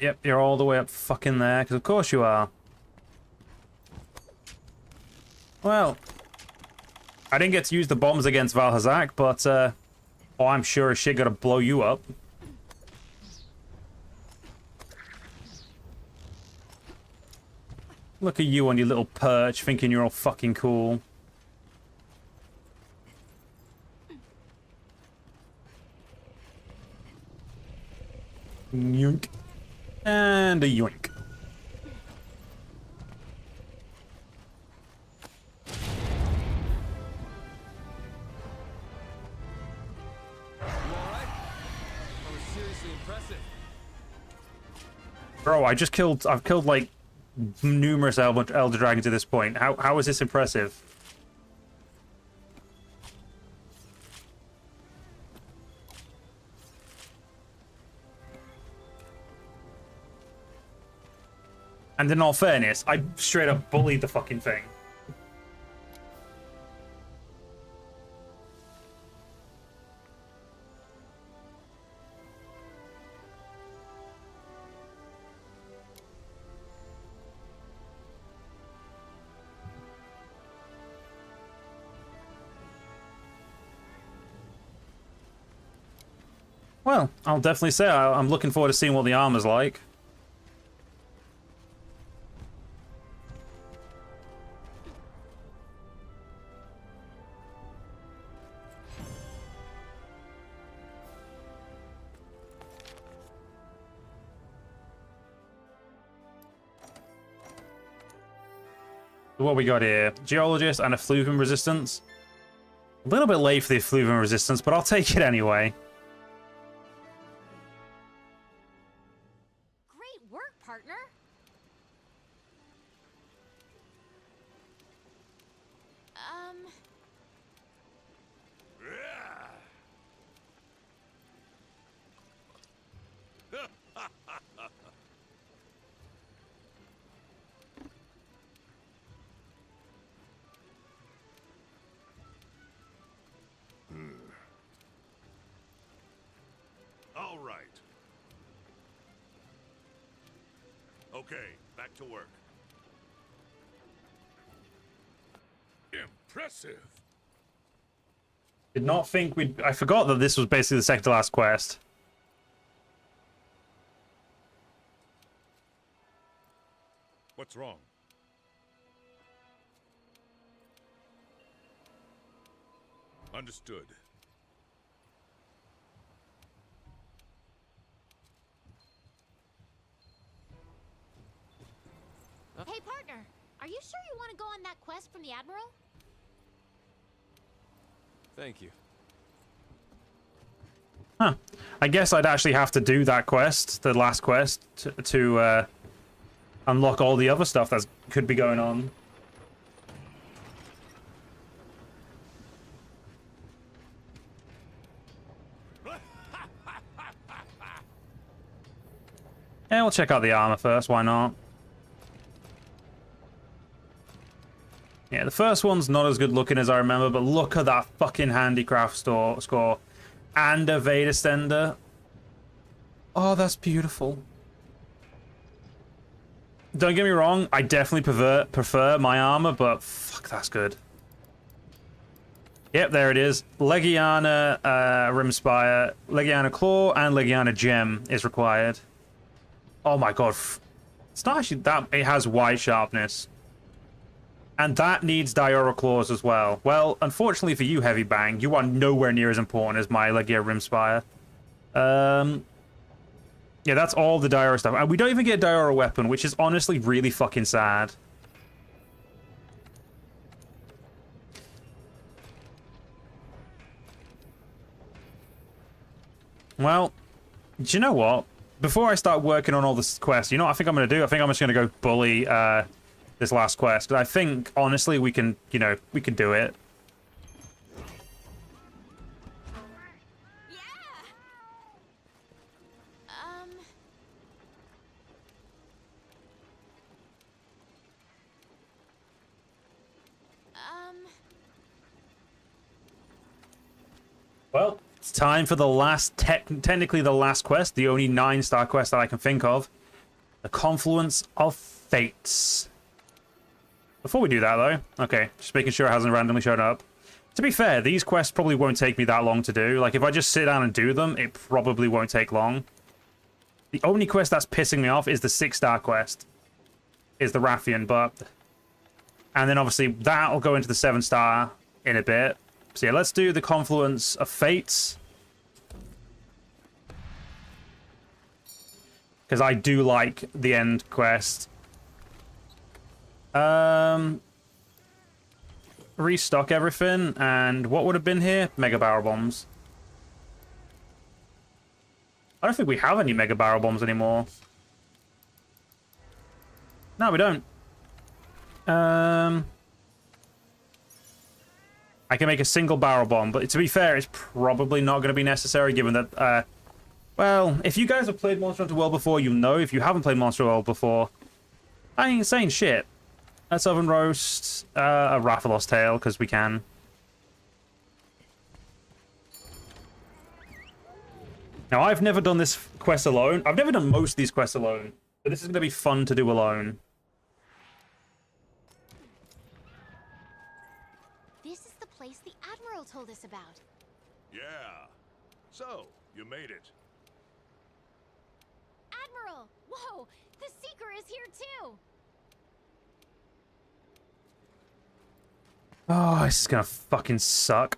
Yep, you're all the way up fucking there, because of course you are. Well, I didn't get to use the bombs against Valhazak, but, oh, I'm sure as shit gonna blow you up. Look at you on your little perch, thinking you're all fucking cool. Yoink. And a yoink. Bro, I've killed like numerous Elder Dragons at this point. How is this impressive? And in all fairness, I straight up bullied the fucking thing. Well, I'll definitely say I'm looking forward to seeing what the armor's like. What we got here? Geologist and effluvium resistance. A little bit late for the effluvium resistance, but I'll take it anyway. Great work, partner. All right. Okay, back to work. Impressive. Did not think we'd... I forgot that this was basically the second to last quest. What's wrong? Understood. Hey, partner. Are you sure you want to go on that quest from the Admiral? Thank you. Huh. I guess I'd actually have to do that quest, the last quest, to unlock all the other stuff that could be going on. Yeah, we'll check out the armor first, why not? Yeah, the first one's not as good looking as I remember, but look at that fucking handicraft score. And a Vader Stender. Oh, that's beautiful. Don't get me wrong, I definitely prefer my armor, but fuck, that's good. Yep, there it is. Legiana Rimspire, Legiana Claw, and Legiana Gem is required. Oh my god. It's not actually that... It has white sharpness. And that needs Diora Claws as well. Well, unfortunately for you, Heavy Bang, you are nowhere near as important as my Legia Rimspire. Yeah, that's all the Diora stuff. And we don't even get a Diora weapon, which is honestly really fucking sad. Well, do you know what? Before I start working on all this quest, you know what I think I'm going to do? I think I'm just going to go bully this last quest. I think, honestly, we can, you know, we can do it. Yeah. Well, it's time for the last, technically the last quest, the only 9-star quest that I can think of. The Confluence of Fates. Before we do that, though, okay, just making sure it hasn't randomly shown up. To be fair, these quests probably won't take me that long to do. Like, if I just sit down and do them, it probably won't take long. The only quest that's pissing me off is the 6-star quest. Is the Rathian, but... And then, obviously, that'll go into the 7-star in a bit. So, yeah, let's do the Confluence of Fates. Because I do like the end quest. Restock everything, and what would have been here? Mega Barrel Bombs. I don't think we have any Mega Barrel Bombs anymore. No, we don't. I can make a single barrel bomb, but to be fair, it's probably not going to be necessary given that, well, if you guys have played Monster Hunter World before, you know. If you haven't played Monster World before, I ain't saying shit. Let's oven roast a Rathalos tail, because we can. Now, I've never done this quest alone. I've never done most of these quests alone, but this is going to be fun to do alone. This is the place the Admiral told us about. Yeah. So, you made it. Admiral! Whoa! The Seeker is here too! Oh, this is going to fucking suck.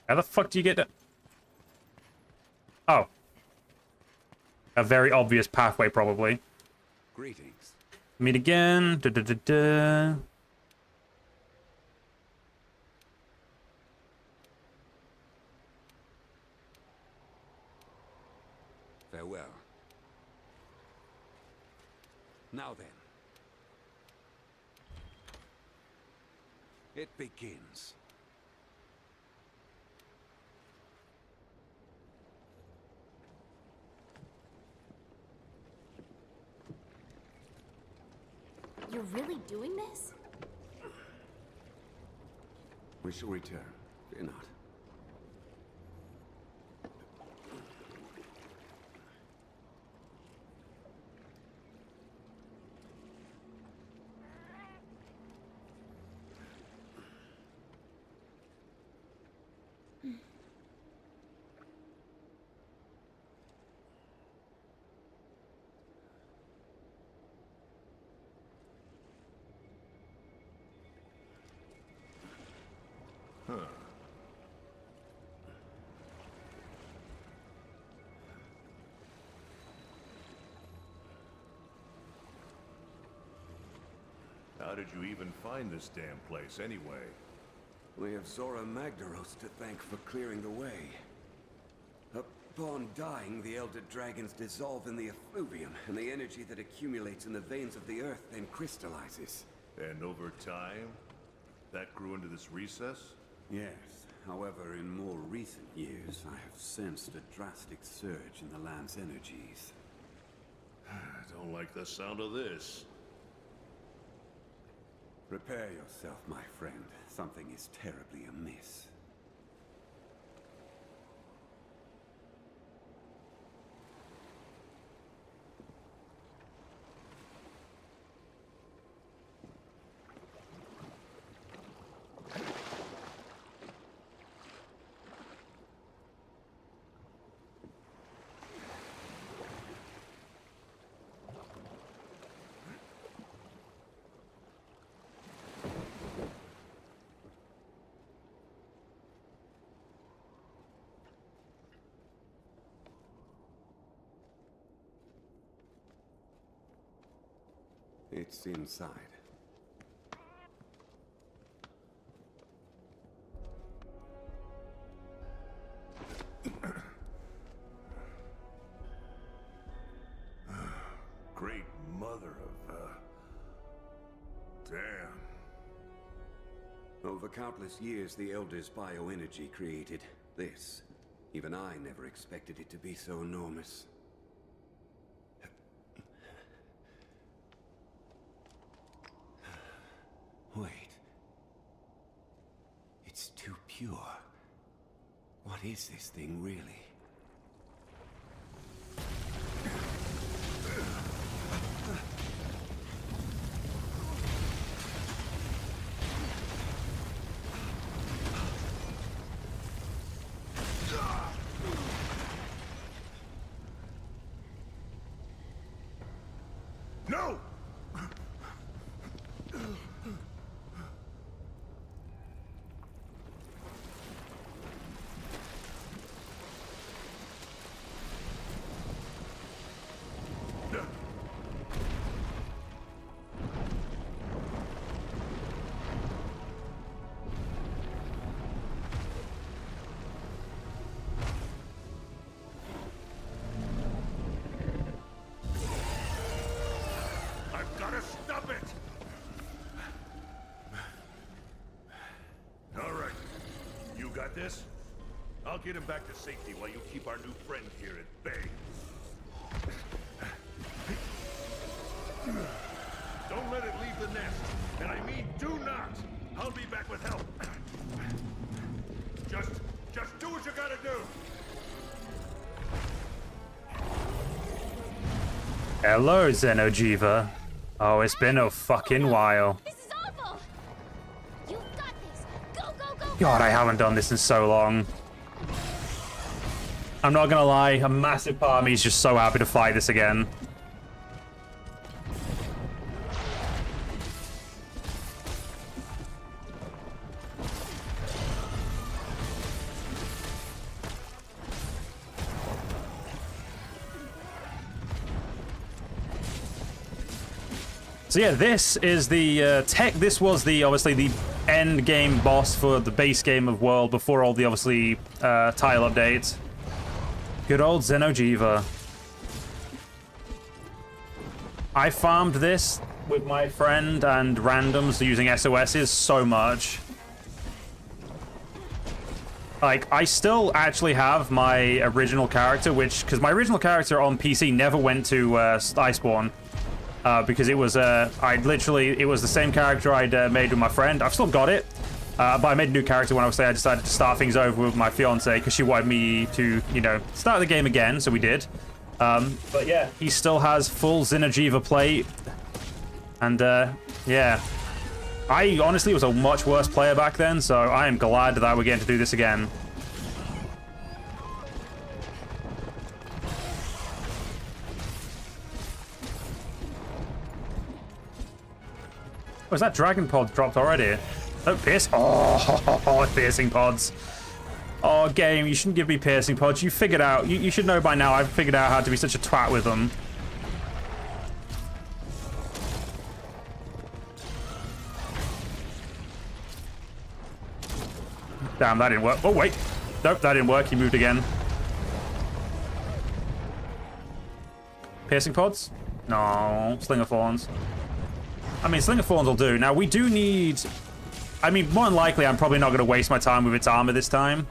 How the fuck do you get that? Oh. A very obvious pathway, probably. Greetings. Meet again. Da, da, da, da. Farewell. Now then. It begins. You're really doing this? We shall return. Fear not. How did you even find this damn place, anyway? We have Zora Magdaros to thank for clearing the way. Upon dying, the Elder Dragons dissolve in the effluvium, and the energy that accumulates in the veins of the earth then crystallizes. And over time, that grew into this recess? Yes. However, in more recent years, I have sensed a drastic surge in the land's energies. I don't like the sound of this. Prepare yourself, my friend. Something is terribly amiss. It's inside. Great mother of, damn. Over countless years, the Elder's bioenergy created this. Even I never expected it to be so enormous. Wait. It's too pure. What is this thing, really? No! I've got to stop it! All right. You got this? I'll get him back to safety while you keep our new friend here at bay. Don't let it leave the nest. And I mean do not! I'll be back with help. Just do what you gotta do! Hello, Xeno'jiiva. Oh, it's been a fucking while. This is awful! You've got this! Go, go, go! God, I haven't done this in so long. I'm not gonna lie, a massive part of me is just so happy to fight this again. So yeah, this is the this was the obviously the end game boss for the base game of World before all the obviously tile updates. Good old Xeno'jiiva. I farmed this with my friend and randoms using SOSs so much. Like, I still actually have my original character, because my original character on PC never went to Iceborne. Because it was, it was the same character I'd made with my friend. I've still got it, but I made a new character when I decided to start things over with my fiance because she wanted me to, you know, start the game again, so we did. But yeah, he still has full Xeno'jiiva play, and yeah. I honestly was a much worse player back then, so I am glad that we're getting to do this again. Was that dragon pod dropped already? Oh, pierce! Oh, piercing pods. Oh, game, you shouldn't give me piercing pods. You figured out. You should know by now. I've figured out how to be such a twat with them. Damn, that didn't work. Oh, wait. Nope, that didn't work. He moved again. Piercing pods? No. Sling of Thorns. I mean, Sling of Thorns will do. Now, we do need... I mean, more than likely, I'm probably not going to waste my time with its armor this time.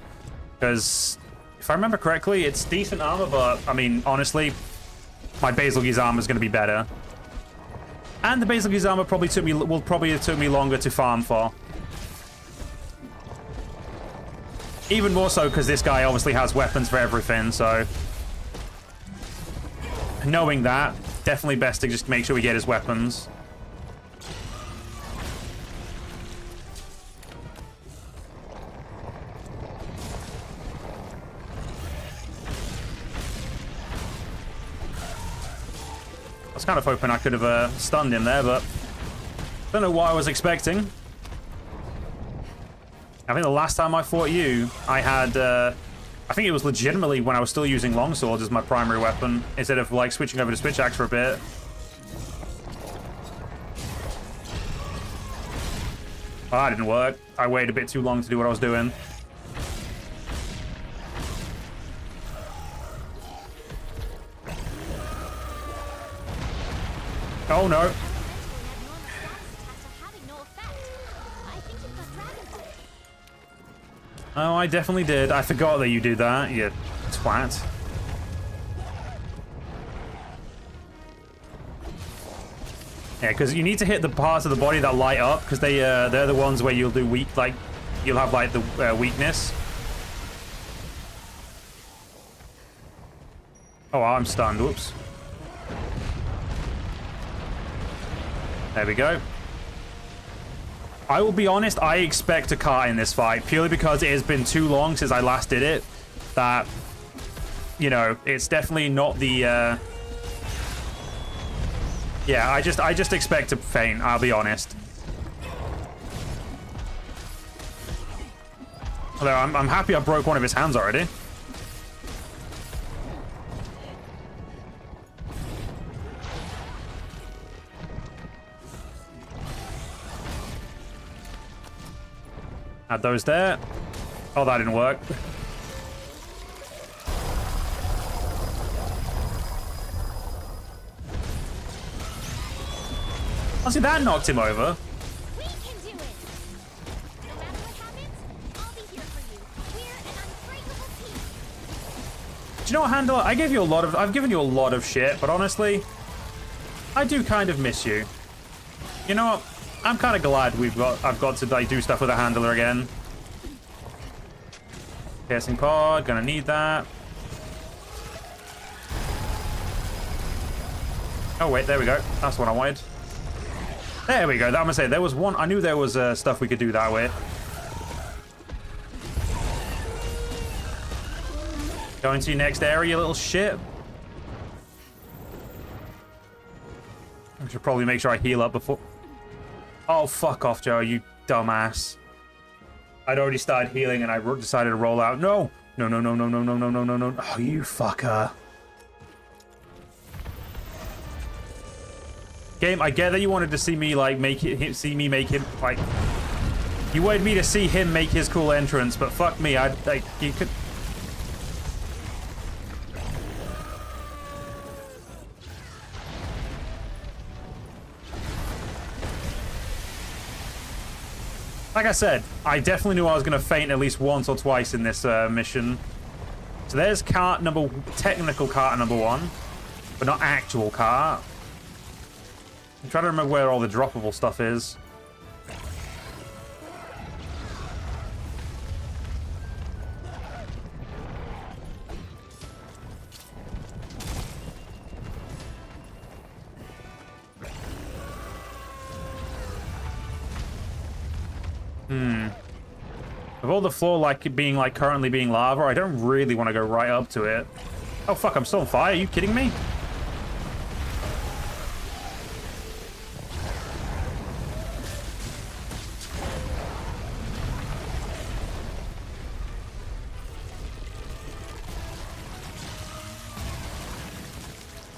Because, if I remember correctly, it's decent armor, but, I mean, honestly, my Basilge's armor is going to be better. And the Basilge's armor will probably have took me longer to farm for. Even more so because this guy obviously has weapons for everything, so... Knowing that, definitely best to just make sure we get his weapons. I was kind of hoping I could have stunned him there, but don't know what I was expecting. I think the last time I fought you, I had, I think it was legitimately when I was still using longswords as my primary weapon, instead of, like, switching over to switch axe for a bit. Oh, that didn't work. I waited a bit too long to do what I was doing. Oh no. Elementally had normal status attacks are having no effect. I think you've got dragon blood. Oh, I definitely did. I forgot that you do that, you twat. Yeah, because you need to hit the parts of the body that light up, because they're the ones where you'll do weak, like, you'll have, like, the weakness. Oh, I'm stunned. Whoops. There we go. I will be honest, I expect a car in this fight, purely because it has been too long since I last did it, that, you know, it's definitely not the, yeah, I just expect to faint, I'll be honest. Although, I'm happy I broke one of his hands already. Add those there. Oh, that didn't work. Oh, see, that knocked him over. We can do it! No matter what happens, I'll be here for you. We're an unbreakable team. Do you know what, Handler? I've given you a lot of shit, but honestly, I do kind of miss you. You know what? I'm kind of glad I've got to like do stuff with a Handler again. Piercing pod, gonna need that. Oh wait, there we go. That's what I wanted. There we go. I'm gonna say there was one. I knew there was stuff we could do that way. Going to your next area, you little shit. I should probably make sure I heal up before. Oh, fuck off, Joe, you dumbass. I'd already started healing and I decided to roll out. No! No, no, no, no, no, no, no, no, no, no. Oh, you fucker. Game, I get that you wanted to see me, like, make him, like... You wanted me to see him make his cool entrance, but fuck me, like, you could... Like I said, I definitely knew I was going to faint at least once or twice in this mission. So there's technical cart number 1, but not actual cart. I'm trying to remember where all the droppable stuff is. With all the floor like being like currently being lava, I don't really want to go right up to it. Oh fuck, I'm still on fire. Are you kidding me?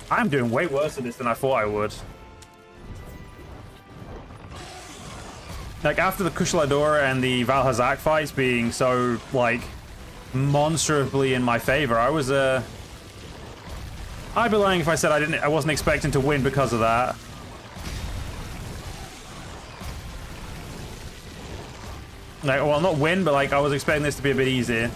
I'm doing way worse at this than I thought I would. Like, after the Kushlador and the Valhazak fights being so, like, monstrously in my favor, I was, I'd be lying if I said I wasn't expecting to win because of that. Like, well, not win, but, like, I was expecting this to be a bit easier.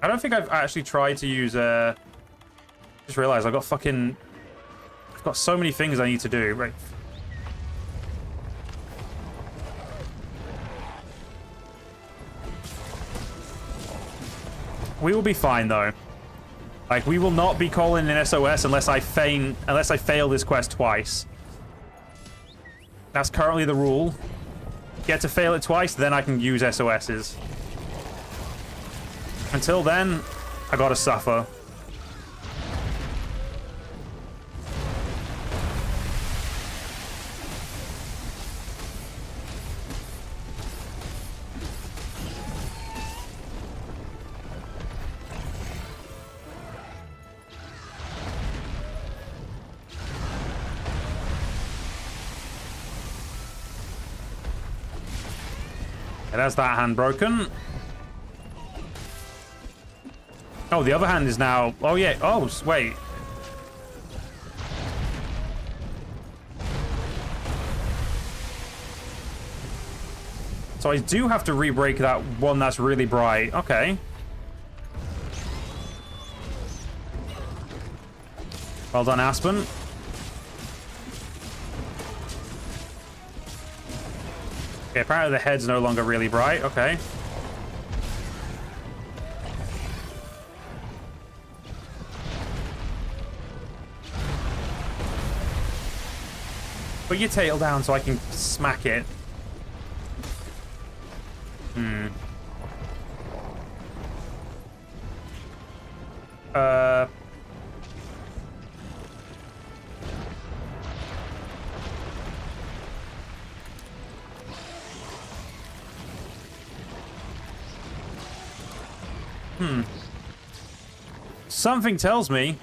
I don't think I've actually tried to use, just realized I've got fucking... I've got so many things I need to do. Right. We will be fine though. Like, we will not be calling an SOS unless I fail this quest twice. That's currently the rule. Get to fail it twice, then I can use SOSs. Until then, I gotta suffer. It has that hand broken. Oh, the other hand is now... Oh, yeah. Oh, wait. So I do have to re-break that one that's really bright. Okay. Well done, Aspen. Okay, apparently the head's no longer really bright. Okay. Put your tail down so I can smack it. Hmm. Something tells me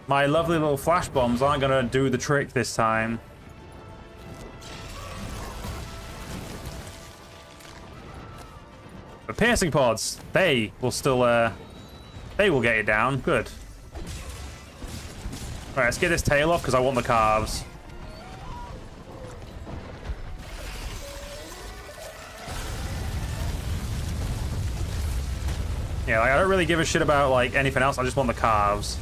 my lovely little flash bombs aren't gonna do the trick this time. But piercing pods, they will still, they will get it down. Good. Alright, let's get this tail off because I want the calves. Yeah, like, I don't really give a shit about, like, anything else. I just want the calves.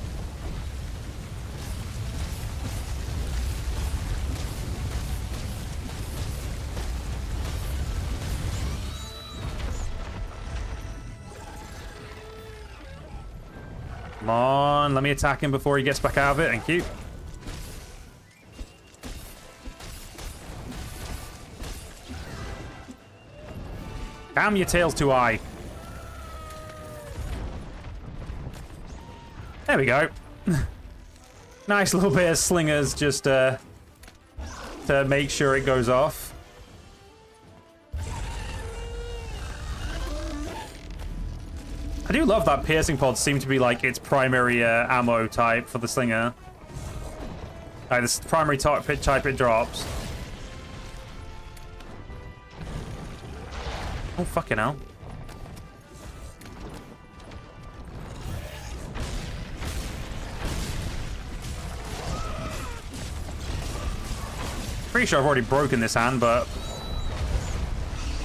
Come on, let me attack him before he gets back out of it. Thank you. Damn, your tail's too high. There we go. Nice little bit of slingers just to make sure it goes off. I do love that piercing pods seem to be like its primary ammo type for the slinger. Like this primary type it drops. Oh, fucking hell. Pretty sure I've already broken this hand, but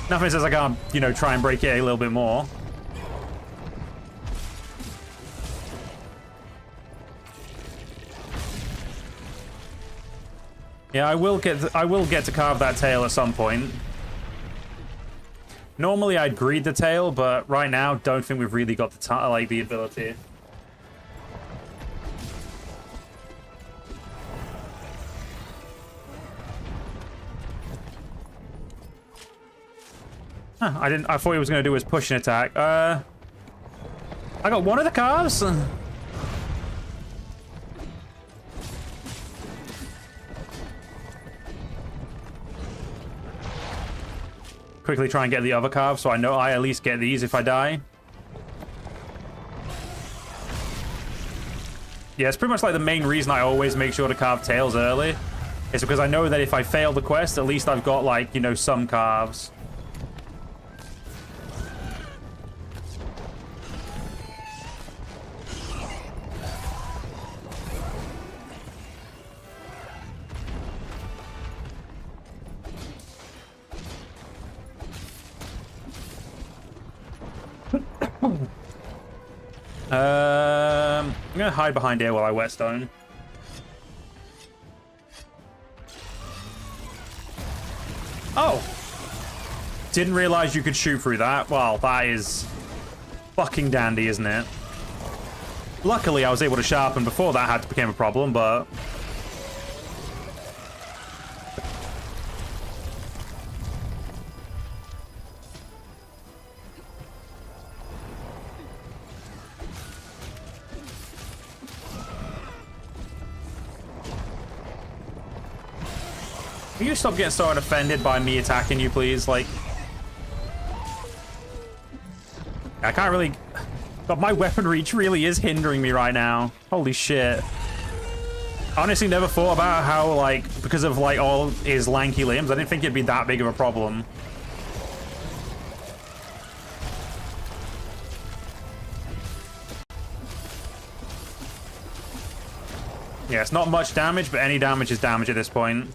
nothing says I can't, you know, try and break it a little bit more. Yeah, I will get to carve that tail at some point. Normally I'd greed the tail, but right now don't think we've really got the ability. Huh, I thought he was going to do his push and attack. I got one of the calves. Quickly try and get the other calves so I know I at least get these if I die. Yeah, it's pretty much like the main reason I always make sure to carve tails early. It's because I know that if I fail the quest, at least I've got, like, you know, some calves. I'm gonna hide behind here while I whetstone. Oh! Didn't realize you could shoot through that. Well, that is fucking dandy, isn't it? Luckily, I was able to sharpen before that had to become a problem, but... Can you stop getting so offended by me attacking you, please? Like... I can't really... But my weapon reach really is hindering me right now. Holy shit. I honestly never thought about how, like, because of, like, all his lanky limbs, I didn't think it'd be that big of a problem. Yeah, it's not much damage, but any damage is damage at this point.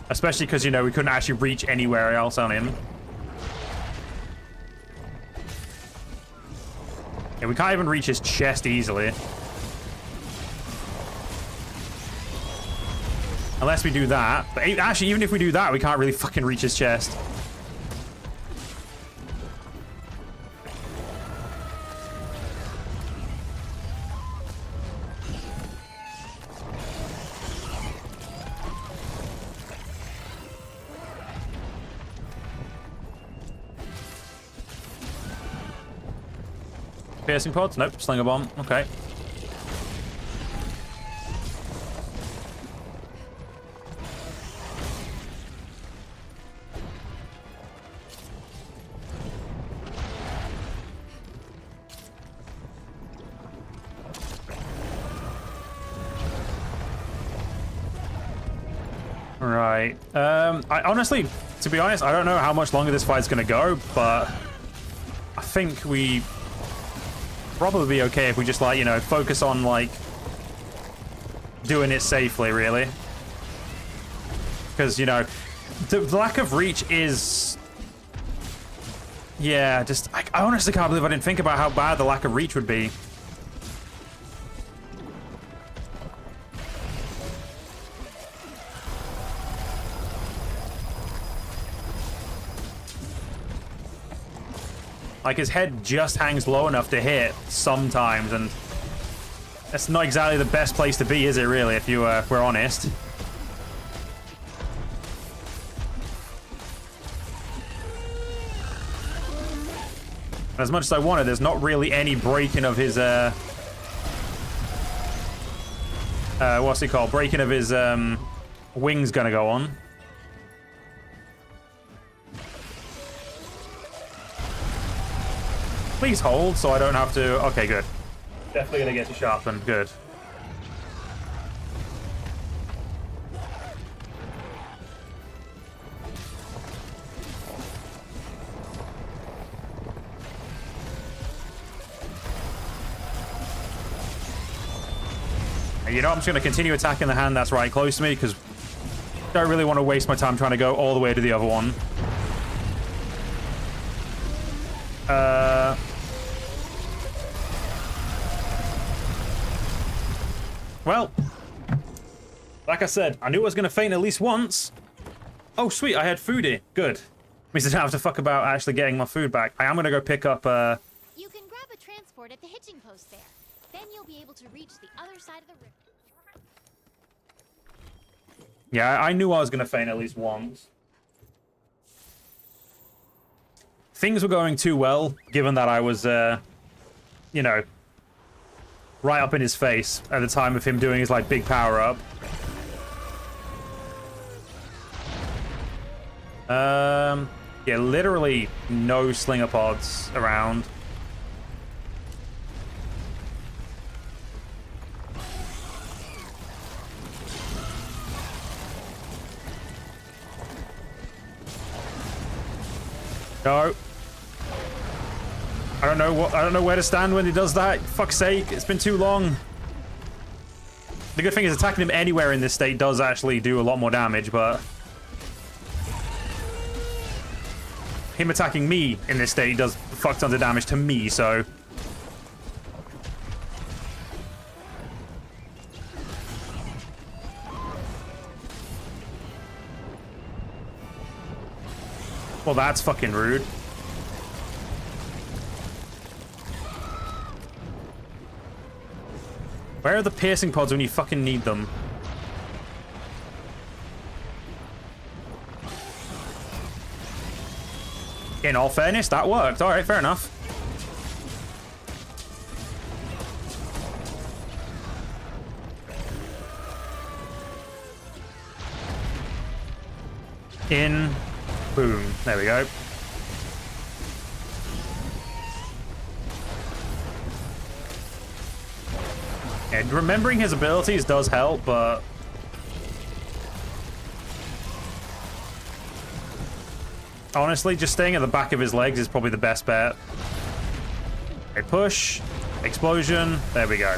Especially because, you know, we couldn't actually reach anywhere else on him. Yeah, we can't even reach his chest easily. Unless we do that. But actually, even if we do that, we can't really fucking reach his chest. Piercing pods? Nope. Slinger bomb. Okay. Right. I honestly, to be honest, I don't know how much longer this fight's gonna go, but I think we probably be okay if we just, like, you know, focus on, like, doing it safely, really. Because, you know, the lack of reach is... Yeah, just... I honestly can't believe I didn't think about how bad the lack of reach would be. Like, his head just hangs low enough to hit sometimes, and that's not exactly the best place to be, is it, really, if you we're honest? As much as I wanted, there's not really any breaking of his, what's it called? Breaking of his, wings gonna go on. Please hold so I don't have to... Okay, good. Definitely gonna get to sharpen. Good. And you know, I'm just gonna continue attacking the hand that's right close to me, because I don't really want to waste my time trying to go all the way to the other one. Well, like I said, I knew I was going to faint at least once. Oh, sweet, I had foodie. Good. Means I don't have to fuck about actually getting my food back. I am going to go pick up, You can grab a transport at the hitching post there. Then you'll be able to reach the other side of the river. Yeah, I knew I was going to faint at least once. Things were going too well, given that I was, you know, right up in his face at the time of him doing his, like, big power-up. Yeah, literally no slinger pods around. No. I don't know where to stand when he does that. Fuck's sake, it's been too long. The good thing is attacking him anywhere in this state does actually do a lot more damage, but him attacking me in this state does fuck tons of damage to me, so well, that's fucking rude. Where are the piercing pods when you fucking need them? In all fairness, that worked. Alright, fair enough. In. Boom. There we go. And remembering his abilities does help, but honestly, just staying at the back of his legs is probably the best bet. Okay, push. Explosion. There we go.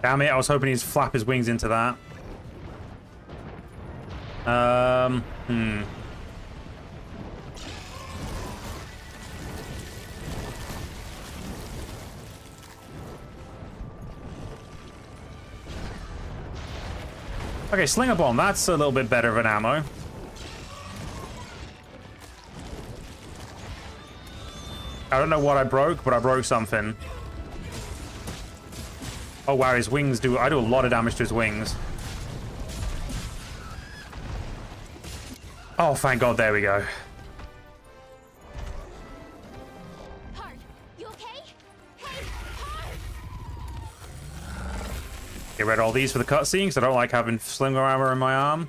Damn it, I was hoping he'd flap his wings into that. Okay, Slinger Bomb, that's a little bit better of an ammo. I don't know what I broke, but I broke something. Oh wow, his wings do... I do a lot of damage to his wings. Oh, thank God, there we go. Hard, you okay? Hey, Hard! Get rid of all these for the cutscene, because I don't like having slinger armor in my arm.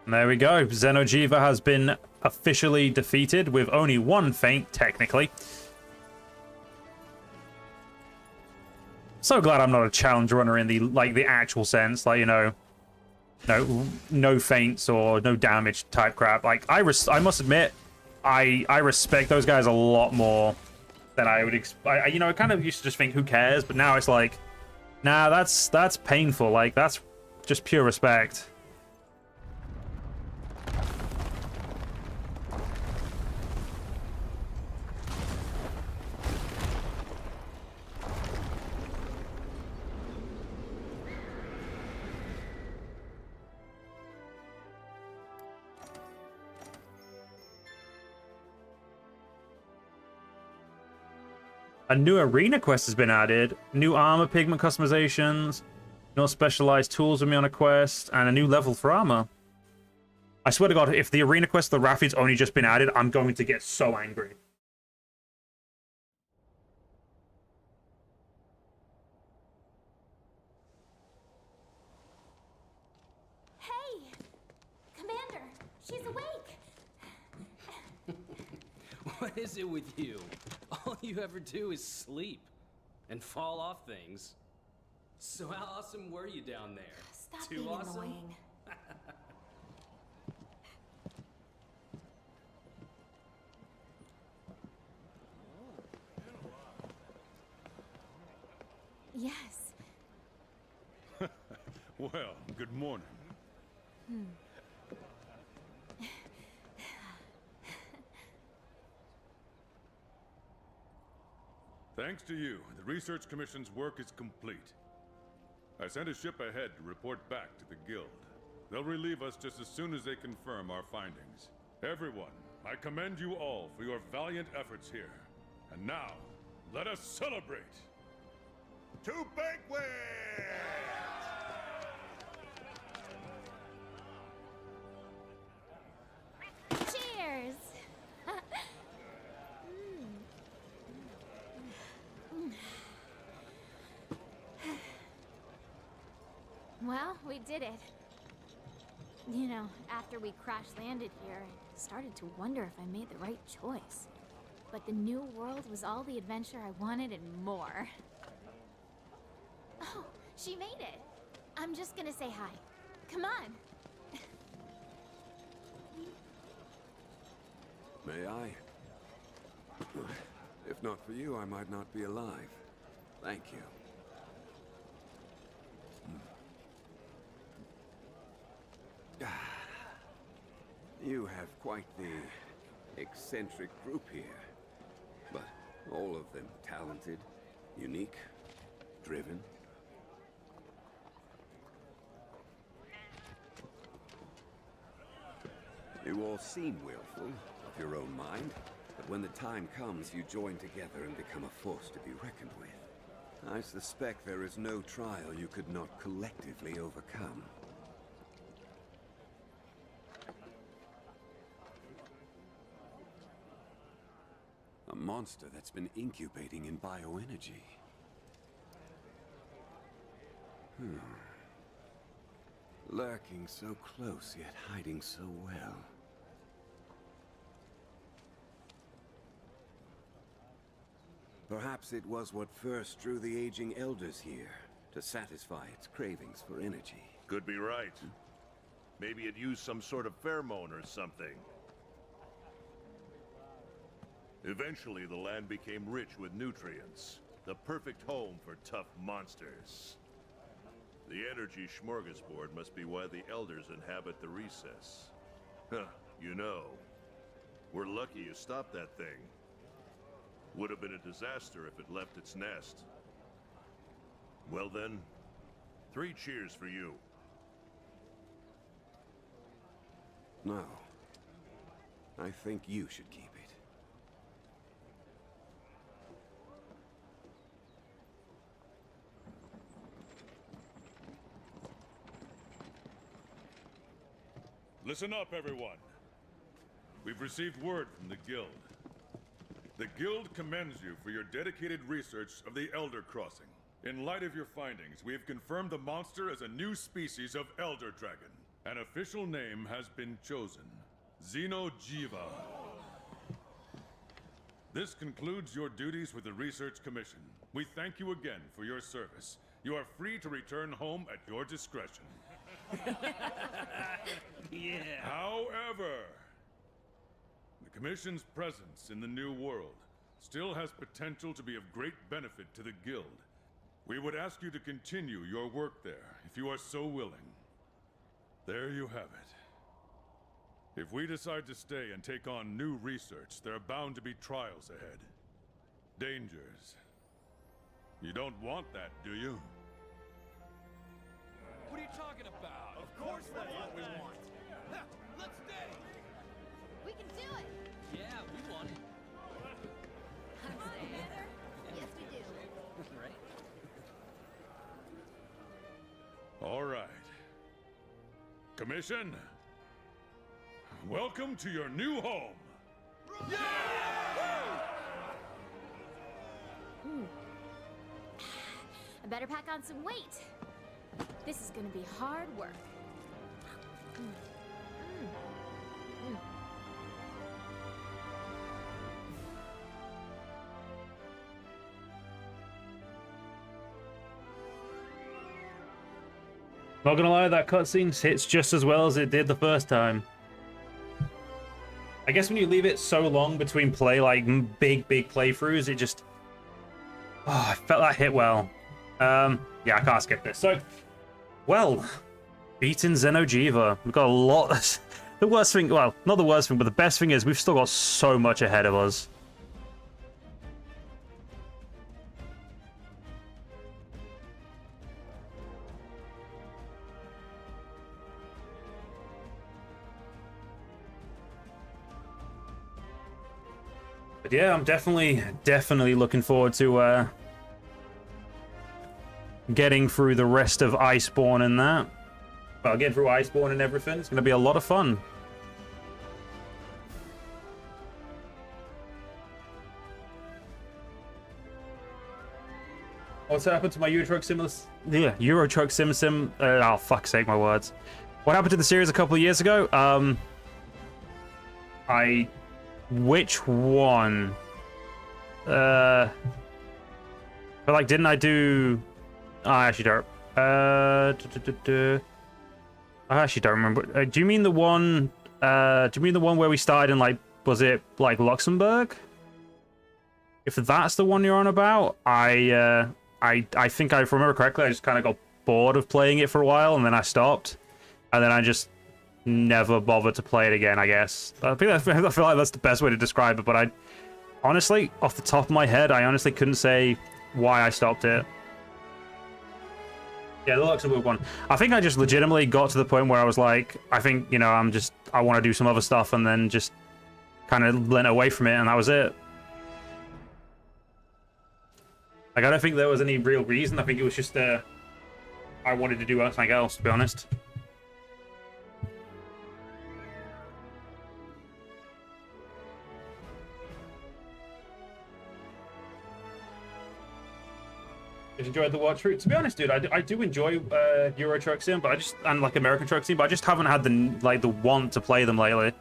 There we go. Xeno'jiiva has been officially defeated with only one feint, technically. So glad I'm not a challenge runner in the actual sense, like, you know, no feints or no damage type crap. Like I must admit, I respect those guys a lot more than I would expect. You know, I kind of used to just think, who cares? But now it's like, nah, that's painful. Like that's just pure respect. A new arena quest has been added, new armor pigment customizations, no specialized tools with me on a quest, and a new level for armor. I swear to God, if the arena quest, the Rafi's only just been added, I'm going to get so angry. Hey! Commander, she's awake! What is it with you? All you ever do is sleep and fall off things. So how awesome were you down there? Stop Too being awesome? annoying. Yes. Well, good morning. Thanks to you, the Research Commission's work is complete. I sent a ship ahead to report back to the Guild. They'll relieve us just as soon as they confirm our findings. Everyone, I commend you all for your valiant efforts here. And now, let us celebrate! To banquet! Cheers! Well, we did it. You know, after we crash landed here, I started to wonder if I made the right choice. But the new world was all the adventure I wanted and more. Oh, she made it. I'm just gonna say hi. Come on. May I? If not for you, I might not be alive. Thank you. You have quite the eccentric group here. But all of them talented, unique, driven. You all seem willful, of your own mind. But when the time comes, you join together and become a force to be reckoned with. I suspect there is no trial you could not collectively overcome. A monster that's been incubating in bioenergy. Lurking so close, yet hiding so well. Perhaps it was what first drew the aging elders here, to satisfy its cravings for energy. Could be right. Maybe it used some sort of pheromone or something. Eventually, the land became rich with nutrients. The perfect home for tough monsters. The energy smorgasbord must be why the elders inhabit the recess. Huh, you know. We're lucky you stopped that thing. Would have been a disaster if it left its nest. Well then, 3 cheers for you. No. I think you should keep it. Listen up, everyone. We've received word from the Guild. The Guild commends you for your dedicated research of the Elder Crossing. In light of your findings, we have confirmed the monster as a new species of Elder Dragon. An official name has been chosen. Xenojiva. This concludes your duties with the Research Commission. We thank you again for your service. You are free to return home at your discretion. Yeah. However, the Commission's presence in the New World still has potential to be of great benefit to the Guild. We would ask you to continue your work there, if you are so willing. There you have it. If we decide to stay and take on new research, there are bound to be trials ahead. Dangers. You don't want that, do you? What are you talking about? Of course that's what we want. Let's stay. We can do it! Yeah, we want it. I'm staying. Yes, we do. Right? All right. Commission, welcome to your new home. I better pack on some weight. This is gonna be hard work. Not gonna lie, that cutscene hits just as well as it did the first time. I guess when you leave it so long between big playthroughs, it just... Oh, I felt that hit well. Yeah, I can't skip this. So, well, beaten Xenojiva. We've got a lot... The worst thing, well, not the worst thing, but the best thing is we've still got so much ahead of us. But yeah, I'm definitely looking forward to getting through the rest of Iceborne and that. Well, getting through Iceborne and everything. It's going to be a lot of fun. What's happened to my Euro Truck Sim? Yeah, Euro Truck Sim. Oh, fuck's sake, my words. What happened to the series a couple of years ago? Which one? But like, didn't I do? I actually don't. I actually don't remember. Do you mean the one? Do you mean the one where we started in, like, was it like Luxembourg? If that's the one you're on about, I think, if I remember correctly, I just kind of got bored of playing it for a while, and then I stopped, and then I just never bothered to play it again, I guess. I feel like that's the best way to describe it, but I honestly, off the top of my head, I honestly couldn't say why I stopped it. Yeah, the Luxembourg one. I think I just legitimately got to the point where I was like, I think, you know, I want to do some other stuff, and then just kind of went away from it, and that was it. Like, I don't think there was any real reason. I think it was just I wanted to do something else, to be honest. Just enjoyed the watch route. To be honest, dude, I do enjoy Euro Truck Sim, but and like American Truck Sim, but I just haven't had the want to play them lately.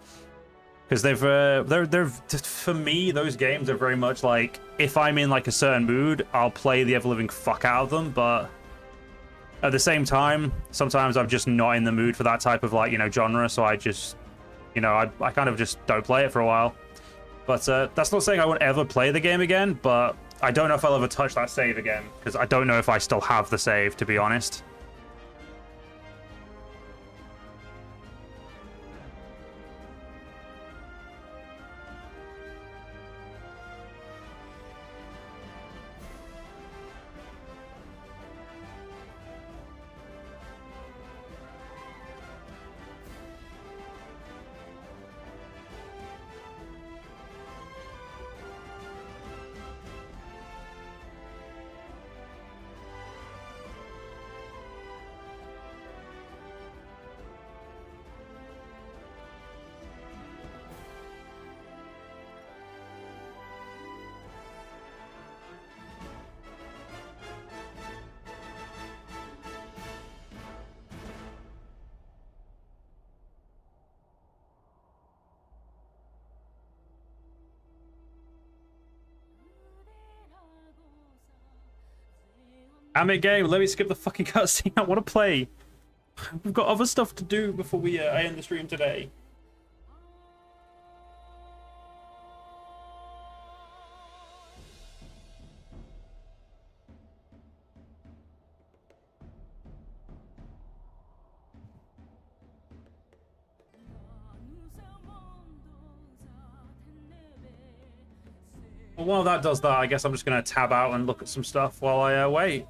Because they're for me, those games are very much like, if I'm in like a certain mood, I'll play the ever living fuck out of them. But at the same time, sometimes I'm just not in the mood for that type of like, you know, genre. So I just, you know, I kind of just don't play it for a while. But that's not saying I won't ever play the game again. But I don't know if I'll ever touch that save again, because I don't know if I still have the save, to be honest. Damn it, game. Let me skip the fucking cutscene. I want to play. We've got other stuff to do before we end the stream today. Well, while that does that, I guess I'm just going to tab out and look at some stuff while I wait.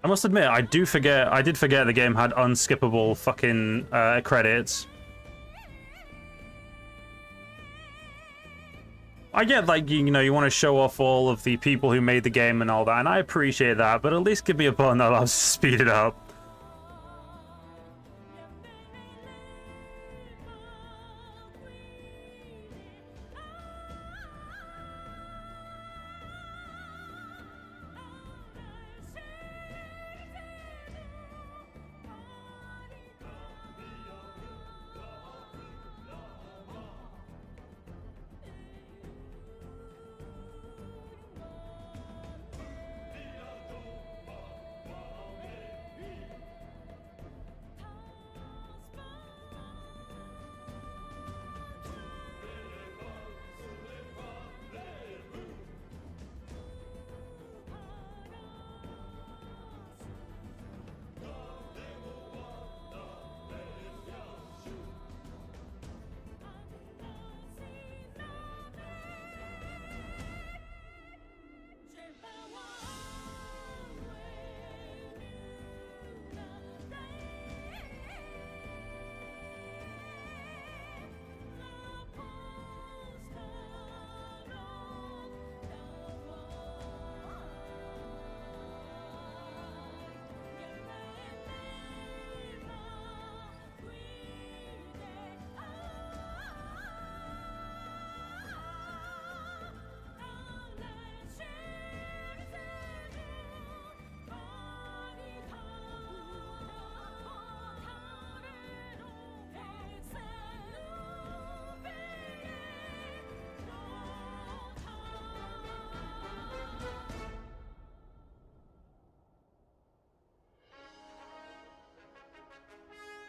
I must admit, I did forget the game had unskippable fucking credits. I get, like, you know, you want to show off all of the people who made the game and all that, and I appreciate that, but at least give me a button that allows to speed it up.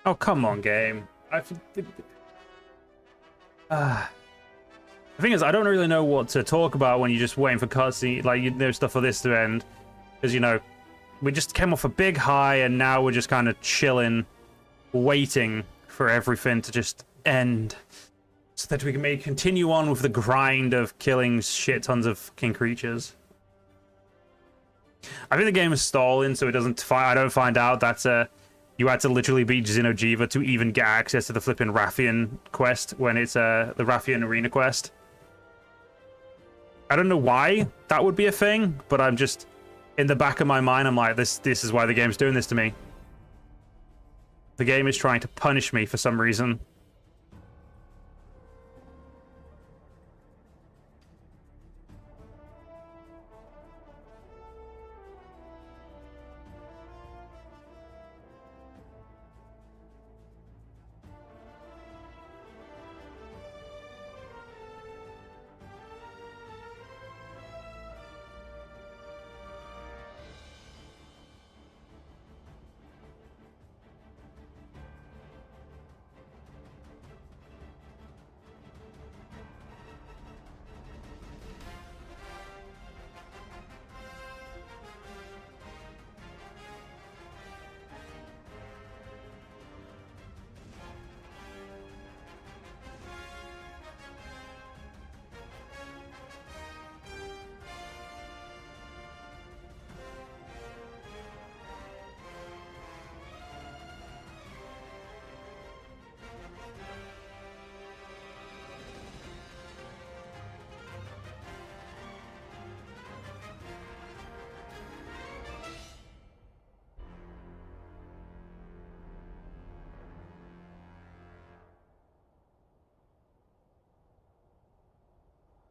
Oh, come on, game. The thing is, I don't really know what to talk about when you're just waiting for cutscene, like, you know, stuff for this to end. Because, you know, we just came off a big high, and now we're just kind of chilling, waiting for everything to just end. So that we can maybe continue on with the grind of killing shit tons of fucking creatures. I think the game is stalling, so it doesn't. I don't find out that you had to literally beat Xeno'jiiva to even get access to the flipping Rathian quest when it's the Rathian Arena quest. I don't know why that would be a thing, but I'm just in the back of my mind. I'm like, this is why the game's doing this to me. The game is trying to punish me for some reason.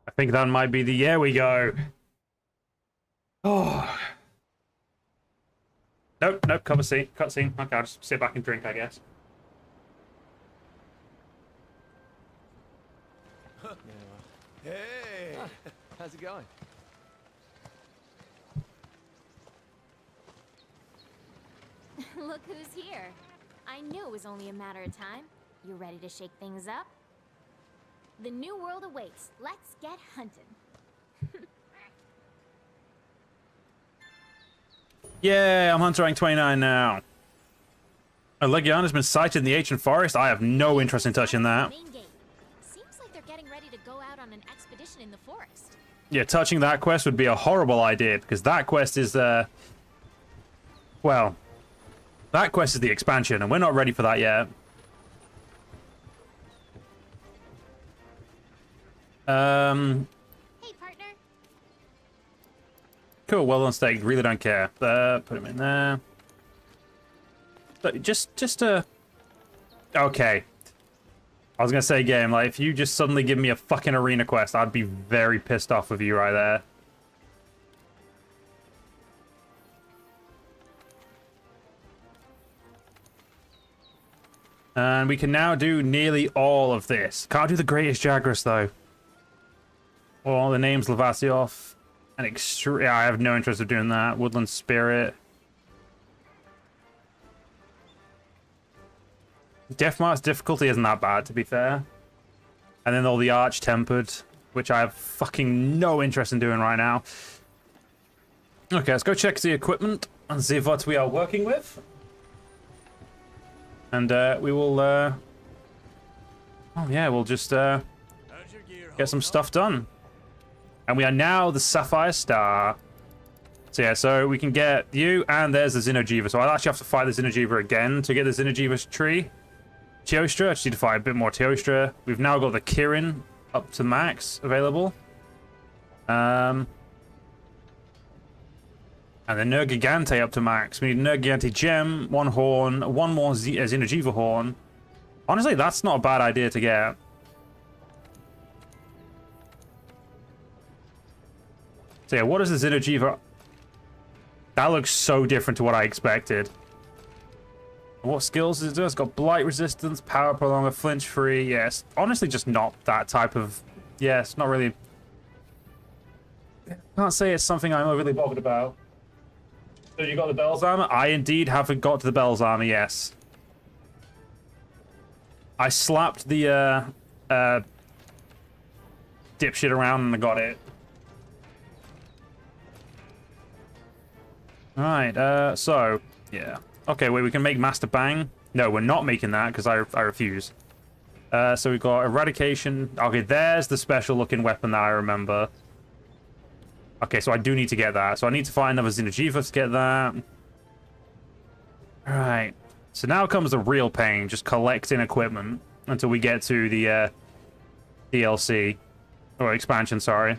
I think that might be the... There we go. Oh. Nope, cutscene. Okay, I'll just sit back and drink, I guess. Hey! How's it going? Look who's here. I knew it was only a matter of time. You ready to shake things up? The new world awaits. Let's get hunting. Yeah, I'm Hunter rank 29 now. A Legion has been sighted in the ancient forest. I have no interest in touching that. Main gate. Seems like they're getting ready to go out on an expedition in the forest. Yeah, touching that quest would be a horrible idea, because that quest is, well, that quest is the expansion, and we're not ready for that yet. Hey, partner. Cool, well done, steak. Really don't care. Put him in there. But just okay. I was gonna say, game, like, if you just suddenly give me a fucking arena quest, I'd be very pissed off with you right there. And we can now do nearly all of this. Can't do the Greatest Jagras, though. Well, the name's Lavasioff. And yeah, I have no interest in doing that. Woodland Spirit. Deathmark's difficulty isn't that bad, to be fair. And then all the Arch Tempered, which I have fucking no interest in doing right now. Okay, let's go check the equipment and see what we are working with. And we will, oh yeah, we'll just get some stuff done. And we are now the Sapphire Star. So yeah, so we can get you, and there's the Xeno'jiiva. So I'll actually have to fight the Xeno'jiiva again to get the Xeno'jiiva's tree. Teostra, I just need to fight a bit more Teostra. We've now got the Kirin up to max available. And the Nergigante up to max. We need Nergigante Gem, one horn, one more Xeno'jiiva horn. Honestly, that's not a bad idea to get. So yeah, what is the Xeno'jiiva? That looks so different to what I expected. What skills does it do? It's got blight resistance, power prolonger, flinch free. Yes, honestly, just not that type of. Yeah, it's not really. Can't say it's something I'm overly bothered about. So you got the Bell's armor? I indeed haven't got to the Bell's armor. Yes. I slapped the dipshit around and I got it. Alright, so, yeah. Okay, wait, we can make Master Bang. No, we're not making that because I refuse. So we've got Eradication. Okay, there's the special looking weapon that I remember. Okay, so I do need to get that. So I need to find another Xeno'jiiva to get that. Alright. So now comes the real pain, just collecting equipment until we get to the DLC. Or expansion, sorry.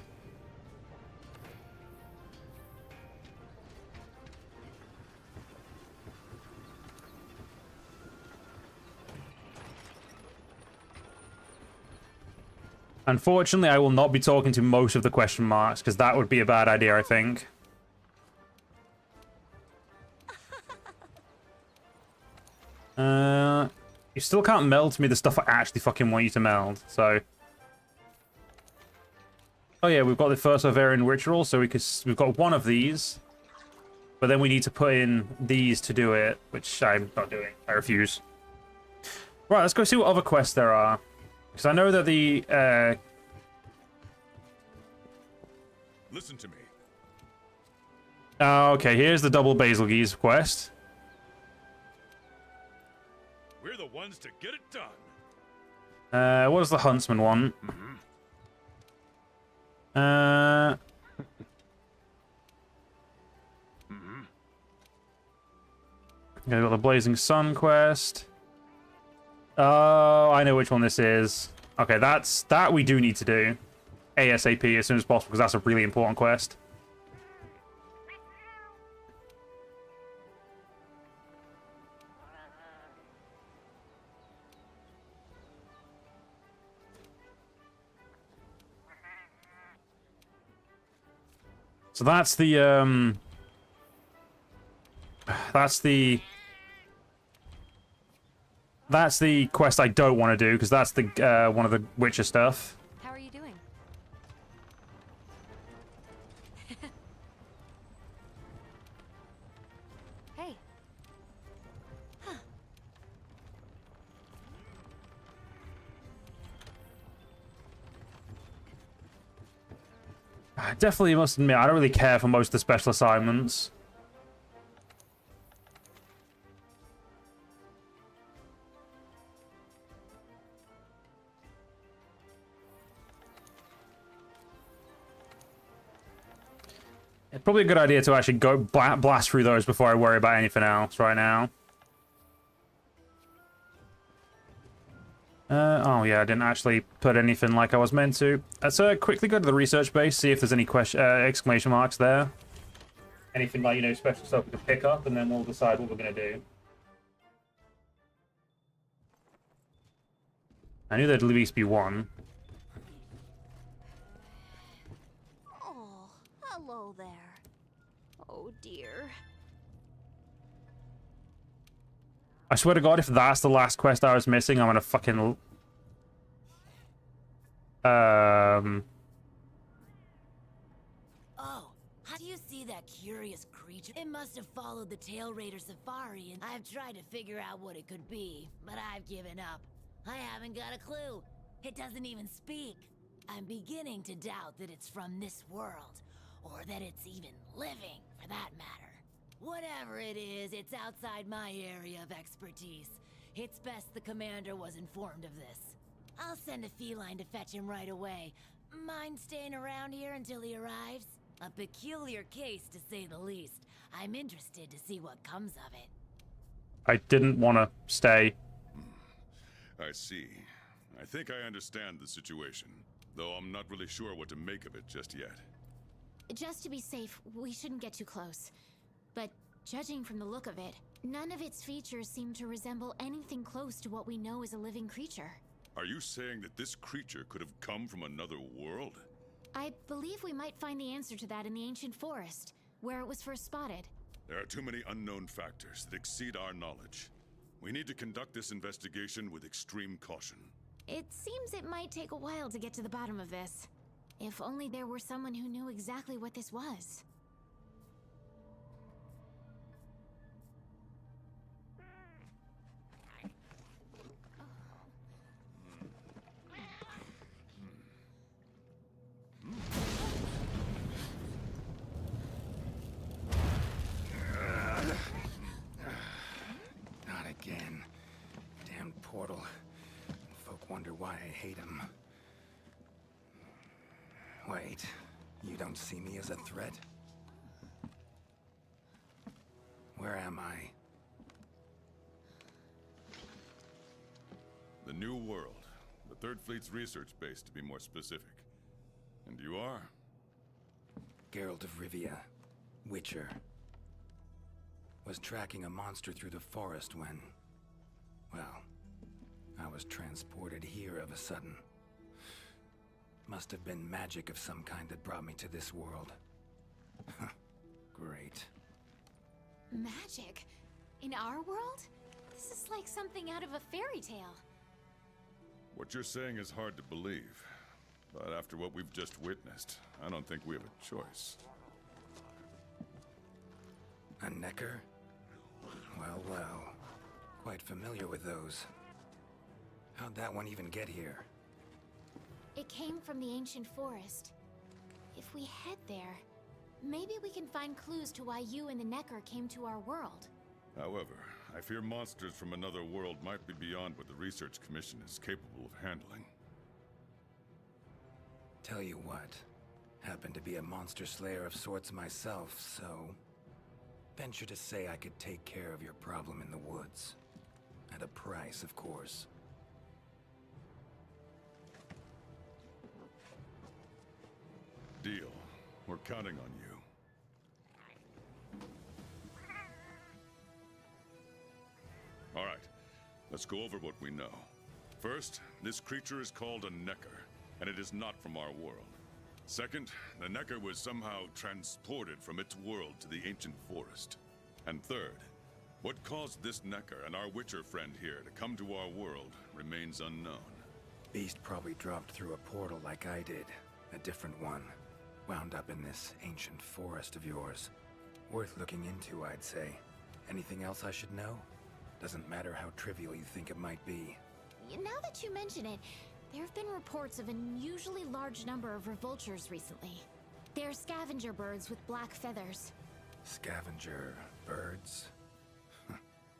Unfortunately, I will not be talking to most of the question marks, because that would be a bad idea, I think. You still can't meld me the stuff I actually fucking want you to meld, so... Oh yeah, we've got the first Ovarian Ritual, so we've got one of these. But then we need to put in these to do it, which I'm not doing. I refuse. Right, let's go see what other quests there are. Because I know that the... Listen to me. Okay, here's the double Basil Geese quest. We're the ones to get it done. What does the Huntsman want? Okay, got the Blazing Sun quest. Oh, I know which one this is. Okay, that we do need to do ASAP as soon as possible because that's a really important quest. So that's the quest I don't want to do because that's the one of the Witcher stuff. How are you doing? Hey. Huh. I definitely must admit, I don't really care for most of the special assignments. It's probably a good idea to actually go blast through those before I worry about anything else right now. Oh yeah, I didn't actually put anything like I was meant to. Let's quickly go to the research base, see if there's any exclamation marks there. Anything like, you know, special stuff we can pick up, and then we'll decide what we're going to do. I knew there'd at least be one. Oh, hello there. Oh dear. I swear to God, if that's the last quest I was missing, I'm gonna fucking... Oh, how do you see that curious creature? It must have followed the Tail Raider safari, and I've tried to figure out what it could be, but I've given up. I haven't got a clue. It doesn't even speak. I'm beginning to doubt that it's from this world, or that it's even living, for that matter. Whatever it is, it's outside my area of expertise. It's best the commander was informed of this. I'll send a feline to fetch him right away. Mind staying around here until he arrives? A peculiar case, to say the least. I'm interested to see what comes of it. I didn't want to stay. I see. I think I understand the situation, though I'm not really sure what to make of it just yet. Just to be safe, we shouldn't get too close. But judging from the look of it, none of its features seem to resemble anything close to what we know is a living creature. Are you saying that this creature could have come from another world? I believe we might find the answer to that in the ancient forest, where it was first spotted. There are too many unknown factors that exceed our knowledge. We need to conduct this investigation with extreme caution. It seems it might take a while to get to the bottom of this. If only there were someone who knew exactly what this was. don't see me as a threat? Where am I? The New World. The Third Fleet's research base, to be more specific. And you are? Geralt of Rivia, Witcher. Was tracking a monster through the forest when... well, I was transported here of a sudden. Must have been magic of some kind that brought me to this world. Great. Magic? In our world? This is like something out of a fairy tale. What you're saying is hard to believe. But after what we've just witnessed, I don't think we have a choice. A Necker? Well, well. Quite familiar with those. How'd that one even get here? It came from the ancient forest. If we head there, maybe we can find clues to why you and the Necker came to our world. However, I fear monsters from another world might be beyond what the Research Commission is capable of handling. Tell you what, happen to be a monster slayer of sorts myself, so... venture to say I could take care of your problem in the woods. At a price, of course. Deal. We're counting on you. All right, let's go over what we know. First, this creature is called a Necker, and it is not from our world. Second, the Necker was somehow transported from its world to the ancient forest. And third, what caused this Necker and our Witcher friend here to come to our world remains unknown. Beast probably dropped through a portal like I did. A different one. Wound up in this ancient forest of yours. Worth looking into, I'd say. Anything else I should know? Doesn't matter how trivial you think it might be. Now that you mention it, there have been reports of an unusually large number of revoltures recently. They're scavenger birds with black feathers. Scavenger birds?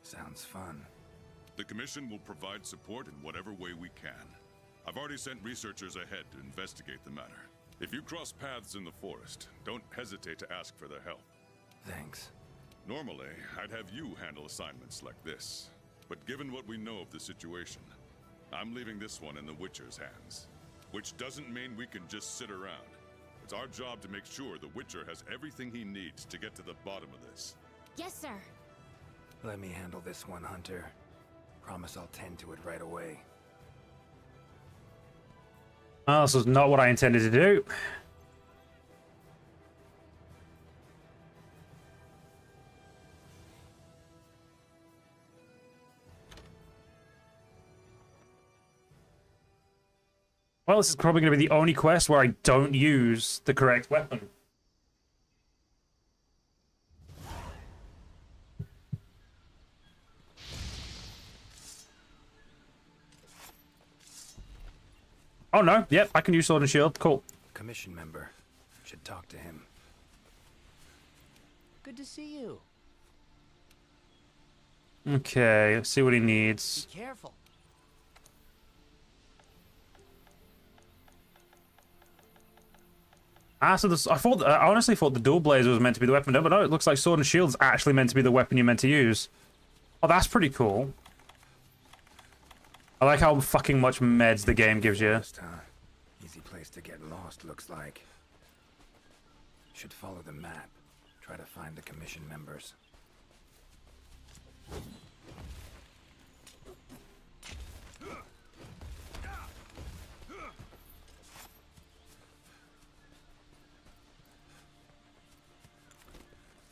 Sounds fun. The Commission will provide support in whatever way we can. I've already sent researchers ahead to investigate the matter. If you cross paths in the forest, don't hesitate to ask for their help. Thanks. Normally, I'd have you handle assignments like this. But given what we know of the situation, I'm leaving this one in the Witcher's hands. Which doesn't mean we can just sit around. It's our job to make sure the Witcher has everything he needs to get to the bottom of this. Yes, sir. Let me handle this one, Hunter. Promise I'll tend to it right away. Well, this was not what I intended to do. Well, this is probably going to be the only quest where I don't use the correct weapon. Oh no, yep, I can use sword and shield. Cool. Commission member. Should talk to him. Good to see you. Okay, let's see what he needs. Be careful. Ah, so this, I honestly thought the dual blazer was meant to be the weapon, but no, it looks like sword and shield is actually meant to be the weapon you're meant to use. Oh, that's pretty cool. I like how fucking much meds the game gives you. Easy place to get lost, looks like. Should follow the map. Try to find the commission members.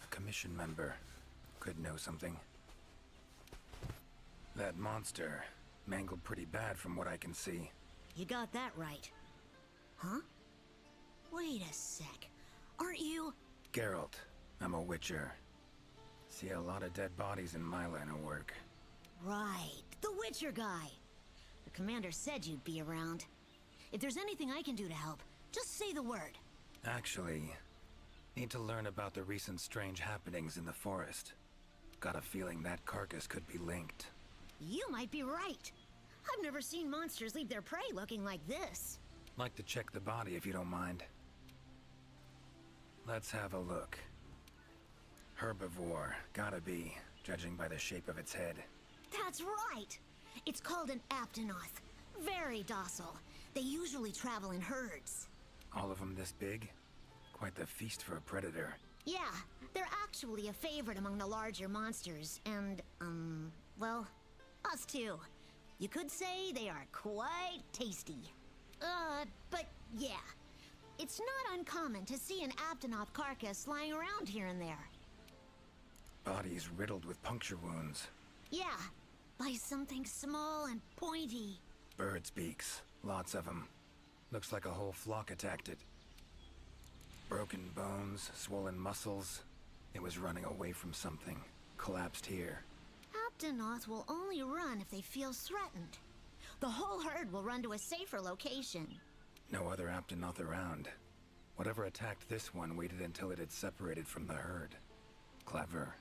A commission member could know something. That monster mangled pretty bad from what I can see. You got that right. Huh? Wait a sec. Aren't you... Geralt. I'm a Witcher. See a lot of dead bodies in my line of work. Right. The Witcher guy. The commander said you'd be around. If there's anything I can do to help, just say the word. Actually, need to learn about the recent strange happenings in the forest. Got a feeling that carcass could be linked. You might be right. I've never seen monsters leave their prey looking like this. Like to check the body if you don't mind. Let's have a look. Herbivore, gotta be, judging by the shape of its head. That's right! It's called an aptonoth. Very docile. They usually travel in herds. All of them this big? Quite the feast for a predator. Yeah, they're actually a favorite among the larger monsters, and, well, us too. You could say they are quite tasty. But yeah, it's not uncommon to see an aptonoth carcass lying around here and there. Bodies riddled with puncture wounds. Yeah, by something small and pointy. Birds' beaks, lots of them. Looks like a whole flock attacked it. Broken bones, swollen muscles. It was running away from something. Collapsed here. Aptonoth will only run if they feel threatened. The whole herd will run to a safer location. No other Aptonoth around. Whatever attacked this one waited until it had separated from the herd. Clever.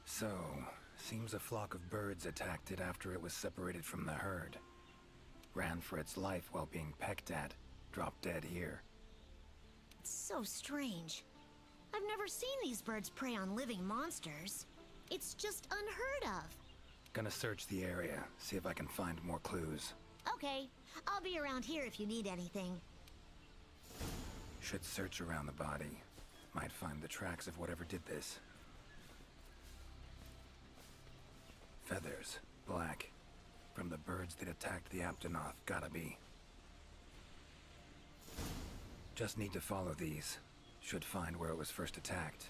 So, seems a flock of birds attacked it after it was separated from the herd. Ran for its life while being pecked at. Dropped dead here. It's so strange. I've never seen these birds prey on living monsters. It's just unheard of. Gonna search the area, see if I can find more clues. Okay, I'll be around here if you need anything. Should search around the body. Might find the tracks of whatever did this. Feathers, black. From the birds that attacked the Aptonoth, gotta be. Just need to follow these. Should find where it was first attacked.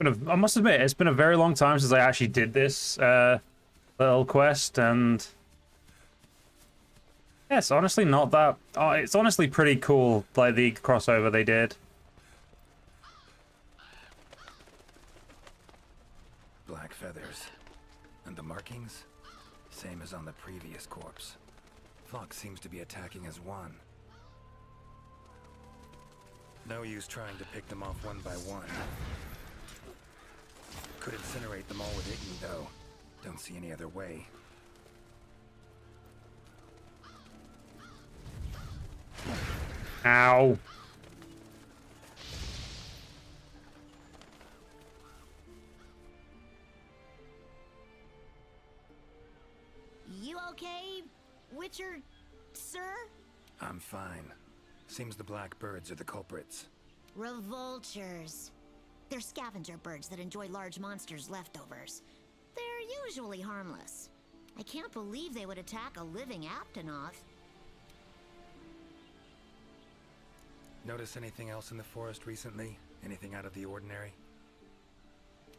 I must admit, it's been a very long time since I actually did this little quest, and yeah, it's honestly not that. Oh, it's honestly pretty cool, like the crossover they did. Black feathers. And the markings? Same as on the previous corpse. Fox seems to be attacking as one. No use trying to pick them off one by one. Could incinerate them all with Igni, though. Don't see any other way. Ow. You okay, Witcher, sir? I'm fine. Seems the black birds are the culprits. Revoltures. They're scavenger birds that enjoy large monsters' leftovers. They're usually harmless. I can't believe they would attack a living Aptonoth. Notice anything else in the forest recently? Anything out of the ordinary?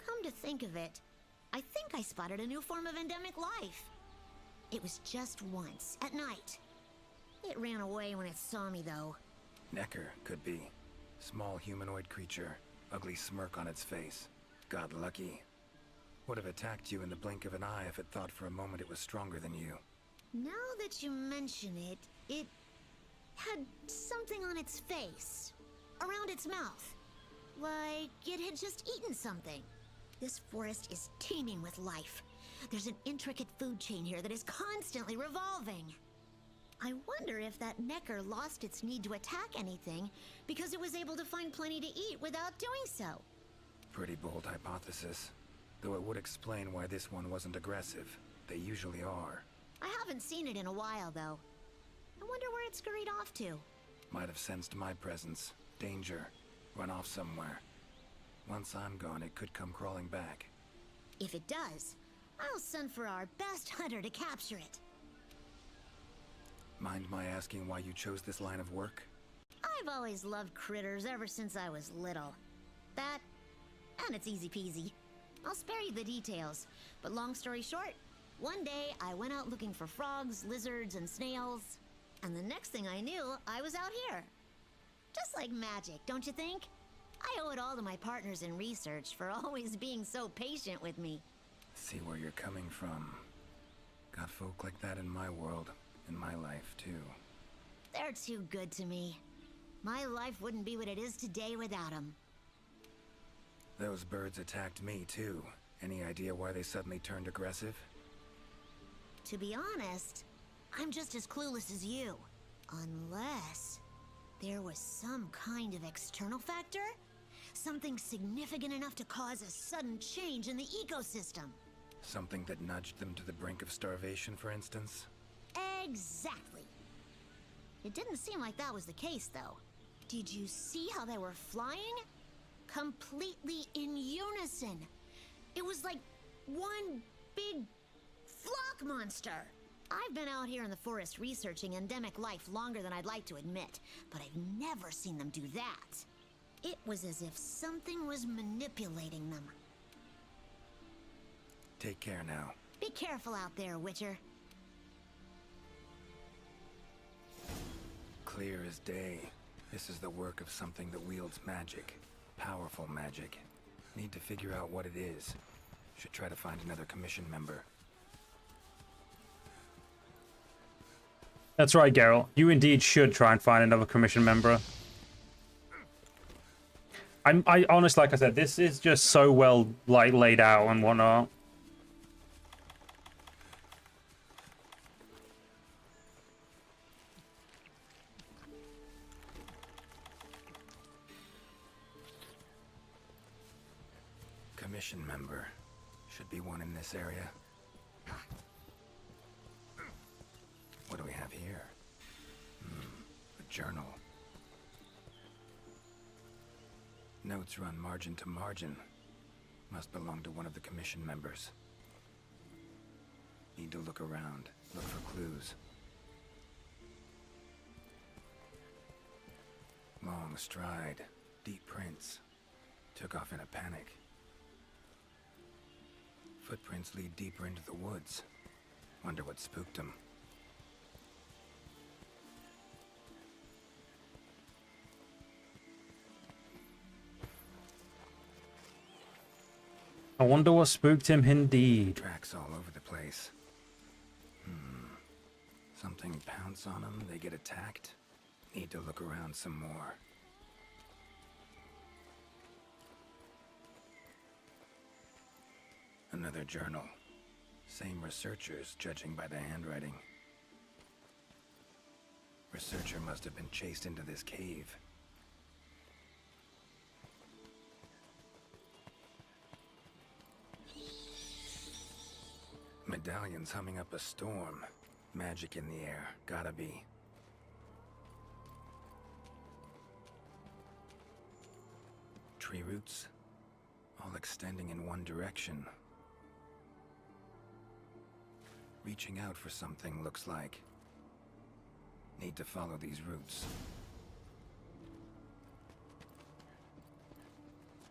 Come to think of it, I think I spotted a new form of endemic life. It was just once, at night. It ran away when it saw me, though. Necker, could be. Small humanoid creature. Ugly smirk on its face. Got lucky. Would have attacked you in the blink of an eye if it thought for a moment it was stronger than you. Now that you mention it, it had something on its face. Around its mouth. Like it had just eaten something. This forest is teeming with life. There's an intricate food chain here that is constantly revolving. I wonder if that Necker lost its need to attack anything because it was able to find plenty to eat without doing so. Pretty bold hypothesis. Though it would explain why this one wasn't aggressive. They usually are. I haven't seen it in a while, though. I wonder where it scurried off to. Might have sensed my presence. Danger. Run off somewhere. Once I'm gone, it could come crawling back. If it does, I'll send for our best hunter to capture it. Mind my asking why you chose this line of work? I've always loved critters ever since I was little. That, and it's easy peasy. I'll spare you the details, but long story short, one day I went out looking for frogs, lizards, and snails, and the next thing I knew, I was out here. Just like magic, don't you think? I owe it all to my partners in research for always being so patient with me. See where you're coming from. Got folk like that in my world, in my life too. They're too good to me. My life wouldn't be what it is today without them. Those birds attacked me too. Any idea why they suddenly turned aggressive? To be honest, I'm just as clueless as you. Unless there was some kind of external factor? Something significant enough to cause a sudden change in the ecosystem. Something that nudged them to the brink of starvation, for instance? Exactly. It didn't seem like that was the case, though. Did you see how they were flying? Completely in unison. It was like one big flock monster. I've been out here in the forest researching endemic life longer than I'd like to admit, but I've never seen them do that. It was as if something was manipulating them. Take care now. Be careful out there, Witcher. Clear as day. This is the work of something that wields magic. Powerful magic. Need to figure out what it is. Should try to find another commission member. That's right, Geralt. You indeed should try and find another commission member. I honestly, like I said, this is just so well laid out and whatnot. Commission member. Should be one in this area. What do we have here? A journal. Notes run margin to margin. Must belong to one of the commission members. Need to look around. Look for clues. Long stride. Deep prints. Took off in a panic. Footprints lead deeper into the woods. Wonder what spooked him. I wonder what spooked him indeed. Tracks all over the place. Something pounce on them, they get attacked. Need to look around some more. Another journal. Same researchers, judging by the handwriting. Researcher must have been chased into this cave. Medallions humming up a storm. Magic in the air. Gotta be. Tree roots. All extending in one direction. Reaching out for something, looks like. Need to follow these roots.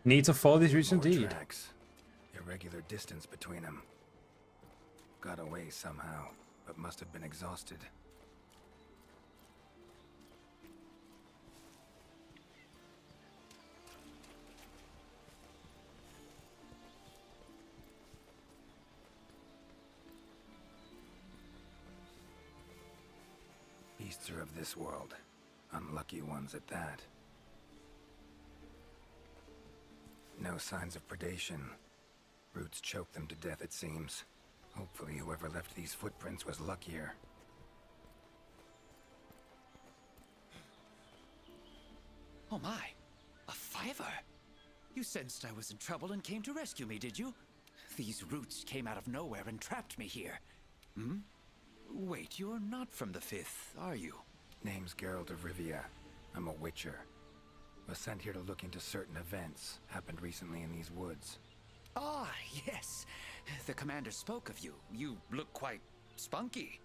Need to follow these routes More indeed. Tracks. Irregular distance between them. Got away somehow, but must have been exhausted. Beasts are of this world. Unlucky ones at that. No signs of predation. Roots choke them to death, it seems. Hopefully whoever left these footprints was luckier. Oh my, a fiver! You sensed I was in trouble and came to rescue me, did you? These roots came out of nowhere and trapped me here. Hmm? Wait, you're not from the Fifth, are you? Name's Geralt of Rivia. I'm a Witcher. Was sent here to look into certain events happened recently in these woods. Ah, yes. The commander spoke of you. You look quite spunky.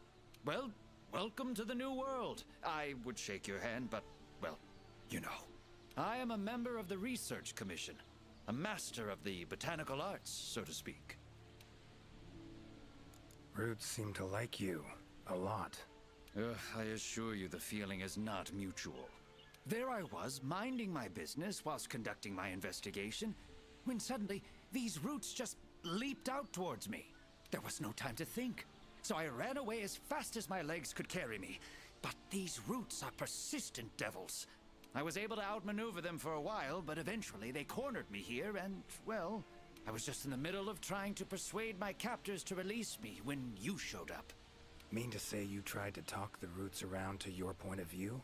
Well, welcome to the new world. I would shake your hand, but, well, you know. I am a member of the Research Commission. A master of the botanical arts, so to speak. Roots seem to like you. A lot. I assure you the feeling is not mutual. There I was, minding my business whilst conducting my investigation, when suddenly these roots just leaped out towards me. There was no time to think, so I ran away as fast as my legs could carry me. But these roots are persistent devils. I was able to outmaneuver them for a while, but eventually they cornered me here and, well, I was just in the middle of trying to persuade my captors to release me when you showed up. Mean to say you tried to talk the roots around to your point of view?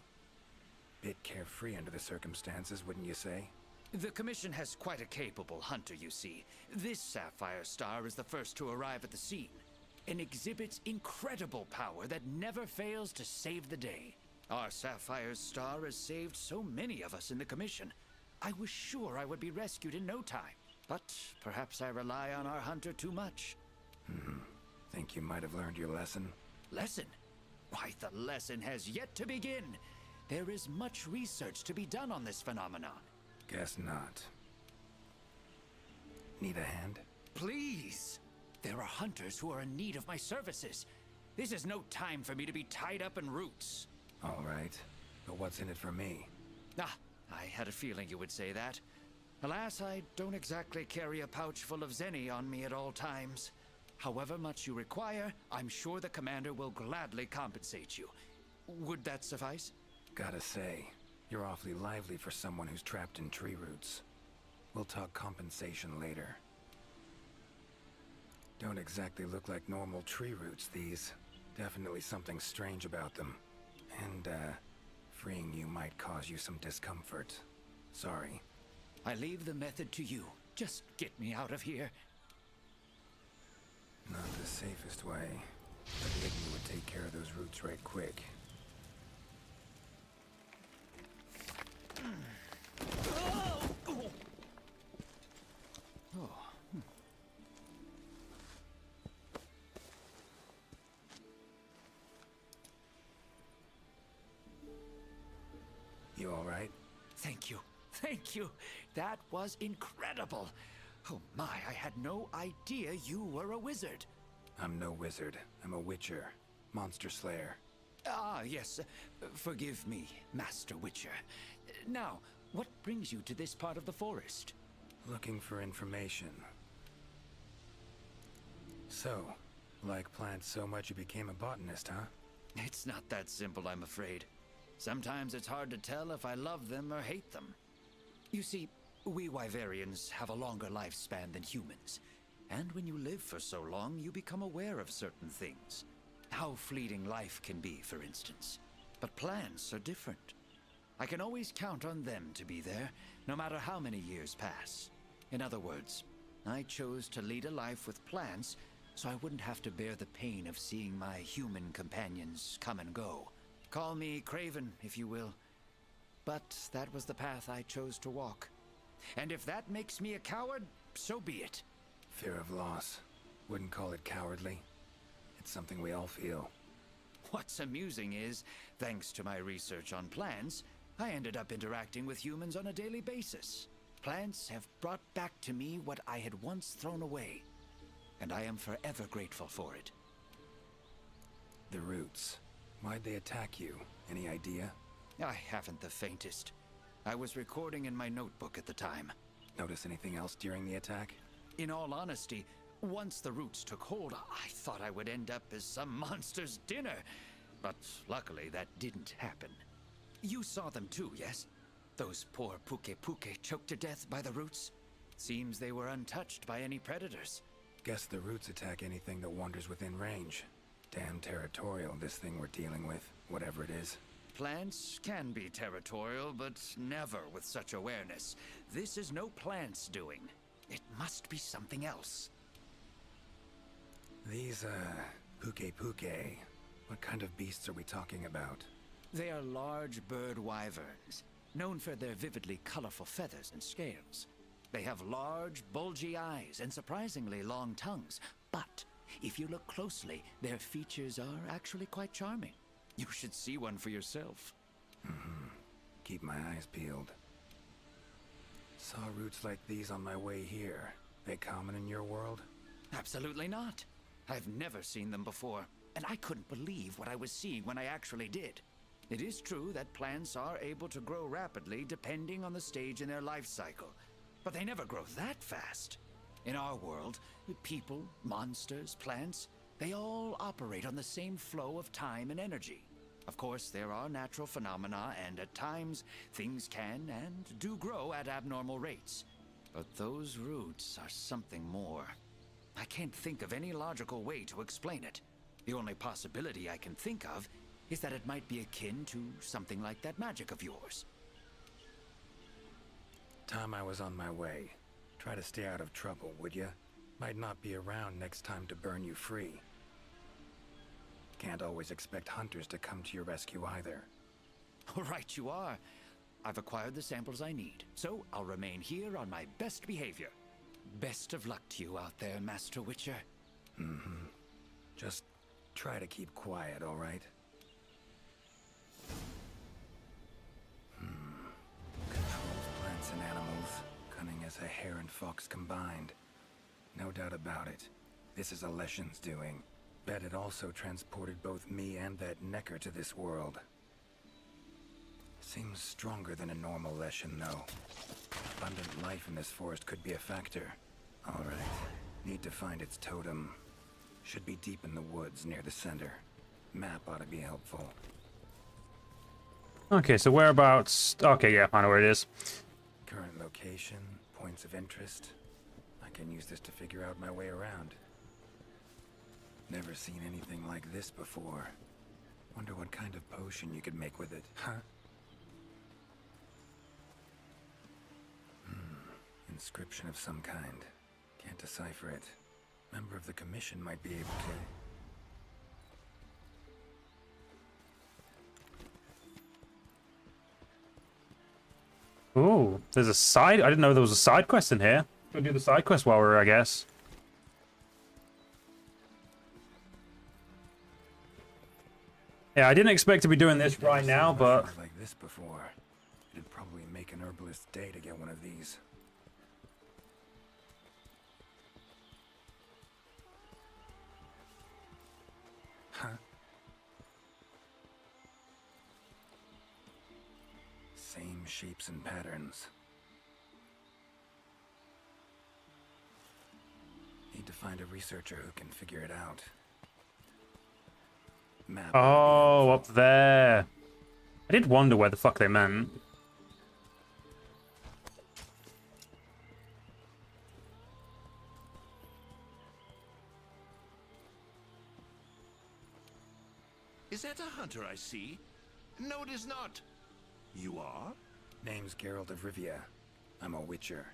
Bit carefree under the circumstances, wouldn't you say? The Commission has quite a capable hunter, you see. This Sapphire Star is the first to arrive at the scene, and exhibits incredible power that never fails to save the day. Our Sapphire Star has saved so many of us in the Commission. I was sure I would be rescued in no time, but perhaps I rely on our hunter too much. Think you might have learned your lesson? Lesson? Why, the lesson has yet to begin. There is much research to be done on this phenomenon. Guess not. Need a hand? Please! There are hunters who are in need of my services. This is no time for me to be tied up in roots. All right, but what's in it for me? Ah, I had a feeling you would say that. Alas, I don't exactly carry a pouch full of zenny on me at all times. However much you require, I'm sure the commander will gladly compensate you. Would that suffice? Gotta say, you're awfully lively for someone who's trapped in tree roots. We'll talk compensation later. Don't exactly look like normal tree roots, these. Definitely something strange about them. And, freeing you might cause you some discomfort. Sorry. I leave the method to you. Just get me out of here. Not the safest way. But Iggy would take care of those roots right quick. You all right? Thank you. Thank you. That was incredible. Oh my, I had no idea you were a wizard. I'm no wizard. I'm a witcher. Monster slayer. Ah, yes. Forgive me, Master Witcher. Now, what brings you to this part of the forest? Looking for information. So, like plants so much you became a botanist, huh? It's not that simple, I'm afraid. Sometimes it's hard to tell if I love them or hate them. You see, we Wyverians have a longer lifespan than humans. And when you live for so long, you become aware of certain things. How fleeting life can be, for instance. But plants are different. I can always count on them to be there, no matter how many years pass. In other words, I chose to lead a life with plants so I wouldn't have to bear the pain of seeing my human companions come and go. Call me craven, if you will. But that was the path I chose to walk. And if that makes me a coward, so be it. Fear of loss. Wouldn't call it cowardly. It's something we all feel. What's amusing is, thanks to my research on plants, I ended up interacting with humans on a daily basis. Plants have brought back to me what I had once thrown away, and I am forever grateful for it. The roots. Why'd they attack you? Any idea? I haven't the faintest. I was recording in my notebook at the time. Notice anything else during the attack? In all honesty, once the roots took hold, I thought I would end up as some monster's dinner. But luckily, that didn't happen. You saw them too, yes? Those poor Puke choked to death by the roots? Seems they were untouched by any predators. Guess the roots attack anything that wanders within range. Damn territorial, this thing we're dealing with, whatever it is. Plants can be territorial, but never with such awareness. This is no plant's doing. It must be something else. These, Puke, what kind of beasts are we talking about? They are large bird wyverns, known for their vividly colorful feathers and scales. They have large, bulgy eyes and surprisingly long tongues, but if you look closely, their features are actually quite charming. You should see one for yourself. Keep my eyes peeled. Saw roots like these on my way here. They common in your world? Absolutely not. I've never seen them before, and I couldn't believe what I was seeing when I actually did. It is true that plants are able to grow rapidly depending on the stage in their life cycle, but they never grow that fast. In our world, people, monsters, plants, they all operate on the same flow of time and energy. Of course, there are natural phenomena, and at times, things can and do grow at abnormal rates. But those roots are something more. I can't think of any logical way to explain it. The only possibility I can think of is that it might be akin to something like that magic of yours. Tom, I was on my way. Try to stay out of trouble, would ya? Might not be around next time to burn you free. Can't always expect hunters to come to your rescue either. Right you are. I've acquired the samples I need, so I'll remain here on my best behavior. Best of luck to you out there, Master Witcher. Mm-hmm. Just try to keep quiet, all right? Controls plants and animals, cunning as a hare and fox combined. No doubt about it. This is Alessian's doing. Bet it also transported both me and that Necker to this world. Seems stronger than a normal Leshen, though. Abundant life in this forest could be a factor. All right. Need to find its totem. Should be deep in the woods near the center. Map ought to be helpful. Okay, so whereabouts? Okay, yeah, I know where it is. Current location, points of interest. I can use this to figure out my way around. Never seen anything like this before. Wonder what kind of potion you could make with it, huh? Inscription of some kind. Can't decipher it. Member of the commission might be able to. Ooh, there's a side. I didn't know there was a side quest in here. We'll do the side quest while we're, I guess. Yeah, I didn't expect to be doing this right now, but like this before. It'd probably make an herbalist's day to get one of these. Huh? Same shapes and patterns. Need to find a researcher who can figure it out. Map. oh, up there. I did wonder where the fuck they meant. Is that a hunter I see? No, it is not. You are? Name's Geralt of Rivia. I'm a witcher.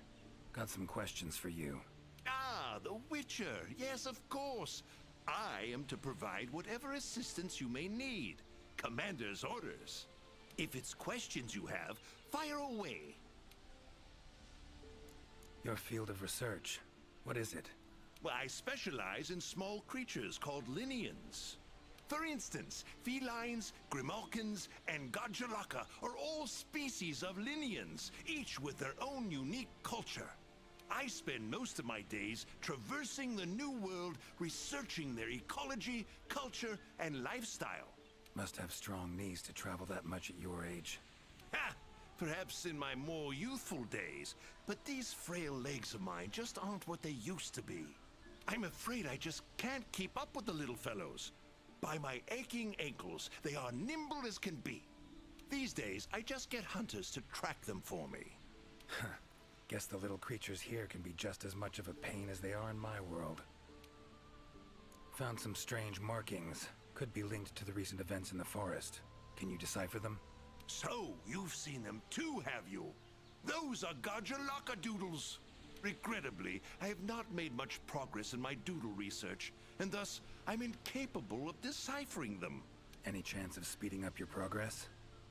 Got some questions for you. Ah, the Witcher. Yes, of course. I am to provide whatever assistance you may need. Commander's orders. If it's questions you have, fire away. Your field of research. What is it? Well, I specialize in small creatures called Linians. For instance, felines, grimalkins, and Godjalaka are all species of Linians, each with their own unique culture. I spend most of my days traversing the New World, researching their ecology, culture, and lifestyle. Must have strong knees to travel that much at your age. Ha! Perhaps in my more youthful days, but these frail legs of mine just aren't what they used to be. I'm afraid I just can't keep up with the little fellows. By my aching ankles, they are nimble as can be. These days, I just get hunters to track them for me. Guess the little creatures here can be just as much of a pain as they are in my world. Found some strange markings. Could be linked to the recent events in the forest. Can you decipher them? So, you've seen them too, have you? Those are Godjalaka doodles. Regrettably, I have not made much progress in my doodle research, and thus I'm incapable of deciphering them. Any chance of speeding up your progress?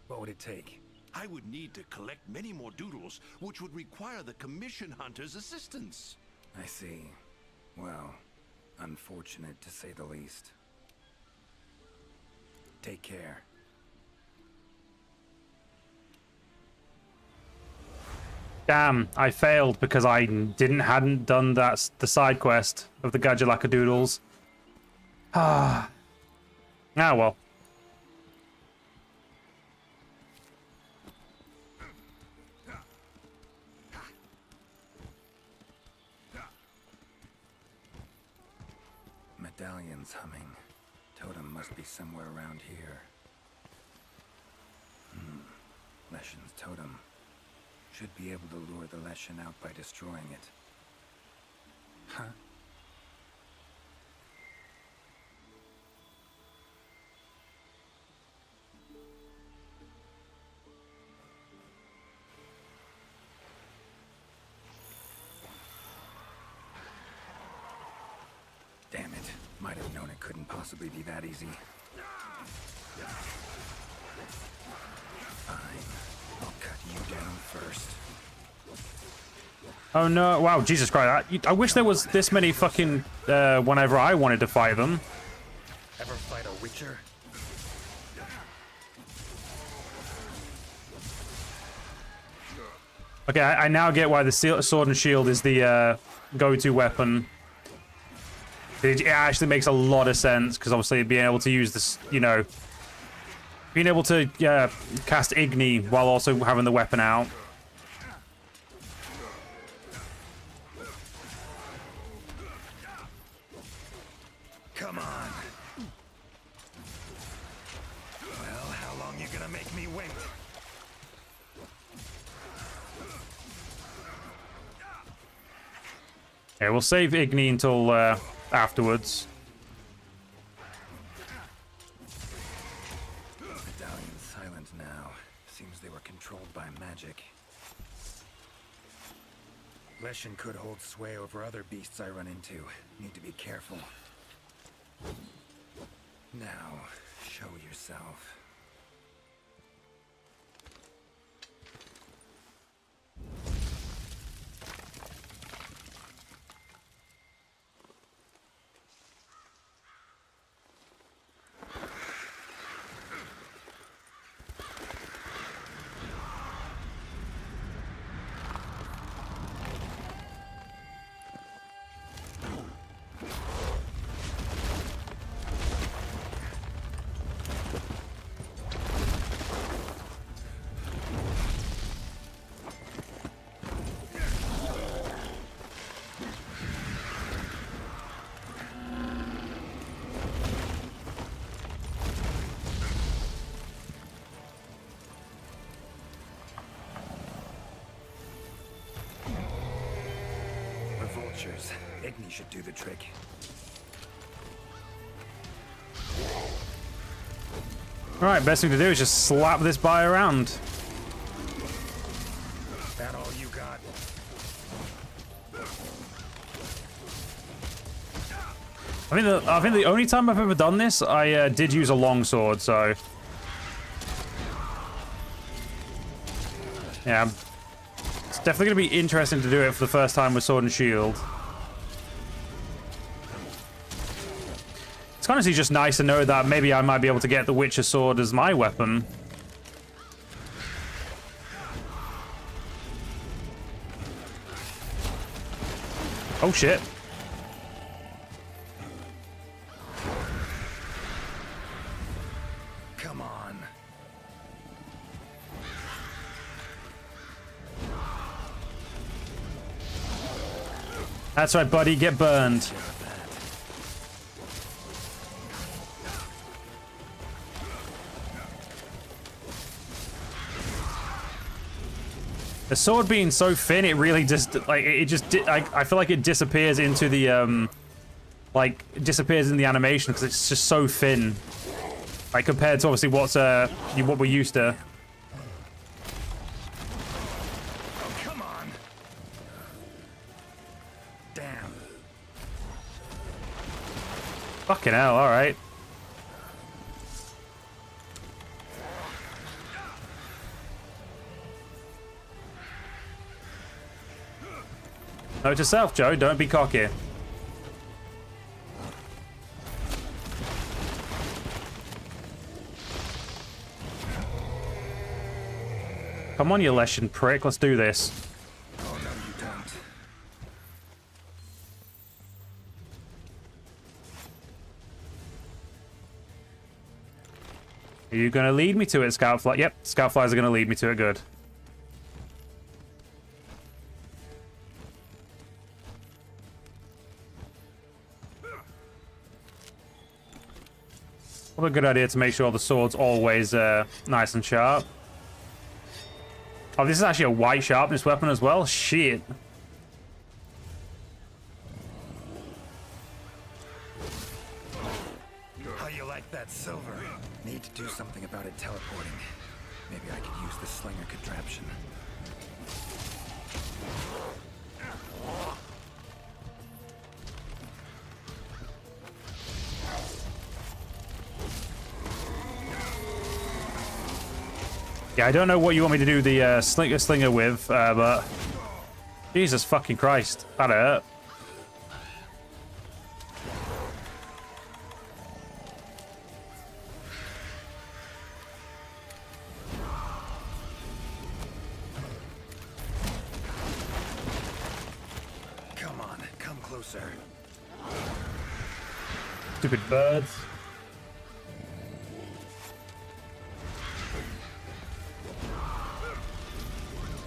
What would it take? I would need to collect many more doodles, which would require the commission hunter's assistance. I see. Well, unfortunate to say the least. Take care. Damn, I failed because I hadn't done the side quest of the Godjalaka doodles. Ah well. Medallion's humming. Totem must be somewhere around here. Leshen's totem. Should be able to lure the Leshen out by destroying it. Huh? Might have known it couldn't possibly be that easy. Fine. I'll cut you down first. Oh no, wow, Jesus Christ. I wish there was this many fucking, whenever I wanted to fight them. Ever fight a Witcher? Okay, I now get why the sword and shield is the go-to weapon. It actually makes a lot of sense, because obviously being able to use this, you know, being able to cast Igni while also having the weapon out. Come on. Well, how long you gonna make me wait? Yeah, we'll save Igni until afterwards. Medallion's silent now. Seems they were controlled by magic. Leshen could hold sway over other beasts I run into. Need to be careful. Now, show yourself. Vultures. Igni should do the trick. Alright, best thing to do is just slap this guy around. That all you got? I think the only time I've ever done this, I did use a longsword, so yeah. It's definitely going to be interesting to do it for the first time with sword and shield. It's honestly just nice to know that maybe I might be able to get the Witcher sword as my weapon. Oh shit. Come on. That's right, buddy. Get burned. The sword being so thin, it really just like I feel like it disappears into the like disappears in the animation because it's just so thin, like compared to obviously what we're used to. Oh, come on. Damn. Fucking hell! All right. Note to self, Joe, don't be cocky. Come on, you Leshen prick, let's do this. Oh, no, you don't. Are you gonna lead me to it, Scoutfly? Yep, Scoutflies are gonna lead me to it, good. What a good idea to make sure the sword's always nice and sharp. Oh, this is actually a white sharpness weapon as well? Shit. How you like that silver? Need to do something about it teleporting. Maybe I could use the slinger contraption. Yeah, I don't know what you want me to do the slinger with, but Jesus fucking Christ, that hurt. Come on, come closer. Stupid birds.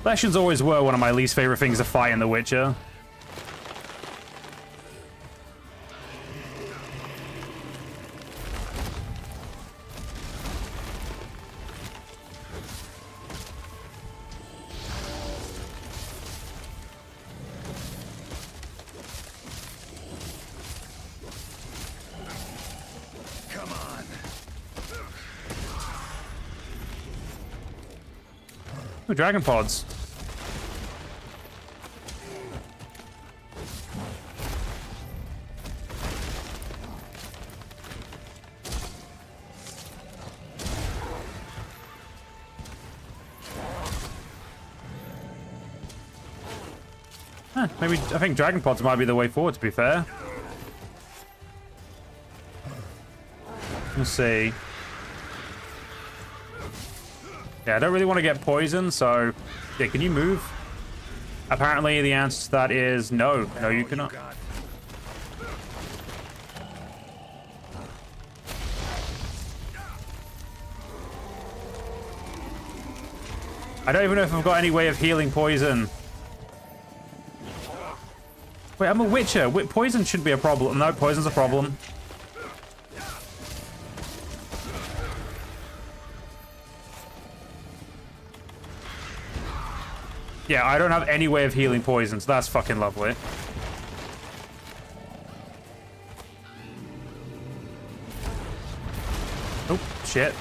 Lesions always were one of my least favorite things to fight in The Witcher. Come on. Ooh, dragon pods. Maybe I think dragon pods might be the way forward, to be fair. Let's see. Yeah, I don't really want to get poisoned, so... Yeah, can you move? Apparently the answer to that is no. No, you cannot. I don't even know if I've got any way of healing poison. Wait, I'm a Witcher. Poison shouldn't be a problem. No, poison's a problem. Yeah, I don't have any way of healing poison, so that's fucking lovely. Oh, shit.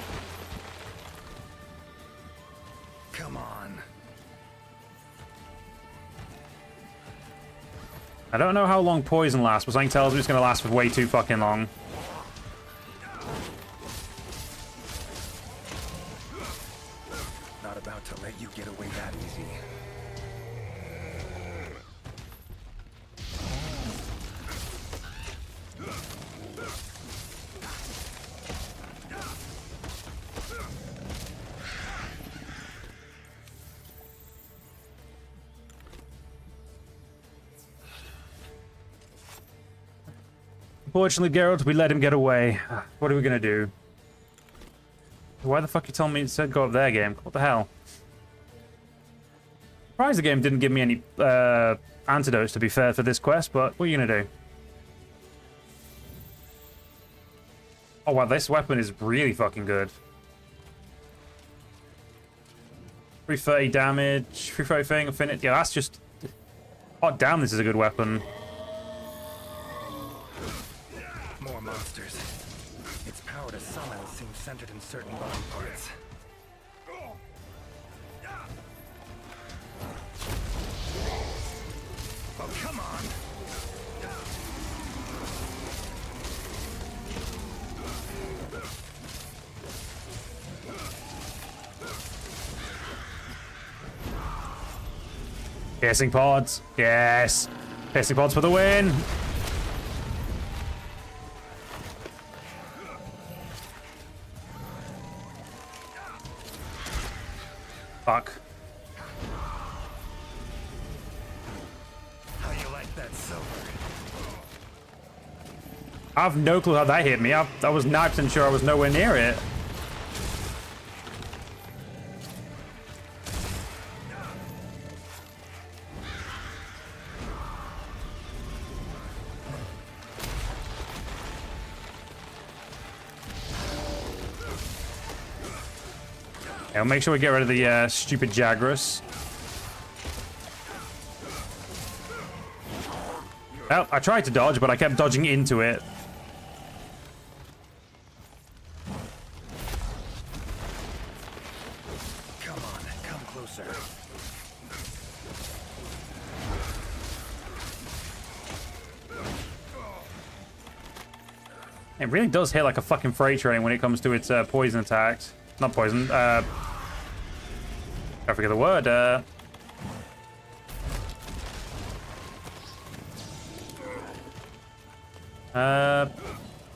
Come on. I don't know how long poison lasts, but something tells me it's going to last for way too fucking long. Not about to let you get away that easy. Unfortunately, Geralt, we let him get away. What are we gonna do? Why the fuck you telling me to go up there, game? What the hell? Surprised the game didn't give me any antidotes, to be fair, for this quest, but what are you gonna do? Oh wow, this weapon is really fucking good. 330 damage, 330 thing, infinite. Yeah, that's just... Oh damn, this is a good weapon. More monsters. Its power to summon seems centered in certain body parts. Oh, come on! Piercing pods. Yes. Piercing pods for the win. Fuck. How you like that silver? I have no clue how that hit me. I was 9% sure I was nowhere near it. Yeah, make sure we get rid of the stupid Jagras. Well, I tried to dodge, but I kept dodging into it. Come on, come closer. It really does hit like a fucking freight train when it comes to its poison attacks. Not poison, I forget the word.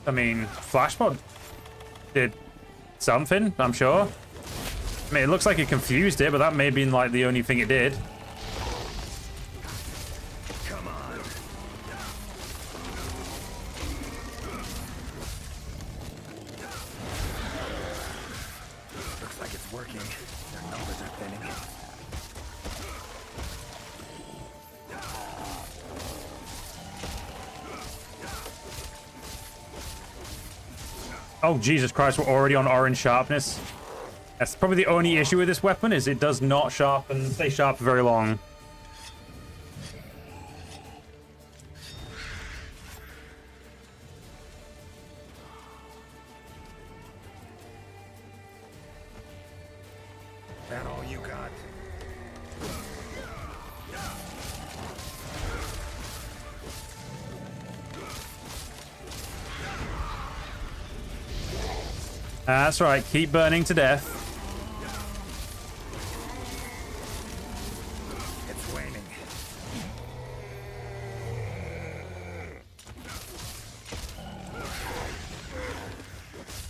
I mean, Flashbot did something, I'm sure. I mean, it looks like it confused it, but that may have been like the only thing it did. Come on. Looks like it's working. Their numbers are thinning. Oh, Jesus Christ, we're already on orange sharpness. That's probably the only issue with this weapon, is it does not stay sharp for very long. That all you got? That's right, keep burning to death. It's waning.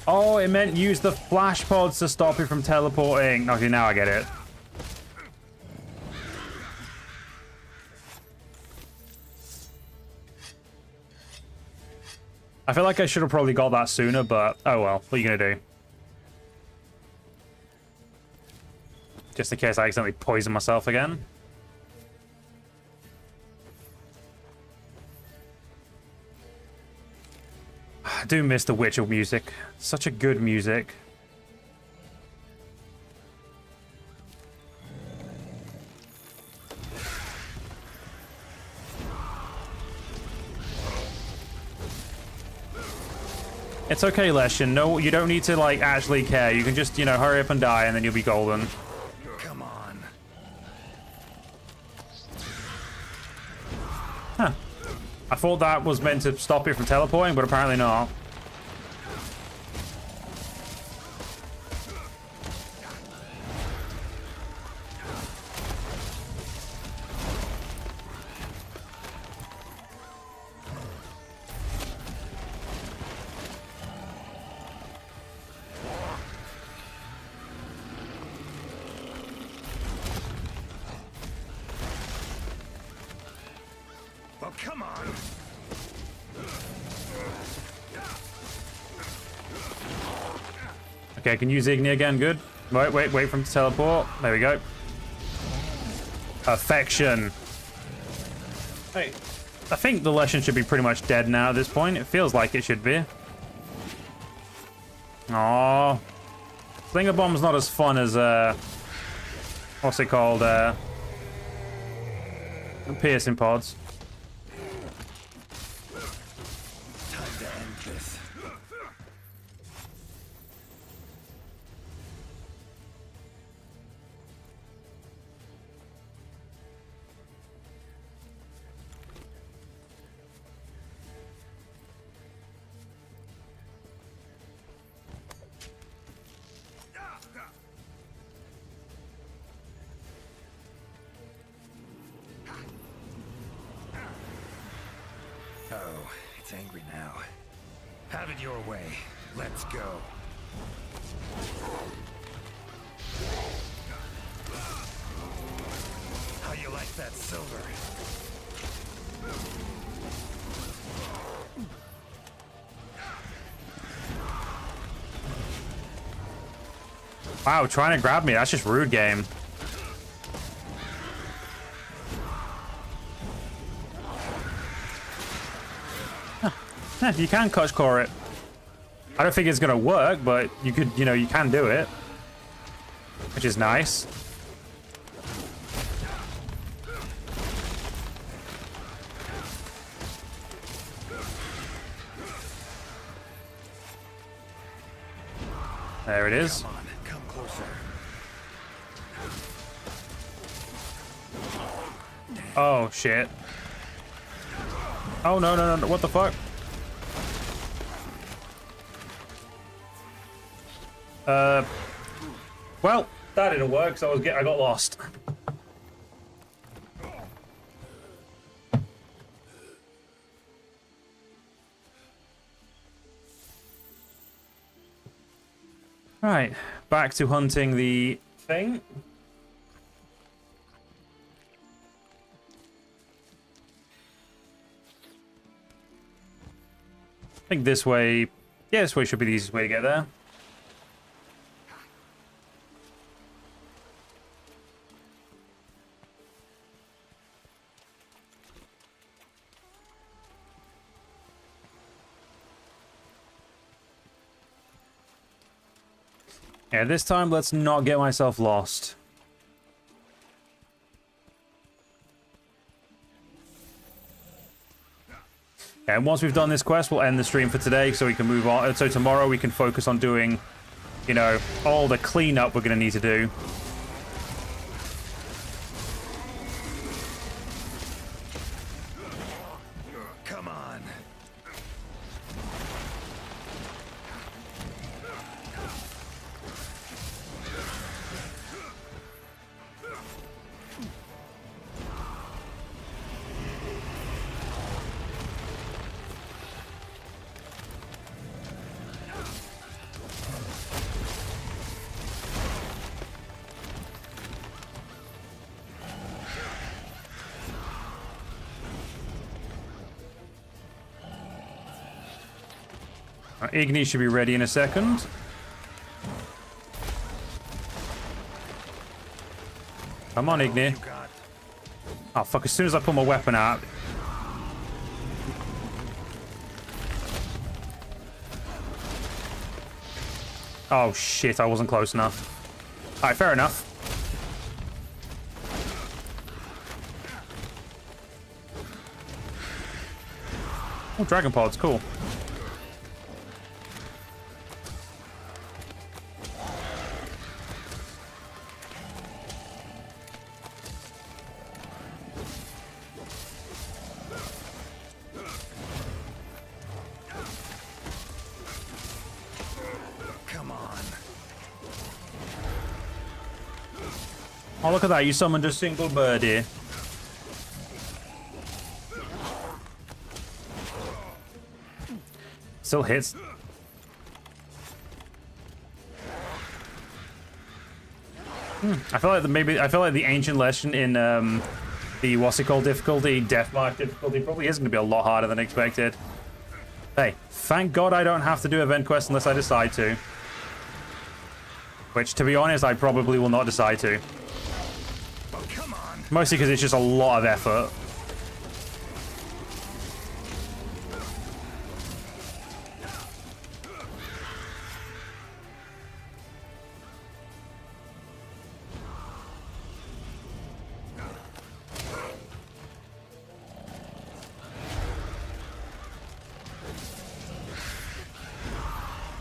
Oh, it meant use the flash pods to stop it from teleporting. Okay, now I get it. I feel like I should have probably got that sooner, but oh well. What are you gonna do? Just in case I accidentally poison myself again. I do miss the Witcher music. Such a good music. It's okay, Leshin. No, you don't need to, like, actually care. You can just, you know, hurry up and die, and then you'll be golden. Come on. Huh. I thought that was meant to stop it from teleporting, but apparently not. Well, come on. Okay, I can use Igni again. Good. Wait for him to teleport. There we go. Perfection. Hey, I think the Leshen should be pretty much dead now at this point. It feels like it should be. Aww. Slinger Bomb's not as fun as, what's it called? Piercing pods. Time to end this. Oh, it's angry now. Have it your way. Let's go. How you like that silver? Wow, trying to grab me. That's just rude game. You can clutch core it. I don't think it's gonna work, but you could, you know, you can do it, which is nice. There it is. Come on, come closer. Oh shit. Oh no, what the fuck? Well, That didn't work, so I got lost. Right, back to hunting the thing. I think this way, yeah, this way should be the easiest way to get there. Yeah, this time let's not get myself lost. And once we've done this quest, we'll end the stream for today so we can move on. So tomorrow we can focus on doing, you know, all the cleanup we're going to need to do. Come on. Igni should be ready in a second. Come on, Igni. Oh, fuck. As soon as I pull my weapon out. Oh, shit. I wasn't close enough. Alright, fair enough. Oh, Dragon Pods. Cool. Oh, look at that. You summoned a single bird here. Still hits. I feel like the ancient lesson in the what's it called difficulty, Deathmark difficulty, probably is going to be a lot harder than expected. Hey, thank God I don't have to do event quests unless I decide to. Which, to be honest, I probably will not decide to. Mostly because it's just a lot of effort.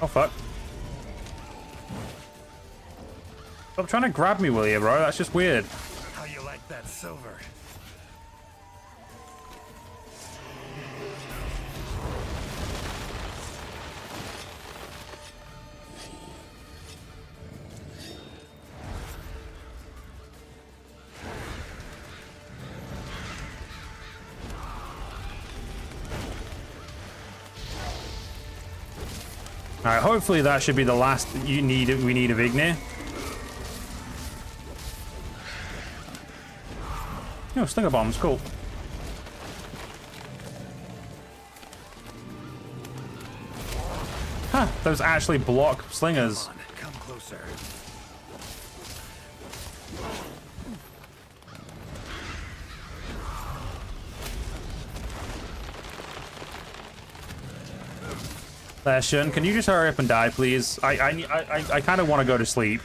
Oh, fuck. Stop trying to grab me, will you, bro? That's just weird. How you like that silver? Alright, hopefully that should be the last we need of Igni. Oh, stinger bombs, cool. Huh, those actually block slingers. Come closer. Leshen, can you just hurry up and die, please? I kind of want to go to sleep.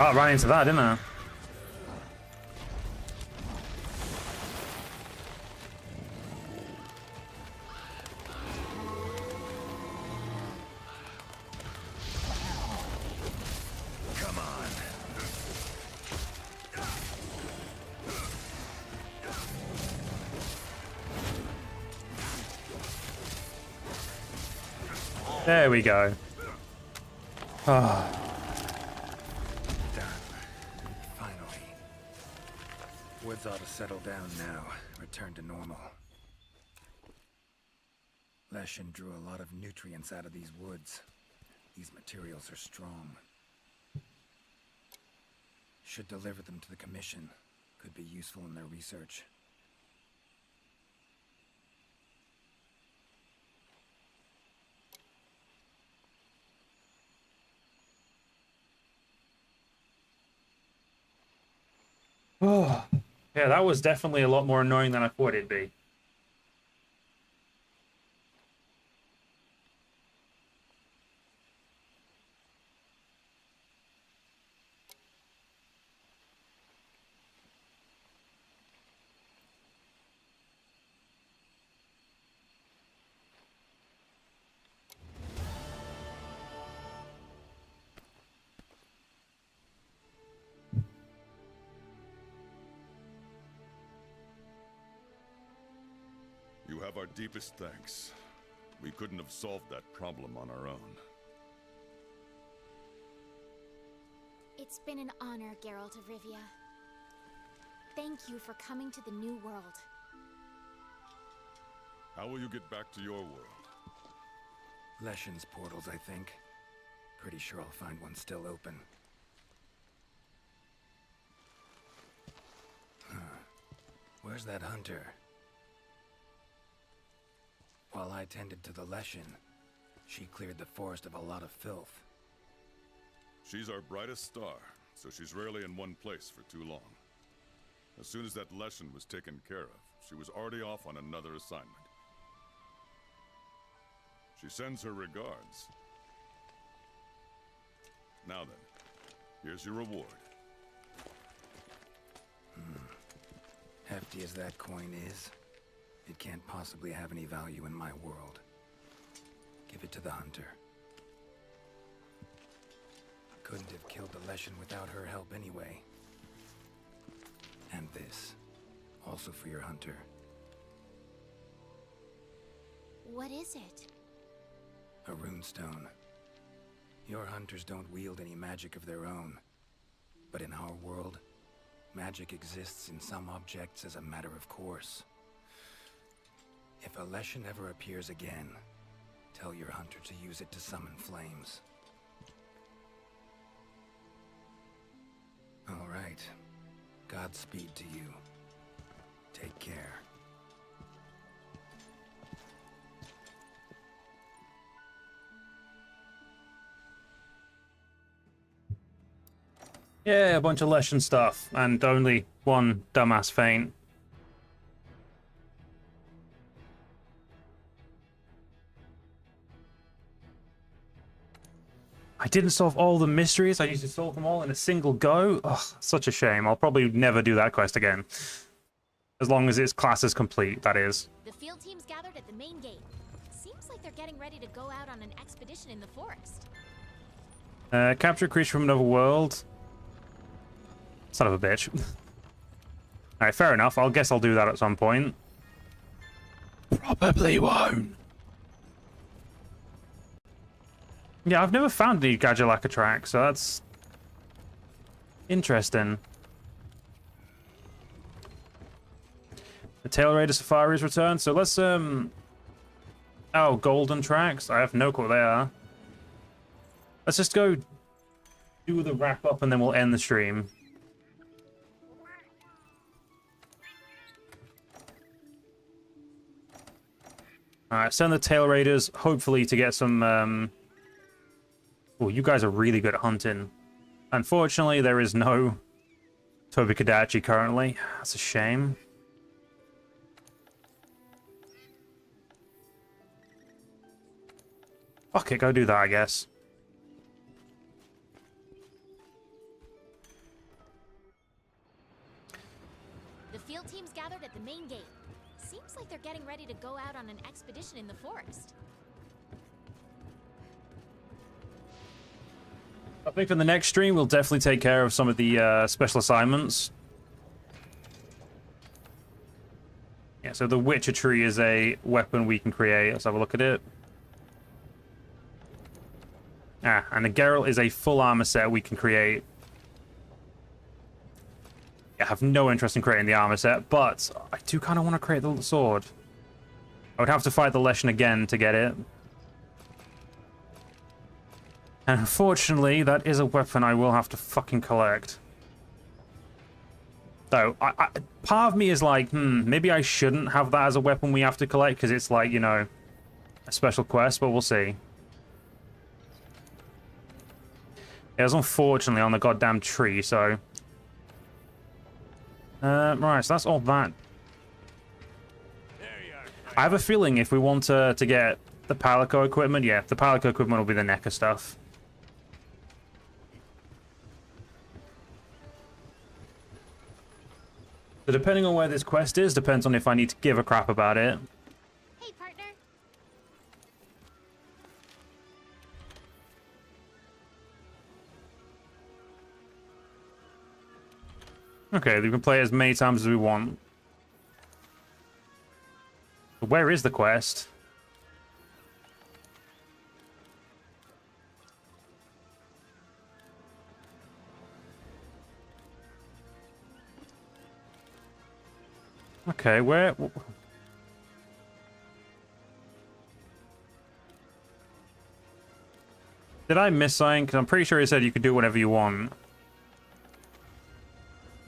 Oh, I ran into that, didn't I? Come on. There we go. Ah. Done. Finally. Woods ought to settle down now. Return to normal. Leshen drew a lot of nutrients out of these woods. These materials are strong. Should deliver them to the Commission. Could be useful in their research. Oh. Yeah, that was definitely a lot more annoying than I thought it'd be. You have our deepest thanks. We couldn't have solved that problem on our own. It's been an honor, Geralt of Rivia. Thank you for coming to the New World. How will you get back to your world? Leshen's portals, I think. Pretty sure I'll find one still open. Huh. Where's that hunter? While I tended to the Leshen, she cleared the forest of a lot of filth. She's our brightest star, so she's rarely in one place for too long. As soon as that Leshen was taken care of, she was already off on another assignment. She sends her regards. Now then, here's your reward. Hefty as that coin is, it can't possibly have any value in my world. Give it to the hunter. Couldn't have killed the Leshen without her help anyway. And this, also for your hunter. What is it? A runestone. Your hunters don't wield any magic of their own. But in our world, magic exists in some objects as a matter of course. If a Leshen ever appears again, tell your hunter to use it to summon flames. All right. Godspeed to you. Take care. Yeah, a bunch of Leshen stuff, and only one dumbass feint. I didn't solve all the mysteries. I used to solve them all in a single go. Ugh, such a shame. I'll probably never do that quest again. As long as its class is complete, that is. The field team's gathered at the main gate. Seems like they're getting ready to go out on an expedition in the forest. Capture a creature from another world. Son of a bitch. Alright, fair enough. I'll guess I'll do that at some point. Probably won't. Yeah, I've never found any Gadjalaka tracks, so that's interesting. The Tail Raider Safari's returned, so let's oh, golden tracks. I have no clue what they are. Let's just go do the wrap up and then we'll end the stream. Alright, send the Tail Raiders, hopefully to get some oh, you guys are really good at hunting. Unfortunately, there is no Toby Kadachi currently. That's a shame. Fuck it, go do that, I guess. The field team's gathered at the main gate. Seems like they're getting ready to go out on an expedition in the forest. I think for the next stream, we'll definitely take care of some of the special assignments. Yeah, so the Witcher tree is a weapon we can create. Let's have a look at it. Ah, and the Geralt is a full armor set we can create. I have no interest in creating the armor set, but I do kind of want to create the sword. I would have to fight the Leshen again to get it. And unfortunately, that is a weapon I will have to fucking collect. So, part of me is like, maybe I shouldn't have that as a weapon we have to collect, because it's like, you know, a special quest, but we'll see. It was unfortunately on the goddamn tree, so... right, so that's all that. I have a feeling if we want to get the Palico equipment, yeah, the Palico equipment will be the NECA stuff. So depending on where this quest is, depends on if I need to give a crap about it. Hey, partner. Okay, we can play as many times as we want. But where is the quest? Okay, where... Did I miss something? Because I'm pretty sure it said you could do whatever you want.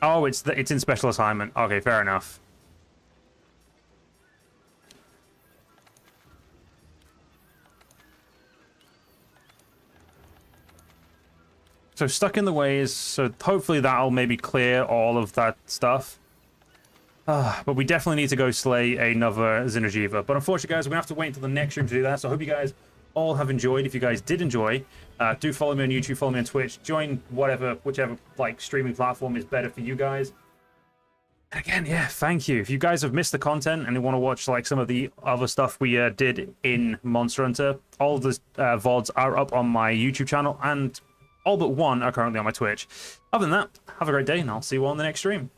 Oh, it's in special assignment. Okay, fair enough. So stuck in the ways, so hopefully that'll maybe clear all of that stuff. But we definitely need to go slay another Zinnerjiva. But unfortunately, guys, we're going to have to wait until the next stream to do that. So I hope you guys all have enjoyed. If you guys did enjoy, do follow me on YouTube, follow me on Twitch, join whichever like streaming platform is better for you guys. And again, yeah, thank you. If you guys have missed the content and you want to watch like some of the other stuff we did in Monster Hunter, all the VODs are up on my YouTube channel, and all but one are currently on my Twitch. Other than that, have a great day, and I'll see you all on the next stream.